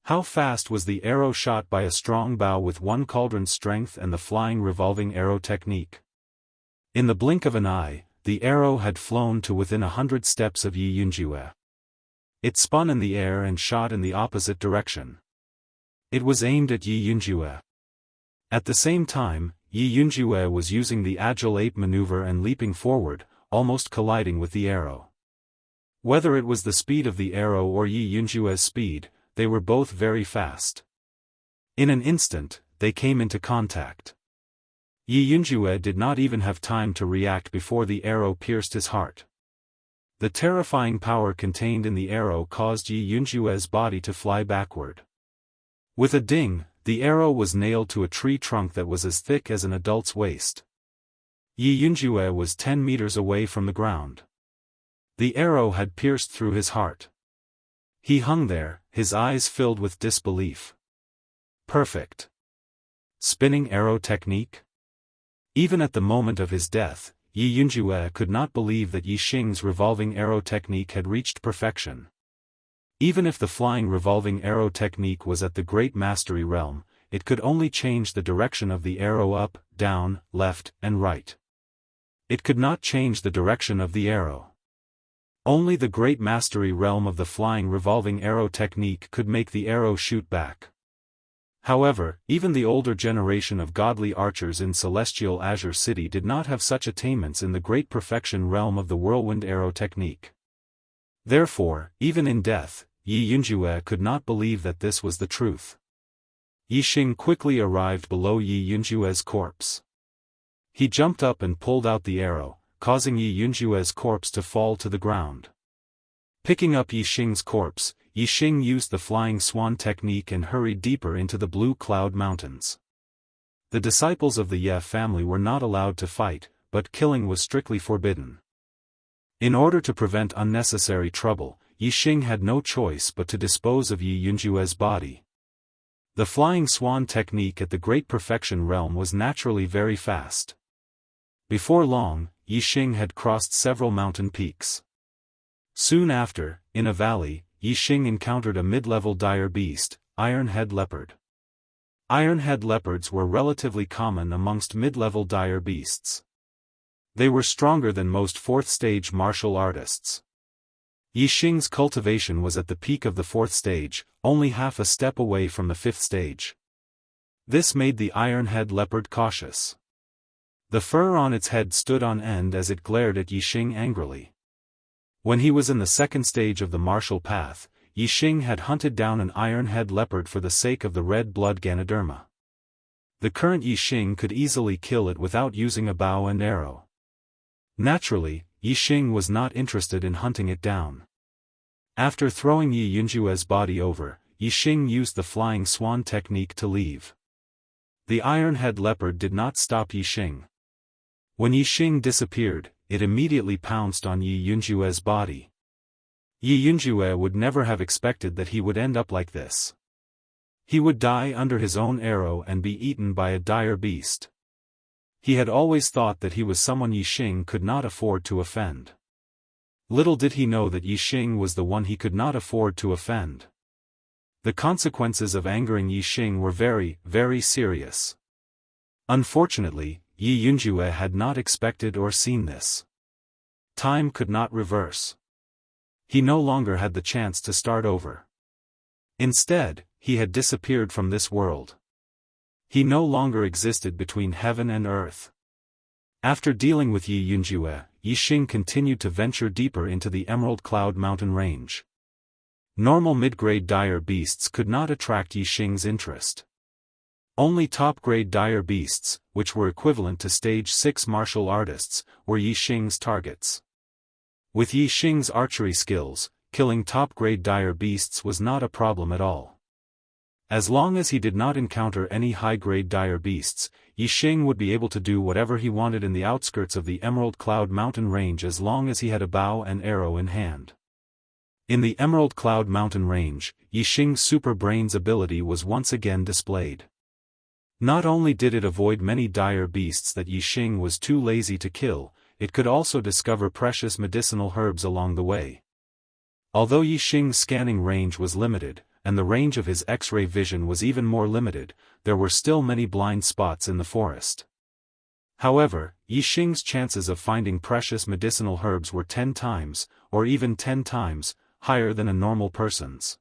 How fast was the arrow shot by a strong bow with one cauldron's strength and the flying revolving arrow technique? In the blink of an eye, the arrow had flown to within 100 steps of Yi Yunjue. It spun in the air and shot in the opposite direction. It was aimed at Yi Yunjue. At the same time, Yi Yunjue was using the agile ape maneuver and leaping forward, almost colliding with the arrow. Whether it was the speed of the arrow or Yi Yunjue's speed, they were both very fast. In an instant, they came into contact. Yi Yunjue did not even have time to react before the arrow pierced his heart. The terrifying power contained in the arrow caused Yi Yunjue's body to fly backward. With a ding, the arrow was nailed to a tree trunk that was as thick as an adult's waist. Yi Yunjue was 10 meters away from the ground. The arrow had pierced through his heart. He hung there, his eyes filled with disbelief. Perfect. Spinning arrow technique? Even at the moment of his death, Yi Yunjue could not believe that Yixing's revolving arrow technique had reached perfection. Even if the flying revolving arrow technique was at the great mastery realm, it could only change the direction of the arrow up, down, left, and right. It could not change the direction of the arrow. Only the great mastery realm of the flying revolving arrow technique could make the arrow shoot back. However, even the older generation of godly archers in celestial Azure City did not have such attainments in the great perfection realm of the whirlwind arrow technique. Therefore, even in death, Yi Yunjue could not believe that this was the truth. Yixing quickly arrived below Yi Yunjue's corpse. He jumped up and pulled out the arrow, causing Yi Yunjue's corpse to fall to the ground. Picking up Yixing's corpse, Yixing used the flying swan technique and hurried deeper into the blue cloud mountains. The disciples of the Ye family were not allowed to fight, but killing was strictly forbidden. In order to prevent unnecessary trouble, Yixing had no choice but to dispose of Yi Yunjue's body. The flying swan technique at the great perfection realm was naturally very fast. Before long, Yixing had crossed several mountain peaks. Soon after, in a valley, Yixing encountered a mid-level dire beast, iron-head leopard. Iron-head leopards were relatively common amongst mid-level dire beasts. They were stronger than most fourth-stage martial artists. Yixing's cultivation was at the peak of the fourth stage, only half a step away from the fifth stage. This made the iron-head leopard cautious. The fur on its head stood on end as it glared at Yixing angrily. When he was in the second stage of the martial path, Yixing had hunted down an iron-head leopard for the sake of the red blood Ganoderma. The current Yixing could easily kill it without using a bow and arrow. Naturally, Yixing was not interested in hunting it down. After throwing Yi Yunjue's body over, Yixing used the flying swan technique to leave. The iron-head leopard did not stop Yixing. When Yixing disappeared, it immediately pounced on Yi Yunjue's body. Yi Yunjue would never have expected that he would end up like this. He would die under his own arrow and be eaten by a dire beast. He had always thought that he was someone Yixing could not afford to offend. Little did he know that Yixing was the one he could not afford to offend. The consequences of angering Yixing were very, very serious. Unfortunately, Yi Yunjue had not expected or seen this. Time could not reverse. He no longer had the chance to start over. Instead, he had disappeared from this world. He no longer existed between heaven and earth. After dealing with Yi Yunjue, Yixing continued to venture deeper into the Emerald Cloud Mountain range. Normal mid-grade dire beasts could not attract Yixing's interest. Only top-grade dire beasts, which were equivalent to Stage 6 martial artists, were Yixing's targets. With Yixing's archery skills, killing top-grade dire beasts was not a problem at all. As long as he did not encounter any high-grade dire beasts, Yixing would be able to do whatever he wanted in the outskirts of the Emerald Cloud Mountain range as long as he had a bow and arrow in hand. In the Emerald Cloud Mountain range, Yixing's super brains ability was once again displayed. Not only did it avoid many dire beasts that Yixing was too lazy to kill, it could also discover precious medicinal herbs along the way. Although Yixing's scanning range was limited, and the range of his X-ray vision was even more limited, there were still many blind spots in the forest. However, Yixing's chances of finding precious medicinal herbs were 10 times, or even 10 times, higher than a normal person's.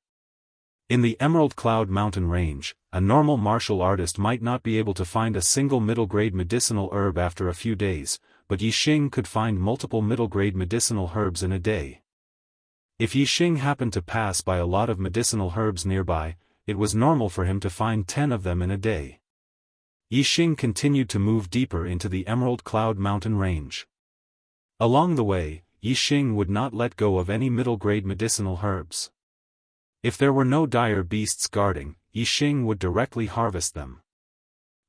In the Emerald Cloud Mountain Range, a normal martial artist might not be able to find a single middle-grade medicinal herb after a few days, but Yixing could find multiple middle-grade medicinal herbs in a day. If Yixing happened to pass by a lot of medicinal herbs nearby, it was normal for him to find 10 of them in a day. Yixing continued to move deeper into the Emerald Cloud Mountain Range. Along the way, Yixing would not let go of any middle-grade medicinal herbs. If there were no dire beasts guarding, Yixing would directly harvest them.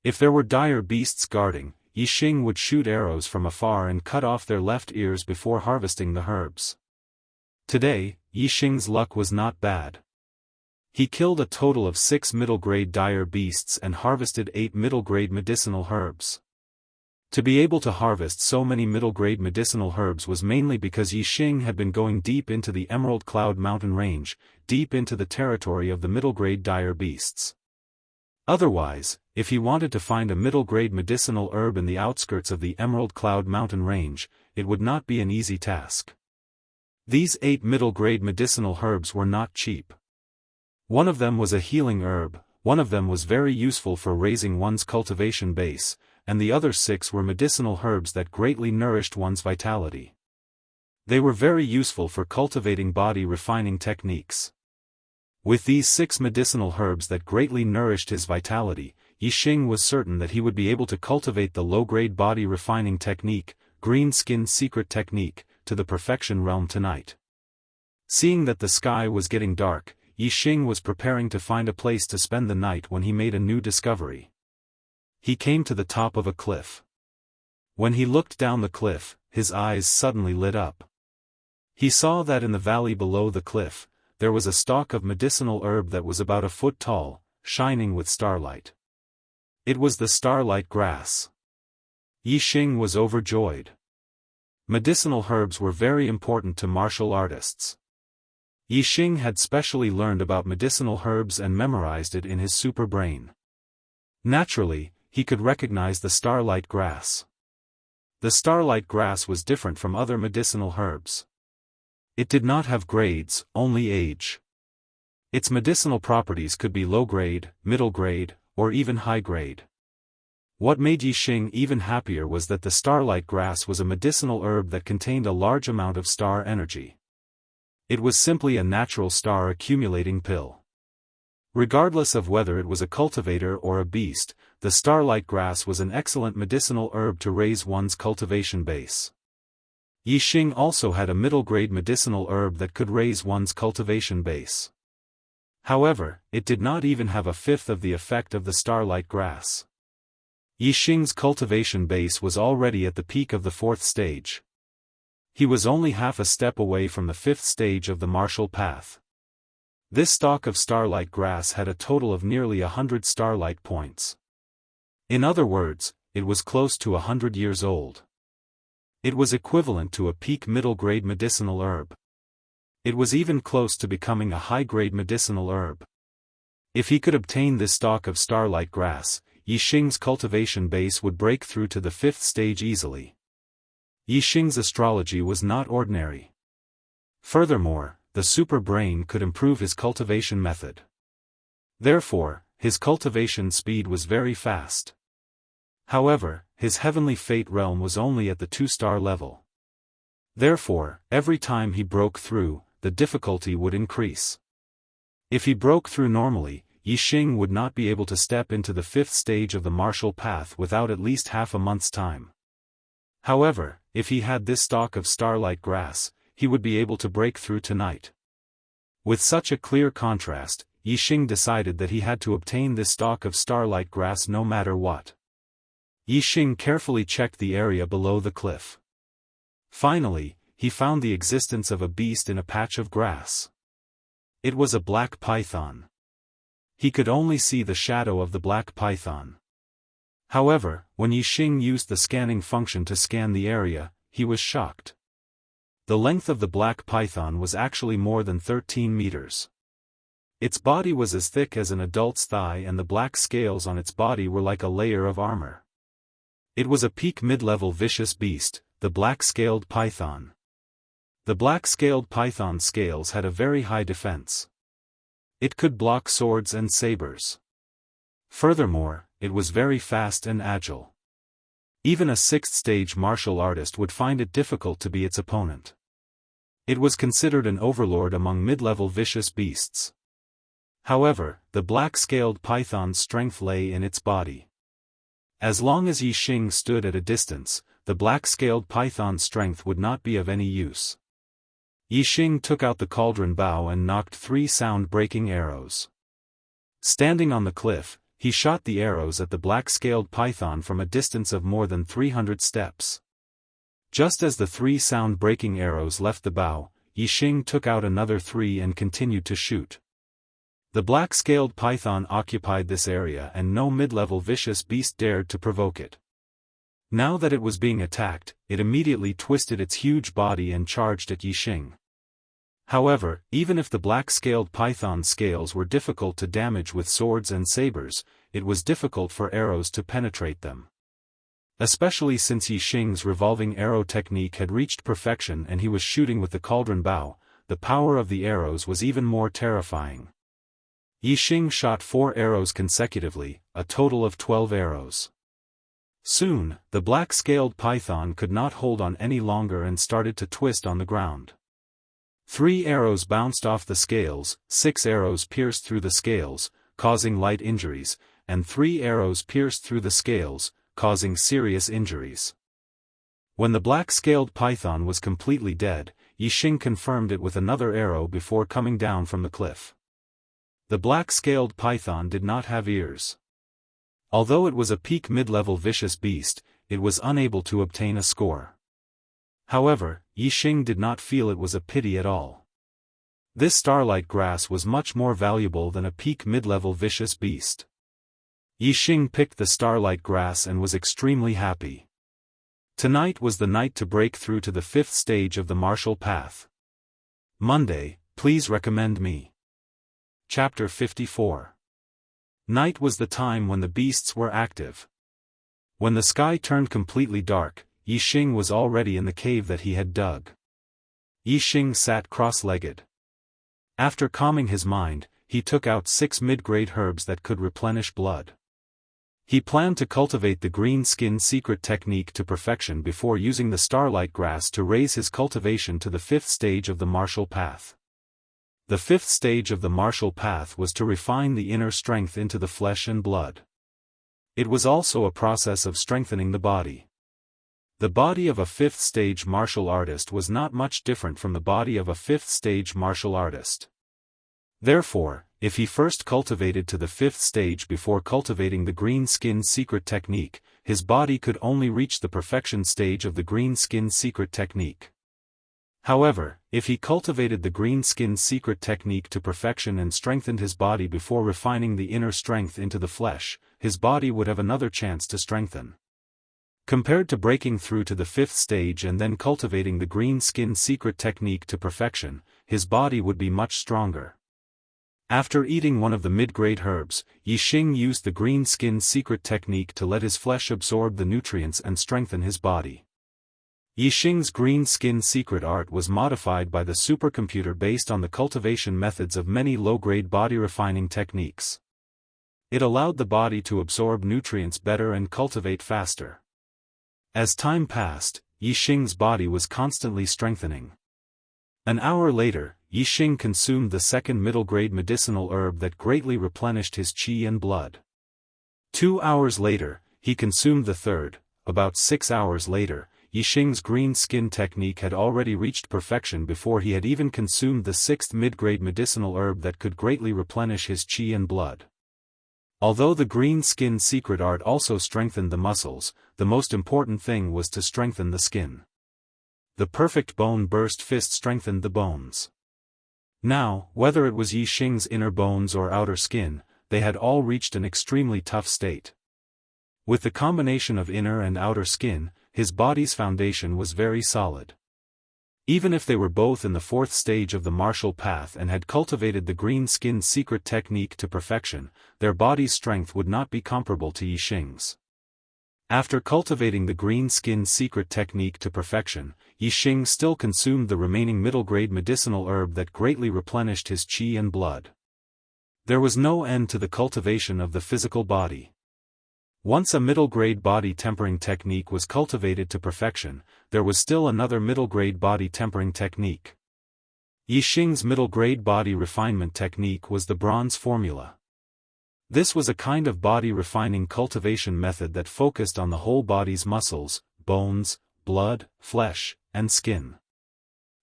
If there were dire beasts guarding, Yixing would shoot arrows from afar and cut off their left ears before harvesting the herbs. Today, Yixing's luck was not bad. He killed a total of 6 middle-grade dire beasts and harvested 8 middle-grade medicinal herbs. To be able to harvest so many middle-grade medicinal herbs was mainly because Yixing had been going deep into the Emerald Cloud Mountain Range, deep into the territory of the middle-grade dire beasts. Otherwise, if he wanted to find a middle-grade medicinal herb in the outskirts of the Emerald Cloud Mountain Range, it would not be an easy task. These 8 middle-grade medicinal herbs were not cheap. One of them was a healing herb, one of them was very useful for raising one's cultivation base, and the other 6 were medicinal herbs that greatly nourished one's vitality. They were very useful for cultivating body refining techniques. With these 6 medicinal herbs that greatly nourished his vitality, Yixing was certain that he would be able to cultivate the low-grade body refining technique, green skin secret technique, to the perfection realm tonight. Seeing that the sky was getting dark, Yixing was preparing to find a place to spend the night when he made a new discovery. He came to the top of a cliff. When he looked down the cliff, his eyes suddenly lit up. He saw that in the valley below the cliff, there was a stalk of medicinal herb that was about a foot tall, shining with starlight. It was the starlight grass. Yixing was overjoyed. Medicinal herbs were very important to martial artists. Yixing had specially learned about medicinal herbs and memorized it in his super brain. Naturally, he could recognize the starlight grass. The starlight grass was different from other medicinal herbs. It did not have grades, only age. Its medicinal properties could be low grade, middle grade, or even high grade. What made Yixing even happier was that the starlight grass was a medicinal herb that contained a large amount of star energy. It was simply a natural star accumulating pill. Regardless of whether it was a cultivator or a beast, the starlight grass was an excellent medicinal herb to raise one's cultivation base. Yixing also had a middle-grade medicinal herb that could raise one's cultivation base. However, it did not even have a fifth of the effect of the starlight grass. Yixing's cultivation base was already at the peak of the 4th stage. He was only half a step away from the 5th stage of the martial path. This stalk of starlight grass had a total of nearly 100 starlight points. In other words, it was close to 100 years old. It was equivalent to a peak middle-grade medicinal herb. It was even close to becoming a high-grade medicinal herb. If he could obtain this stalk of starlight grass, Yixing's cultivation base would break through to the 5th stage easily. Yixing's astrology was not ordinary. Furthermore, the super brain could improve his cultivation method. Therefore, his cultivation speed was very fast. However, his heavenly fate realm was only at the 2-star level. Therefore, every time he broke through, the difficulty would increase. If he broke through normally, Yixing would not be able to step into the 5th stage of the martial path without at least half a month's time. However, if he had this stalk of starlight grass, he would be able to break through tonight. With such a clear contrast, Yixing decided that he had to obtain this stalk of starlight grass no matter what. Yixing carefully checked the area below the cliff. Finally, he found the existence of a beast in a patch of grass. It was a black python. He could only see the shadow of the black python. However, when Yixing used the scanning function to scan the area, he was shocked. The length of the black python was actually more than 13 meters. Its body was as thick as an adult's thigh, and the black scales on its body were like a layer of armor. It was a peak mid-level vicious beast, the black-scaled python. The black-scaled python scales had a very high defense. It could block swords and sabers. Furthermore, it was very fast and agile. Even a sixth-stage martial artist would find it difficult to be its opponent. It was considered an overlord among mid-level vicious beasts. However, the black-scaled python's strength lay in its body. As long as Yi Xing stood at a distance, the black-scaled python's strength would not be of any use. Yi Xing took out the cauldron bow and knocked 3 sound-breaking arrows. Standing on the cliff, he shot the arrows at the black-scaled python from a distance of more than 300 steps. Just as the 3 sound-breaking arrows left the bow, Yi Xing took out another 3 and continued to shoot. The black-scaled python occupied this area, and no mid-level vicious beast dared to provoke it. Now that it was being attacked, it immediately twisted its huge body and charged at Yi Xing. However, even if the black-scaled python's scales were difficult to damage with swords and sabers, it was difficult for arrows to penetrate them. Especially since Yi Xing's revolving arrow technique had reached perfection and he was shooting with the cauldron bow, the power of the arrows was even more terrifying. Yi Xing shot 4 arrows consecutively, a total of 12 arrows. Soon, the black-scaled python could not hold on any longer and started to twist on the ground. 3 arrows bounced off the scales, 6 arrows pierced through the scales, causing light injuries, and 3 arrows pierced through the scales, causing serious injuries. When the black-scaled python was completely dead, Yi Xing confirmed it with another arrow before coming down from the cliff. The black-scaled python did not have ears. Although it was a peak mid-level vicious beast, it was unable to obtain a score. However, Yi Xing did not feel it was a pity at all. This starlight grass was much more valuable than a peak mid-level vicious beast. Yi Xing picked the starlight grass and was extremely happy. Tonight was the night to break through to the 5th stage of the martial path. Monday, please recommend me. Chapter 54. Night was the time when the beasts were active. When the sky turned completely dark, Yi Xing was already in the cave that he had dug. Yi Xing sat cross-legged. After calming his mind, he took out 6 mid-grade herbs that could replenish blood. He planned to cultivate the green skin secret technique to perfection before using the starlight grass to raise his cultivation to the 5th stage of the martial path. The 5th stage of the martial path was to refine the inner strength into the flesh and blood. It was also a process of strengthening the body. The body of a 5th stage martial artist was not much different from the body of a 5th stage martial artist. Therefore, if he first cultivated to the 5th stage before cultivating the green skin secret technique, his body could only reach the perfection stage of the green skin secret technique. However, if he cultivated the green skin secret technique to perfection and strengthened his body before refining the inner strength into the flesh, his body would have another chance to strengthen. Compared to breaking through to the 5th stage and then cultivating the green skin secret technique to perfection, his body would be much stronger. After eating one of the mid-grade herbs, Yi Xing used the green skin secret technique to let his flesh absorb the nutrients and strengthen his body. Yi Xing's green skin secret art was modified by the supercomputer based on the cultivation methods of many low-grade body refining techniques. It allowed the body to absorb nutrients better and cultivate faster. As time passed, Yi Xing's body was constantly strengthening. An hour later, Yi Xing consumed the 2nd middle-grade medicinal herb that greatly replenished his qi and blood. 2 hours later, he consumed the 3rd. About 6 hours later, Yi Xing's green skin technique had already reached perfection before he had even consumed the 6th mid-grade medicinal herb that could greatly replenish his qi and blood. Although the green skin secret art also strengthened the muscles, the most important thing was to strengthen the skin. The perfect bone burst fist strengthened the bones. Now, whether it was Yi Xing's inner bones or outer skin, they had all reached an extremely tough state. With the combination of inner and outer skin, his body's foundation was very solid. Even if they were both in the fourth stage of the martial path and had cultivated the green skin secret technique to perfection, their body's strength would not be comparable to Yixing's. After cultivating the green skin secret technique to perfection, Yixing still consumed the remaining middle-grade medicinal herb that greatly replenished his qi and blood. There was no end to the cultivation of the physical body. Once a middle-grade body tempering technique was cultivated to perfection, there was still another middle-grade body tempering technique. Yixing's middle-grade body refinement technique was the bronze formula. This was a kind of body refining cultivation method that focused on the whole body's muscles, bones, blood, flesh, and skin.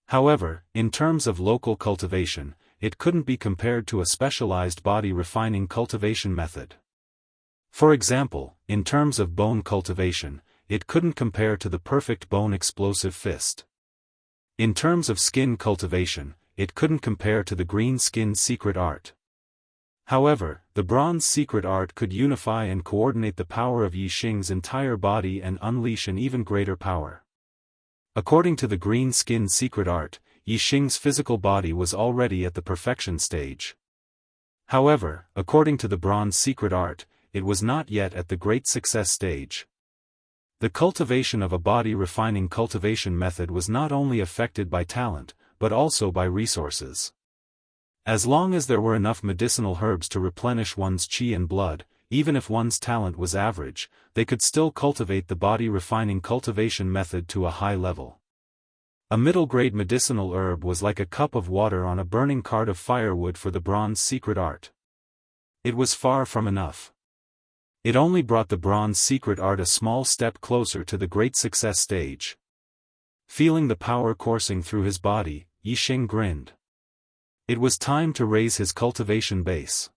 However, in terms of local cultivation, it couldn't be compared to a specialized body refining cultivation method. For example, in terms of bone cultivation, it couldn't compare to the perfect bone explosive fist. In terms of skin cultivation, it couldn't compare to the green skin secret art. However, the bronze secret art could unify and coordinate the power of Yixing's entire body and unleash an even greater power. According to the green skin secret art, Yixing's physical body was already at the perfection stage. However, according to the bronze secret art, it was not yet at the great success stage. The cultivation of a body refining cultivation method was not only affected by talent, but also by resources. As long as there were enough medicinal herbs to replenish one's qi and blood, even if one's talent was average, they could still cultivate the body refining cultivation method to a high level. A middle-grade medicinal herb was like a cup of water on a burning cart of firewood for the bronze secret art. It was far from enough. It only brought the bronze secret art a small step closer to the great success stage. Feeling the power coursing through his body, Yixing grinned. It was time to raise his cultivation base.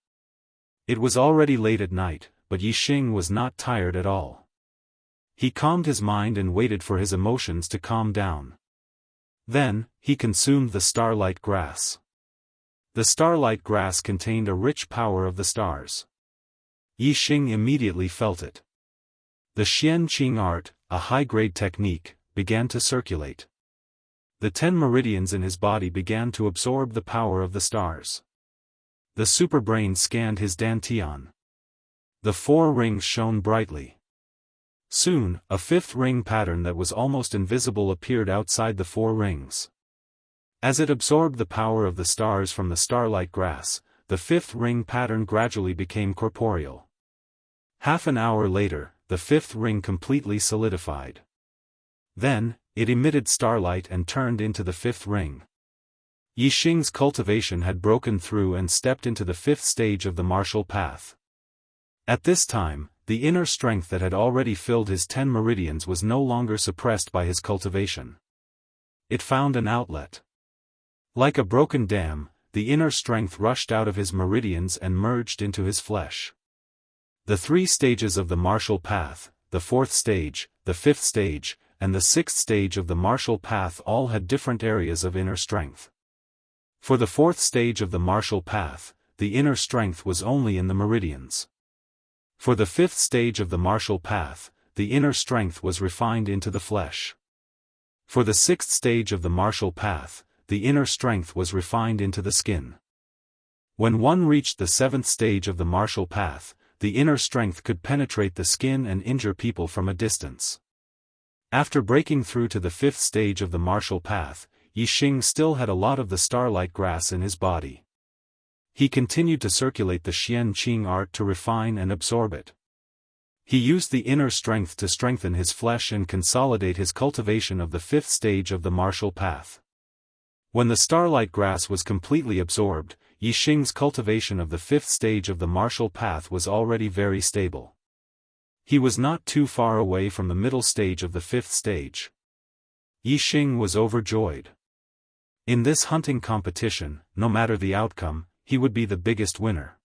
It was already late at night, but Yixing was not tired at all. He calmed his mind and waited for his emotions to calm down. Then, he consumed the starlight grass. The starlight grass contained a rich power of the stars. Yixing immediately felt it. The Xian Qing art, a high-grade technique, began to circulate. The 10 meridians in his body began to absorb the power of the stars. The superbrain scanned his dantian. The 4 rings shone brightly. Soon, a 5th ring pattern that was almost invisible appeared outside the 4 rings. As it absorbed the power of the stars from the starlight grass, the 5th ring pattern gradually became corporeal. Half an hour later, the 5th ring completely solidified. Then, it emitted starlight and turned into the 5th ring. Yixing's cultivation had broken through and stepped into the 5th stage of the martial path. At this time, the inner strength that had already filled his 10 meridians was no longer suppressed by his cultivation. It found an outlet. Like a broken dam, the inner strength rushed out of his meridians and merged into his flesh. The 3 stages of the martial path, the 4th stage, the 5th stage, and the 6th stage of the martial path all had different areas of inner strength. For the 4th stage of the martial path, the inner strength was only in the meridians. For the 5th stage of the martial path, the inner strength was refined into the flesh. For the 6th stage of the martial path, the inner strength was refined into the skin. When one reached the 7th stage of the martial path, the inner strength could penetrate the skin and injure people from a distance. After breaking through to the 5th stage of the martial path, Yixing still had a lot of the starlight grass in his body. He continued to circulate the Xian Qing art to refine and absorb it. He used the inner strength to strengthen his flesh and consolidate his cultivation of the 5th stage of the martial path. When the starlight grass was completely absorbed, Yixing's cultivation of the 5th stage of the martial path was already very stable. He was not too far away from the middle stage of the 5th stage. Yixing was overjoyed. In this hunting competition, no matter the outcome, he would be the biggest winner.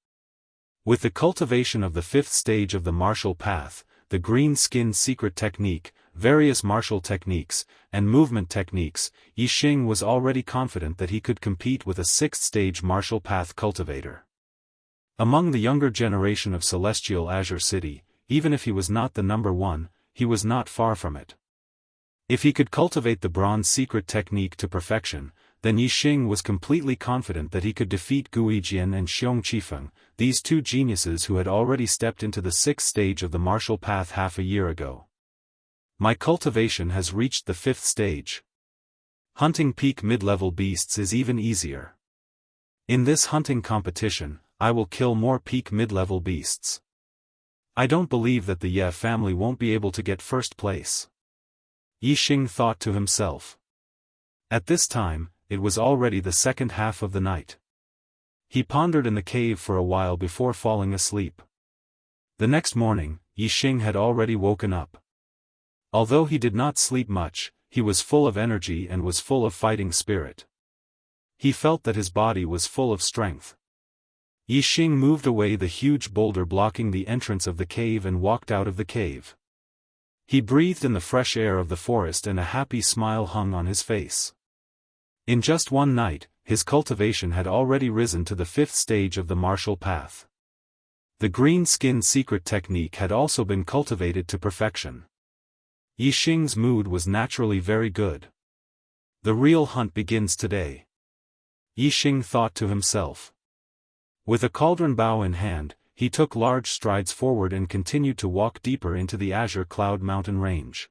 With the cultivation of the 5th stage of the martial path, the green skin secret technique, various martial techniques, and movement techniques, Yixing was already confident that he could compete with a 6th stage martial path cultivator. Among the younger generation of Celestial Azure City, even if he was not the number 1, he was not far from it. If he could cultivate the bronze secret technique to perfection, then Yixing was completely confident that he could defeat Guijian and Xiaofan, these two geniuses who had already stepped into the 6th stage of the martial path half a year ago. My cultivation has reached the 5th stage. Hunting peak mid-level beasts is even easier. In this hunting competition, I will kill more peak mid-level beasts. I don't believe that the Ye family won't be able to get first place. Yixing thought to himself. At this time, it was already the second half of the night. He pondered in the cave for a while before falling asleep. The next morning, Yixing had already woken up. Although he did not sleep much, he was full of energy and was full of fighting spirit. He felt that his body was full of strength. Yixing moved away the huge boulder blocking the entrance of the cave and walked out of the cave. He breathed in the fresh air of the forest and a happy smile hung on his face. In just one night, his cultivation had already risen to the 5th stage of the martial path. The green skin secret technique had also been cultivated to perfection. Yixing's mood was naturally very good. The real hunt begins today. Yixing thought to himself. With a cauldron bow in hand, he took large strides forward and continued to walk deeper into the Azure Cloud mountain range.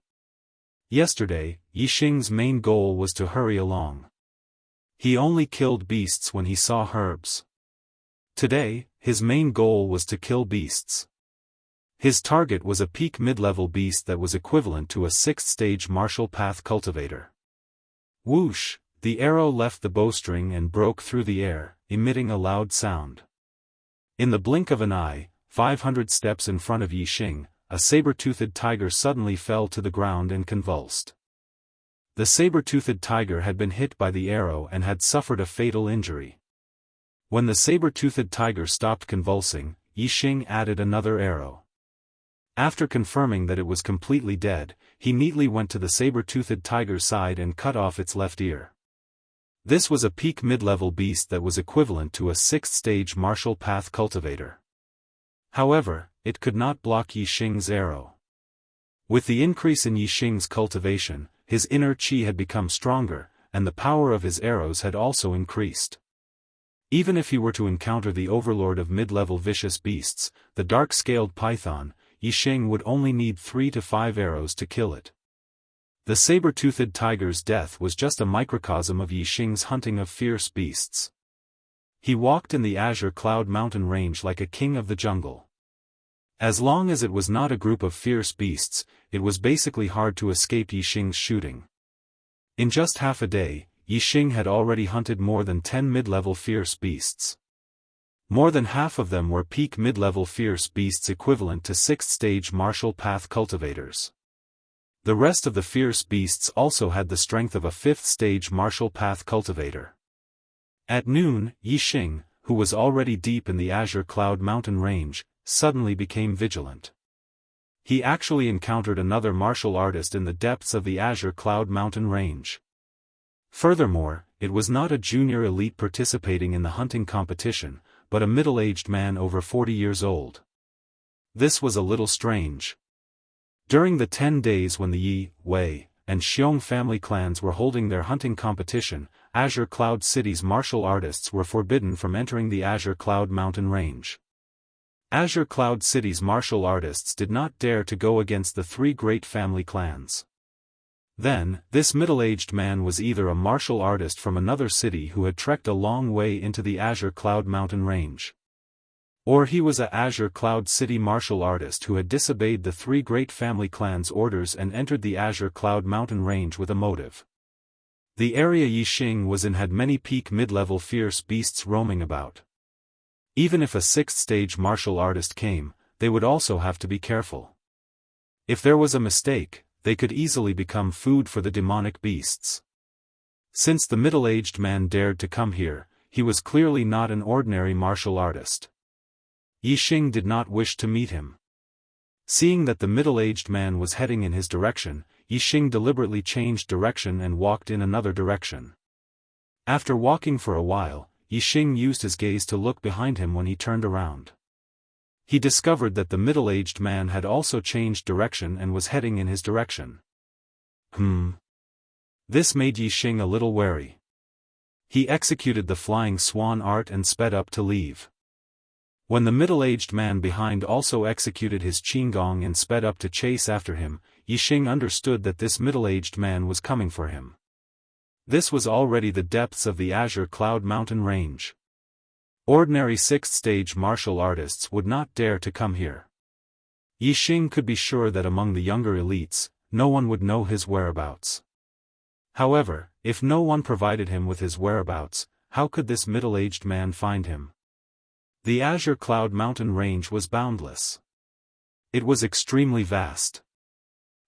Yesterday, Yixing's main goal was to hurry along. He only killed beasts when he saw herbs. Today, his main goal was to kill beasts. His target was a peak mid-level beast that was equivalent to a 6th stage martial path cultivator. Whoosh, the arrow left the bowstring and broke through the air, emitting a loud sound. In the blink of an eye, 500 steps in front of Yixing, a saber-toothed tiger suddenly fell to the ground and convulsed. The saber-toothed tiger had been hit by the arrow and had suffered a fatal injury. When the saber-toothed tiger stopped convulsing, Yixing added another arrow. After confirming that it was completely dead, he neatly went to the saber-toothed tiger's side and cut off its left ear. This was a peak mid-level beast that was equivalent to a 6th stage martial path cultivator. However, it could not block Yixing's arrow. With the increase in Yixing's cultivation, his inner qi had become stronger, and the power of his arrows had also increased. Even if he were to encounter the overlord of mid-level vicious beasts, the dark-scaled python, Yixing would only need 3 to 5 arrows to kill it. The saber-toothed tiger's death was just a microcosm of Yixing's hunting of fierce beasts. He walked in the Azure Cloud mountain range like a king of the jungle. As long as it was not a group of fierce beasts, it was basically hard to escape Yixing's shooting. In just half a day, Yixing had already hunted more than 10 mid-level fierce beasts. More than half of them were peak mid-level fierce beasts equivalent to 6th stage martial path cultivators. The rest of the fierce beasts also had the strength of a 5th stage martial path cultivator. At noon, Yixing, who was already deep in the Azure Cloud mountain range, suddenly became vigilant. He actually encountered another martial artist in the depths of the Azure Cloud mountain range. Furthermore, it was not a junior elite participating in the hunting competition, but a middle-aged man over 40 years old. This was a little strange. During the 10 days when the Yi, Wei, and Xiong family clans were holding their hunting competition, Azure Cloud City's martial artists were forbidden from entering the Azure Cloud mountain range. Azure Cloud City's martial artists did not dare to go against the 3 great family clans. Then, this middle-aged man was either a martial artist from another city who had trekked a long way into the Azure Cloud mountain range. Or he was a Azure Cloud City martial artist who had disobeyed the 3 great family clans' orders and entered the Azure Cloud mountain range with a motive. The area Yixing was in had many peak mid-level fierce beasts roaming about. Even if a 6th stage martial artist came, they would also have to be careful. If there was a mistake, they could easily become food for the demonic beasts. Since the middle-aged man dared to come here, he was clearly not an ordinary martial artist. Yixing did not wish to meet him. Seeing that the middle-aged man was heading in his direction, Yixing deliberately changed direction and walked in another direction. After walking for a while, Yixing used his gaze to look behind him when he turned around. He discovered that the middle-aged man had also changed direction and was heading in his direction. This made Yi Xing a little wary. He executed the flying swan art and sped up to leave. When the middle-aged man behind also executed his qinggong and sped up to chase after him, Yi Xing understood that this middle-aged man was coming for him. This was already the depths of the Azure Cloud Mountain range. Ordinary sixth-stage martial artists would not dare to come here. Yi Xing could be sure that among the younger elites, no one would know his whereabouts. However, if no one provided him with his whereabouts, how could this middle-aged man find him? The Azure Cloud Mountain range was boundless. It was extremely vast.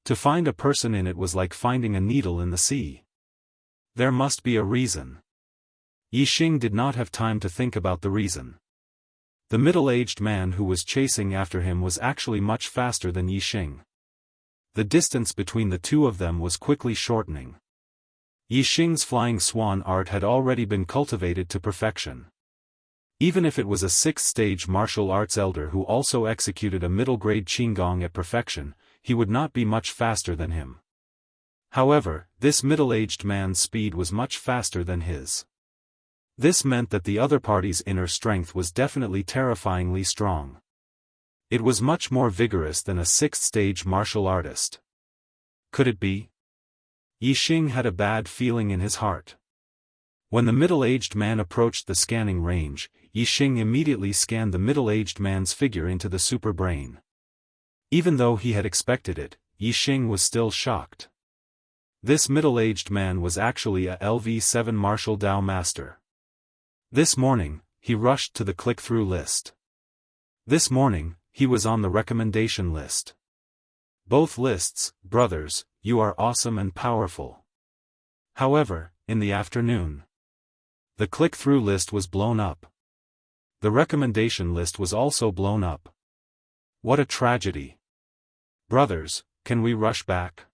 To find a person in it was like finding a needle in the sea. There must be a reason. Yi Xing did not have time to think about the reason. The middle-aged man who was chasing after him was actually much faster than Yi Xing. The distance between the two of them was quickly shortening. Yi Xing's flying swan art had already been cultivated to perfection. Even if it was a sixth-stage martial arts elder who also executed a middle-grade qinggong at perfection, he would not be much faster than him. However, this middle-aged man's speed was much faster than his. This meant that the other party's inner strength was definitely terrifyingly strong. It was much more vigorous than a sixth-stage martial artist. Could it be? Yi Xing had a bad feeling in his heart. When the middle-aged man approached the scanning range, Yi Xing immediately scanned the middle-aged man's figure into the superbrain. Even though he had expected it, Yi Xing was still shocked. This middle-aged man was actually a LV7 Martial Dao Master. This morning, he rushed to the click-through list. This morning, he was on the recommendation list. Both lists, brothers, you are awesome and powerful. However, in the afternoon, the click-through list was blown up. The recommendation list was also blown up. What a tragedy. Brothers, can we rush back?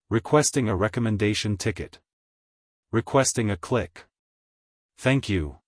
Requesting a recommendation ticket. Requesting a click. Thank you.